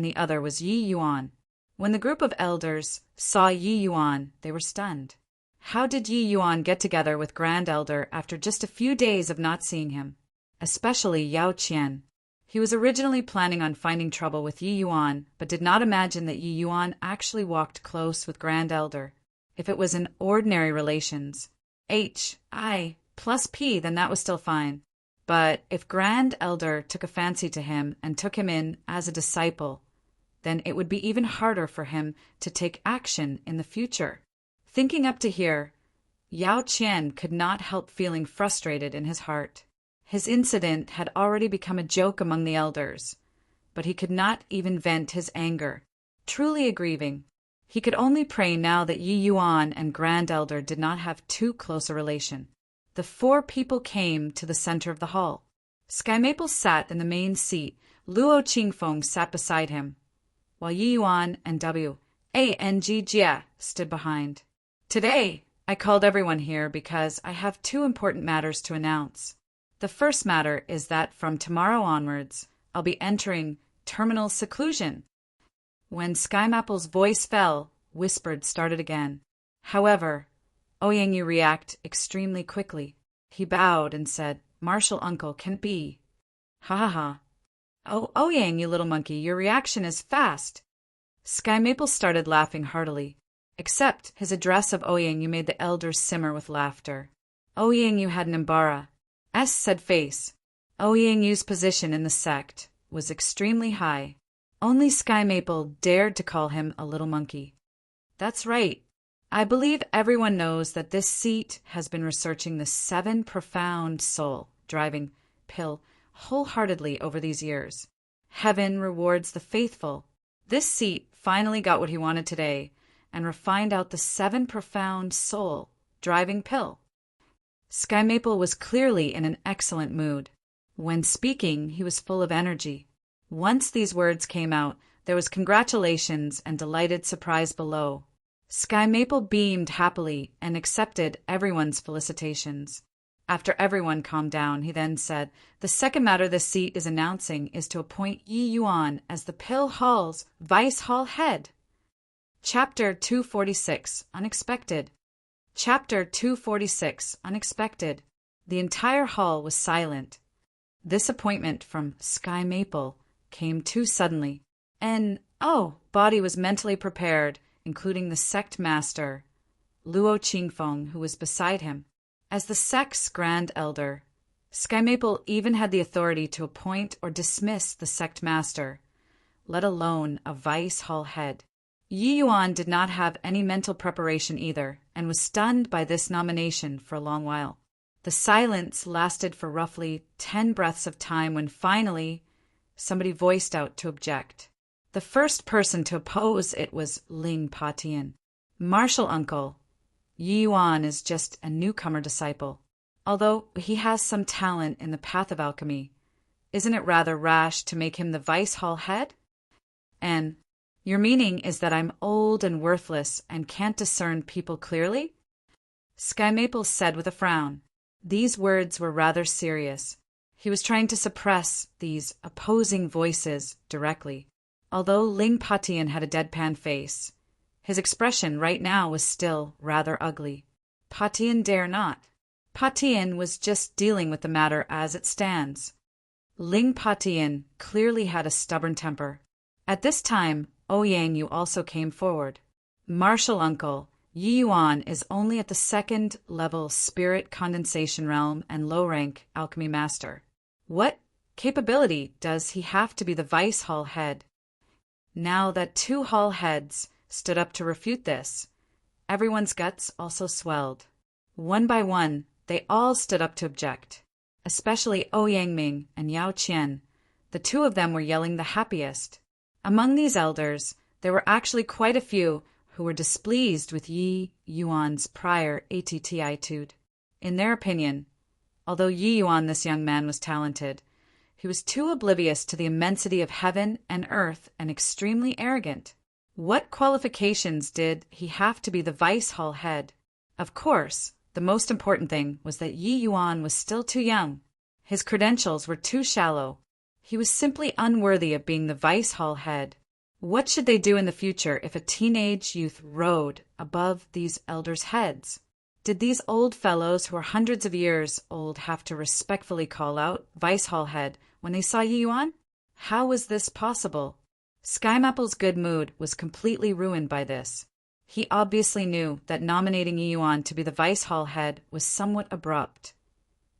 the other was Yi Yuan. When the group of elders saw Yi Yuan, they were stunned. How did Yi Yuan get together with Grand Elder after just a few days of not seeing him? Especially Yao Qian. He was originally planning on finding trouble with Yi Yuan, but did not imagine that Yi Yuan actually walked close with Grand Elder. If it was in ordinary relations, HI plus P, then that was still fine. But if Grand Elder took a fancy to him and took him in as a disciple, then it would be even harder for him to take action in the future. Thinking up to here, Yao Qian could not help feeling frustrated in his heart. His incident had already become a joke among the elders, but he could not even vent his anger. Truly grieving, he could only pray now that Yi Yuan and Grand Elder did not have too close a relation. The 4 people came to the center of the hall. Sky Maple sat in the main seat. Luo Qingfeng sat beside him, while Yi Yuan and Jia stood behind. Today, I called everyone here because I have 2 important matters to announce. The first matter is that from tomorrow onwards, I'll be entering terminal seclusion. When Sky Maple's voice fell, Whispered started again. However, Ouyang reacted extremely quickly. He bowed and said, Martial uncle, can it be? Ha ha ha. Oh, Ouyang, you little monkey, your reaction is fast. Sky Maple started laughing heartily. Except his address of Ouyang made the elders simmer with laughter. Ouyang had an said face. Ouyang's position in the sect was extremely high. Only Sky Maple dared to call him a little monkey. That's right. I believe everyone knows that this seat has been researching the 7 profound soul-driving pill wholeheartedly over these years. Heaven rewards the faithful. This seat finally got what he wanted today and refined out the 7 profound soul-driving pill. Sky Maple was clearly in an excellent mood. When speaking, he was full of energy. Once these words came out, There was congratulations and delighted surprise below. Sky Maple beamed happily and accepted everyone's felicitations. After everyone calmed down, he then said, "The second matter this seat is announcing is to appoint Yi Yuan as the Pill Hall's Vice Hall head." Chapter 246, Unexpected. Chapter 246, Unexpected. The entire hall was silent. This appointment from Sky Maple came too suddenly. Body was mentally prepared, including the sect master, Luo Qingfeng, who was beside him. As the sect's grand elder, Sky Maple even had the authority to appoint or dismiss the sect master, let alone a vice hall head. Yi Yuan did not have any mental preparation either, and was stunned by this nomination for a long while. The silence lasted for roughly 10 breaths of time when finally somebody voiced out to object. The first person to oppose it was Ling Patian. "Martial uncle, Yi Yuan is just a newcomer disciple. Although he has some talent in the path of alchemy, isn't it rather rash to make him the vice hall head? And your meaning is that I'm old and worthless and can't discern people clearly?" Sky Maple said with a frown. These words were rather serious. He was trying to suppress these opposing voices directly. Although Ling Patian had a deadpan face, his expression right now was still rather ugly. Patian dare not. Patian was just dealing with the matter as it stands. Ling Patian clearly had a stubborn temper. At this time, Ouyang Yu also came forward. "Martial uncle, Yi Yuan is only at the 2nd level spirit condensation realm and low-rank alchemy master. What capability does he have to be the vice hall head?" Now that 2 hall heads stood up to refute this, everyone's guts also swelled. One by one, they all stood up to object, especially Ouyang Ming and Yao Qian. The 2 of them were yelling the happiest. Among these elders, there were actually quite a few who were displeased with Yi Yuan's prior attitude. In their opinion, although Yi Yuan, this young man, was talented, he was too oblivious to the immensity of heaven and earth and extremely arrogant. What qualifications did he have to be the vice hall head? Of course, the most important thing was that Yi Yuan was still too young. His credentials were too shallow. He was simply unworthy of being the vice hall head. What should they do in the future if a teenage youth rode above these elders' heads? Did these old fellows who are hundreds of years old have to respectfully call out "Vice Hall Head" when they saw Yi Yuan? How was this possible? Sky Maple's good mood was completely ruined by this. He obviously knew that nominating Yi Yuan to be the Vice Hall Head was somewhat abrupt.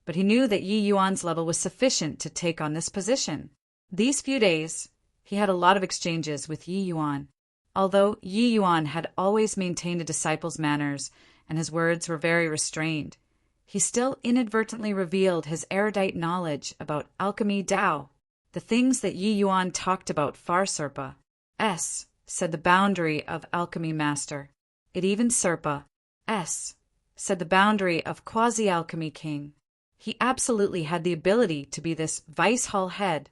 But he knew that Yi Yuan's level was sufficient to take on this position. These few days, he had a lot of exchanges with Yi Yuan. Although Yi Yuan had always maintained a disciple's manners and his words were very restrained, he still inadvertently revealed his erudite knowledge about alchemy Tao. The things that Yi Yuan talked about far Serpa S, said the boundary of alchemy master. It even Serpa S, said the boundary of quasi-alchemy king. He absolutely had the ability to be this vice hall head.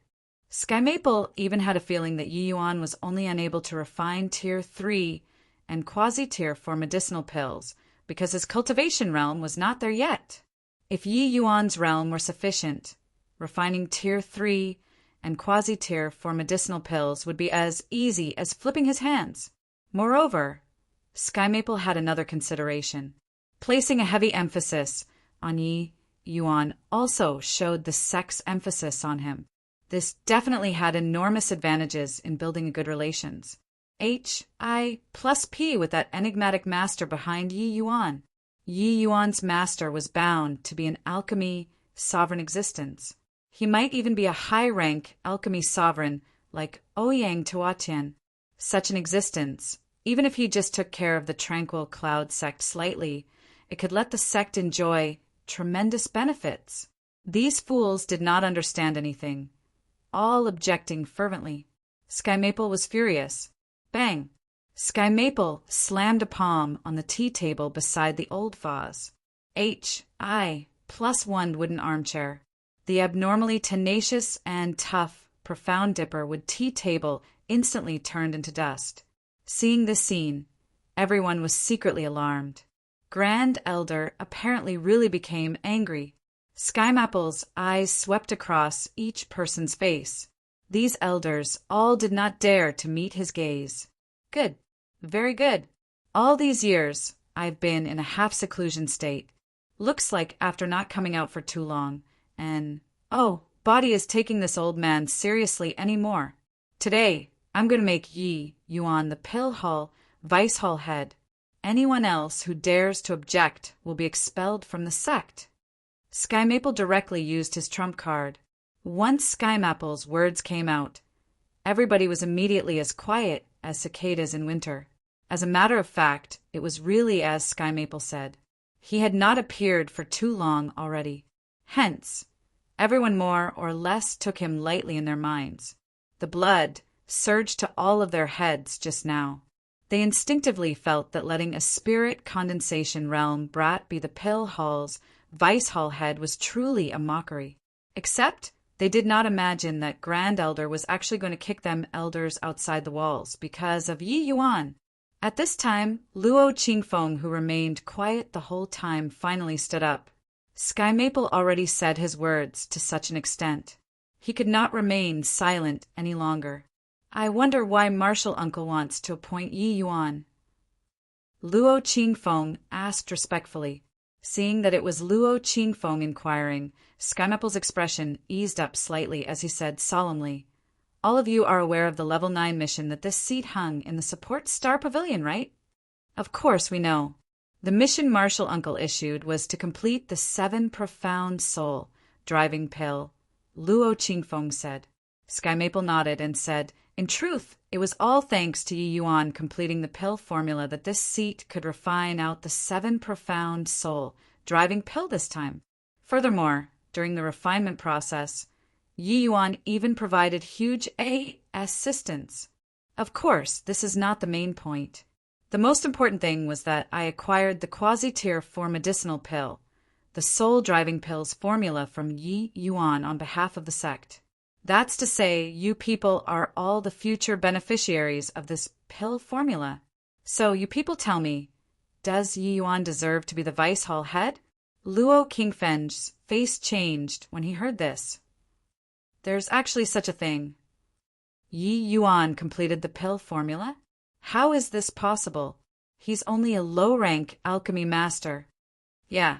Sky Maple even had a feeling that Yi Yuan was only unable to refine Tier 3 and Quasi-Tier for medicinal pills because his cultivation realm was not there yet. If Yi Yuan's realm were sufficient, refining Tier 3 and Quasi-Tier for medicinal pills would be as easy as flipping his hands. Moreover, Sky Maple had another consideration. Placing a heavy emphasis on Yi Yuan also showed the sect's emphasis on him. This definitely had enormous advantages in building a good relations. HI plus P with that enigmatic master behind Yi Yuan. Yi Yuan's master was bound to be an alchemy sovereign existence. He might even be a high-rank alchemy sovereign like Ouyang Tuatian. Such an existence, even if he just took care of the Tranquil Cloud sect slightly, it could let the sect enjoy tremendous benefits. These fools did not understand anything, all objecting fervently. Sky Maple was furious. Bang! Sky Maple slammed a palm on the tea table beside the old vase. HI plus 1 wooden armchair. The abnormally tenacious and tough Profound Dipper would tea table instantly turned into dust. Seeing this scene, everyone was secretly alarmed. Grand Elder apparently really became angry. Skymapple's eyes swept across each person's face. These elders all did not dare to meet his gaze. Good. Very good. All these years, I've been in a half-seclusion state. Looks like after not coming out for too long, and, oh, Body is taking this old man seriously anymore. Today, I'm going to make Yi Yuan the Pill Hall Vice Hall head. Anyone else who dares to object will be expelled from the sect. Skymaple directly used his trump card. Once Skymapple's words came out, everybody was immediately as quiet as cicadas in winter. As a matter of fact, it was really as Skymaple said. He had not appeared for too long already. Hence, everyone more or less took him lightly in their minds. The blood surged to all of their heads just now. They instinctively felt that letting a spirit condensation realm brat be the Pill Hall's Vice Hall head was truly a mockery. Except they did not imagine that Grand Elder was actually going to kick them elders outside the walls because of Yi Yuan. At this time, Luo Qingfeng, who remained quiet the whole time, finally stood up. Skymaple already said his words to such an extent. He could not remain silent any longer. I wonder why Martial Uncle wants to appoint Yi Yuan. Luo Qingfeng asked respectfully. Seeing that it was Luo Qingfeng inquiring, Skymapple's expression eased up slightly as he said solemnly, "All of you are aware of the Level 9 mission that this seat hung in the Support Star Pavilion, right?" "Of course we know. The mission Martial Uncle issued was to complete the 7 profound soul driving pill," Luo Qingfeng said. Skymaple nodded and said, "In truth, it was all thanks to Yi Yuan completing the pill formula that this seat could refine out the 7 profound soul driving pill this time. Furthermore, during the refinement process, Yi Yuan even provided huge assistance. Of course, this is not the main point. The most important thing was that I acquired the quasi-tier 4 medicinal pill, the soul-driving pill's formula from Yi Yuan on behalf of the sect. That's to say, you people are all the future beneficiaries of this pill formula. So you people tell me, does Yi Yuan deserve to be the Vice Hall head?" Luo Qingfeng's face changed when he heard this. "There's actually such a thing. Yi Yuan completed the pill formula? How is this possible? He's only a low-rank alchemy master." "Yeah.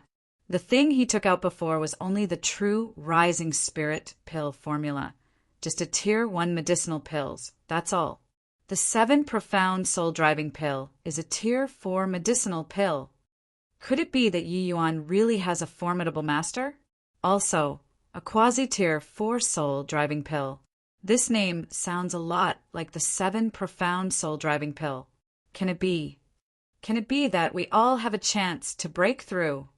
The thing he took out before was only the true rising spirit pill formula. Just a tier 1 medicinal pills, that's all. The 7 profound soul-driving pill is a tier 4 medicinal pill. Could it be that Yi Yuan really has a formidable master? Also, a quasi-tier 4 soul-driving pill. This name sounds a lot like the 7 profound soul-driving pill. Can it be? Can it be that we all have a chance to break through?"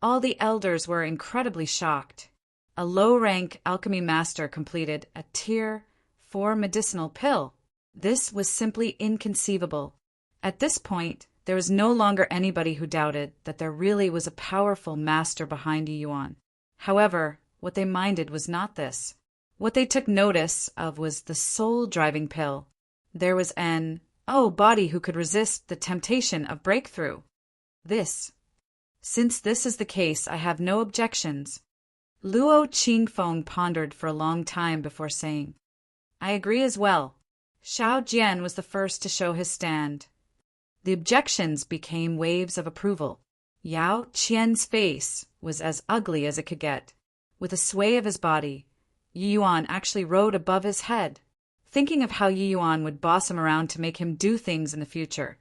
All the elders were incredibly shocked. A low-rank alchemy master completed a tier 4 medicinal pill. This was simply inconceivable. At this point, there was no longer anybody who doubted that there really was a powerful master behind Yi Yuan. However, what they minded was not this. What they took notice of was the soul-driving pill. There was an, body who could resist the temptation of breakthrough. Since this is the case, I have no objections. Luo Qingfeng pondered for a long time before saying, "I agree as well." Xiao Jian was the first to show his stand. The objections became waves of approval. Yao Qian's face was as ugly as it could get. With a sway of his body, Yi Yuan actually rode above his head. Thinking of how Yi Yuan would boss him around to make him do things in the future,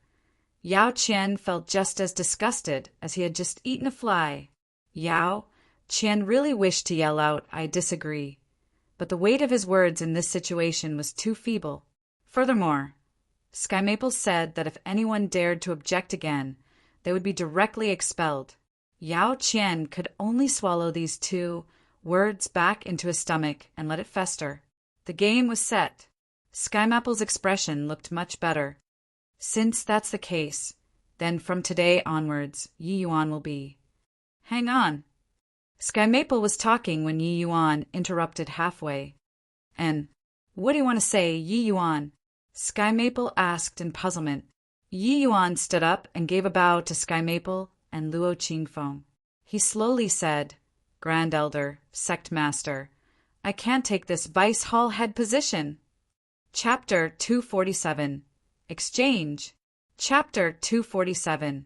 Yao Qian felt just as disgusted as he had just eaten a fly. Yao Qian really wished to yell out, "I disagree," but the weight of his words in this situation was too feeble. Furthermore, Skymaple said that if anyone dared to object again, they would be directly expelled. Yao Qian could only swallow these 2 words back into his stomach and let it fester. The game was set. Skymapple's expression looked much better. "Since that's the case, then from today onwards, Yi Yuan will be—" "Hang on." Skymaple was talking when Yi Yuan interrupted halfway. "And, What do you want to say, Yi Yuan? Sky Maple asked in puzzlement. Yi Yuan stood up and gave a bow to Sky Maple and Luo Qingfeng. He slowly said, Grand Elder, Sect Master, I can't take this Vice Hall head position. Chapter 247 Exchange. Chapter 247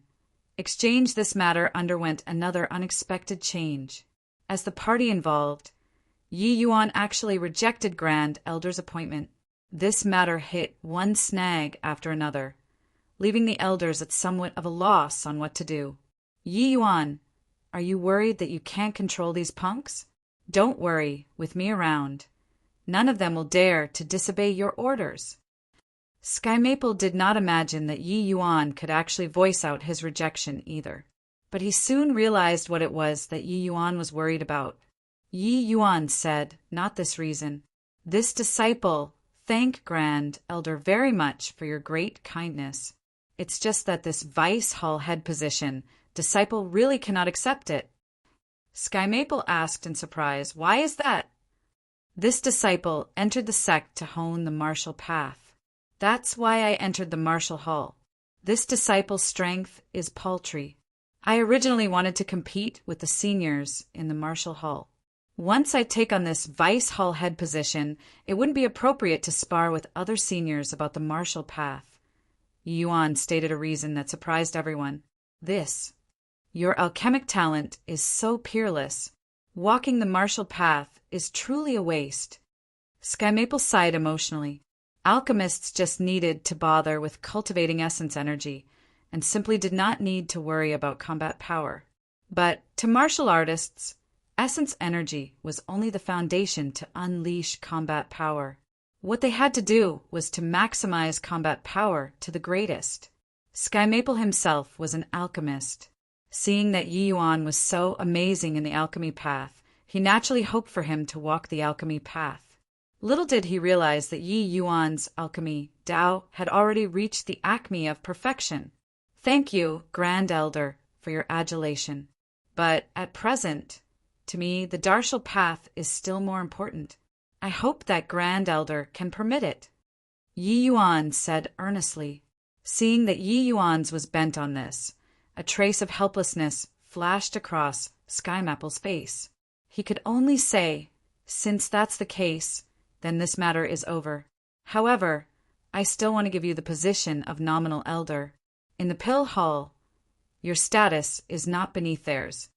Exchange. This matter underwent another unexpected change. As the party involved, Yi Yuan actually rejected Grand Elder's appointment. This matter hit one snag after another, leaving the elders at somewhat of a loss on what to do. Yi Yuan, are you worried that you can't control these punks? Don't worry, with me around. None of them will dare to disobey your orders. Sky Maple did not imagine that Yi Yuan could actually voice out his rejection either. But he soon realized what it was that Yi Yuan was worried about. Yi Yuan said, not this reason. This disciple, thank Grand Elder very much for your great kindness. It's just that this Vice Hall head position, disciple really cannot accept it. Sky Maple asked in surprise, why is that? This disciple entered the sect to hone the martial path. That's why I entered the martial hall. This disciple's strength is paltry. I originally wanted to compete with the seniors in the martial hall. Once I take on this Vice Hall head position, it wouldn't be appropriate to spar with other seniors about the martial path. Yuan stated a reason that surprised everyone. Your alchemic talent is so peerless. Walking the martial path is truly a waste. Sky Maple sighed emotionally. Alchemists just needed to bother with cultivating essence energy, and simply did not need to worry about combat power. But to martial artists, essence energy was only the foundation to unleash combat power. What they had to do was to maximize combat power to the greatest. Sky Maple himself was an alchemist. Seeing that Yi Yuan was so amazing in the alchemy path, he naturally hoped for him to walk the alchemy path. Little did he realize that Yi Yuan's alchemy, Tao, had already reached the acme of perfection. Thank you, Grand Elder, for your adulation. But at present, to me, the Darshal path is still more important. I hope that Grand Elder can permit it. Yi Yuan said earnestly. Seeing that Yi Yuan's was bent on this, a trace of helplessness flashed across Sky Maple's face. He could only say, since that's the case, then this matter is over. However, I still want to give you the position of nominal elder. In the Pill Hall, your status is not beneath theirs.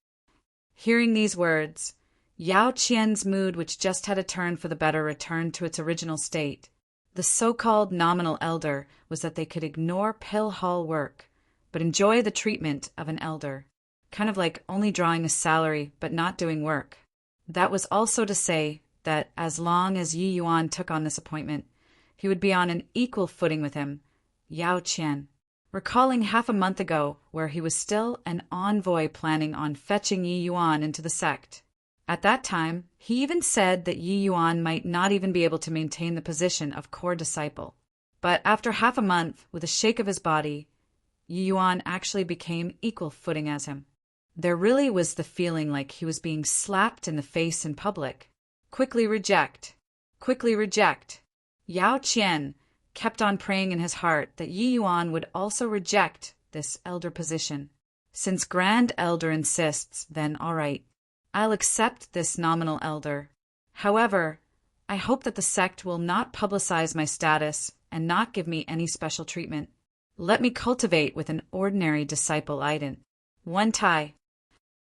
Hearing these words, Yao Qian's mood, which just had a turn for the better, returned to its original state. The so-called nominal elder was that they could ignore Pill Hall work, but enjoy the treatment of an elder, kind of like only drawing a salary but not doing work. That was also to say that as long as Yi Yuan took on this appointment, he would be on an equal footing with him, Yao Qian. Recalling half a month ago where he was still an envoy planning on fetching Yi Yuan into the sect. At that time, he even said that Yi Yuan might not even be able to maintain the position of core disciple. But after half a month, with a shake of his body, Yi Yuan actually became equal footing as him. There really was the feeling like he was being slapped in the face in public. Quickly reject. Quickly reject. Yao Qian kept on praying in his heart that Yi Yuan would also reject this elder position. Since Grand Elder insists, then all right. I'll accept this nominal elder. However, I hope that the sect will not publicize my status and not give me any special treatment. Let me cultivate with an ordinary disciple ident. One tie.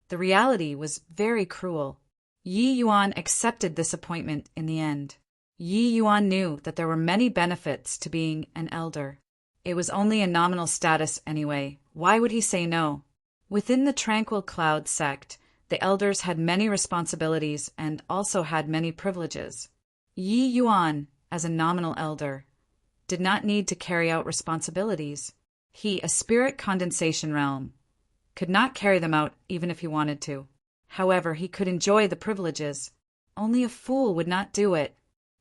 The reality was very cruel. Yi Yuan accepted this appointment in the end. Yi Yuan knew that there were many benefits to being an elder. It was only a nominal status anyway. Why would he say no? Within the Tranquil Cloud sect, the elders had many responsibilities and also had many privileges. Yi Yuan, as a nominal elder, did not need to carry out responsibilities. He, a spirit condensation realm, could not carry them out even if he wanted to. However, he could enjoy the privileges. Only a fool would not do it.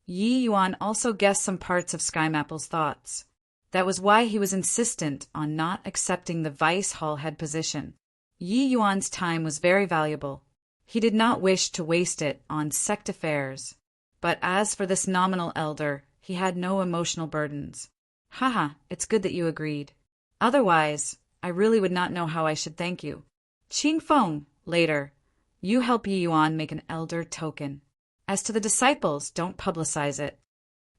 Yi Yuan also guessed some parts of Sky Maple's thoughts. That was why he was insistent on not accepting the Vice Hall head position. Yi Yuan's time was very valuable. He did not wish to waste it on sect affairs. But as for this nominal elder, he had no emotional burdens. Haha, it's good that you agreed. Otherwise, I really would not know how I should thank you. Qing Feng, later, you help Yi Yuan make an elder token. As to the disciples, don't publicize it.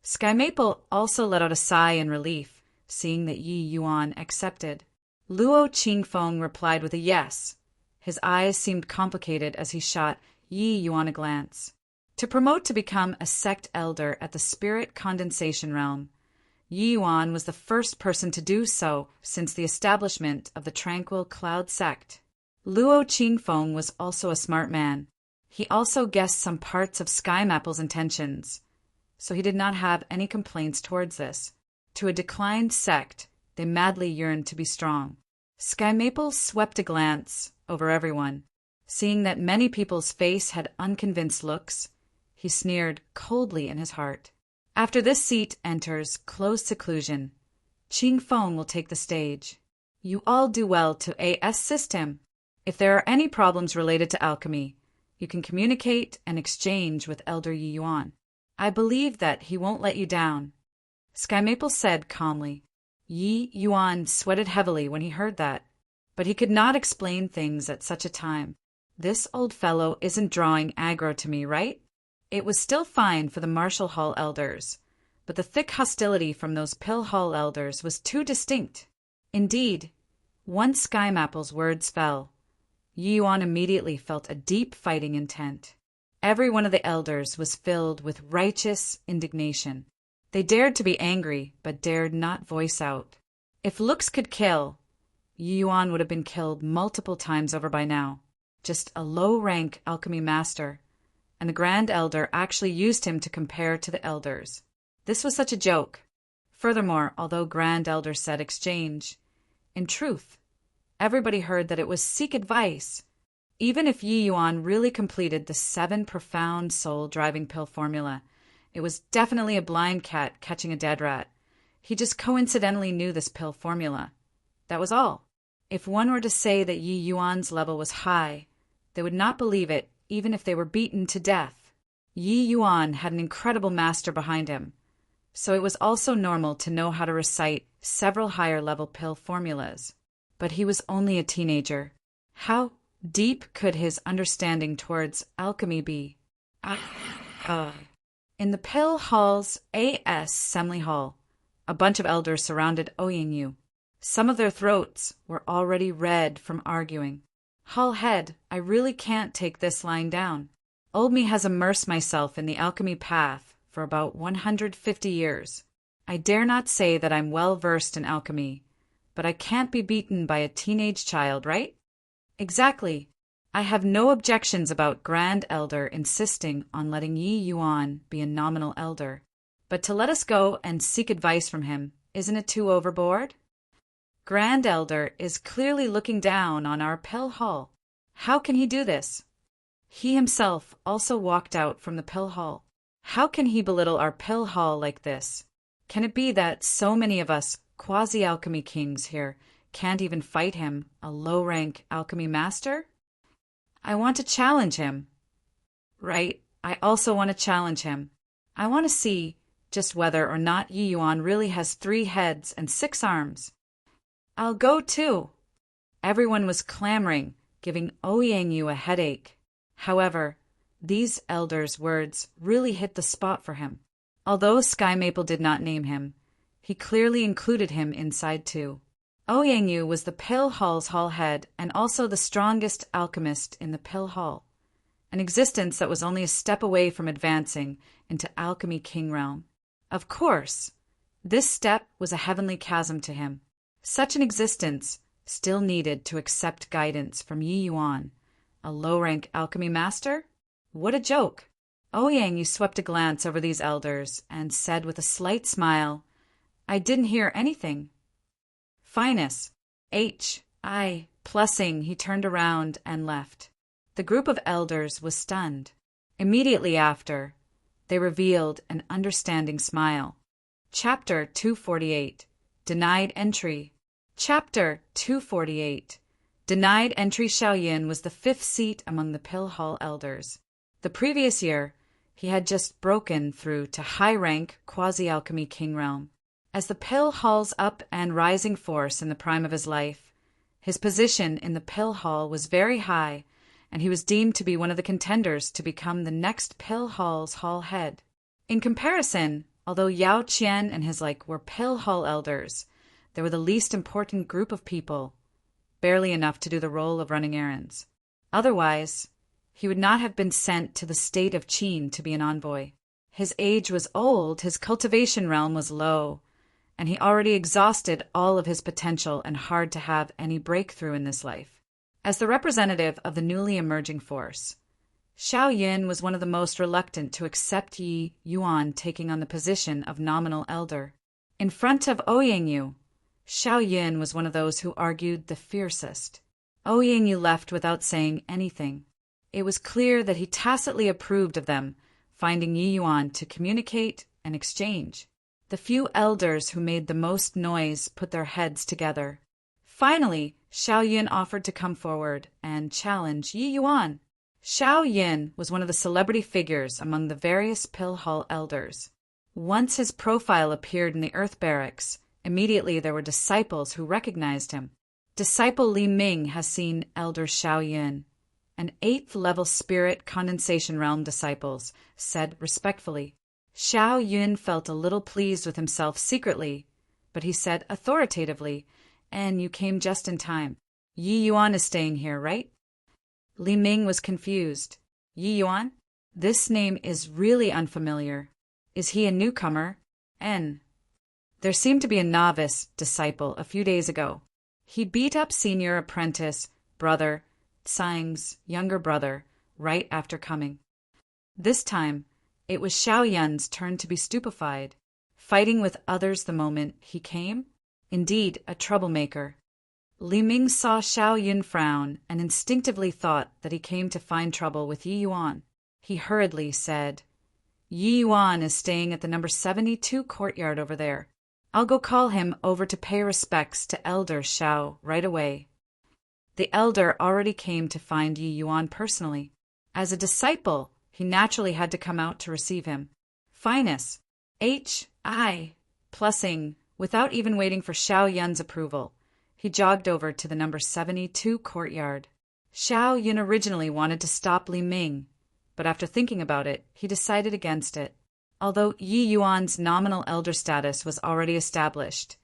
Sky Maple also let out a sigh in relief, seeing that Yi Yuan accepted. Luo Qingfeng replied with a yes. His eyes seemed complicated as he shot Yi Yuan a glance. To promote to become a sect elder at the Spirit Condensation Realm, Yi Yuan was the first person to do so since the establishment of the Tranquil Cloud Sect. Luo Qingfeng was also a smart man. He also guessed some parts of Sky Maple's intentions, so he did not have any complaints towards this. To a declined sect, they madly yearned to be strong. Sky Maple swept a glance over everyone. Seeing that many people's face had unconvinced looks, he sneered coldly in his heart. After this seat enters closed seclusion, Qing Feng will take the stage. You all do well to assist him. If there are any problems related to alchemy, you can communicate and exchange with Elder Yi Yuan. I believe that he won't let you down. Sky Maple said calmly. Yi Yuan sweated heavily when he heard that, but he could not explain things at such a time. This old fellow isn't drawing aggro to me, right? It was still fine for the Marshall Hall elders, but the thick hostility from those Pill Hall elders was too distinct. Indeed, once Sky Maple's words fell, Yi Yuan immediately felt a deep fighting intent. Every one of the elders was filled with righteous indignation. They dared to be angry, but dared not voice out. If looks could kill, Yi Yuan would have been killed multiple times over by now. Just a low-rank alchemy master, and the Grand Elder actually used him to compare to the elders. This was such a joke. Furthermore, although Grand Elder said exchange, in truth, everybody heard that it was seek advice. Even if Yi Yuan really completed the 7 profound soul-driving pill formula, it was definitely a blind cat catching a dead rat. He just coincidentally knew this pill formula. That was all. If one were to say that Yi Yuan's level was high, they would not believe it even if they were beaten to death. Yi Yuan had an incredible master behind him, so it was also normal to know how to recite several higher-level pill formulas. But he was only a teenager. How deep could his understanding towards alchemy be? In the Pill Hall's Assembly Hall, a bunch of elders surrounded Ouyingyu. Some of their throats were already red from arguing. Hall head, I really can't take this lying down. Old me has immersed myself in the alchemy path for about 150 years. I dare not say that I'm well versed in alchemy, but I can't be beaten by a teenage child, right? Exactly. I have no objections about Grand Elder insisting on letting Yi Yuan be a nominal elder, but to let us go and seek advice from him, isn't it too overboard? Grand Elder is clearly looking down on our Pill Hall. How can he do this? He himself also walked out from the Pill Hall. How can he belittle our Pill Hall like this? Can it be that so many of us quasi-alchemy kings here can't even fight him, a low-rank alchemy master? I want to challenge him. Right, I also want to challenge him. I want to see just whether or not Yi Yuan really has 3 heads and 6 arms. I'll go too. Everyone was clamoring, giving Ouyangyu a headache. However, these elders' words really hit the spot for him. Although Sky Maple did not name him, he clearly included him inside too. Ouyangyu was the Pill Hall's hall head and also the strongest alchemist in the Pill Hall, an existence that was only a step away from advancing into Alchemy King Realm. Of course, this step was a heavenly chasm to him. Such an existence still needed to accept guidance from Yi Yuan, a low-rank alchemy master? What a joke! Ouyangyu swept a glance over these elders and said with a slight smile, I didn't hear anything. Finus, plussing, he turned around and left. The group of elders was stunned. Immediately after, they revealed an understanding smile. Chapter 248, Denied Entry. Chapter 248, Denied Entry. Xiaoyin was the 5th seat among the Pill Hall elders. The previous year, He had just broken through to high-rank quasi-alchemy king realm. As the pill hall's up and rising force in the prime of his life, his position in the pill hall was very high, and he was deemed to be one of the contenders to become the next pill hall's hall head. In comparison, although Yao Qian and his like were pill hall elders, they were the least important group of people, barely enough to do the role of running errands. Otherwise, he would not have been sent to the state of Qin to be an envoy. His age was old, his cultivation realm was low, and he already exhausted all of his potential and hard to have any breakthrough in this life. As the representative of the newly emerging force, Xiao Yin was one of the most reluctant to accept Yi Yuan taking on the position of nominal elder. In front of Ouyangyu, Xiao Yin was one of those who argued the fiercest. Ouyangyu left without saying anything. It was clear that he tacitly approved of them finding Yi Yuan to communicate and exchange. The few elders who made the most noise put their heads together. Finally, Xiao Yin offered to come forward and challenge Yi Yuan. Xiao Yin was one of the celebrity figures among the various pill hall elders. Once his profile appeared in the Earth Barracks, immediately there were disciples who recognized him. Disciple Li Ming has seen Elder Xiao Yin. An 8th-level spirit condensation realm disciples said respectfully. Xiao Yun felt a little pleased with himself secretly, but he said authoritatively, "And you came just in time. Yi Yuan is staying here, right?" Li Ming was confused. Yi Yuan? This name is really unfamiliar. Is he a newcomer? There seemed to be a novice disciple a few days ago. He beat up senior apprentice, brother, Tsang's younger brother, right after coming. This time, it was Xiao Yun's turn to be stupefied, fighting with others the moment he came. Indeed, a troublemaker. Li Ming saw Xiao Yun frown and instinctively thought that he came to find trouble with Yi Yuan. He hurriedly said, "Yi Yuan is staying at the number 72 courtyard over there. I'll go call him over to pay respects to Elder Xiao right away." The elder already came to find Yi Yuan personally. As a disciple, he naturally had to come out to receive him. Finus, H.I. plussing, without even waiting for Xiao Yun's approval, he jogged over to the number 72 courtyard. Xiao Yun originally wanted to stop Li Ming, but after thinking about it, he decided against it. Although Yi Yuan's nominal elder status was already established,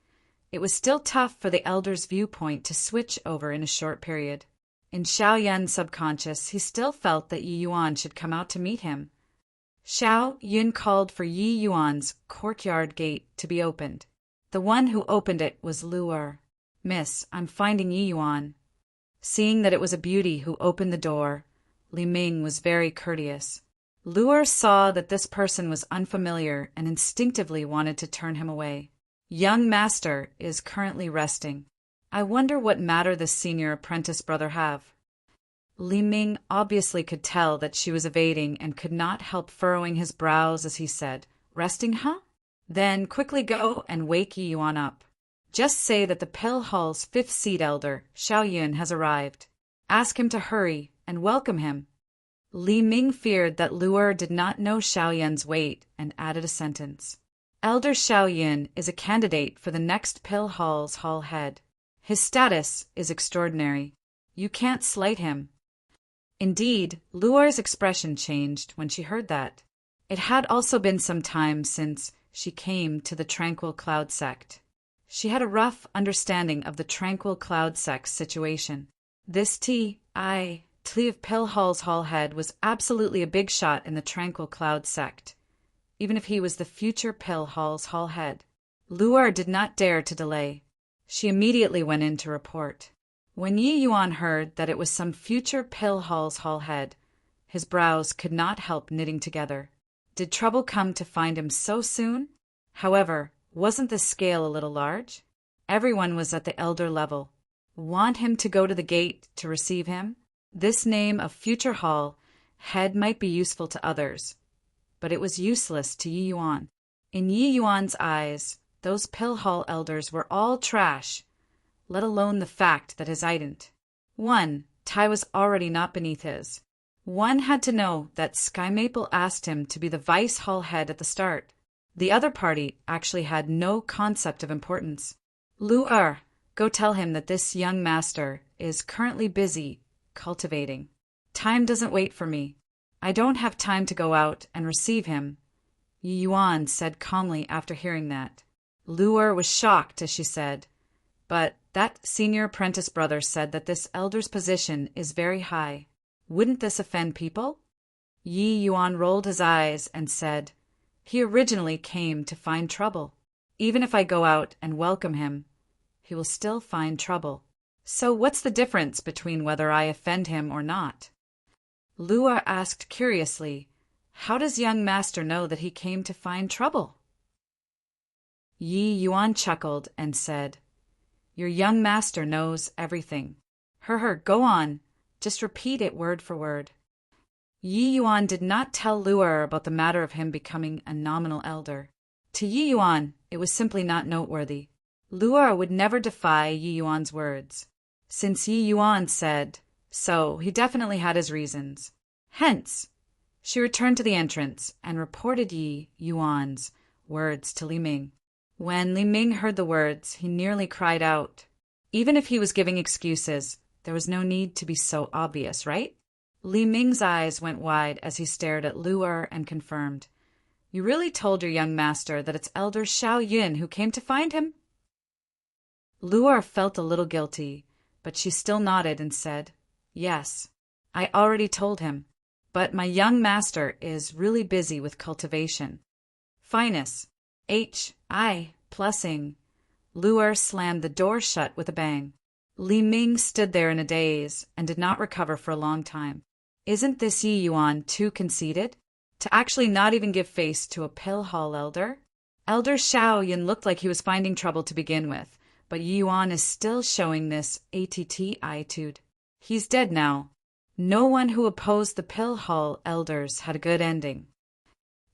it was still tough for the elder's viewpoint to switch over in a short period. In Xiao Yun's subconscious, he still felt that Yi Yuan should come out to meet him. Xiao Yun called for Yi Yuan's courtyard gate to be opened. The one who opened it was Luer. "Miss, I'm finding Yi Yuan." Seeing that it was a beauty who opened the door, Li Ming was very courteous. Luer saw that this person was unfamiliar and instinctively wanted to turn him away. "Young master is currently resting. I wonder what matter this senior apprentice brother have." Li Ming obviously could tell that she was evading and could not help furrowing his brows as he said, "Resting, huh? Then quickly go and wake Yi Yuan up. Just say that the pill hall's 5th seed elder, Xiao Yun, has arrived. Ask him to hurry and welcome him." Li Ming feared that Luer did not know Xiao Yun's weight and added a sentence. "Elder Xiao Yun is a candidate for the next pill hall's hall head. His status is extraordinary. You can't slight him." Indeed, Luer's expression changed when she heard that. It had also been some time since she came to the Tranquil Cloud sect. She had a rough understanding of the Tranquil Cloud sect's situation. This T.I. of Pill Hall's hall head was absolutely a big shot in the Tranquil Cloud sect, even if he was the future Pill Hall's hall head. Luer did not dare to delay. She immediately went in to report. When Yi Yuan heard that it was some future Pill Hall's hall head, his brows could not help knitting together. Did trouble come to find him so soon? However, wasn't the scale a little large? Everyone was at the elder level. Want him to go to the gate to receive him? This name of future hall head might be useful to others, but it was useless to Yi Yuan. In Yi Yuan's eyes, those Pill Hall elders were all trash, let alone the fact that his ident. 1. Tai was already not beneath his. One had to know that Sky Maple asked him to be the vice hall head at the start. The other party actually had no concept of importance. Lu'er, go tell him that this young master is currently busy cultivating. Time doesn't wait for me. I don't have time to go out and receive him, Yi Yuan said calmly after hearing that. Lu'er was shocked as she said, but that senior apprentice brother said that this elder's position is very high. Wouldn't this offend people? Yi Yuan rolled his eyes and said, he originally came to find trouble. Even if I go out and welcome him, he will still find trouble. So what's the difference between whether I offend him or not? Lu'er asked curiously, how does young master know that he came to find trouble? Yi Yuan chuckled and said, your young master knows everything. Go on. Just repeat it word for word. Yi Yuan did not tell Lu'er about the matter of him becoming a nominal elder. To Yi Yuan, it was simply not noteworthy. Lu'er would never defy Yi Yuan's words. Since Yi Yuan said so, he definitely had his reasons. Hence, she returned to the entrance and reported Yi Yuan's words to Li Ming. When Li Ming heard the words, he nearly cried out. Even if he was giving excuses, there was no need to be so obvious, right? Li Ming's eyes went wide as he stared at Lu'er and confirmed, you really told your young master that it's Elder Xiao Yun who came to find him? Lu'er felt a little guilty, but she still nodded and said, yes, I already told him, but my young master is really busy with cultivation. Finus, H.I. Plussing. Lu'er slammed the door shut with a bang. Li Ming stood there in a daze and did not recover for a long time. Isn't this Yi Yuan too conceited? To actually not even give face to a pill hall elder? Elder Xiao Yun looked like he was finding trouble to begin with, but Yi Yuan is still showing this attitude. He's dead now. No one who opposed the pill hall elders had a good ending.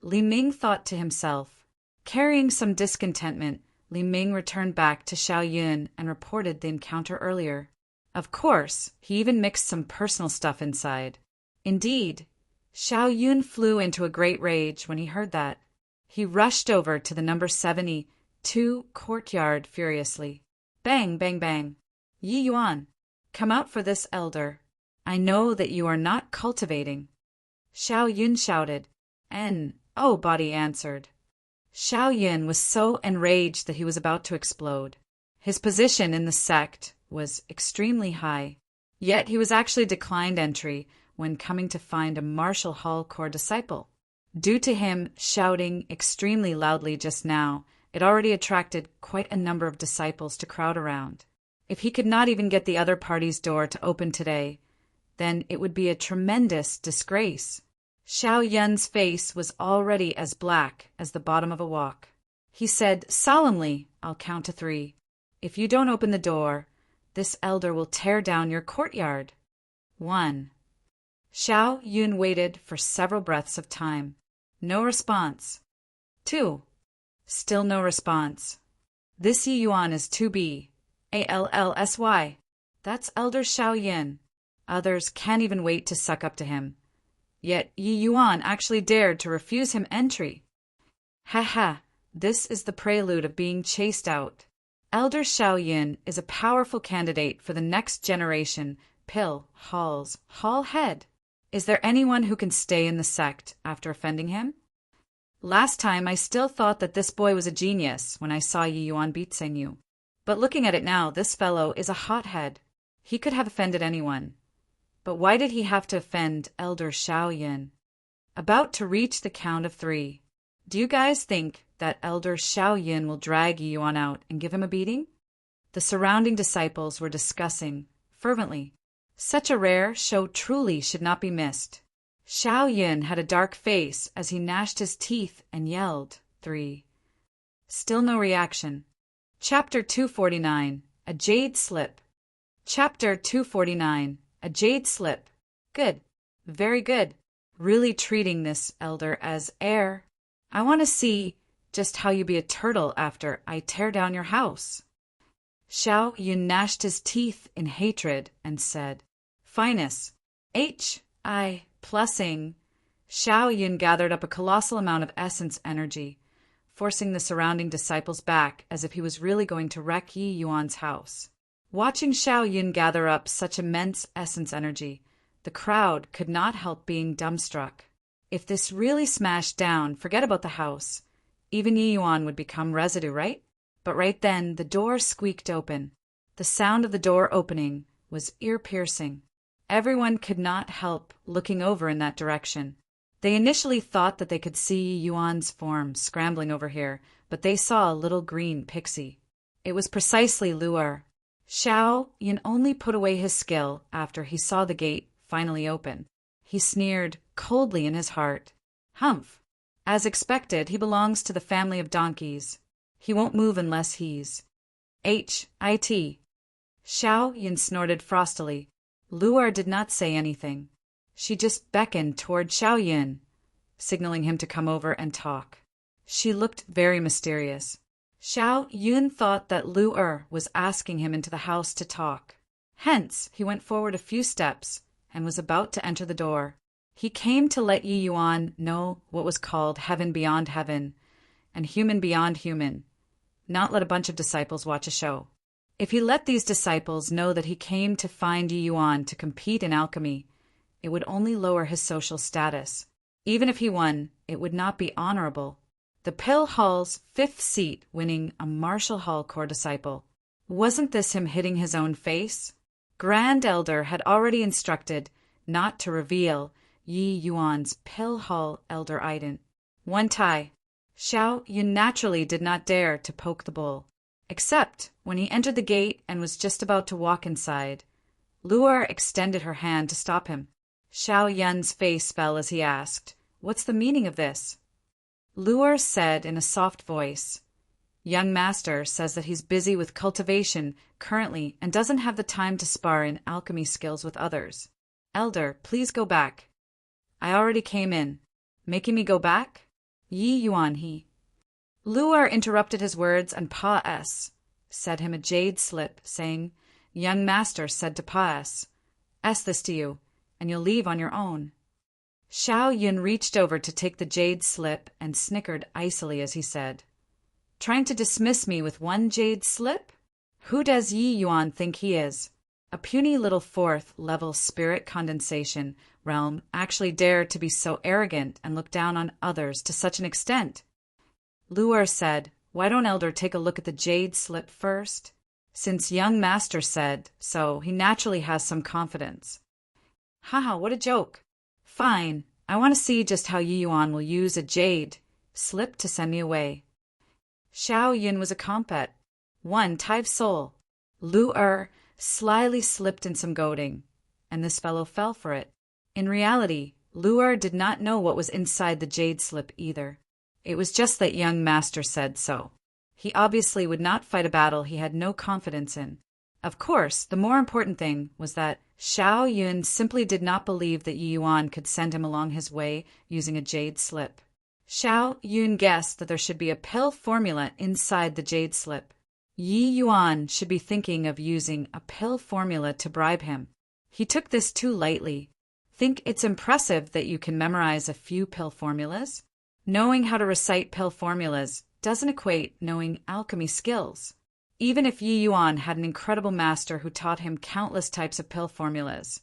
Li Ming thought to himself. Carrying some discontentment, Li Ming returned back to Xiao Yun and reported the encounter earlier. Of course, he even mixed some personal stuff inside. Indeed, Xiao Yun flew into a great rage when he heard that. He rushed over to the number 72 courtyard furiously. Bang, bang, bang. Yi Yuan, come out for this elder. I know that you are not cultivating. Xiao Yun shouted, oh, body answered. Xiao Yun was so enraged that he was about to explode. His position in the sect was extremely high, yet he was actually declined entry when coming to find a Martial Hall Core disciple. Due to him shouting extremely loudly just now, it already attracted quite a number of disciples to crowd around. If he could not even get the other party's door to open today, then it would be a tremendous disgrace. Xiao Yun's face was already as black as the bottom of a wok. He said solemnly, I'll count to 3. If you don't open the door, this elder will tear down your courtyard. 1. Xiao Yun waited for several breaths of time. No response. 2. Still no response. This Yi Yuan is 2B. ALLSY. That's Elder Xiao Yun. Others can't even wait to suck up to him. Yet Yi Yuan actually dared to refuse him entry. Ha ha, this is the prelude of being chased out. Elder Xiao Yun is a powerful candidate for the next generation Pill Hall's Hall Head. Is there anyone who can stay in the sect after offending him? Last time I still thought that this boy was a genius when I saw Yi Yuan beat Sengyu. But looking at it now, this fellow is a hothead. He could have offended anyone. But why did he have to offend Elder Xiao Yun? About to reach the count of 3. Do you guys think that Elder Xiao Yun will drag Yi Yuan out and give him a beating? The surrounding disciples were discussing fervently. Such a rare show truly should not be missed. Xiao Yun had a dark face as he gnashed his teeth and yelled. 3. Still no reaction. Chapter 249. A Jade Slip. Chapter 249. A Jade Slip. Good. Very good. Really treating this elder as heir. I want to see just how you be a turtle after I tear down your house. Xiao Yun gnashed his teeth in hatred and said, Finus, H. Plussing. Xiao Yun gathered up a colossal amount of essence energy, forcing the surrounding disciples back as if he was really going to wreck Yi Yuan's house. Watching Xiao Yun gather up such immense essence energy, the crowd could not help being dumbstruck. If this really smashed down, forget about the house. Even Yi Yuan would become residue, right? But right then, the door squeaked open. The sound of the door opening was ear-piercing. Everyone could not help looking over in that direction. They initially thought that they could see Yi Yuan's form scrambling over here, but they saw a little green pixie. It was precisely Lu'er. Xiao Yun only put away his skill after he saw the gate finally open. He sneered coldly in his heart. Humph! As expected, he belongs to the family of donkeys. He won't move unless he's H.I.T. Xiao Yun snorted frostily. Lu'er did not say anything. She just beckoned toward Xiao Yun, signaling him to come over and talk. She looked very mysterious. Xiao Yun thought that Lu'er was asking him into the house to talk. Hence, he went forward a few steps and was about to enter the door. He came to let Yi Yuan know what was called heaven beyond heaven and human beyond human, not let a bunch of disciples watch a show. If he let these disciples know that he came to find Yi Yuan to compete in alchemy, it would only lower his social status. Even if he won, it would not be honorable. The Pill Hall's fifth seat winning a Marshall Hall core disciple. Wasn't this him hitting his own face? Grand Elder had already instructed not to reveal Yi Yuan's Pill Hall Elder Ident. One tie. Xiao Yun naturally did not dare to poke the bull, except when he entered the gate and was just about to walk inside. Lu'er extended her hand to stop him. Xiao Yun's face fell as he asked, "What's the meaning of this?" Lu'er said in a soft voice, "Young master says that he's busy with cultivation currently and doesn't have the time to spar in alchemy skills with others. Elder, please go back." "I already came in. Making me go back?" "Yi Yuan he." Lu'er interrupted his words and Pa-S said him a jade slip, saying, "Young master said to Pa-S, this to you, and you'll leave on your own." Xiao Yun reached over to take the jade slip and snickered icily as he said, "Trying to dismiss me with one jade slip? Who does Yi Yuan think he is? A puny little fourth-level spirit condensation realm actually dared to be so arrogant and look down on others to such an extent?" Lu'er said, "Why don't Elder take a look at the jade slip first? Since young master said so, he naturally has some confidence." Haha, what a joke. Fine, I want to see just how Yi Yuan will use a jade slip to send me away. Xiao Yun was a compet. One Tive soul. Lu'er slyly slipped in some goading, and this fellow fell for it. In reality, Lu'er did not know what was inside the jade slip either. It was just that young master said so. He obviously would not fight a battle he had no confidence in. Of course, the more important thing was that Xiao Yun simply did not believe that Yi Yuan could send him along his way using a jade slip. Xiao Yun guessed that there should be a pill formula inside the jade slip. Yi Yuan should be thinking of using a pill formula to bribe him. He took this too lightly. Think it's impressive that you can memorize a few pill formulas? Knowing how to recite pill formulas doesn't equate knowing alchemy skills. Even if Yi Yuan had an incredible master who taught him countless types of pill formulas,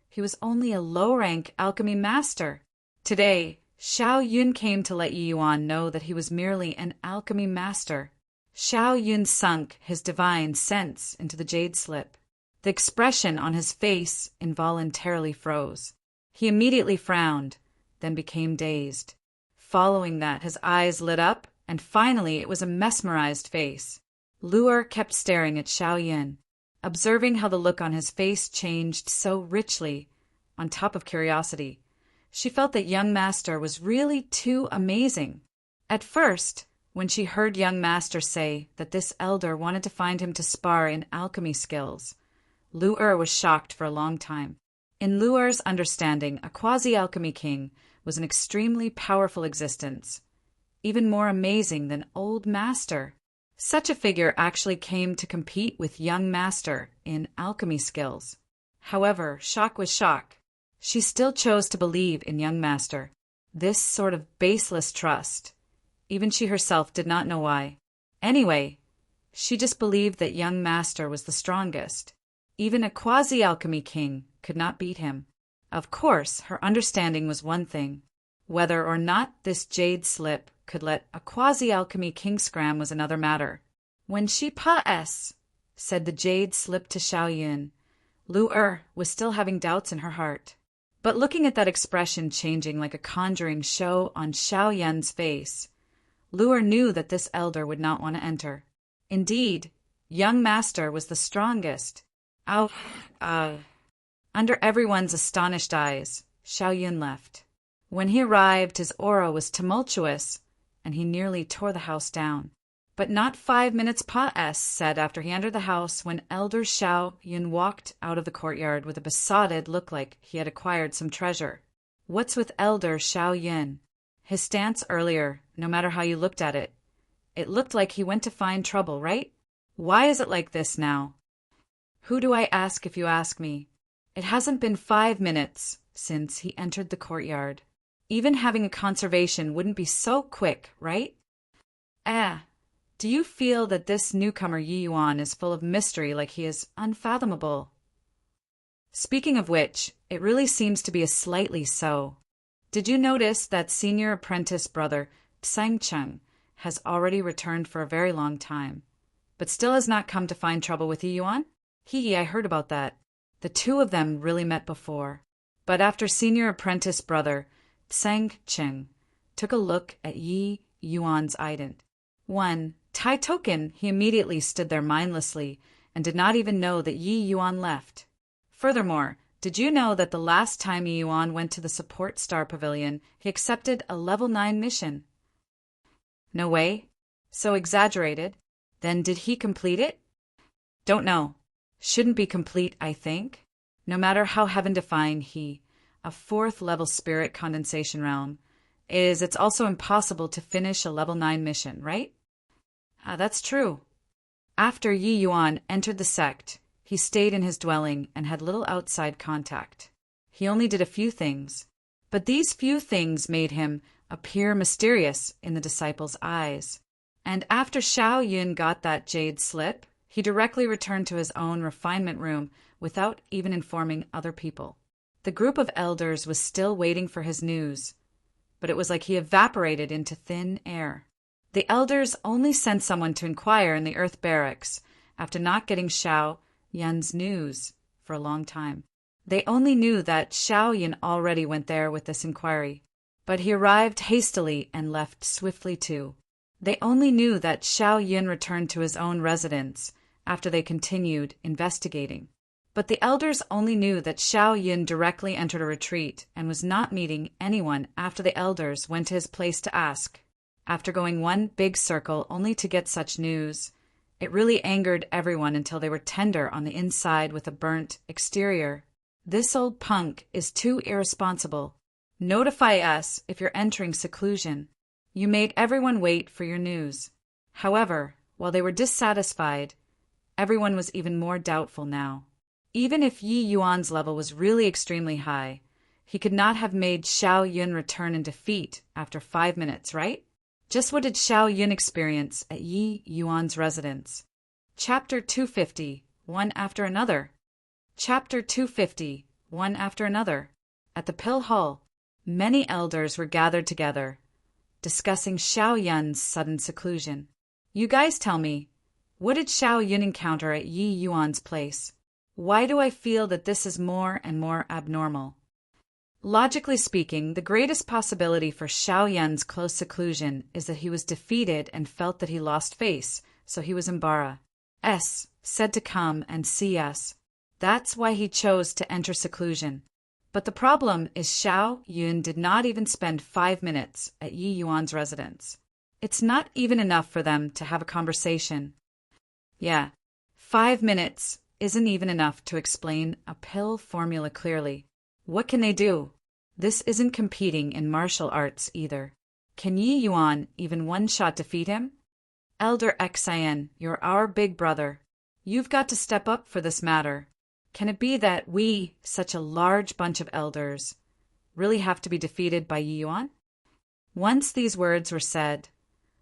he was only a low-rank alchemy master. Today, Xiao Yun came to let Yi Yuan know that he was merely an alchemy master. Xiao Yun sunk his divine sense into the jade slip. The expression on his face involuntarily froze. He immediately frowned, then became dazed. Following that, his eyes lit up, and finally it was a mesmerized face. Lu'er kept staring at Xiao Yun, observing how the look on his face changed so richly. On top of curiosity, she felt that young master was really too amazing. At first, when she heard young master say that this elder wanted to find him to spar in alchemy skills, Lu'er was shocked for a long time. In Lu'er's understanding, a quasi-alchemy king was an extremely powerful existence, even more amazing than old master. Such a figure actually came to compete with young master in alchemy skills. However, shock was shock. She still chose to believe in young master. This sort of baseless trust. Even she herself did not know why. Anyway, she just believed that young master was the strongest. Even a quasi-alchemy king could not beat him. Of course, her understanding was one thing. Whether or not this jade slip could let a quasi-alchemy king scram was another matter. When she said the jade slip to Xiao Yun, Lu was still having doubts in her heart. But looking at that expression changing like a conjuring show on Xiao Yun's face, Lu knew that this elder would not want to enter. Indeed, young master was the strongest. Under everyone's astonished eyes, Xiao Yun left. When he arrived, his aura was tumultuous, and he nearly tore the house down. But not 5 minutes said after he entered the house when Elder Xiao Yun walked out of the courtyard with a besotted look like he had acquired some treasure. What's with Elder Xiao Yun? His stance earlier, no matter how you looked at it looked like he went to find trouble, right? Why is it like this now? Who do I ask if you ask me? It hasn't been 5 minutes since he entered the courtyard. Even having a conservation wouldn't be so quick, right? Do you feel that this newcomer Yi Yuan is full of mystery like he is unfathomable? Speaking of which, it really seems to be a slightly so. Did you notice that senior apprentice brother Tsang Cheng has already returned for a very long time, but still has not come to find trouble with Yi Yuan? I heard about that. The two of them really met before. But after senior apprentice brother Tsang Cheng took a look at Yi Yuan's ident, Tai token, he immediately stood there mindlessly and did not even know that Yi Yuan left. Furthermore, did you know that the last time Yi Yuan went to the support star pavilion, he accepted a level 9 mission? No way. So exaggerated. Then did he complete it? Don't know. Shouldn't be complete, I think. No matter how heaven-defined he, a 4th level spirit condensation realm, it's also impossible to finish a level 9 mission, right? That's true. After Yi Yuan entered the sect, he stayed in his dwelling and had little outside contact. He only did a few things, but these few things made him appear mysterious in the disciples' eyes. And after Xiao Yun got that jade slip, he directly returned to his own refinement room without even informing other people. The group of elders was still waiting for his news, but it was like he evaporated into thin air. The elders only sent someone to inquire in the Earth Barracks after not getting Xiao Yun's news for a long time. They only knew that Xiao Yun already went there with this inquiry, but he arrived hastily and left swiftly too. They only knew that Xiao Yun returned to his own residence after they continued investigating. But the elders only knew that Xiao Yun directly entered a retreat and was not meeting anyone after the elders went to his place to ask. After going one big circle only to get such news, it really angered everyone until they were tender on the inside with a burnt exterior. This old punk is too irresponsible. Notify us if you're entering seclusion. You made everyone wait for your news. However, while they were dissatisfied, everyone was even more doubtful now. Even if Yi Yuan's level was really extremely high, he could not have made Xiao Yun return in defeat after 5 minutes, right? Just what did Xiao Yun experience at Yi Yuan's residence? Chapter 250, one after another. Chapter 250, one after another. At the Pill Hall, many elders were gathered together, discussing Xiao Yun's sudden seclusion. You guys tell me, what did Xiao Yun encounter at Yi Yuan's place? Why do I feel that this is more and more abnormal? Logically speaking, the greatest possibility for Xiao Yun's close seclusion is that he was defeated and felt that he lost face, so he was embarrassed, said to come and see us. That's why he chose to enter seclusion. But the problem is Xiao Yun did not even spend 5 minutes at Yi Yuan's residence. It's not even enough for them to have a conversation. Yeah, 5 minutes isn't even enough to explain a pill formula clearly. What can they do? This isn't competing in martial arts either. Can Yi Yuan even one-shot defeat him? Elder Xian, you're our big brother. You've got to step up for this matter. Can it be that we, such a large bunch of elders, really have to be defeated by Yi Yuan? Once these words were said,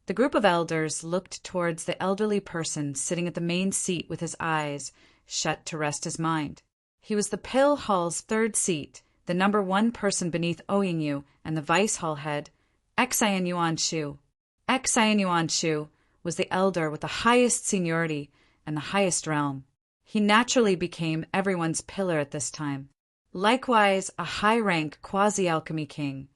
the group of elders looked towards the elderly person sitting at the main seat with his eyes shut to rest his mind. He was the Pill Hall's third seat, the number one person beneath Ouyang Yu and the vice hall head, Xian Yuan Shu. Xian Yuan Shu was the elder with the highest seniority and the highest realm. He naturally became everyone's pillar at this time. Likewise, a high-rank quasi-alchemy king,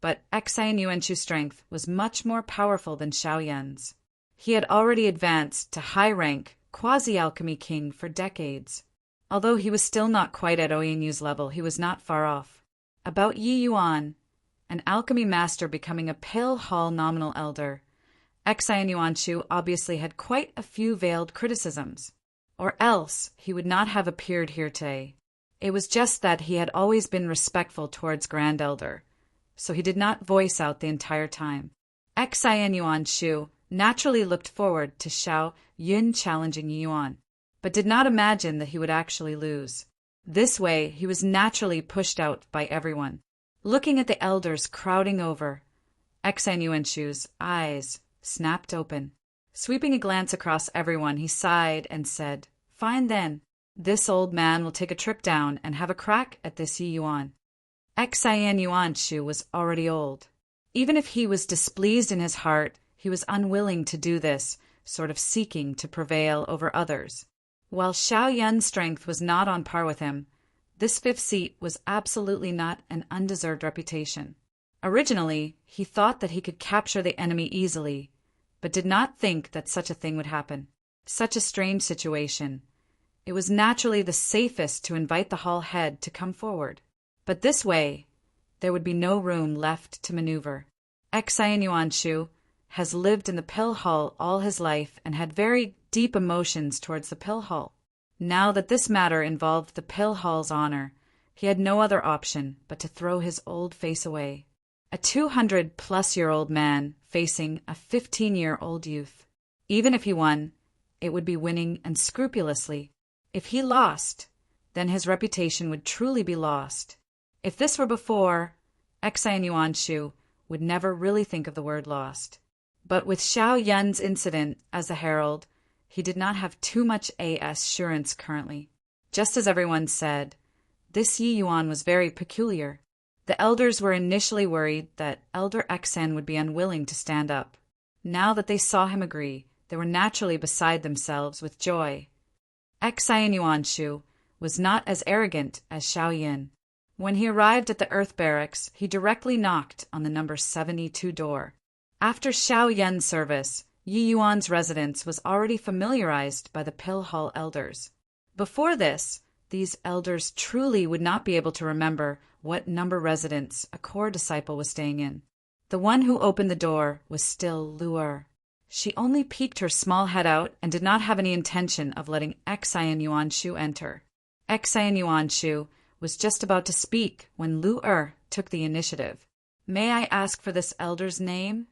but Xian Yuan Shu's strength was much more powerful than Xiao Yan's. He had already advanced to high-rank quasi-alchemy king for decades. Although he was still not quite at Ouyang Yu's level, he was not far off. About Yi Yuan, an alchemy master becoming a Pill Hall nominal elder, Xian Yuan Shu obviously had quite a few veiled criticisms, or else he would not have appeared here today. It was just that he had always been respectful towards Grand Elder, so he did not voice out the entire time. Xian Yuan Shu naturally looked forward to Xiao Yun challenging Yi Yuan, but did not imagine that he would actually lose. This way, he was naturally pushed out by everyone. Looking at the elders crowding over, Xian Yuan Shu's eyes snapped open. Sweeping a glance across everyone, he sighed and said, "Fine then. This old man will take a trip down and have a crack at this Yi Yuan." Xian Yuan Shu was already old. Even if he was displeased in his heart, he was unwilling to do this, sort of seeking to prevail over others. While Xiao Yun's strength was not on par with him, this fifth seat was absolutely not an undeserved reputation. Originally, he thought that he could capture the enemy easily, but did not think that such a thing would happen. Such a strange situation. It was naturally the safest to invite the hall head to come forward. But this way, there would be no room left to maneuver. Xian Yuan Shu has lived in the Pill Hall all his life and had very deep emotions towards the Pill Hall. Now that this matter involved the Pill Hall's honor, he had no other option but to throw his old face away. A 200-plus-year-old man facing a 15-year-old youth. Even if he won, it would be winning unscrupulously. If he lost, then his reputation would truly be lost. If this were before, Xian Yuan Shu would never really think of the word lost. But with Xiao Yun's incident as a herald, he did not have too much assurance currently. Just as everyone said, this Yi Yuan was very peculiar. The elders were initially worried that Elder Xian would be unwilling to stand up. Now that they saw him agree, they were naturally beside themselves with joy. Xian Yuan Shu was not as arrogant as Xiao Yin. When he arrived at the Earth Barracks, he directly knocked on the number 72 door. After Xiao Yun's service, Yi Yuan's residence was already familiarized by the Pill Hall elders. Before this, these elders truly would not be able to remember what number residence a core disciple was staying in. The one who opened the door was still Lu'er. She only peeked her small head out and did not have any intention of letting Xian Yuan Shu enter. Xian Yuan Shu was just about to speak when Lu'er took the initiative. "May I ask for this elder's name?"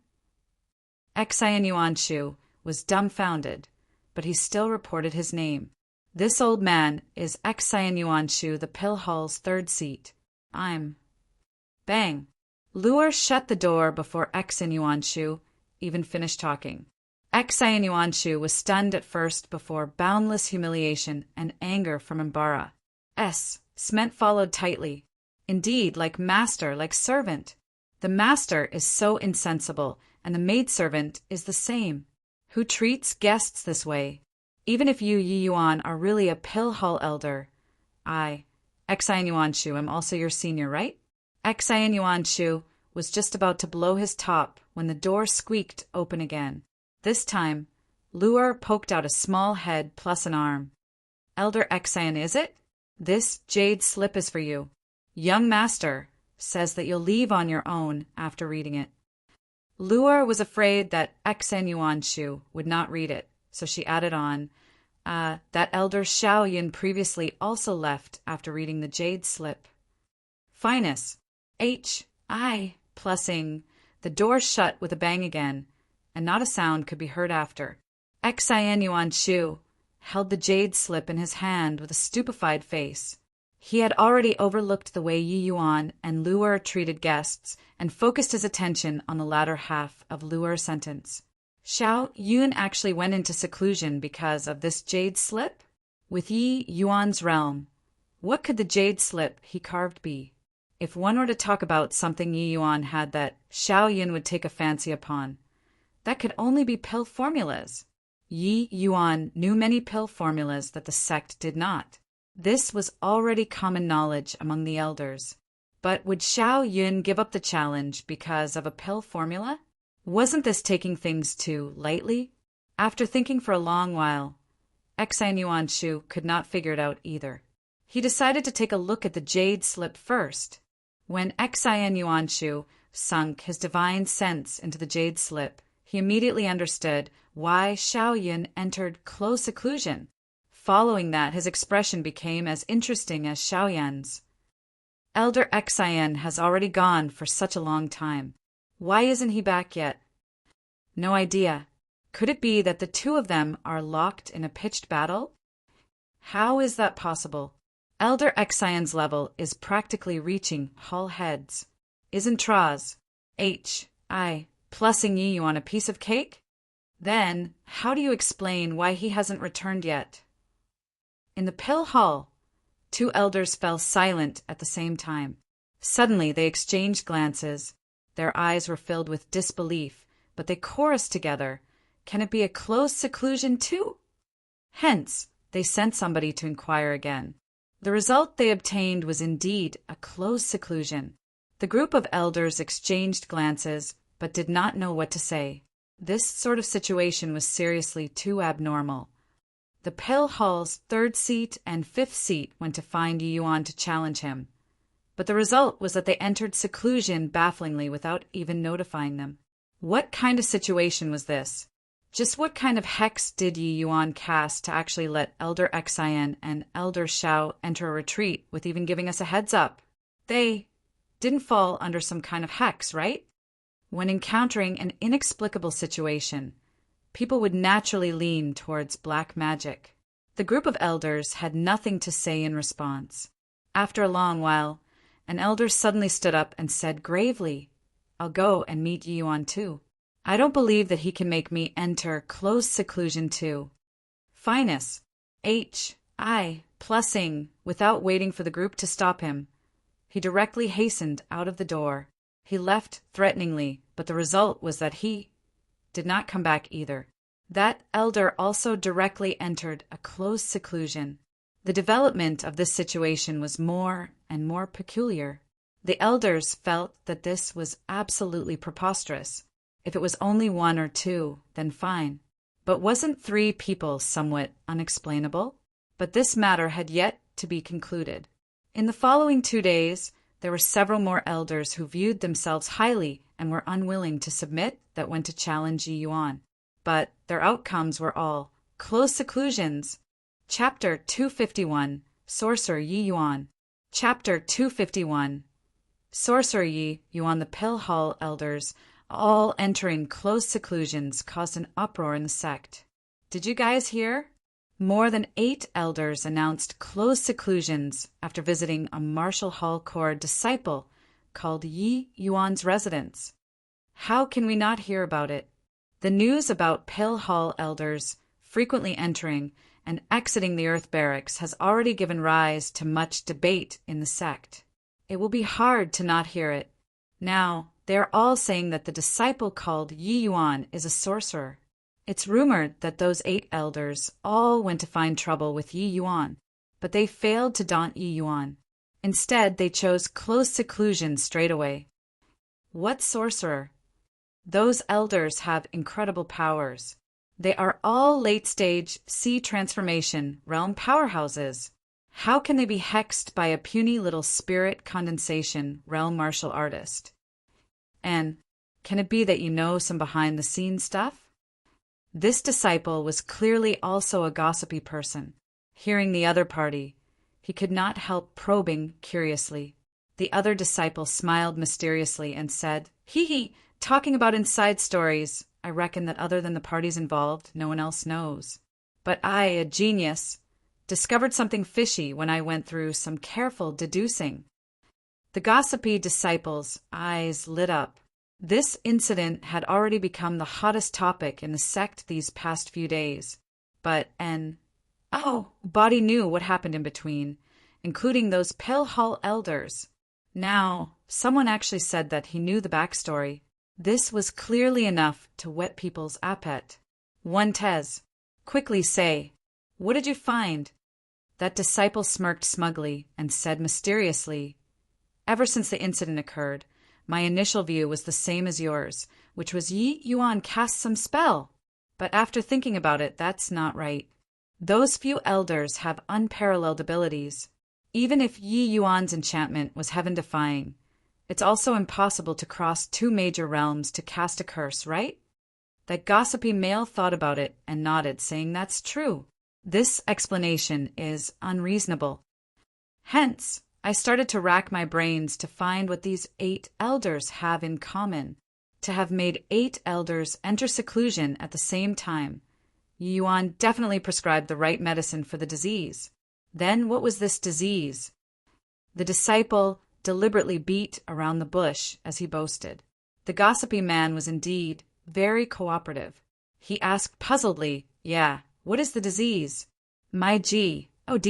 Xian Yuan Shu was dumbfounded, but he still reported his name. "This old man is Xian Yuan Shu, the Pill Hall's third seat. I'm..." Bang! Lu'er shut the door before Xian Yuan Shu even finished talking. Xian Yuan Shu was stunned at first before boundless humiliation and anger from Imbara. Sment followed tightly. Indeed, like master, like servant. The master is so insensible, and the maidservant is the same. Who treats guests this way? Even if you, Yi Yuan, are really a Pill Hall elder. I, Xian Yuan Shu, am also your senior, right? Xian Yuan Shu was just about to blow his top when the door squeaked open again. This time, Lu'er poked out a small head plus an arm. "Elder Xian, is it? This jade slip is for you. Young master says that you'll leave on your own after reading it." Lu'er was afraid that Xian Yuan Shu would not read it, so she added on, that Elder Xiao Yin previously also left after reading the jade slip. Finus. I, plussing. The door shut with a bang again, and not a sound could be heard after. Xian Yuan Shu held the jade slip in his hand with a stupefied face. He had already overlooked the way Yi Yuan and Lu'er treated guests and focused his attention on the latter half of Lu'er's sentence. Xiao Yun actually went into seclusion because of this jade slip? With Yi Yuan's realm, what could the jade slip he carved be? If one were to talk about something Yi Yuan had that Xiao Yun would take a fancy upon, that could only be pill formulas. Yi Yuan knew many pill formulas that the sect did not. This was already common knowledge among the elders. But would Xiao Yun give up the challenge because of a pill formula? Wasn't this taking things too lightly? After thinking for a long while, Xan Yuanshu could not figure it out either. He decided to take a look at the jade slip first. When Xan Yuanshu sunk his divine sense into the jade slip, he immediately understood why Xiao Yun entered close seclusion. Following that, his expression became as interesting as Xiao Yan's. Elder Xian has already gone for such a long time. Why isn't he back yet? No idea. Could it be that the two of them are locked in a pitched battle? How is that possible? Elder Xian's level is practically reaching Hall Heads. Isn't Traz H.I. plussing Yi Yuan a piece of cake? Then, how do you explain why he hasn't returned yet? In the pill hall, two elders fell silent at the same time. Suddenly they exchanged glances. Their eyes were filled with disbelief, but they chorused together. Can it be a close seclusion too? Hence, they sent somebody to inquire again. The result they obtained was indeed a close seclusion. The group of elders exchanged glances, but did not know what to say. This sort of situation was seriously too abnormal. The pill hall's 3rd seat and 5th seat went to find Yi Yuan to challenge him. But the result was that they entered seclusion bafflingly without even notifying them. What kind of situation was this? Just what kind of hex did Yi Yuan cast to actually let Elder Xian and Elder Xiao enter a retreat with even giving us a heads up? They didn't fall under some kind of hex, right? When encountering an inexplicable situation, people would naturally lean towards black magic. The group of elders had nothing to say in response. After a long while, an elder suddenly stood up and said gravely, "I'll go and meet Yi Yuan too. I don't believe that he can make me enter close seclusion too." Finus, H.I. plussing, without waiting for the group to stop him. He directly hastened out of the door. He left threateningly, but the result was that he did not come back either. That elder also directly entered a close seclusion. The development of this situation was more and more peculiar. The elders felt that this was absolutely preposterous. If it was only 1 or 2, then fine. But wasn't 3 people somewhat unexplainable? But this matter had yet to be concluded. In the following 2 days, there were several more elders who viewed themselves highly and were unwilling to submit that went to challenge Yi Yuan. But their outcomes were all close seclusions. Chapter 251, Sorcerer Yi Yuan. Chapter 251, Sorcerer Yi Yuan. The Pill Hall elders, all entering close seclusions, caused an uproar in the sect. Did you guys hear? More than 8 elders announced close seclusions after visiting a Martial Hall Corps disciple called Yi Yuan's residence. How can we not hear about it? The news about Pill Hall elders frequently entering and exiting the Earth Barracks has already given rise to much debate in the sect. It will be hard to not hear it. Now, they are all saying that the disciple called Yi Yuan is a sorcerer. It's rumored that those 8 elders all went to find trouble with Yi Yuan, but they failed to daunt Yi Yuan. Instead, they chose close seclusion straight away. What sorcerer? Those elders have incredible powers. They are all late-stage C transformation realm powerhouses. How can they be hexed by a puny little spirit condensation realm martial artist? And can it be that you know some behind-the-scenes stuff? This disciple was clearly also a gossipy person. Hearing the other party, he could not help probing curiously. The other disciple smiled mysteriously and said, "Hee, talking about inside stories. I reckon that other than the parties involved, no one else knows." But I, a genius, discovered something fishy when I went through some careful deducing. The gossipy disciples' eyes lit up. This incident had already become the hottest topic in the sect these past few days. But body knew what happened in between, including those Pill Hall elders. Now, someone actually said that he knew the backstory. This was clearly enough to whet people's appetite. One Tez, quickly say, what did you find? That disciple smirked smugly and said mysteriously, ever since the incident occurred, my initial view was the same as yours, which was Yi Yuan cast some spell. But after thinking about it, that's not right. Those few elders have unparalleled abilities. Even if Yi Yuan's enchantment was heaven-defying, it's also impossible to cross two major realms to cast a curse, right? That gossipy male thought about it and nodded, saying that's true. This explanation is unreasonable. Hence, I started to rack my brains to find what these 8 elders have in common. To have made 8 elders enter seclusion at the same time, Yi Yuan definitely prescribed the right medicine for the disease. Then what was this disease? The disciple deliberately beat around the bush as he boasted. The gossipy man was indeed very cooperative. He asked puzzledly, yeah, what is the disease? My G,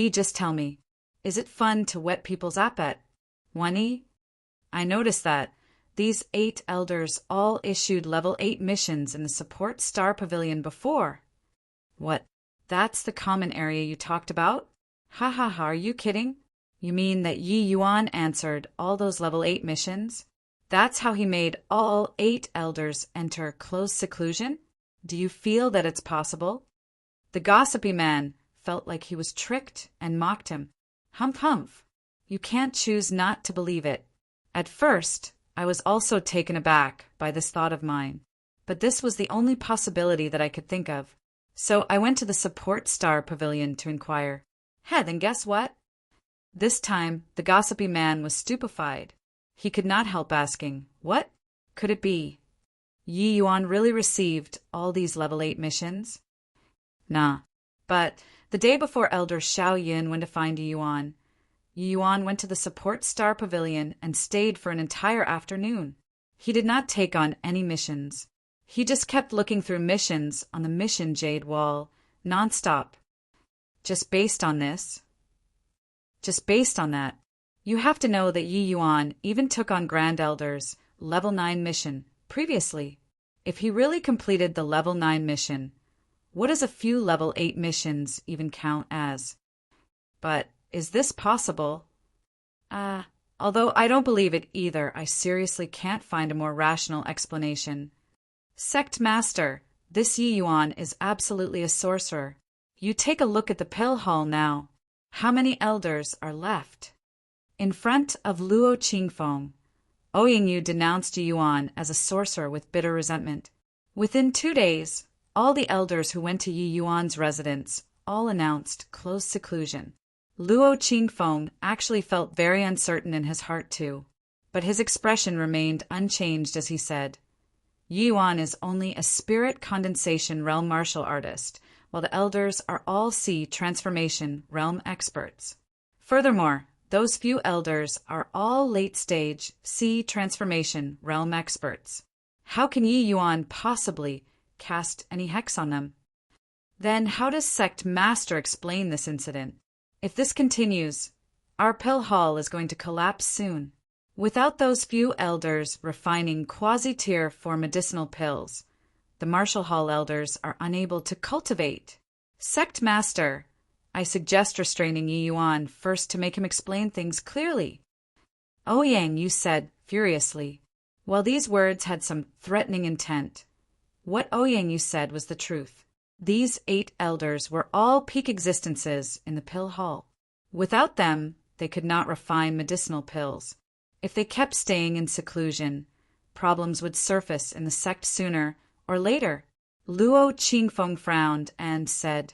just tell me. Is it fun to whet people's appetite? 1E? I noticed that these 8 elders all issued level 8 missions in the support star pavilion before. What? That's the common area you talked about? Ha, are you kidding? You mean that Yi Yuan answered all those level 8 missions? That's how he made all 8 elders enter closed seclusion? Do you feel that it's possible? The gossipy man felt like he was tricked and mocked him. Humph. You can't choose not to believe it. At first, I was also taken aback by this thought of mine, but this was the only possibility that I could think of. So I went to the support star pavilion to inquire. Then guess what? This time, the gossipy man was stupefied. He could not help asking, what could it be? Yi Yuan really received all these level 8 missions? Nah, but the day before Elder Xiao Yin went to find Yi Yuan went to the support star pavilion and stayed for an entire afternoon. He did not take on any missions. He just kept looking through missions on the mission jade wall, nonstop. Just based on that, you have to know that Yi Yuan even took on Grand Elder's level 9 mission previously. If he really completed the level 9 mission, what does a few level 8 missions even count as? But is this possible? Although I don't believe it either, I seriously can't find a more rational explanation. Sect Master, this Yi Yuan is absolutely a sorcerer. You take a look at the Pill Hall now. How many elders are left? In front of Luo Qingfeng, Ouyingyu denounced Yi Yuan as a sorcerer with bitter resentment. Within 2 days, all the elders who went to Yi Yuan's residence all announced close seclusion. Luo Qingfeng actually felt very uncertain in his heart too, but his expression remained unchanged as he said, Yi Yuan is only a spirit condensation realm martial artist, while the elders are all sea transformation realm experts. Furthermore, those few elders are all late-stage sea transformation realm experts. How can Yi Yuan possibly cast any hex on them? Then how does Sect Master explain this incident? If this continues, our Pill Hall is going to collapse soon. Without those few elders refining quasi-tier for medicinal pills, the Martial Hall elders are unable to cultivate. Sect Master, I suggest restraining Yi Yuan first to make him explain things clearly. Ouyang said furiously. While these words had some threatening intent, what Ouyang said was the truth. These 8 elders were all peak existences in the Pill Hall. Without them, they could not refine medicinal pills. If they kept staying in seclusion, problems would surface in the sect sooner or later. Luo Qingfeng frowned and said,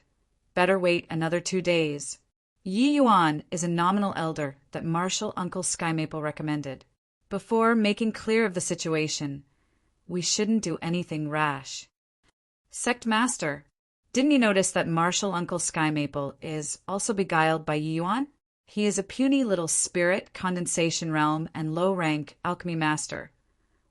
better wait another 2 days. Yi Yuan is a nominal elder that Martial Uncle Skymaple recommended. Before making clear of the situation, we shouldn't do anything rash. Sect Master, Didn't you notice that martial Uncle Sky Maple is also beguiled by Yi Yuan? He is a puny little spirit, condensation realm, and low-rank alchemy master.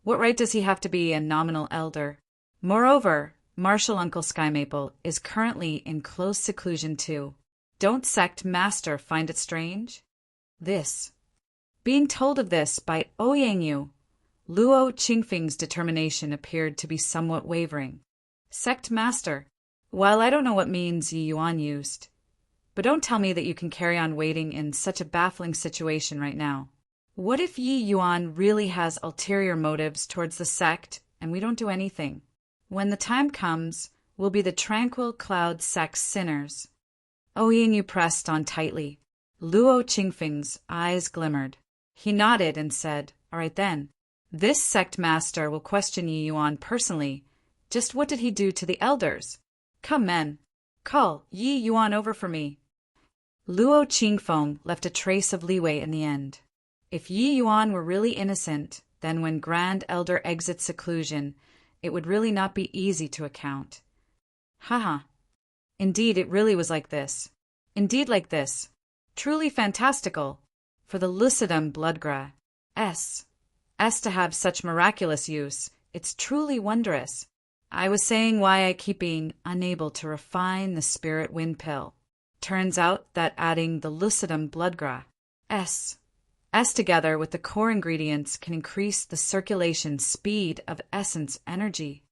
What right does he have to be a nominal elder? Moreover, martial Uncle Sky Maple is currently in close seclusion too. Don't sect master find it strange? Being told of this by Ouyangyu, Luo Qingfeng's determination appeared to be somewhat wavering. Sect master. While I don't know what means Yi Yuan used, but don't tell me that you can carry on waiting in such a baffling situation right now. What if Yi Yuan really has ulterior motives towards the sect and we don't do anything? When the time comes, we'll be the tranquil cloud sect's sinners. Ouyangyu pressed on tightly. Luo Qingfeng's eyes glimmered. He nodded and said, "All right then. This sect master will question Yi Yuan personally. Just what did he do to the elders? Come, men. Call Yi Yuan over for me." Luo Qingfeng left a trace of leeway in the end. If Yi Yuan were really innocent, then when Grand Elder exits seclusion, it would really not be easy to account. Haha. Indeed, it really was like this. Indeed like this. Truly fantastical. For the lucidum bloodgra. S to have such miraculous use, it's truly wondrous. I was saying why I keep being unable to refine the spirit wind pill. Turns out that adding the lucidum bloodgra, S together with the core ingredients can increase the circulation speed of essence energy.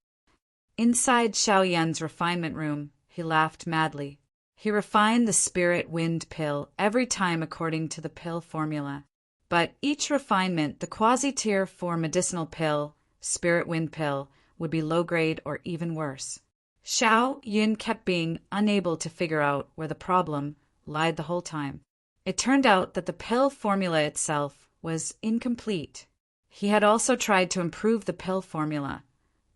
Inside Xiaoyan's refinement room, he laughed madly. He refined the spirit wind pill every time according to the pill formula. But each refinement, the quasi-tier for medicinal pill, spirit wind pill, would be low-grade or even worse. Xiao Yun kept being unable to figure out where the problem lied the whole time. It turned out that the pill formula itself was incomplete. He had also tried to improve the pill formula,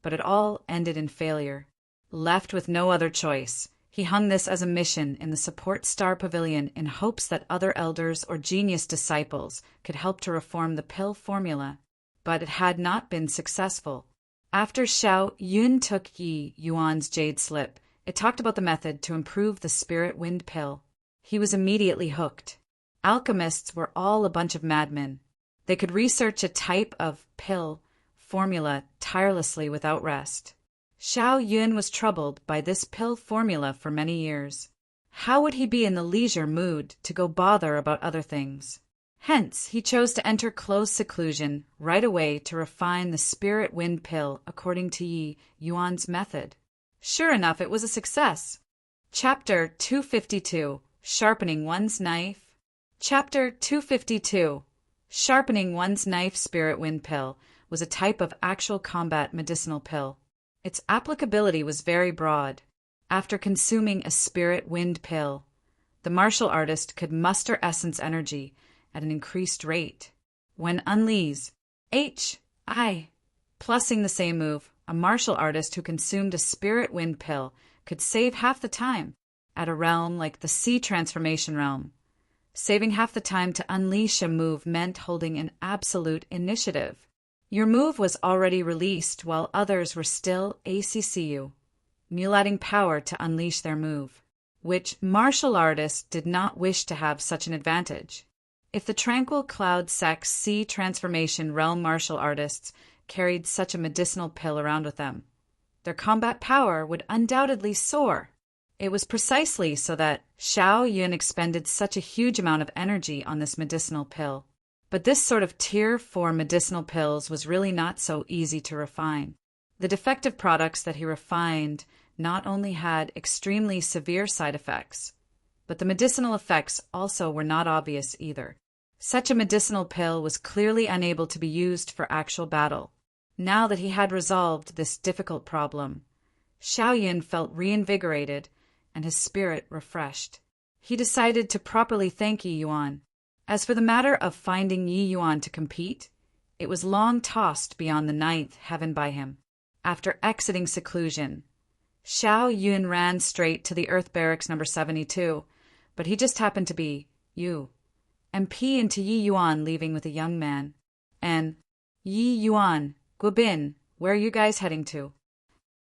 but it all ended in failure. Left with no other choice, he hung this as a mission in the Support Star Pavilion in hopes that other elders or genius disciples could help to reform the pill formula, but it had not been successful. After Xiao Yun took Yi Yuan's jade slip, it talked about the method to improve the spirit wind pill. He was immediately hooked. Alchemists were all a bunch of madmen. They could research a type of pill formula tirelessly without rest. Xiao Yun was troubled by this pill formula for many years. How would he be in the leisure mood to go bother about other things? Hence, he chose to enter close seclusion right away to refine the spirit wind pill according to Yi Yuan's method. Sure enough, it was a success. Chapter 252, Sharpening One's Knife. Chapter 252, Sharpening One's Knife Spirit Wind Pill was a type of actual combat medicinal pill. Its applicability was very broad. After consuming a spirit wind pill, the martial artist could muster essence energy at an increased rate. When unleashed, plusing the same move, a martial artist who consumed a spirit wind pill could save half the time at a realm like the Sea Transformation realm. Saving half the time to unleash a move meant holding an absolute initiative. Your move was already released while others were still ACCU, mulating power to unleash their move, which martial artists did not wish to have such an advantage. If the Tranquil Cloud Sect's Sea Transformation realm martial artists carried such a medicinal pill around with them, their combat power would undoubtedly soar. It was precisely so that Xiao Yun expended such a huge amount of energy on this medicinal pill. But this sort of tier 4 medicinal pills was really not so easy to refine. The defective products that he refined not only had extremely severe side effects, but the medicinal effects also were not obvious either. Such a medicinal pill was clearly unable to be used for actual battle. Now that he had resolved this difficult problem, Xiao Yun felt reinvigorated and his spirit refreshed. He decided to properly thank Yi Yuan. As for the matter of finding Yi Yuan to compete, it was long tossed beyond the 9th heaven by him. After exiting seclusion, Xiao Yun ran straight to the Earth Barracks number 72, but he just happened to be MP into Yi Yuan leaving with a young man. And, Yi Yuan, Guobin, where are you guys heading to?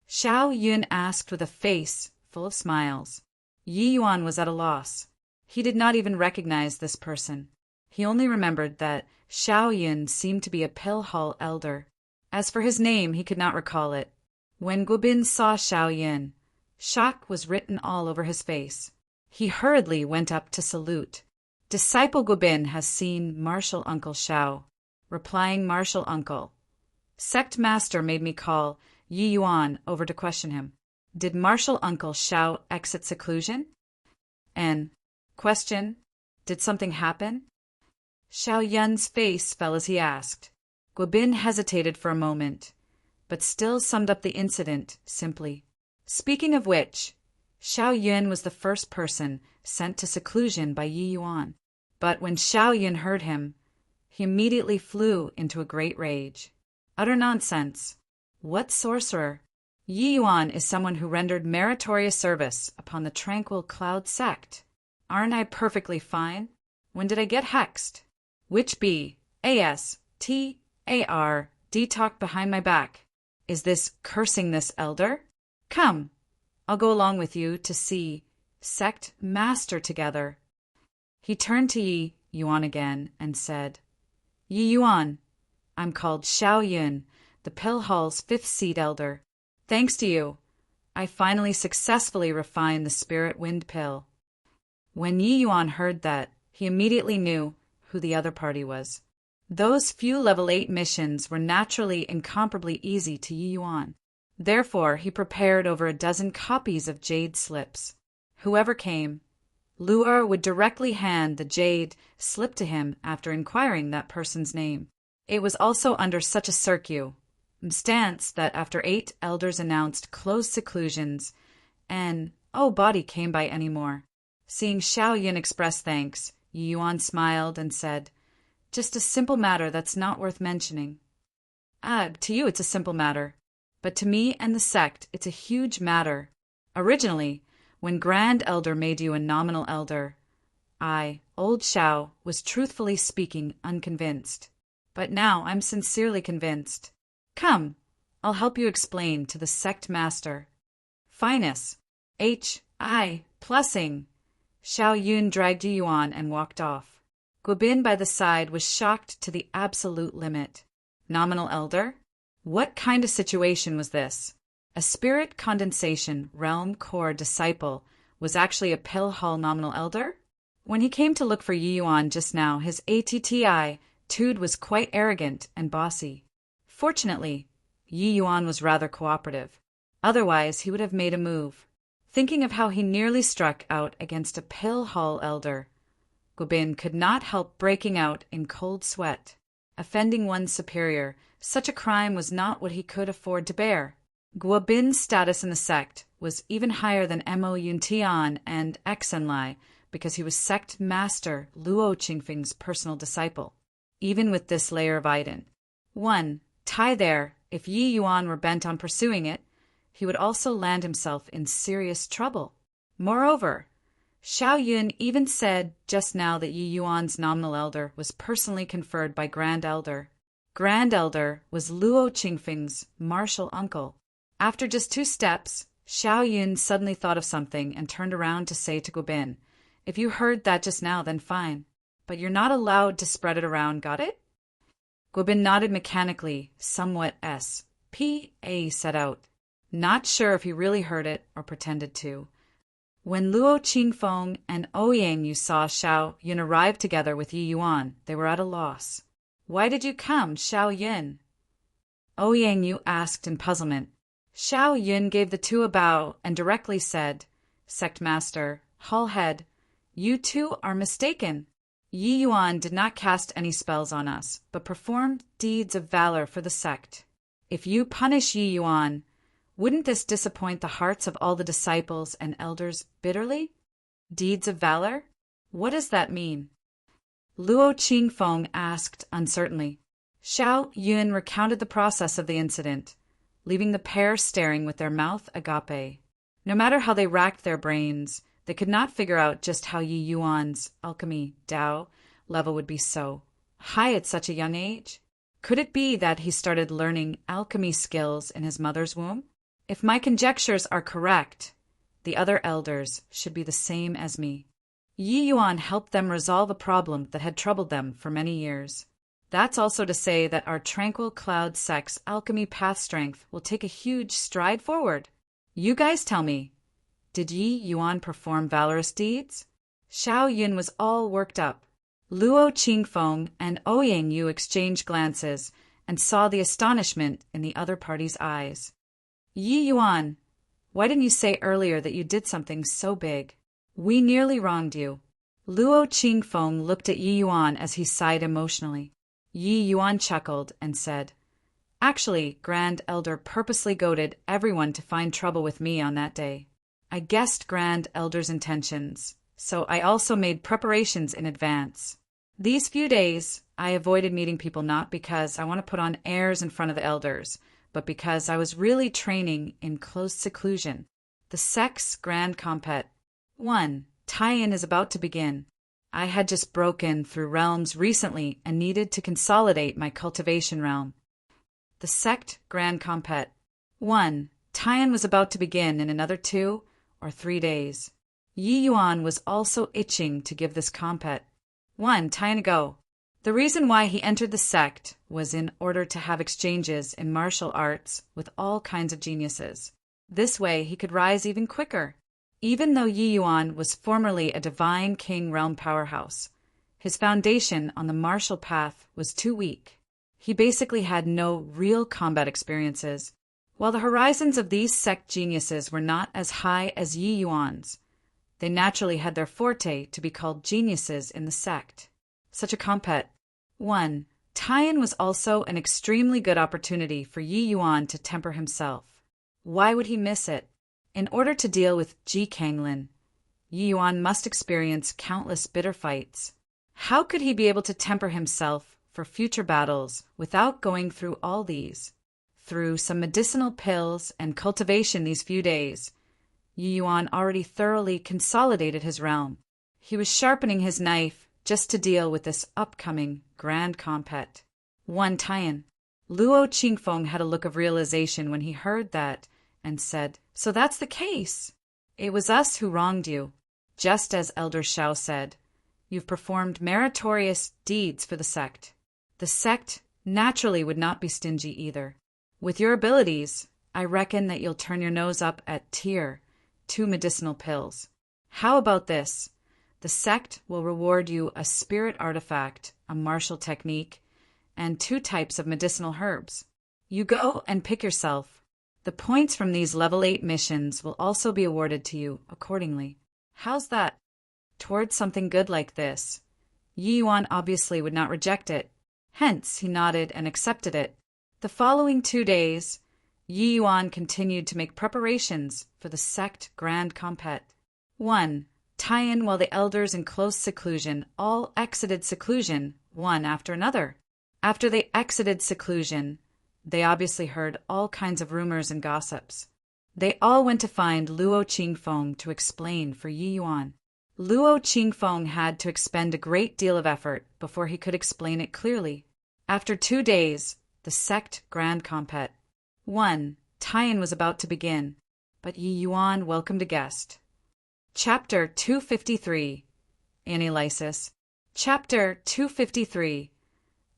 Xiao Yun asked with a face full of smiles. Yi Yuan was at a loss. He did not even recognize this person. He only remembered that Xiao Yun seemed to be a Pill Hall elder. As for his name, he could not recall it. When Guobin saw Xiao Yun, shock was written all over his face. He hurriedly went up to salute. Disciple Guobin has seen Martial Uncle Xiao. Replying Martial Uncle. Sect Master made me call Yi Yuan over to question him. Did Martial Uncle Xiao exit seclusion? And question, did something happen? Xiao Yun's face fell as he asked. Guobin hesitated for a moment, but still summed up the incident simply. Speaking of which, Xiao Yun was the first person sent to seclusion by Yi Yuan. But when Xiao Yun heard him, he immediately flew into a great rage. Utter nonsense. What sorcerer? Yi Yuan is someone who rendered meritorious service upon the tranquil Cloud sect. Aren't I perfectly fine? When did I get hexed? Which B-A-S-T-A-R-D talk behind my back? Is this cursing this elder? Come, I'll go along with you to see Sect Master together. He turned to Yi Yuan again and said, Yi Yuan, I'm called Xiao Yun, the Pill Hall's 5th seed elder. Thanks to you, I finally successfully refined the Spirit Wind Pill. When Yi Yuan heard that, he immediately knew who the other party was. Those few level 8 missions were naturally incomparably easy to Yi Yuan. Therefore, he prepared over a dozen copies of jade slips. Whoever came, Lu'er would directly hand the jade slip to him after inquiring that person's name. It was also under such a circumstance that after 8 elders announced closed seclusions, and no body came by any more. Seeing Xiao Yun express thanks, Yi Yuan smiled and said, Just a simple matter that's not worth mentioning. To you it's a simple matter, but to me and the sect it's a huge matter. Originally, when Grand Elder made you a nominal elder, I, old Xiao, was truthfully speaking unconvinced. But now I'm sincerely convinced. Come, I'll help you explain to the sect master. Finus, H.I. plussing. Xiao Yun dragged Yi Yuan and walked off. Guobin by the side was shocked to the absolute limit. Nominal elder? What kind of situation was this? A spirit condensation realm core disciple was actually a Pill Hall nominal elder? When he came to look for Yi Yuan just now, his attitude was quite arrogant and bossy. Fortunately, Yi Yuan was rather cooperative. Otherwise, he would have made a move. Thinking of how he nearly struck out against a Pill Hall elder, Guobin could not help breaking out in cold sweat. Offending one's superior, such a crime was not what he could afford to bear. Guobin's status in the sect was even higher than Mo Yuntian and Exenlai because he was sect master Luo Qingfeng's personal disciple. Even with this layer of ident, one tie there, if Yi Yuan were bent on pursuing it, he would also land himself in serious trouble. Moreover, Xiao Yun even said just now that Yi Yuan's nominal elder was personally conferred by Grand Elder. Grand Elder was Luo Qingfeng's martial uncle. After just 2 steps, Xiao Yun suddenly thought of something and turned around to say to Guobin, If you heard that just now, then fine. But you're not allowed to spread it around, got it? Guobin nodded mechanically, somewhat S.P.A. set out. Not sure if he really heard it or pretended to. When Luo Qingfeng and Ouyang Yu saw Xiao Yun arrive together with Yi Yuan, they were at a loss. Why did you come, Xiao Yun? Ouyang Yu asked in puzzlement. Xiao Yun gave the two a bow and directly said, Sect Master, Hall Head, you two are mistaken. Yi Yuan did not cast any spells on us, but performed deeds of valor for the sect. If you punish Yi Yuan, wouldn't this disappoint the hearts of all the disciples and elders bitterly? Deeds of valor? What does that mean? Luo Qingfeng asked uncertainly. Xiao Yun recounted the process of the incident, leaving the pair staring with their mouth agape. No matter how they racked their brains, they could not figure out just how Yi Yuan's alchemy Dao level would be so high at such a young age. Could it be that he started learning alchemy skills in his mother's womb? If my conjectures are correct, the other elders, should be the same as me. Yi Yuan helped them resolve a problem that had troubled them for many years. That's also to say that our Tranquil Cloud sect's alchemy path strength will take a huge stride forward. You guys tell me, did Yi Yuan perform valorous deeds? Xiao Yun was all worked up. Luo Qingfeng and Ouyang Yu exchanged glances and saw the astonishment in the other party's eyes. Yi Yuan, why didn't you say earlier that you did something so big? We nearly wronged you. Luo Qingfeng looked at Yi Yuan as he sighed emotionally. Yi Yuan chuckled and said, Actually, Grand Elder purposely goaded everyone to find trouble with me on that day. I guessed Grand Elder's intentions, so I also made preparations in advance. These few days, I avoided meeting people not because I want to put on airs in front of the elders, but because I was really training in close seclusion. The Sect's Grand Compet 1. Tie-in is about to begin. I had just broken through realms recently and needed to consolidate my cultivation realm. The Sect Grand Compet 1. Tie-in was about to begin in another 2 or 3 days. Yi Yuan was also itching to give this compet 1 tie-in a go. The reason why he entered the sect was in order to have exchanges in martial arts with all kinds of geniuses. This way he could rise even quicker. Even though Yi Yuan was formerly a divine king realm powerhouse, his foundation on the martial path was too weak. He basically had no real combat experiences. While the horizons of these sect geniuses were not as high as Yi Yuan's, they naturally had their forte to be called geniuses in the sect. Such a compet 1 tie-in was also an extremely good opportunity for Yi Yuan to temper himself. Why would he miss it? In order to deal with Ji Kanglin, Yi Yuan must experience countless bitter fights. How could he be able to temper himself for future battles without going through all these? Through some medicinal pills and cultivation these few days, Yi Yuan already thoroughly consolidated his realm. He was sharpening his knife just to deal with this upcoming Grand Compet 1 tie-in. Luo Qingfeng had a look of realization when he heard that and said, So that's the case. It was us who wronged you. Just as Elder Xiao said, you've performed meritorious deeds for the sect. The sect naturally would not be stingy either. With your abilities, I reckon that you'll turn your nose up at tier 2 medicinal pills. How about this? The sect will reward you a spirit artifact, a martial technique, and 2 types of medicinal herbs. You go and pick yourself. The points from these level 8 missions will also be awarded to you accordingly. How's that? Towards something good like this, Yi Yuan obviously would not reject it. Hence, he nodded and accepted it. The following 2 days, Yi Yuan continued to make preparations for the sect Grand Compet 1 tie-in while the elders in close seclusion all exited seclusion one after another. After they exited seclusion, they obviously heard all kinds of rumors and gossips. They all went to find Luo Qingfeng to explain for Yi Yuan. Luo Qingfeng had to expend a great deal of effort before he could explain it clearly. After 2 days, the sect Grand Compet 1 tie-in was about to begin, but Yi Yuan welcomed a guest. Chapter 253 Analysis. Chapter 253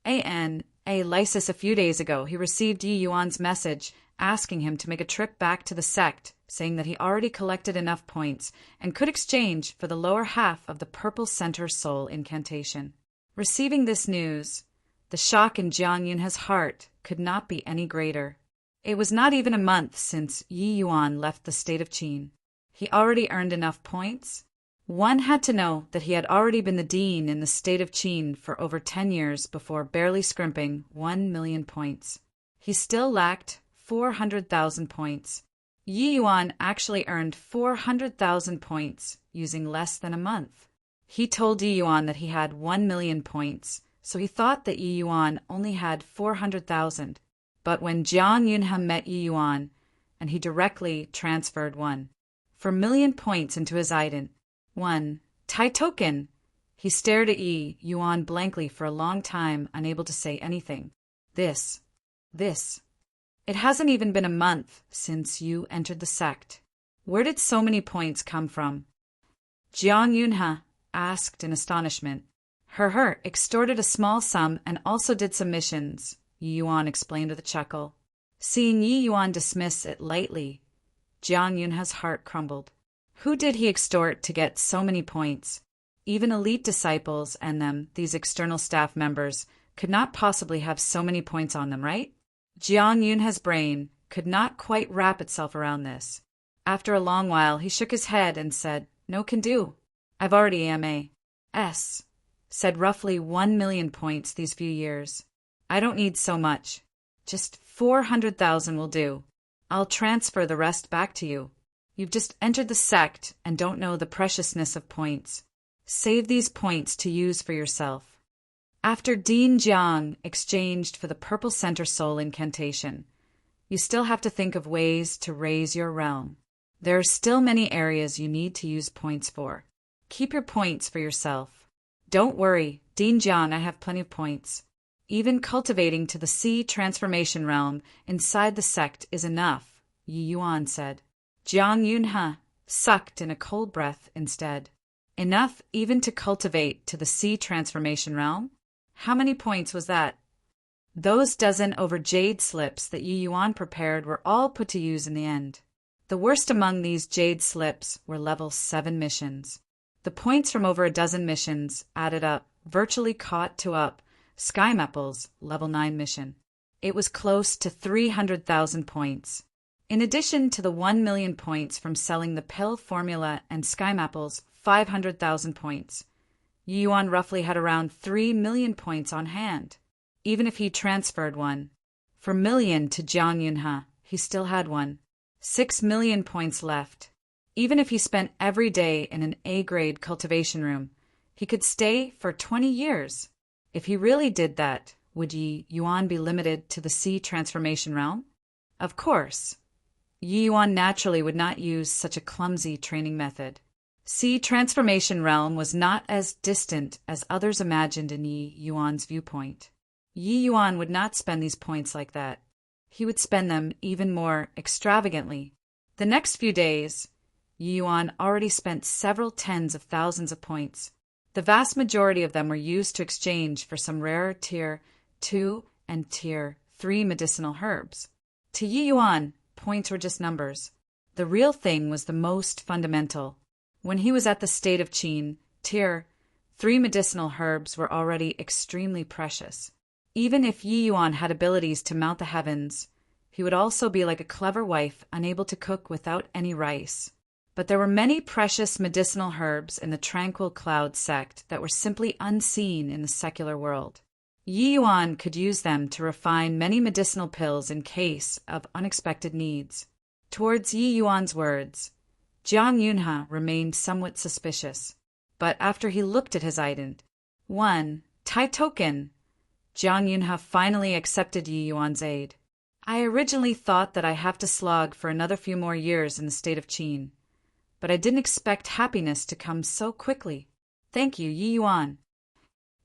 A Lysis. A few days ago, he received Yi Yuan's message asking him to make a trip back to the sect, saying that he already collected enough points and could exchange for the lower half of the Purple Center Soul incantation. Receiving this news, the shock in Jiang Yunhe's heart could not be any greater. It was not even a month since Yi Yuan left the state of Qin. He already earned enough points. One had to know that he had already been the dean in the state of Qin for over 10 years before barely scrimping 1 million points. He still lacked 400,000 points. Yi Yuan actually earned 400,000 points using less than a month. He told Yi Yuan that he had 1 million points, so he thought that Yi Yuan only had 400,000. But when Jiang Yunhe met Yi Yuan, and he directly transferred 1 million points into his item. 1 Tai token. He stared at Yi Yuan blankly for a long time, unable to say anything. This. It hasn't even been a month since you entered the sect. Where did so many points come from? Jiang Yunhe asked in astonishment. Her extorted a small sum and also did some missions, Yi Yuan explained with a chuckle. Seeing Yi Yuan dismiss it lightly, Jiang Yunhe's heart crumbled. Who did he extort to get so many points? Even elite disciples and these external staff members, could not possibly have so many points on them, right? Jiang Yunhe's brain could not quite wrap itself around this. After a long while, he shook his head and said, No can do. I've already M.A.S. said roughly 1 million points these few years. I don't need so much. Just 400,000 will do. I'll transfer the rest back to you. You've just entered the sect and don't know the preciousness of points. Save these points to use for yourself. After Dean Jiang exchanged for the Purple Center Soul incantation, you still have to think of ways to raise your realm. There are still many areas you need to use points for. Keep your points for yourself. Don't worry, Dean Jiang, I have plenty of points. Even cultivating to the sea transformation realm inside the sect is enough, Yi Yuan said. Jiang Yunhe sucked in a cold breath instead. Enough even to cultivate to the sea transformation realm? How many points was that? Those dozen over jade slips that Yi Yuan prepared were all put to use in the end. The worst among these jade slips were level 7 missions. The points from over a dozen missions added up, virtually caught to up Sky Mapple's level 9 mission. It was close to 300,000 points. In addition to the 1 million points from selling the pill formula and Sky Mapple's 500,000 points, Yi Yuan roughly had around 3 million points on hand. Even if he transferred 1 million to Jiang Yunhe, he still had 6 million points left. Even if he spent every day in an A-grade cultivation room, he could stay for 20 years. If he really did that, would Yi Yuan be limited to the sea transformation realm? Of course. Yi Yuan naturally would not use such a clumsy training method. Sea transformation realm was not as distant as others imagined in Yi Yuan's viewpoint. Yi Yuan would not spend these points like that. He would spend them even more extravagantly. The next few days, Yi Yuan already spent several tens of thousands of points. The vast majority of them were used to exchange for some rarer Tier 2 and Tier 3 medicinal herbs. To Yi Yuan, points were just numbers. The real thing was the most fundamental. When he was at the state of Qin, Tier 3 medicinal herbs were already extremely precious. Even if Yi Yuan had abilities to mount the heavens, he would also be like a clever wife unable to cook without any rice. But there were many precious medicinal herbs in the Tranquil Cloud sect that were simply unseen in the secular world. Yi Yuan could use them to refine many medicinal pills in case of unexpected needs. Towards Yi Yuan's words, Jiang Yunhe remained somewhat suspicious. But after he looked at his item, Tai token, Jiang Yunhe finally accepted Yi Yuan's aid. I originally thought that I have to slog for another few more years in the state of Qin, but I didn't expect happiness to come so quickly. Thank you, Yi Yuan.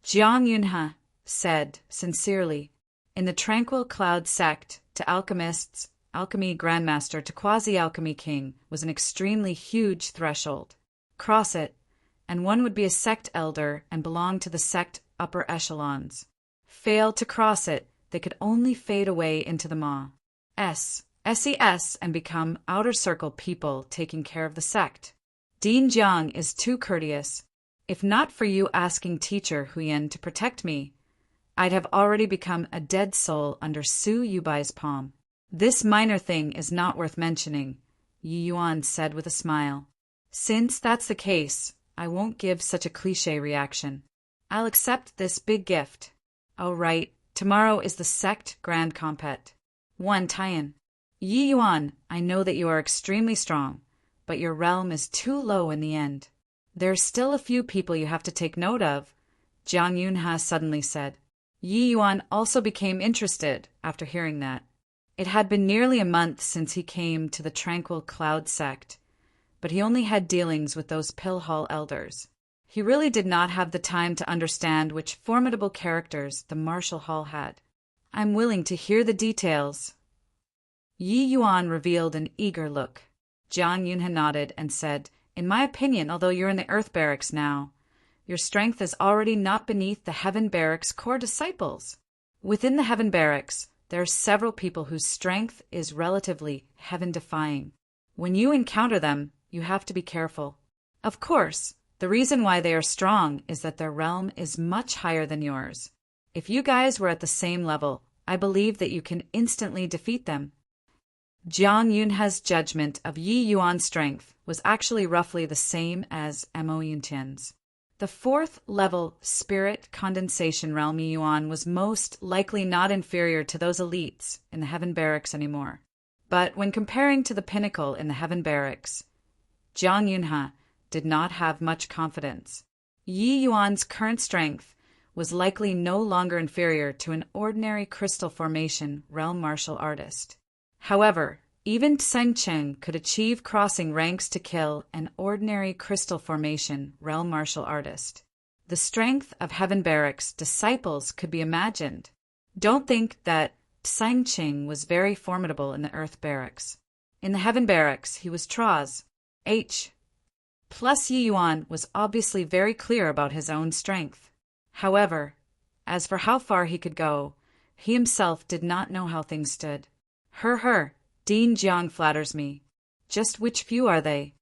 Jiang Yunhe said sincerely. In the Tranquil Cloud sect, to alchemists, alchemy grandmaster to quasi-alchemy king was an extremely huge threshold. Cross it, and one would be a sect elder and belong to the sect upper echelons. Fail to cross it, they could only fade away into the SES and become outer circle people taking care of the sect. Dean Jiang is too courteous. If not for you asking teacher Huyen to protect me, I'd have already become a dead soul under Su Yubai's palm. This minor thing is not worth mentioning, Yi Yuan said with a smile. Since that's the case, I won't give such a cliché reaction. I'll accept this big gift. Oh right, tomorrow is the sect grand compet. 1 Tian. Yi Yuan, I know that you are extremely strong, but your realm is too low in the end. There's still a few people you have to take note of, Jiang Yunhe suddenly said. Yi Yuan also became interested after hearing that. It had been nearly a month since he came to the Tranquil Cloud sect, but he only had dealings with those Pill Hall elders. He really did not have the time to understand which formidable characters the Martial Hall had. I'm willing to hear the details. Yi Yuan revealed an eager look. Jiang Yunhe nodded and said, "In my opinion, although you're in the Earth Barracks now, your strength is already not beneath the Heaven Barracks core disciples. Within the Heaven Barracks, there are several people whose strength is relatively heaven-defying. When you encounter them, you have to be careful. Of course, the reason why they are strong is that their realm is much higher than yours. If you guys were at the same level, I believe that you can instantly defeat them." Jiang Yunhe's judgment of Yi Yuan's strength was actually roughly the same as Mo Yuntian's. The 4th level spirit condensation realm Yi Yuan was most likely not inferior to those elites in the Heaven Barracks anymore. But when comparing to the pinnacle in the Heaven Barracks, Jiang Yunhe did not have much confidence. Yi Yuan's current strength was likely no longer inferior to an ordinary crystal formation realm martial artist. However, even Tseng Cheng could achieve crossing ranks to kill an ordinary crystal formation realm martial artist. The strength of Heaven Barracks disciples could be imagined. Don't think that Tseng Cheng was very formidable in the Earth Barracks. In the Heaven Barracks, he was Traz. H. Plus Yi Yuan was obviously very clear about his own strength. However, as for how far he could go, he himself did not know how things stood. Dean Jiang flatters me. Just which few are they?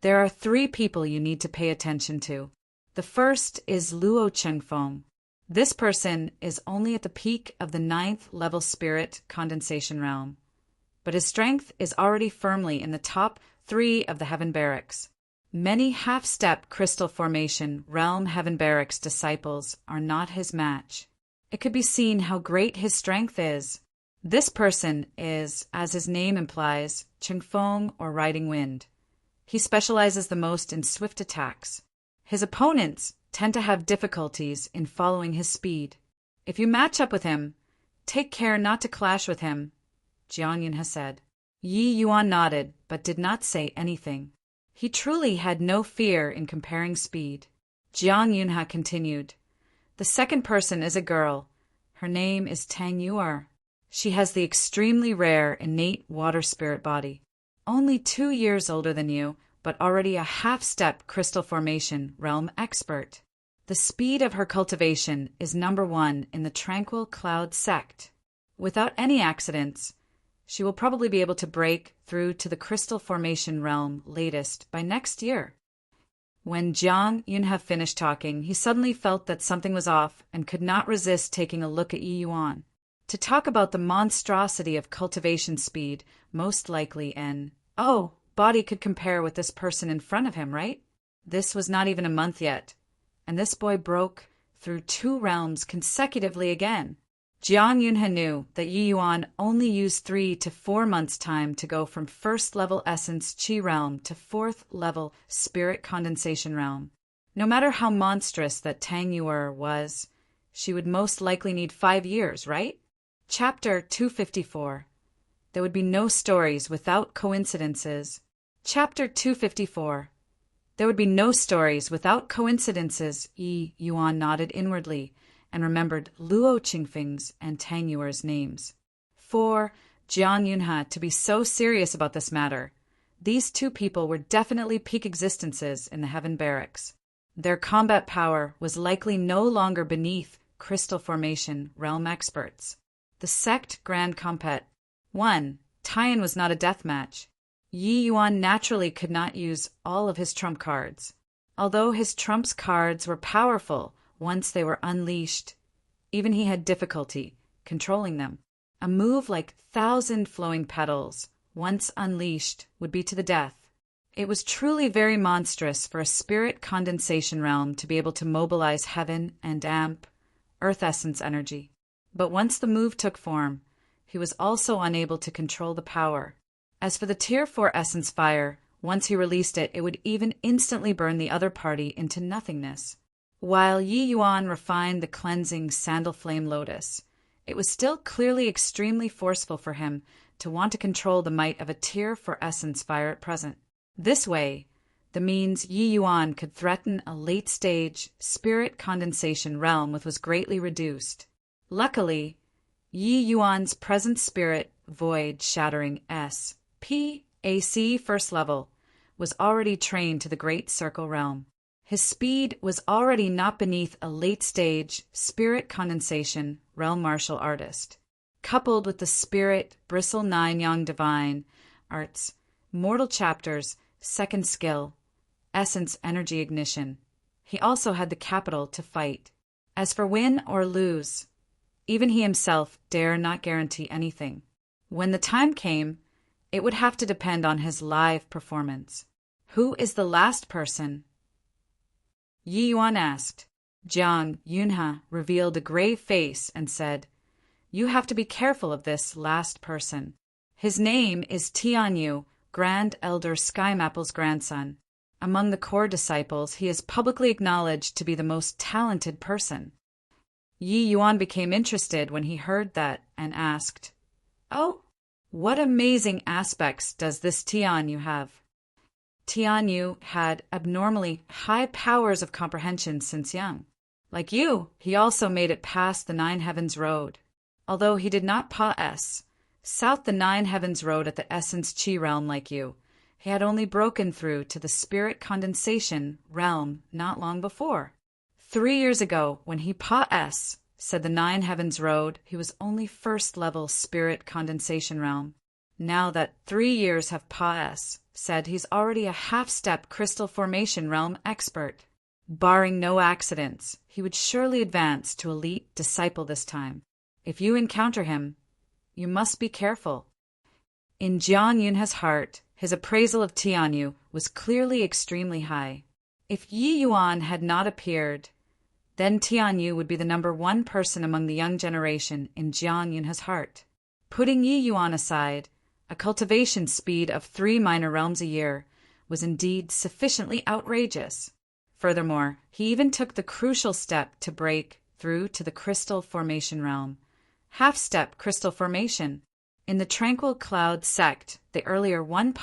There are 3 people you need to pay attention to. The first is Luo Chengfeng. This person is only at the peak of the 9th level spirit condensation realm, but his strength is already firmly in the top 3 of the Heaven Barracks. Many half-step crystal formation realm Heaven Barracks disciples are not his match. It could be seen how great his strength is. This person is, as his name implies, Chengfeng or Riding Wind. He specializes the most in swift attacks. His opponents tend to have difficulties in following his speed. If you match up with him, take care not to clash with him, Jiang Yunhe said. Yi Yuan nodded, but did not say anything. He truly had no fear in comparing speed. Jiang Yunhe continued. The second person is a girl. Her name is Tang Yuer. She has the extremely rare innate water spirit body. Only 2 years older than you, but already a half-step crystal formation realm expert. The speed of her cultivation is number 1 in the Tranquil Cloud sect. Without any accidents, she will probably be able to break through to the crystal formation realm latest by next year. When Jiang Yunhe finished talking, he suddenly felt that something was off and could not resist taking a look at Yi Yuan. To talk about the monstrosity of cultivation speed, most likely body could compare with this person in front of him, right? This was not even a month yet, and this boy broke through 2 realms consecutively again. Jiang Yunhe knew that Yi Yuan only used 3 to 4 months' time to go from 1st level essence Qi realm to 4th level spirit condensation realm. No matter how monstrous that Tang Yuer was, she would most likely need 5 years, right? Chapter 254. There would be no stories without coincidences. Chapter 254. There would be no stories without coincidences. Yi Yuan nodded inwardly and remembered Luo Qingfeng's and Tang Yuer's names. For Jiang Yunhe to be so serious about this matter, these 2 people were definitely peak existences in the Heaven Barracks. Their combat power was likely no longer beneath crystal formation realm experts. The Sect Grand Compet. 1. Taiyan was not a death match. Yi Yuan naturally could not use all of his trump cards. Although his trumps cards were powerful once they were unleashed, even he had difficulty controlling them. A move like 1,000 flowing petals, once unleashed, would be to the death. It was truly very monstrous for a spirit condensation realm to be able to mobilize heaven and amp earth essence energy. But once the move took form, he was also unable to control the power. As for the Tier 4 essence fire, once he released it, it would even instantly burn the other party into nothingness. While Yi Yuan refined the cleansing Sandal Flame Lotus, it was still clearly extremely forceful for him to want to control the might of a Tier 4 essence fire at present. This way, the means Yi Yuan could threaten a late-stage spirit condensation realm was greatly reduced. Luckily, Yi Yuan's present spirit void-shattering SP AC First Level, was already trained to the Great Circle realm. His speed was already not beneath a late-stage spirit condensation realm martial artist. Coupled with the spirit bristle 9 yang divine arts, mortal chapters, second skill, essence energy ignition, he also had the capital to fight. As for win or lose, even he himself dare not guarantee anything. When the time came, it would have to depend on his live performance. Who is the last person? Yi Yuan asked. Jiang Yunhe revealed a grave face and said, "You have to be careful of this last person. His name is Tianyu, Grand Elder Skymapple's grandson. Among the core disciples, he is publicly acknowledged to be the most talented person." Yi Yuan became interested when he heard that and asked, "Oh, what amazing aspects does this Tianyu have?" Tianyu had abnormally high powers of comprehension since young. Like you, he also made it past the Nine Heavens Road. Although he did not pass south the Nine Heavens Road at the Essence Chi realm like you, he had only broken through to the Spirit Condensation realm not long before. 3 years ago, when he said the Nine Heavens Road, he was only first-level Spirit Condensation realm. Now that 3 years have said he's already a half-step Crystal Formation realm expert. Barring no accidents, he would surely advance to elite disciple this time. If you encounter him, you must be careful. In Jiang Yunhe's heart, his appraisal of Tianyu was clearly extremely high. If Yi Yuan had not appeared, then Tianyu would be the number 1 person among the young generation in Jiang Yunhe's heart. Putting Yi Yuan aside, a cultivation speed of 3 minor realms a year was indeed sufficiently outrageous. Furthermore, he even took the crucial step to break through to the Crystal Formation realm. Half-step Crystal Formation. In the Tranquil Cloud sect, the earlier 1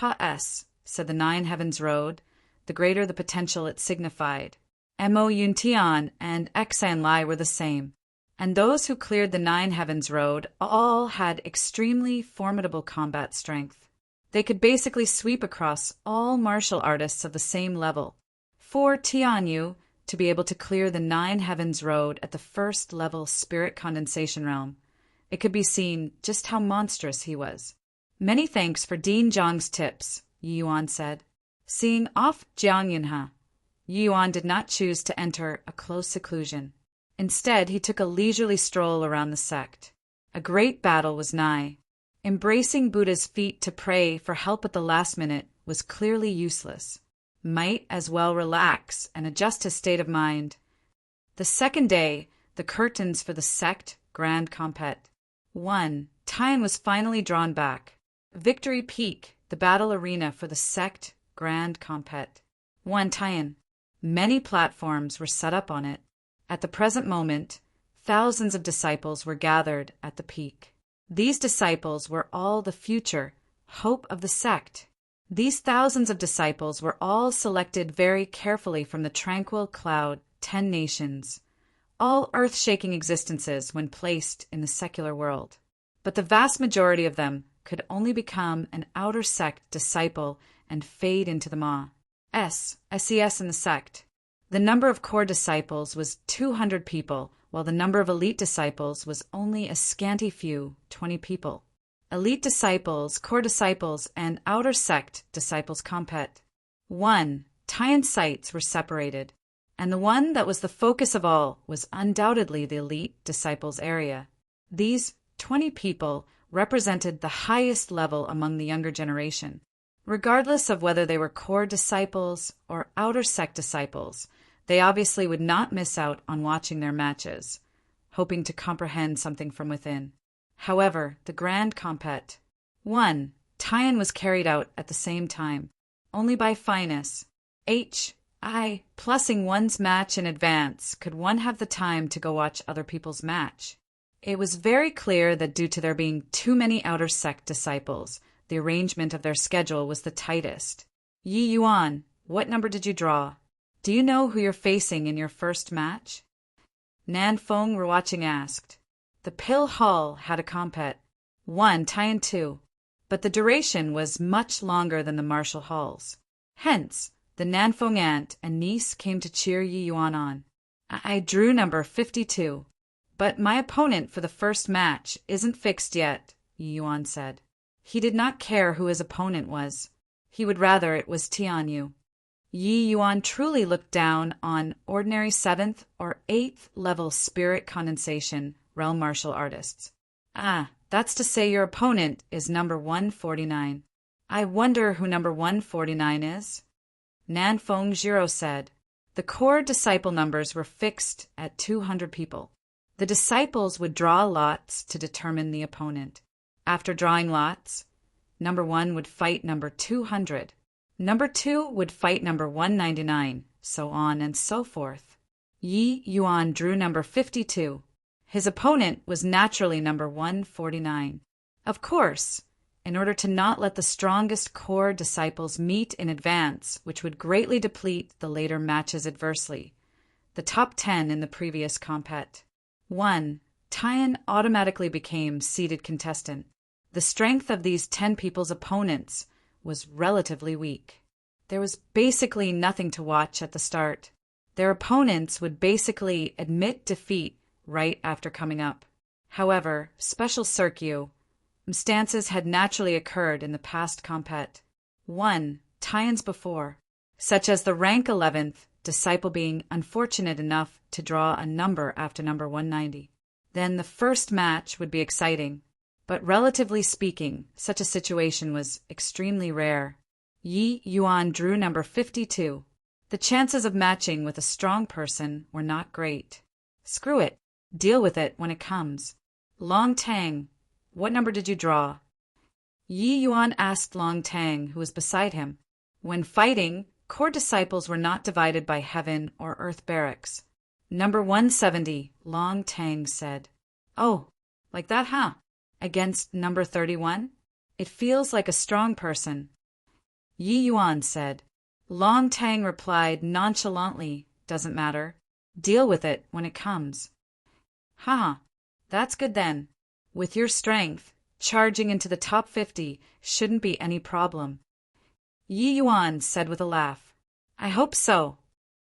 said the Nine Heavens Road, the greater the potential it signified. Mo Yuntian and Xan Lai were the same, and those who cleared the Nine Heavens Road all had extremely formidable combat strength. They could basically sweep across all martial artists of the same level. For Tianyu to be able to clear the Nine Heavens Road at the first-level Spirit Condensation realm, it could be seen just how monstrous he was. "Many thanks for Dean Zhang's tips," Yi Yuan said. Seeing off Jiang Yunhe, Yi Yuan did not choose to enter a close seclusion. Instead, he took a leisurely stroll around the sect. A great battle was nigh. Embracing Buddha's feet to pray for help at the last minute was clearly useless. Might as well relax and adjust his state of mind. The second day, the curtains for the sect Grand Compet 1. Tian was finally drawn back. Victory Peak, the battle arena for the sect Grand Compet 1. Tian. Many platforms were set up on it. At the present moment, thousands of disciples were gathered at the peak. These disciples were all the future hope of the sect. These thousands of disciples were all selected very carefully from the Tranquil Cloud 10 nations, all earth-shaking existences when placed in the secular world. But the vast majority of them could only become an outer sect disciple and fade into the SES in the sect. The number of core disciples was 200 people, while the number of elite disciples was only a scanty few, 20 people. Elite disciples, core disciples, and outer sect disciples compet. 1. Tian sites were separated, and the one that was the focus of all was undoubtedly the elite disciples area. These 20 people represented the highest level among the younger generation. Regardless of whether they were core disciples or outer sect disciples, they obviously would not miss out on watching their matches, hoping to comprehend something from within. However, the Grand Compet 1. Tian was carried out at the same time, only by finesse. Plussing one's match in advance, could one have the time to go watch other people's match? It was very clear that due to there being too many outer sect disciples, the arrangement of their schedule was the tightest. Yi Yuan, what number did you draw? Do you know who you're facing in your first match? Nan Feng were watching asked. The Pill Hall had a compet. 1. Tian 2. but the duration was much longer than the martial halls. Hence, the Nanfeng aunt and niece came to cheer Yi Yuan on. I drew number 52. But my opponent for the first match isn't fixed yet, Yi Yuan said. He did not care who his opponent was. He would rather it was Tianyu. Yi Yuan truly looked down on ordinary 7th or 8th level spirit condensation realm martial artists. Ah, that's to say your opponent is number 149. I wonder who number 149 is? Nanfeng Jiro said. The core disciple numbers were fixed at 200 people. The disciples would draw lots to determine the opponent. After drawing lots, number 1 would fight number 200. Number 2 would fight number 199, so on and so forth. Yi Yuan drew number 52. His opponent was naturally number 149. Of course, in order to not let the strongest core disciples meet in advance, which would greatly deplete the later matches adversely. The top 10 in the previous compet. 1. Tian automatically became seeded contestant. The strength of these 10 people's opponents was relatively weak. There was basically nothing to watch at the start. Their opponents would basically admit defeat right after coming up. However, special circumstances had naturally occurred in the past compet. 1. Tie-ins before, such as the rank 11th disciple being unfortunate enough to draw a number after number 190. Then the first match would be exciting, but relatively speaking, such a situation was extremely rare. Yi Yuan drew number 52. The chances of matching with a strong person were not great. Screw it. Deal with it when it comes. Long Tang, what number did you draw? Yi Yuan asked Long Tang, who was beside him. When fighting, core disciples were not divided by heaven or earth barracks. Number 170, Long Tang said. Oh, like that, huh? Against number 31? It feels like a strong person. Yi Yuan said. Long Tang replied nonchalantly, doesn't matter. Deal with it when it comes. Haha, that's good then. With your strength, charging into the top 50 shouldn't be any problem. Yi Yuan said with a laugh. I hope so.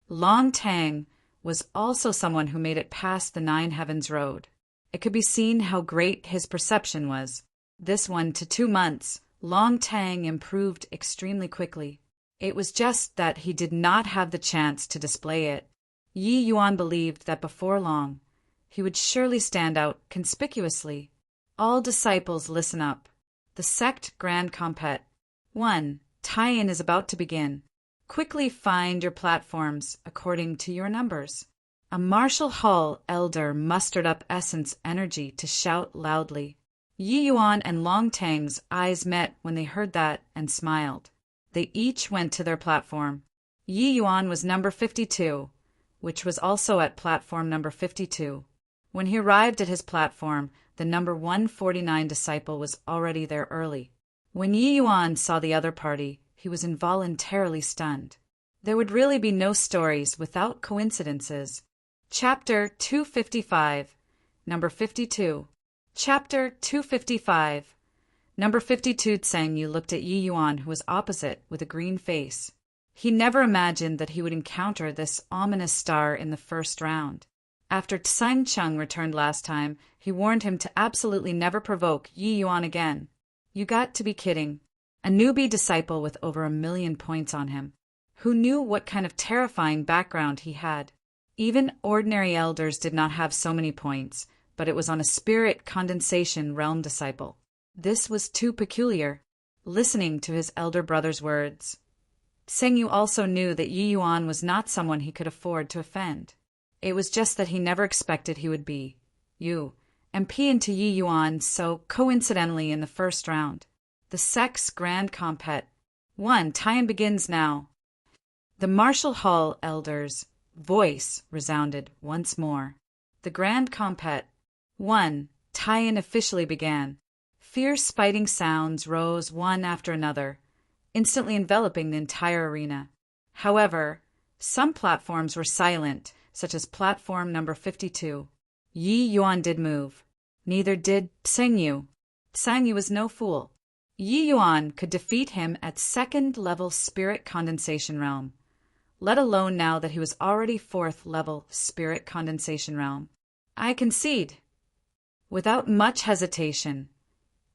Long Tang was also someone who made it past the Nine Heavens Road. It could be seen how great his perception was. This 1 to 2 months, Long Tang improved extremely quickly. It was just that he did not have the chance to display it. Yi Yuan believed that before long, he would surely stand out conspicuously. All disciples listen up. The sect grand compet. 1. Tie-in is about to begin. Quickly find your platforms according to your numbers. A martial hall elder mustered up essence energy to shout loudly. Yi Yuan and Long Tang's eyes met when they heard that and smiled. They each went to their platform. Yi Yuan was number 52, which was also at platform number 52. When he arrived at his platform, the number 149 disciple was already there early. When Yi Yuan saw the other party, he was involuntarily stunned. There would really be no stories without coincidences. Chapter 255, number 52. Chapter 255. Number 52 Tsang-Yu looked at Yi Yuan, who was opposite, with a green face. He never imagined that he would encounter this ominous star in the first round. After Tsang Chung returned last time, he warned him to absolutely never provoke Yi Yuan again. You got to be kidding. A newbie disciple with over 1 million points on him. Who knew what kind of terrifying background he had? Even ordinary elders did not have so many points, but it was on a spirit condensation realm disciple. This was too peculiar. Listening to his elder brother's words, Tseng-Yu also knew that Yi Yuan was not someone he could afford to offend. It was just that he never expected he would be MP into Yi Yuan so coincidentally in the first round. The Sex Grand Compet. 1. Tie-in begins now. The Martial Hall Elder's voice resounded once more. The Grand Compet. 1. Tie-in officially began. Fierce fighting sounds rose one after another, instantly enveloping the entire arena. However, some platforms were silent, such as platform number 52. Yi Yuan did move. Neither did Tseng-Yu. Tseng-Yu was no fool. Yi Yuan could defeat him at second-level spirit condensation realm, let alone now that he was already fourth-level spirit condensation realm. I concede. Without much hesitation,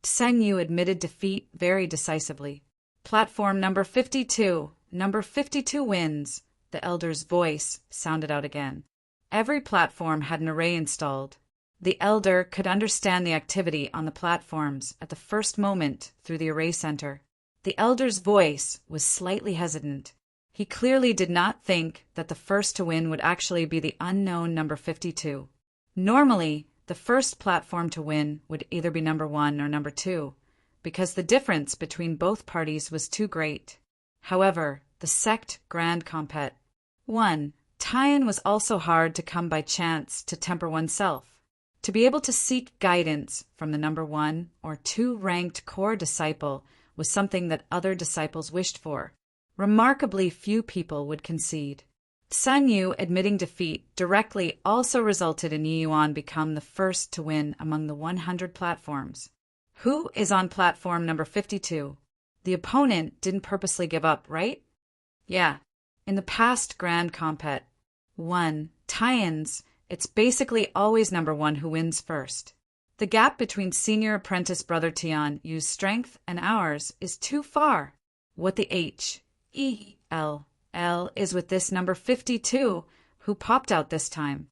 Tseng Yu admitted defeat very decisively. Platform number 52. Number 52 wins, the elder's voice sounded out again. Every platform had an array installed. The elder could understand the activity on the platforms at the first moment through the array center. The elder's voice was slightly hesitant. He clearly did not think that the first to win would actually be the unknown number 52. Normally, the first platform to win would either be number 1 or number 2, because the difference between both parties was too great. However, the sect Grand Compet 1. Tien was also hard to come by chance to temper oneself. To be able to seek guidance from the number 1 or 2 ranked core disciple was something that other disciples wished for. Remarkably few people would concede. Tseng Yu admitting defeat directly also resulted in Yi Yuan become the first to win among the 100 platforms. Who is on platform number 52? The opponent didn't purposely give up, right? Yeah. In the past Grand Compet 1, Tien's, it's basically always number 1 who wins first. The gap between senior apprentice brother Tian Yu's strength and ours is too far. What the H-E-L-L is with this number 52 who popped out this time?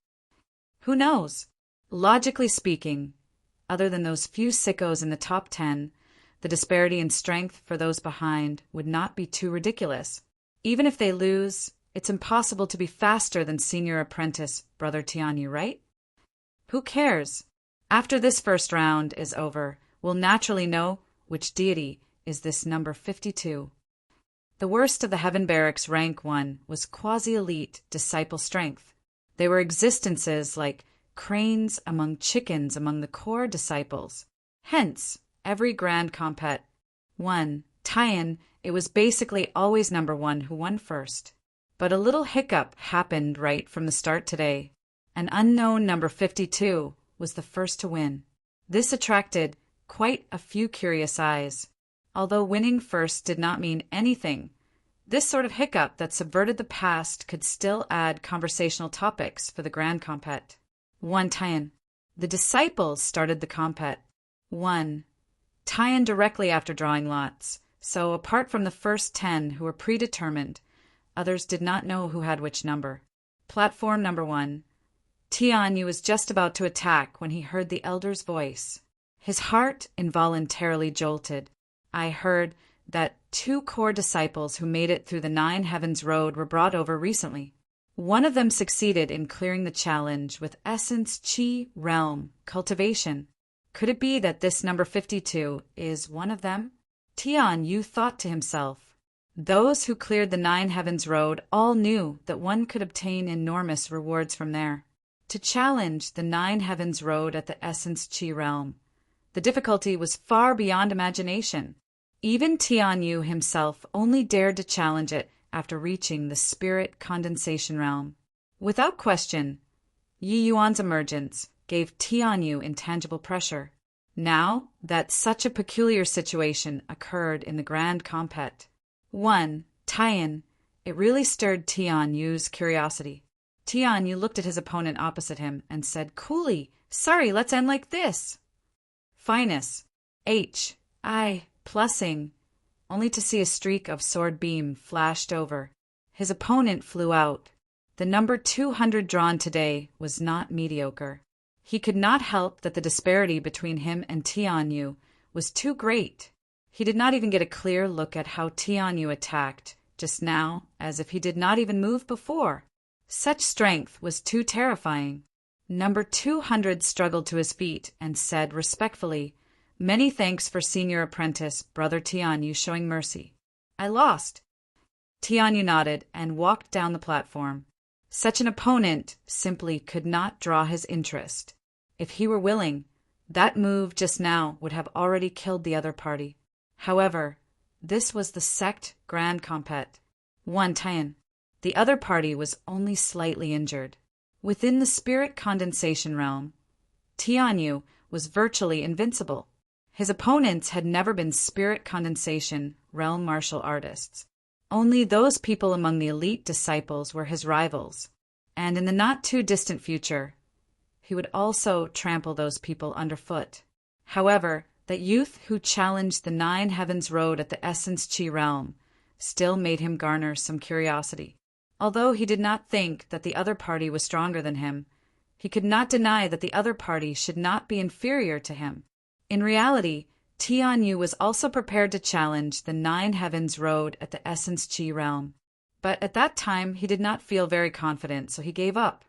Who knows? Logically speaking, other than those few sickos in the top 10, the disparity in strength for those behind would not be too ridiculous. Even if they lose, it's impossible to be faster than senior apprentice brother Tianyu, right? Who cares? After this first round is over, we'll naturally know which deity is this number 52. The worst of the Heaven Barracks rank 1 was quasi-elite disciple strength. They were existences like cranes among chickens among the core disciples. Hence, every Grand Compet 1, Tien, it was basically always number 1 who won first. But a little hiccup happened right from the start today. An unknown number 52 was the first to win. This attracted quite a few curious eyes. Although winning first did not mean anything, this sort of hiccup that subverted the past could still add conversational topics for the Grand Compet 1 Tien. The disciples started the Compet 1 Tien directly after drawing lots, so apart from the first 10 who were predetermined, others did not know who had which number. Platform number 1. Tianyu was just about to attack when he heard the elder's voice. His heart involuntarily jolted. I heard that 2 core disciples who made it through the 9 Heavens Road were brought over recently. One of them succeeded in clearing the challenge with Essence Chi Realm Cultivation. Could it be that this number 52 is one of them? Tianyu thought to himself. Those who cleared the 9 Heavens Road all knew that one could obtain enormous rewards from there. To challenge the 9 Heavens Road at the Essence Chi Realm, the difficulty was far beyond imagination. Even Tianyu himself only dared to challenge it after reaching the Spirit Condensation Realm. Without question, Yi Yuan's emergence gave Tianyu intangible pressure. Now that such a peculiar situation occurred in the Grand Compet 1 Tien, it really stirred Tianyu's curiosity. Tianyu looked at his opponent opposite him and said coolly, "Sorry, let's end like this." Finus, H.I. plussing, only to see a streak of sword beam flashed over. His opponent flew out. The number 200 drawn today was not mediocre. He could not help that the disparity between him and Tianyu was too great. He did not even get a clear look at how Tianyu attacked just now, as if he did not even move before. Such strength was too terrifying. Number 200 struggled to his feet and said respectfully, "Many thanks for senior apprentice, brother Tianyu, showing mercy. I lost." Tianyu nodded and walked down the platform. Such an opponent simply could not draw his interest. If he were willing, that move just now would have already killed the other party. However, this was the sect Grand Compet 1 Tien. The other party was only slightly injured. Within the spirit condensation realm, Tianyu was virtually invincible. His opponents had never been spirit condensation realm martial artists. Only those people among the elite disciples were his rivals, and in the not-too-distant future, he would also trample those people underfoot. However, that youth who challenged the Nine Heavens Road at the Essence Chi realm still made him garner some curiosity. Although he did not think that the other party was stronger than him, he could not deny that the other party should not be inferior to him. In reality, Tian Yu was also prepared to challenge the Nine Heavens Road at the Essence Chi realm. But at that time, he did not feel very confident, so he gave up.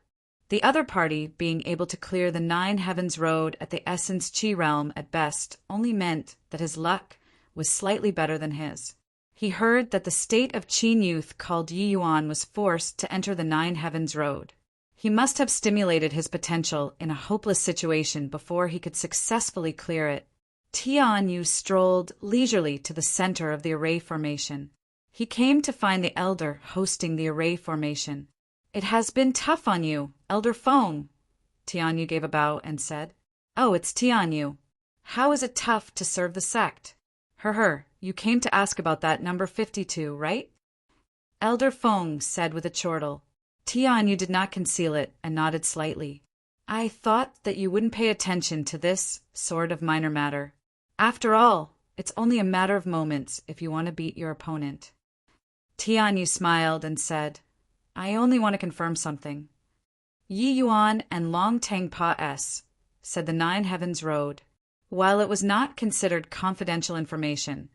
The other party being able to clear the Nine Heavens Road at the Essence Chi realm at best only meant that his luck was slightly better than his. He heard that the state of Qin youth called Yi Yuan was forced to enter the Nine Heavens Road. He must have stimulated his potential in a hopeless situation before he could successfully clear it. Tian Yu strolled leisurely to the center of the array formation. He came to find the elder hosting the array formation. "It has been tough on you, Elder Feng." Tian Yu gave a bow and said, "Oh, it's Tian Yu. How is it tough to serve the sect?" You came to ask about that number 52, right?" Elder Feng said with a chortle. Tian Yu did not conceal it and nodded slightly. "I thought that you wouldn't pay attention to this sort of minor matter. After all, it's only a matter of moments if you want to beat your opponent." Tian Yu smiled and said, "I only want to confirm something. Yi Yuan and Long Tang Pa S," said the Nine Heavens Road. While it was not considered confidential information,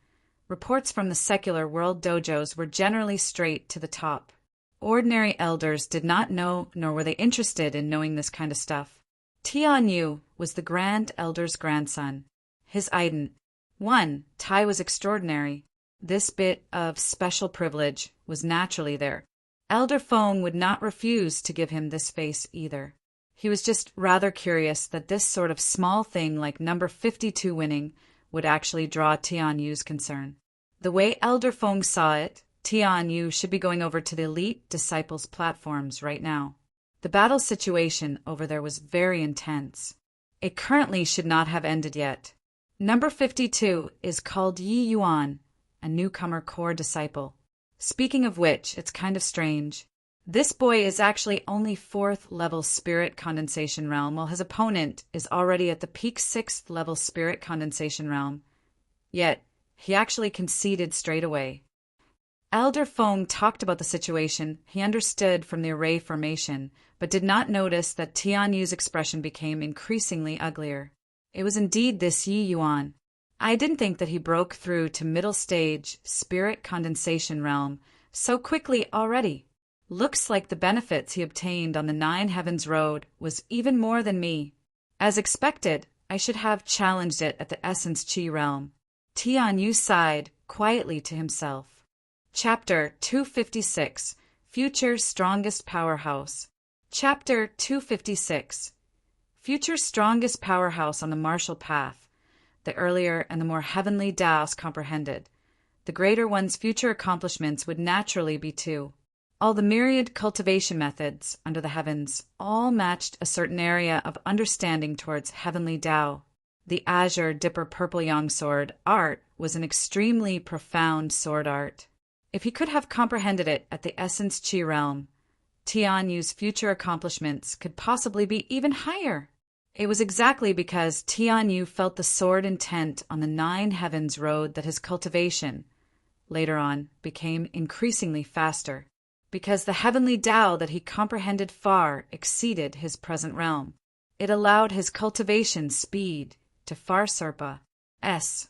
reports from the secular world dojos were generally straight to the top. Ordinary elders did not know, nor were they interested in knowing this kind of stuff. Tian Yu was the Grand Elder's grandson. His ident. 1. Tai was extraordinary. This bit of special privilege was naturally there. Elder Feng would not refuse to give him this face either. He was just rather curious that this sort of small thing like number 52 winning would actually draw Tian Yu's concern. The way Elder Feng saw it, Tian Yu should be going over to the elite disciples' platforms right now. The battle situation over there was very intense. It currently should not have ended yet. Number 52 is called Yi Yuan, a newcomer core disciple. Speaking of which, it's kind of strange. This boy is actually only 4th level spirit condensation realm, while his opponent is already at the peak 6th level spirit condensation realm. Yet, he actually conceded straight away. Elder Feng talked about the situation he understood from the array formation, but did not notice that Tian Yu's expression became increasingly uglier. It was indeed this Yi Yuan. I didn't think that he broke through to middle stage spirit condensation realm so quickly already. Looks like the benefits he obtained on the Nine Heavens Road was even more than me. As expected, I should have challenged it at the Essence Chi realm. Tian Yu sighed quietly to himself. Chapter 256, Future Strongest Powerhouse. Chapter 256, Future Strongest Powerhouse on the Martial Path. The earlier and the more heavenly Tao's comprehended, the greater one's future accomplishments would naturally be too. All the myriad cultivation methods under the heavens all matched a certain area of understanding towards heavenly Tao. The azure dipper purple yang sword art was an extremely profound sword art. If he could have comprehended it at the Essence Chi realm, Tian Yu's future accomplishments could possibly be even higher. It was exactly because Tian Yu felt the sword intent on the Nine Heavens Road that his cultivation, later on, became increasingly faster, because the heavenly Tao that he comprehended far exceeded his present realm. It allowed his cultivation speed to far surpass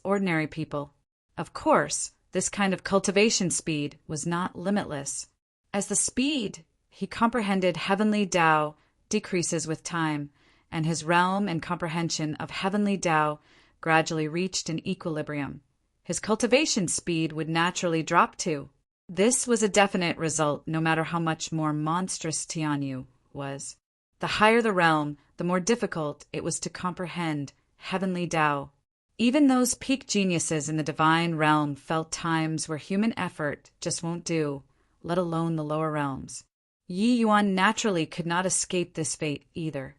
ordinary people. Of course, this kind of cultivation speed was not limitless. As the speed he comprehended heavenly Tao decreases with time, and his realm and comprehension of heavenly Tao gradually reached an equilibrium, his cultivation speed would naturally drop too. This was a definite result no matter how much more monstrous Tian Yu was. The higher the realm, the more difficult it was to comprehend heavenly Tao. Even those peak geniuses in the divine realm felt times where human effort just won't do, let alone the lower realms. Yi Yuan naturally could not escape this fate either.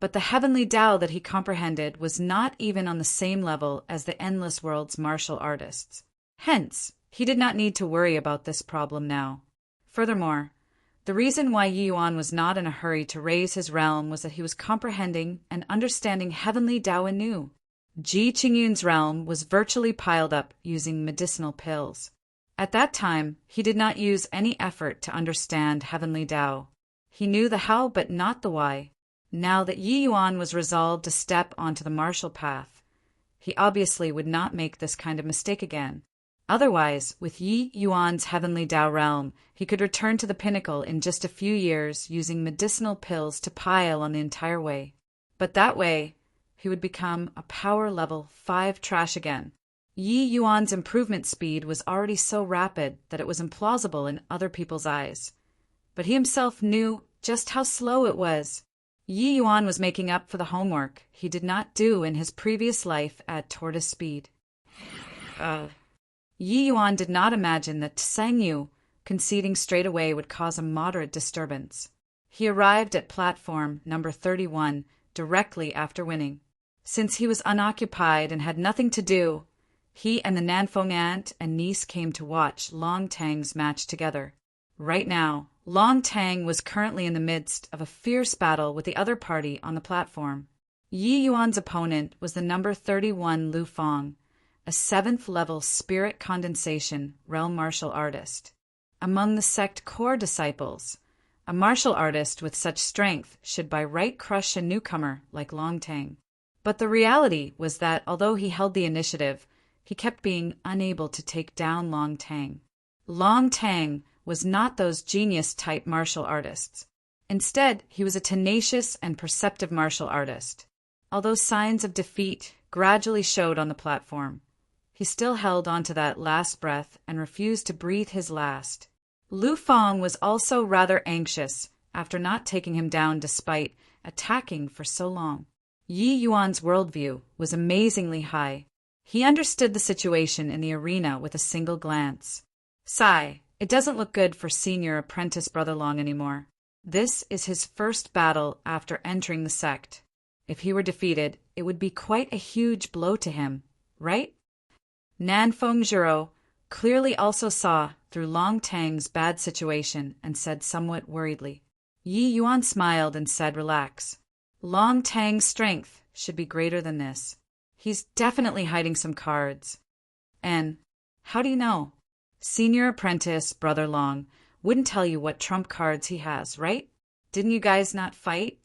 But the heavenly Tao that he comprehended was not even on the same level as the endless world's martial artists. Hence, he did not need to worry about this problem now. Furthermore, the reason why Yi Yuan was not in a hurry to raise his realm was that he was comprehending and understanding heavenly Tao anew. Ji Qingyun's realm was virtually piled up using medicinal pills. At that time, he did not use any effort to understand heavenly Tao. He knew the how but not the why. Now that Yi Yuan was resolved to step onto the martial path, he obviously would not make this kind of mistake again. Otherwise, with Yi Yuan's heavenly Tao realm, he could return to the pinnacle in just a few years using medicinal pills to pile on the entire way. But that way, he would become a power level 5 trash again. Yi Yuan's improvement speed was already so rapid that it was implausible in other people's eyes. But he himself knew just how slow it was. Yi Yuan was making up for the homework he did not do in his previous life at tortoise speed. Yi Yuan did not imagine that Tsang Yu conceding straight away would cause a moderate disturbance. He arrived at platform number 31 directly after winning. Since he was unoccupied and had nothing to do, he and the Nanfeng aunt and niece came to watch Long Tang's match together. Right now, Long Tang was currently in the midst of a fierce battle with the other party on the platform. Yi Yuan's opponent was the number 31 Lu Feng, a 7th-level spirit condensation realm martial artist. Among the sect core disciples, a martial artist with such strength should by right crush a newcomer like Long Tang. But the reality was that although he held the initiative, he kept being unable to take down Long Tang. Long Tang was not those genius-type martial artists. Instead, he was a tenacious and perceptive martial artist. Although signs of defeat gradually showed on the platform, he still held on to that last breath and refused to breathe his last. Lu Feng was also rather anxious after not taking him down despite attacking for so long. Yi Yuan's worldview was amazingly high. He understood the situation in the arena with a single glance. Sigh, it doesn't look good for senior apprentice Brother Long anymore. This is his first battle after entering the sect. If he were defeated, it would be quite a huge blow to him, right? Nanfeng Zhiro clearly also saw through Long Tang's bad situation and said somewhat worriedly. Yi Yuan smiled and said, "Relax. Long Tang's strength should be greater than this. He's definitely hiding some cards." And how do you know? Senior apprentice Brother Long wouldn't tell you what trump cards he has, right? Didn't you guys not fight?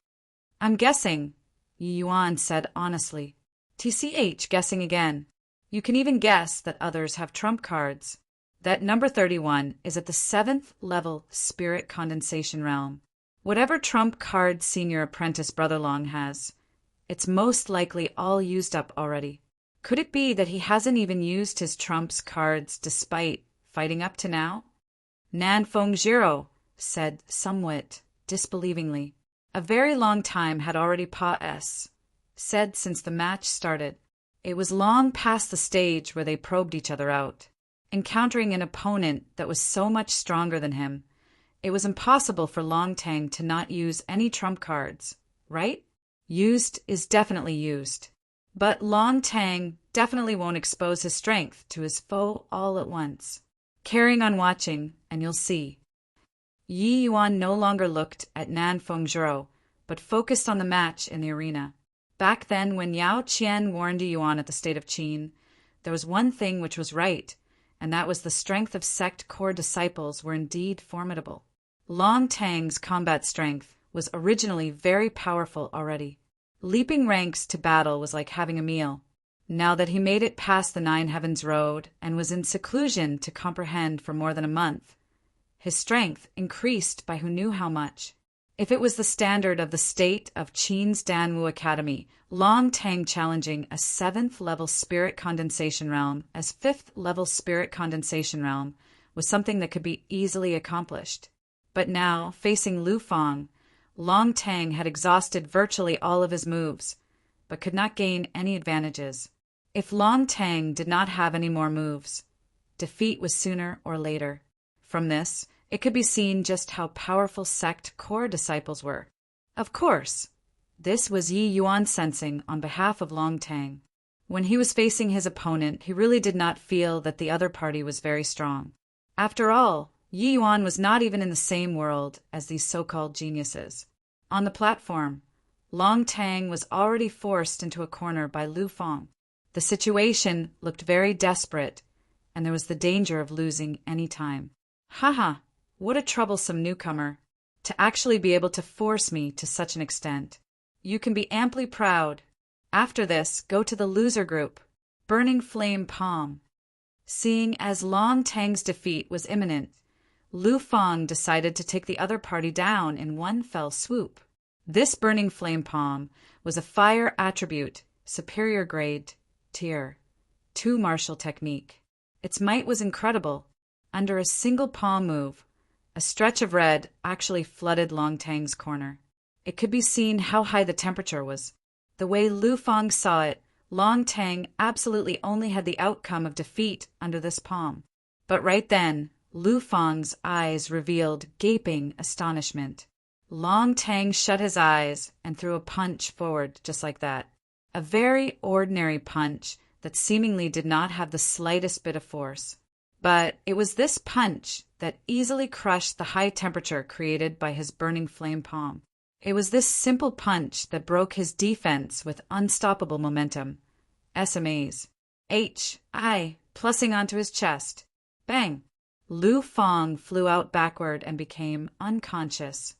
I'm guessing, Yi Yuan said honestly. TCH, guessing again. You can even guess that others have trump cards. That number 31 is at the 7th level spirit condensation realm. Whatever trump card senior apprentice Brother Long has, it's most likely all used up already. Could it be that he hasn't even used his trumps cards despite fighting up to now? Nanfeng Zhiro said somewhat disbelievingly. A very long time had already said since the match started. It was long past the stage where they probed each other out. Encountering an opponent that was so much stronger than him, it was impossible for Long Tang to not use any trump cards, right? Used is definitely used. But Long Tang definitely won't expose his strength to his foe all at once. Carrying on watching, and you'll see. Yi Yuan no longer looked at Nanfeng Zhiro, but focused on the match in the arena. Back then, when Yao Qian warned Yi Yuan at the state of Qin, there was one thing which was right, and that was the strength of sect core disciples were indeed formidable. Long Tang's combat strength was originally very powerful already. Leaping ranks to battle was like having a meal. Now that he made it past the Nine Heavens Road and was in seclusion to comprehend for more than a month, his strength increased by who knew how much. If it was the standard of the state of Qin's Danwu Academy, Long Tang challenging a 7th level spirit condensation realm as 5th level spirit condensation realm was something that could be easily accomplished. But now, facing Lu Feng, Long Tang had exhausted virtually all of his moves, but could not gain any advantages. If Long Tang did not have any more moves, defeat was sooner or later. From this, it could be seen just how powerful sect core disciples were. Of course, This was Yi Yuan sensing on behalf of Long Tang. When he was facing his opponent, he really did not feel that the other party was very strong. After all, Yi Yuan was not even in the same world as these so-called geniuses. On the platform, Long Tang was already forced into a corner by Lu Fang. The situation looked very desperate, and there was the danger of losing any time. Haha, what a troublesome newcomer, to actually be able to force me to such an extent. You can be amply proud. After this, go to the loser group, Burning Flame Palm. Seeing as Long Tang's defeat was imminent, Lu Fang decided to take the other party down in one fell swoop. This Burning Flame Palm was a fire attribute, superior grade, tier 2 martial technique. Its might was incredible. Under a single palm move, a stretch of red actually flooded Long Tang's corner. It could be seen how high the temperature was. The way Lu Fang saw it, Long Tang absolutely only had the outcome of defeat under this palm. But right then, Lu Fang's eyes revealed gaping astonishment. Long Tang shut his eyes and threw a punch forward just like that. A very ordinary punch that seemingly did not have the slightest bit of force. But it was this punch that easily crushed the high temperature created by his burning flame palm. It was this simple punch that broke his defense with unstoppable momentum. SMAs. Plussing onto his chest. Bang! Lu Fang flew out backward and became unconscious.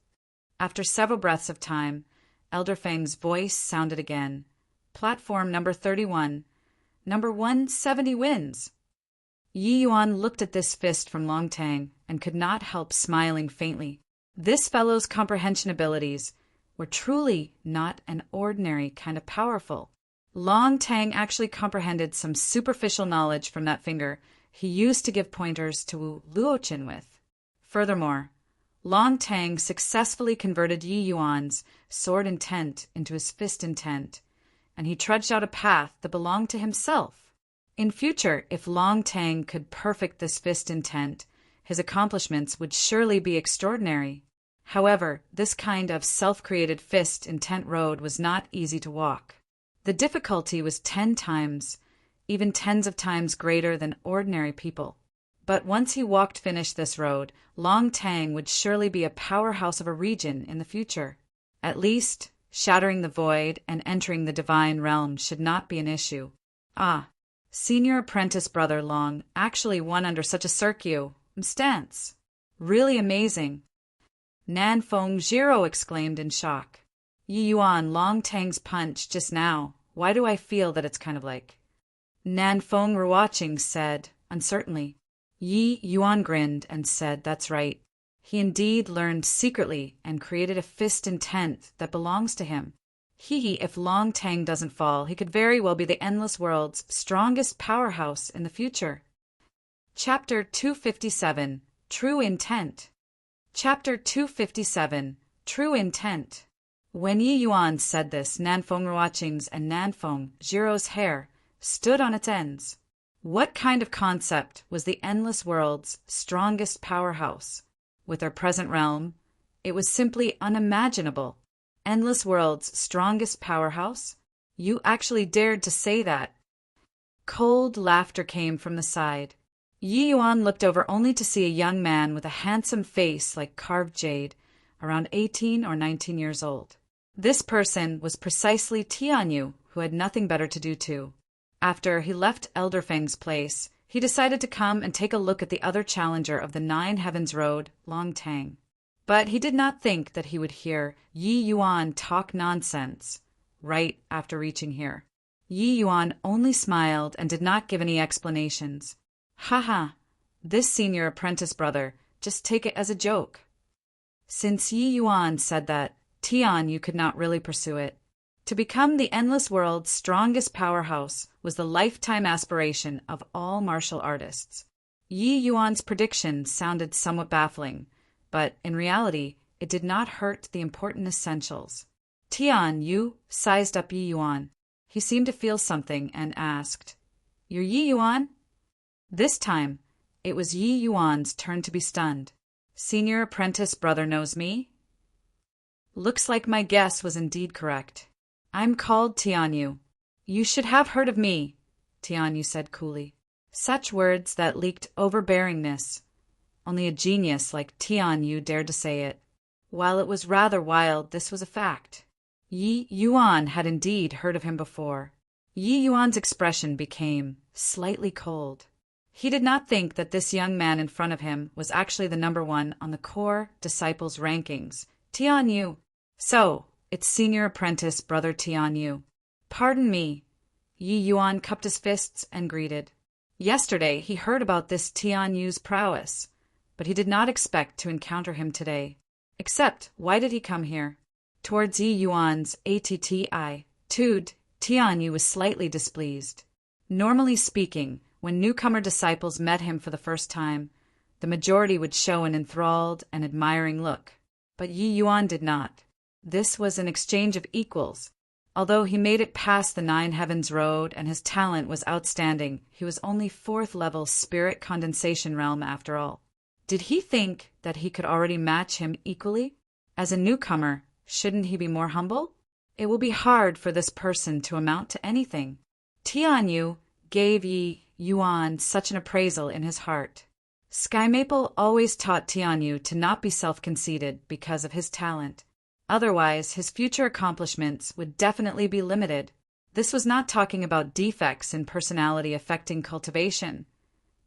After several breaths of time, Elder Feng's voice sounded again. Platform number 31. Number 170 wins. Yi Yuan looked at this fist from Long Tang and could not help smiling faintly. This fellow's comprehension abilities were truly not an ordinary kind of powerful. Long Tang actually comprehended some superficial knowledge from that finger he used to give pointers to Luochen with. Furthermore, Long Tang successfully converted Yi Yuan's sword intent into his fist intent, and he trudged out a path that belonged to himself. In future, if Long Tang could perfect this fist intent, his accomplishments would surely be extraordinary. However, this kind of self-created fist intent road was not easy to walk. The difficulty was 10 times, even tens of times greater than ordinary people. But once he finished this road, Long Tang would surely be a powerhouse of a region in the future. At least, shattering the void and entering the divine realm should not be an issue. Senior apprentice brother Long actually won under such a stance. Really amazing. Nanfeng Jiro exclaimed in shock. Yi Yuan, Long Tang's punch just now. Why do I feel that it's kind of like? Nanfeng Ruoqing said, uncertainly. Yi Yuan grinned and said, that's right. He indeed learned secretly and created a fist intent that belongs to him. If Long Tang doesn't fall, he could very well be the Endless World's strongest powerhouse in the future. Chapter 257, True Intent. Chapter 257, True Intent. When Yi Yuan said this, Nanfeng Ruoqing's and Nanfeng Jiro's hair stood on its ends. What kind of concept was the Endless World's strongest powerhouse? With our present realm, it was simply unimaginable. Endless World's strongest powerhouse? You actually dared to say that. Cold laughter came from the side. Yi Yuan looked over only to see a young man with a handsome face like carved jade, around 18 or 19 years old. This person was precisely Tianyu, who had nothing better to do too. After he left Elder Feng's place, he decided to come and take a look at the other challenger of the Nine Heavens Road, Long Tang. But he did not think that he would hear Yi Yuan talk nonsense right after reaching here. Yi Yuan only smiled and did not give any explanations. Haha, this senior apprentice brother, just take it as a joke. Since Yi Yuan said that, Tianyu could not really pursue it. To become the Endless World's strongest powerhouse was the lifetime aspiration of all martial artists. Yi Yuan's prediction sounded somewhat baffling, but in reality, it did not hurt the important essentials. Tianyu sized up Yi Yuan. He seemed to feel something and asked, "You're Yi Yuan?" This time, it was Yi Yuan's turn to be stunned. Senior apprentice brother knows me? Looks like my guess was indeed correct. I'm called Tianyu. You should have heard of me, Tianyu said coolly. Such words that leaked overbearingness. Only a genius like Tianyu dared to say it. While it was rather wild, this was a fact. Yi Yuan had indeed heard of him before. Yi Yuan's expression became slightly cold. He did not think that this young man in front of him was actually the number one on the core disciples rankings. Tianyu. So, it's senior apprentice brother Tianyu. Pardon me. Yi Yuan cupped his fists and greeted. Yesterday he heard about this Tianyu's prowess, but he did not expect to encounter him today. Except, why did he come here? Towards Yi Yuan's attitude, Tianyu was slightly displeased. Normally speaking, when newcomer disciples met him for the first time, the majority would show an enthralled and admiring look. But Yi Yuan did not. This was an exchange of equals. Although he made it past the Nine Heavens Road and his talent was outstanding, he was only 4th level spirit condensation realm after all. Did he think that he could already match him equally? As a newcomer, shouldn't he be more humble? It will be hard for this person to amount to anything. Tianyu gave Yi Yuan such an appraisal in his heart. Sky Maple always taught Tianyu to not be self-conceited because of his talent. Otherwise, his future accomplishments would definitely be limited. This was not talking about defects in personality affecting cultivation,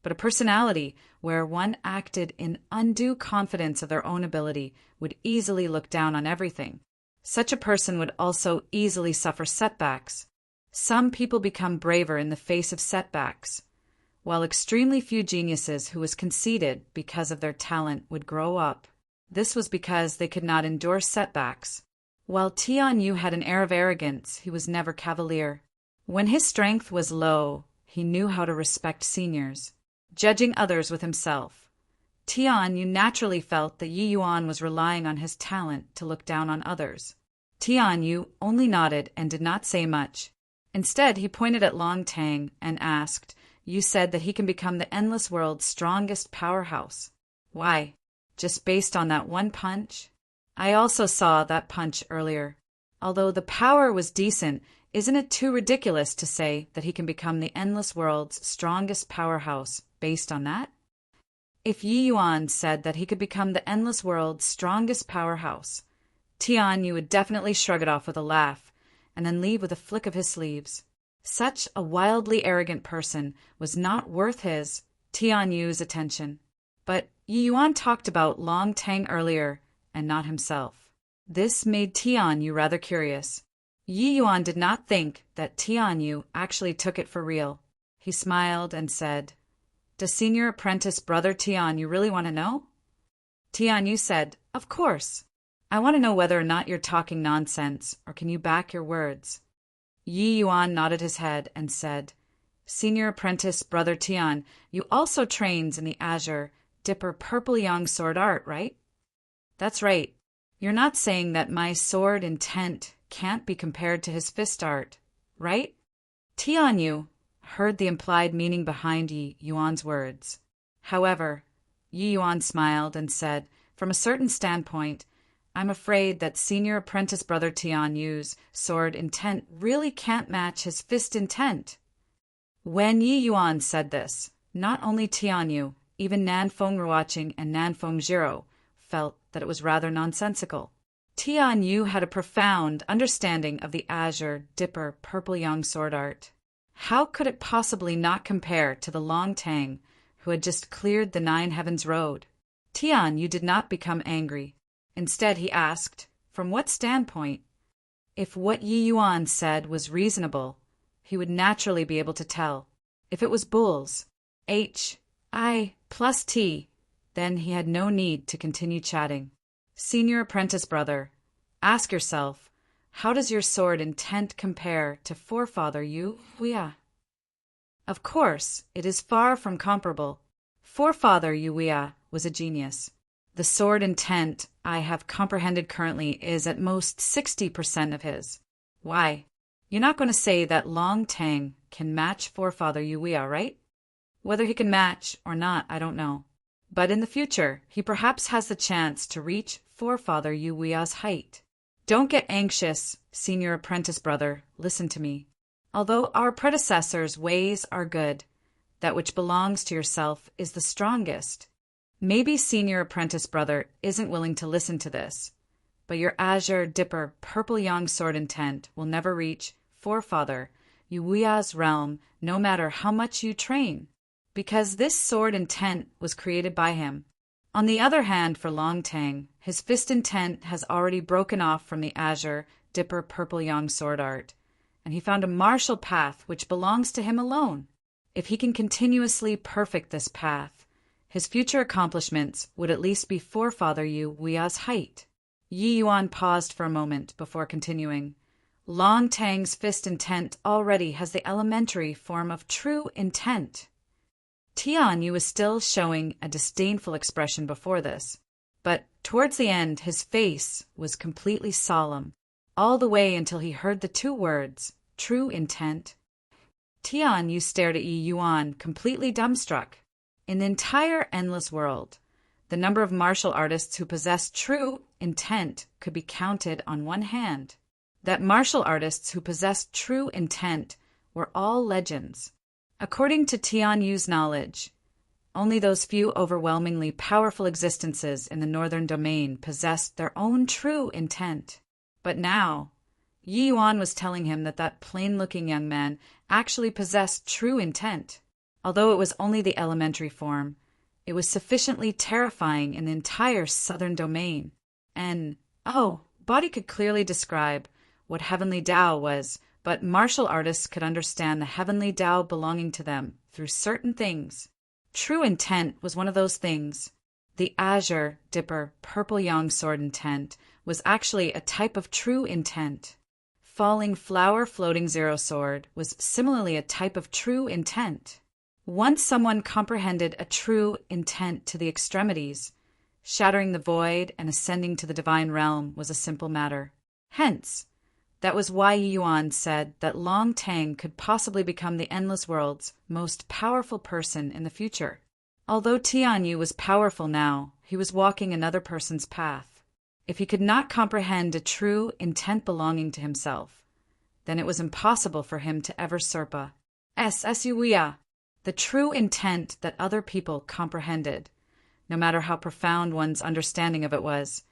but a personality where one acted in undue confidence of their own ability would easily look down on everything. Such a person would also easily suffer setbacks. Some people become braver in the face of setbacks, while extremely few geniuses who was conceited because of their talent would grow up. This was because they could not endure setbacks. While Tianyu had an air of arrogance, he was never cavalier. When his strength was low, he knew how to respect seniors, judging others with himself. Tianyu naturally felt that Yi Yuan was relying on his talent to look down on others. Tianyu only nodded and did not say much. Instead, he pointed at Long Tang and asked, "You said that he can become the endless world's strongest powerhouse. Why? Just based on that one punch?" I also saw that punch earlier. Although the power was decent, isn't it too ridiculous to say that he can become the endless world's strongest powerhouse based on that? If Yi Yuan said that he could become the endless world's strongest powerhouse, Tianyu would definitely shrug it off with a laugh and then leave with a flick of his sleeves. Such a wildly arrogant person was not worth his, Tianyu's attention. But Yi Yuan talked about Long Tang earlier, and not himself. This made Tianyu rather curious. Yi Yuan did not think that Tianyu actually took it for real. He smiled and said, "Does senior apprentice brother Tianyu really want to know?" Tianyu said, "Of course. I want to know whether or not you're talking nonsense, or can you back your words?" Yi Yuan nodded his head and said, "Senior apprentice brother Tian, you also trains in the Azure Dipper Purple Young sword art, right?" "That's right. You're not saying that my sword intent can't be compared to his fist art, right?" Tianyu heard the implied meaning behind Yi Yuan's words. However, Yi Yuan smiled and said, "From a certain standpoint, I'm afraid that senior apprentice brother Tianyu's sword intent really can't match his fist intent." When Yi Yuan said this, not only Tianyu, even Nanfeng Ruoqing and Nanfeng Zhiro felt that it was rather nonsensical. Tianyu had a profound understanding of the Azure Dipper Purple Young sword art. How could it possibly not compare to the Long Tang, who had just cleared the Nine Heavens Road? Tianyu did not become angry. Instead, he asked, from what standpoint? If what Yi Yuan said was reasonable, he would naturally be able to tell. If it was bulls, HI plus T, then he had no need to continue chatting. "Senior apprentice brother, ask yourself, how does your sword intent compare to forefather Yu Huia?" Of course, it is far from comparable. Forefather Yu Huia was a genius. The sword intent I have comprehended currently is at most 60% of his. Why? You're not going to say that Long Tang can match forefather Yu Huia, right? Whether he can match or not, I don't know. But in the future, he perhaps has the chance to reach forefather Yu Huia's height. Don't get anxious, senior apprentice brother, listen to me. Although our predecessors' ways are good, that which belongs to yourself is the strongest. Maybe senior apprentice brother isn't willing to listen to this, but your azure, dipper, purple yang sword intent will never reach forefather Yuya's realm no matter how much you train, because this sword intent was created by him. On the other hand, for Long Tang, his fist intent has already broken off from the azure, dipper, purple yang sword art, and he found a martial path which belongs to him alone. If he can continuously perfect this path, his future accomplishments would at least be forefather Yu Wuya's height. Yi Yuan paused for a moment before continuing. Long Tang's fist intent already has the elementary form of true intent. Tian Yu was still showing a disdainful expression before this, but towards the end his face was completely solemn, all the way until he heard the two words, true intent. Tian Yu stared at Yi Yuan, completely dumbstruck. In the entire endless world, the number of martial artists who possessed true intent could be counted on one hand. That martial artists who possessed true intent were all legends. According to Tian Yu's knowledge, only those few overwhelmingly powerful existences in the northern domain possessed their own true intent. But now, Yi Yuan was telling him that that plain-looking young man actually possessed true intent. Although it was only the elementary form, it was sufficiently terrifying in the entire southern domain. And, Body could clearly describe what heavenly Tao was, but martial artists could understand the heavenly Tao belonging to them through certain things. True intent was one of those things. The azure, dipper, purple yang sword intent was actually a type of true intent. Falling flower floating zero sword was similarly a type of true intent. Once someone comprehended a true intent to the extremities, shattering the void and ascending to the divine realm was a simple matter. Hence, that was why Yi Yuan said that Long Tang could possibly become the endless world's most powerful person in the future. Although Tian Yu was powerful now, he was walking another person's path. If he could not comprehend a true intent belonging to himself, then it was impossible for him to ever Serpa. Suya, the true intent that other people comprehended. No matter how profound one's understanding of it was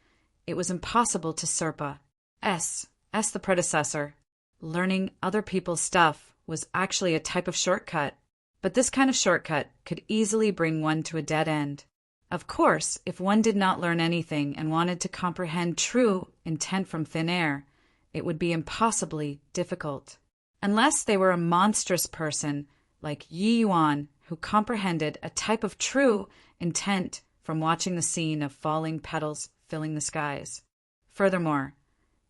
impossible to Serpa. The predecessor. Learning other people's stuff was actually a type of shortcut, but this kind of shortcut could easily bring one to a dead end. Of course, if one did not learn anything and wanted to comprehend true intent from thin air, it would be impossibly difficult. Unless they were a monstrous person like Yi Yuan, who comprehended a type of true intent from watching the scene of falling petals filling the skies. Furthermore,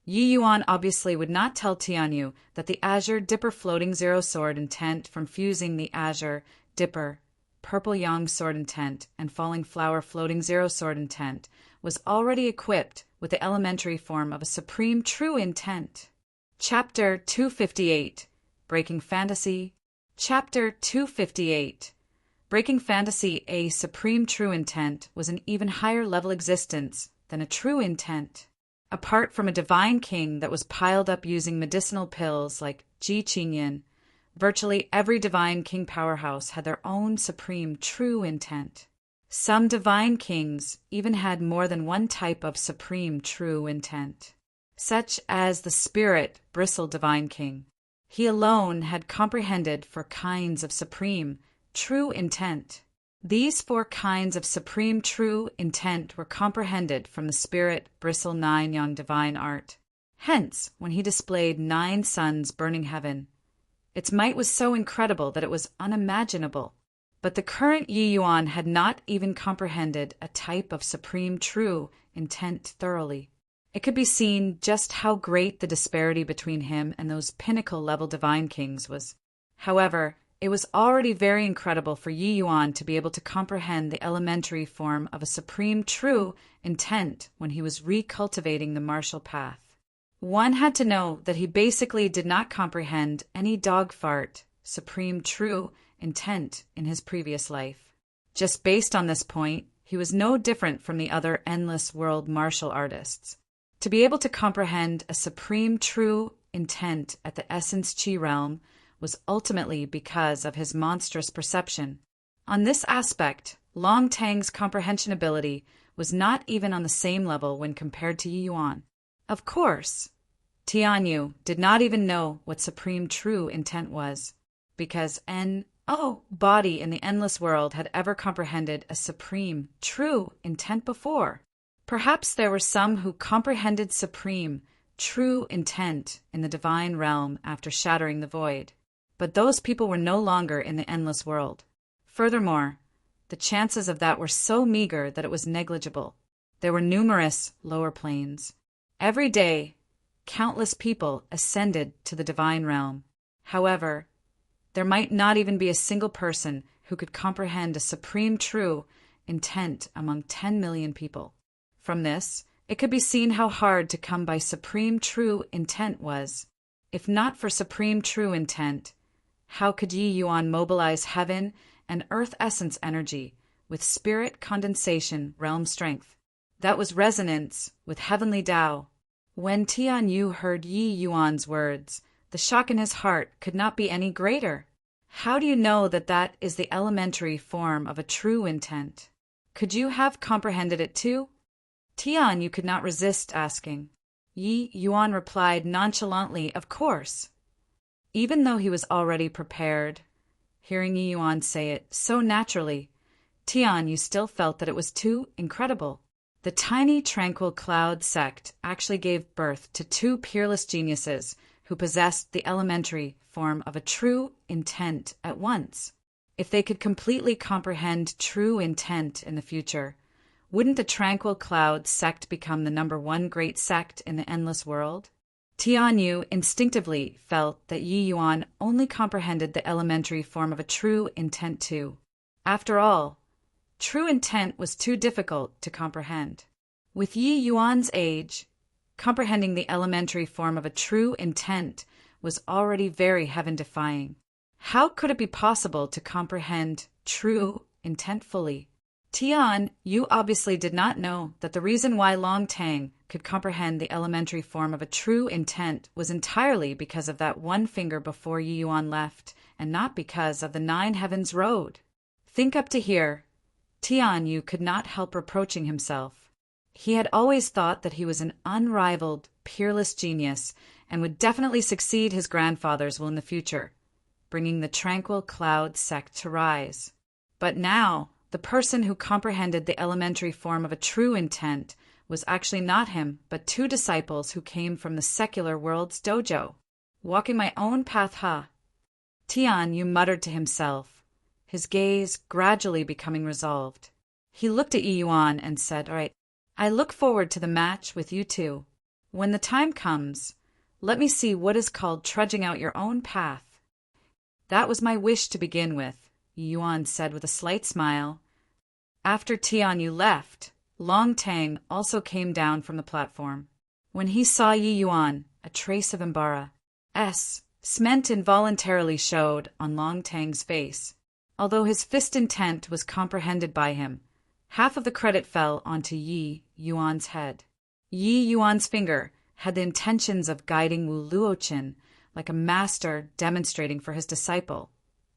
Yi Yuan obviously would not tell Tian Yu that the azure dipper floating zero sword intent from fusing the azure dipper purple yang sword intent and falling flower floating zero sword intent was already equipped with the elementary form of a supreme true intent. Chapter 258, Breaking Fantasy. Chapter 258. Breaking Fantasy. A supreme true intent was an even higher level existence than a true intent. Apart from a divine king that was piled up using medicinal pills like Ji Qingyan, virtually every divine king powerhouse had their own supreme true intent. Some divine kings even had more than one type of supreme true intent, such as the spirit bristle divine king. He alone had comprehended 4 kinds of supreme true intent. These 4 kinds of supreme true intent were comprehended from the spirit bristle 9 yang divine art. Hence, when he displayed 9 suns burning heaven, its might was so incredible that it was unimaginable. But the current Yi Yuan had not even comprehended a type of supreme true intent thoroughly. It could be seen just how great the disparity between him and those pinnacle-level divine kings was. However, it was already very incredible for Yi Yuan to be able to comprehend the elementary form of a supreme true intent when he was recultivating the martial path. One had to know that he basically did not comprehend any dog fart, supreme true intent in his previous life. Just based on this point, he was no different from the other endless world martial artists. To be able to comprehend a supreme true intent at the essence chi realm was ultimately because of his monstrous perception. On this aspect, Long Tang's comprehension ability was not even on the same level when compared to Yi Yuan. Of course, Tianyu did not even know what supreme true intent was, because no body in the endless world had ever comprehended a supreme true intent before. Perhaps there were some who comprehended supreme true intent in the divine realm after shattering the void, but those people were no longer in the endless world. Furthermore, the chances of that were so meager that it was negligible. There were numerous lower planes. Every day, countless people ascended to the divine realm. However, there might not even be a single person who could comprehend a supreme true intent among 10 million people. From this, it could be seen how hard to come by supreme true intent was. If not for supreme true intent, how could Yi Yuan mobilize heaven and earth essence energy with spirit condensation realm strength? That was resonance with heavenly Tao. When Tianyu heard Yi Yuan's words, the shock in his heart could not be any greater. How do you know that that is the elementary form of a true intent? Could you have comprehended it too? Tianyu could not resist asking. Yi Yuan replied nonchalantly, of course. Even though he was already prepared, hearing Yi Yuan say it so naturally, Tianyu still felt that it was too incredible. The tiny tranquil cloud sect actually gave birth to two peerless geniuses who possessed the elementary form of a true intent at once. If they could completely comprehend true intent in the future, wouldn't the tranquil cloud sect become the #1 great sect in the endless world? Tianyu instinctively felt that Yi Yuan only comprehended the elementary form of a true intent too. After all, true intent was too difficult to comprehend. With Yi Yuan's age, comprehending the elementary form of a true intent was already very heaven-defying. How could it be possible to comprehend true intent fully? Tian, you obviously did not know that the reason why Long Tang could comprehend the elementary form of a true intent was entirely because of that one finger before Yi Yuan left, and not because of the 9 heavens road. Think up to here. Tian Yu could not help reproaching himself. He had always thought that he was an unrivaled, peerless genius, and would definitely succeed his grandfathers will in the future, bringing the tranquil cloud sect to rise. But now, the person who comprehended the elementary form of a true intent was actually not him, but 2 disciples who came from the secular world's dojo. Walking my own path, Tian Yu muttered to himself, his gaze gradually becoming resolved. He looked at Yi Yuan and said, "All right, I look forward to the match with you two. When the time comes, let me see what is called trudging out your own path." "That was my wish to begin with," Yi Yuan said with a slight smile. After Tianyu left, Long Tang also came down from the platform. When he saw Yi Yuan, a trace of embarrassment involuntarily showed on Long Tang's face. Although his fist intent was comprehended by him, half of the credit fell onto Yi Yuan's head. Yi Yuan's finger had the intentions of guiding Wu Luoqin like a master demonstrating for his disciple,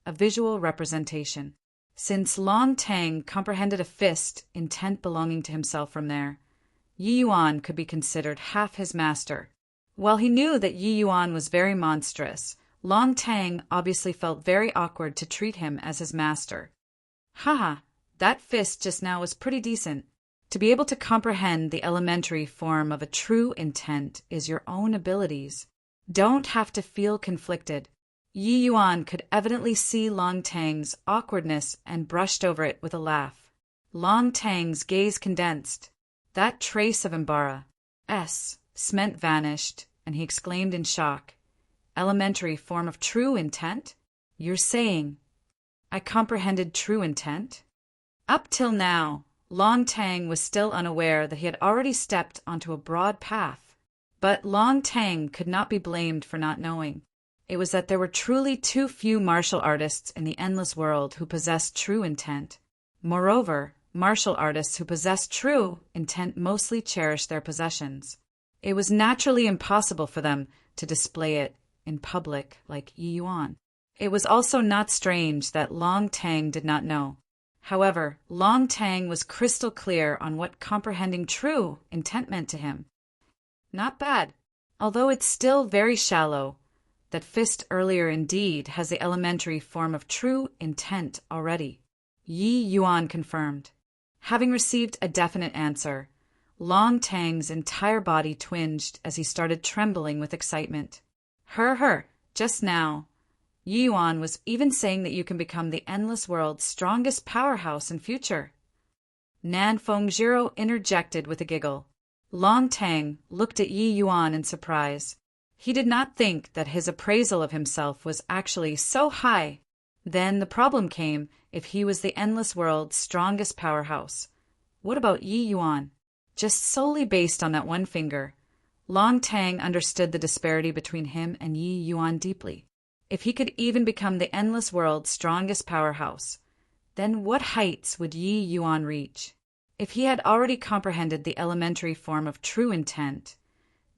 a visual representation. Since Long Tang comprehended a fist intent belonging to himself from there, Yi Yuan could be considered half his master. While he knew that Yi Yuan was very monstrous, Long Tang obviously felt very awkward to treat him as his master. Haha, that fist just now was pretty decent. To be able to comprehend the elementary form of a true intent is your own abilities. Don't have to feel conflicted. Yi Yuan could evidently see Long Tang's awkwardness and brushed over it with a laugh. Long Tang's gaze condensed. That trace of embarrassment vanished, and he exclaimed in shock, "Elementary form of true intent? You're saying I comprehended true intent?" Up till now, Long Tang was still unaware that he had already stepped onto a broad path. But Long Tang could not be blamed for not knowing. It was that there were truly too few martial artists in the endless world who possessed true intent. Moreover, martial artists who possessed true intent mostly cherished their possessions. It was naturally impossible for them to display it in public like Yi Yuan. It was also not strange that Long Tang did not know. However, Long Tang was crystal clear on what comprehending true intent meant to him. Not bad, although it's still very shallow. That fist earlier indeed has the elementary form of true intent already. Yi Yuan confirmed. Having received a definite answer, Long Tang's entire body twinged as he started trembling with excitement. Just now, Yi Yuan was even saying that you can become the endless world's strongest powerhouse in future. Nan Fengzhiro interjected with a giggle. Long Tang looked at Yi Yuan in surprise. He did not think that his appraisal of himself was actually so high. Then the problem came if he was the endless world's strongest powerhouse. What about Yi Yuan? Just solely based on that one finger, Long Tang understood the disparity between him and Yi Yuan deeply. If he could even become the endless world's strongest powerhouse, then what heights would Yi Yuan reach? If he had already comprehended the elementary form of true intent,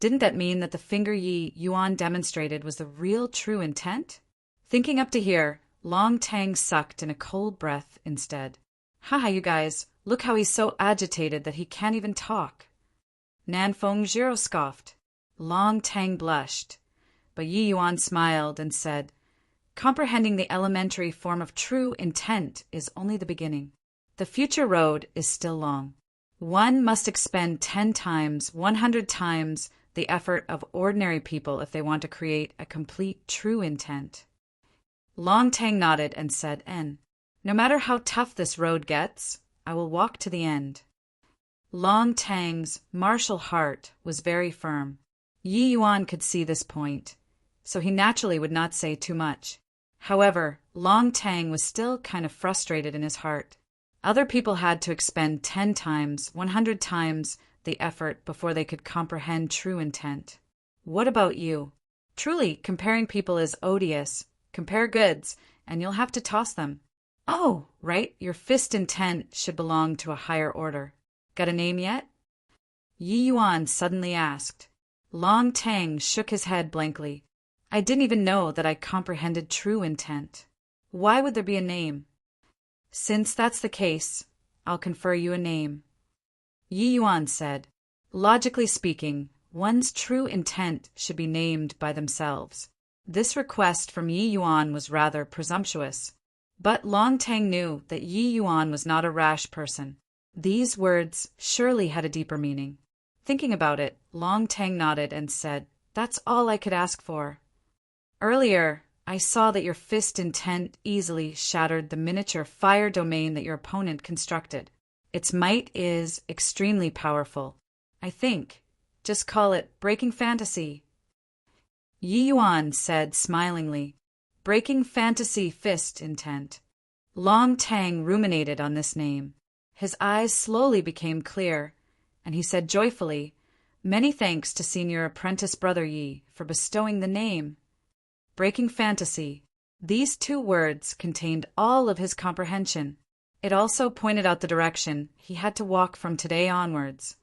didn't that mean that the finger Yi Yuan demonstrated was the real true intent? Thinking up to here, Long Tang sucked in a cold breath instead. Haha, you guys, look how he's so agitated that he can't even talk. Nan Fengzhiro scoffed. Long Tang blushed. But Yi Yuan smiled and said, comprehending the elementary form of true intent is only the beginning. The future road is still long. One must expend 10 times, 100 times the effort of ordinary people if they want to create a complete true intent. Long Tang nodded and said, no matter how tough this road gets, I will walk to the end. Long Tang's martial heart was very firm. Yi Yuan could see this point, so he naturally would not say too much. However, Long Tang was still kind of frustrated in his heart. Other people had to expend 10 times, 100 times the effort before they could comprehend true intent. What about you? Truly, comparing people is odious. Compare goods, and you'll have to toss them. Oh, right, your fist intent should belong to a higher order. Got a name yet? Yi Yuan suddenly asked. Long Tang shook his head blankly. I didn't even know that I comprehended true intent. Why would there be a name? Since that's the case, I'll confer you a name. Yi Yuan said, logically speaking, one's true intent should be named by themselves. This request from Yi Yuan was rather presumptuous. But Long Tang knew that Yi Yuan was not a rash person. These words surely had a deeper meaning. Thinking about it, Long Tang nodded and said, that's all I could ask for. Earlier, I saw that your fist intent easily shattered the miniature fire domain that your opponent constructed. Its might is extremely powerful. I think. Just call it Breaking Fantasy. Yi Yuan said smilingly, Breaking Fantasy Fist Intent. Long Tang ruminated on this name. His eyes slowly became clear, and he said joyfully, many thanks to Senior Apprentice Brother Yi for bestowing the name. Breaking Fantasy. These 2 words contained all of his comprehension. It also pointed out the direction he had to walk from today onwards.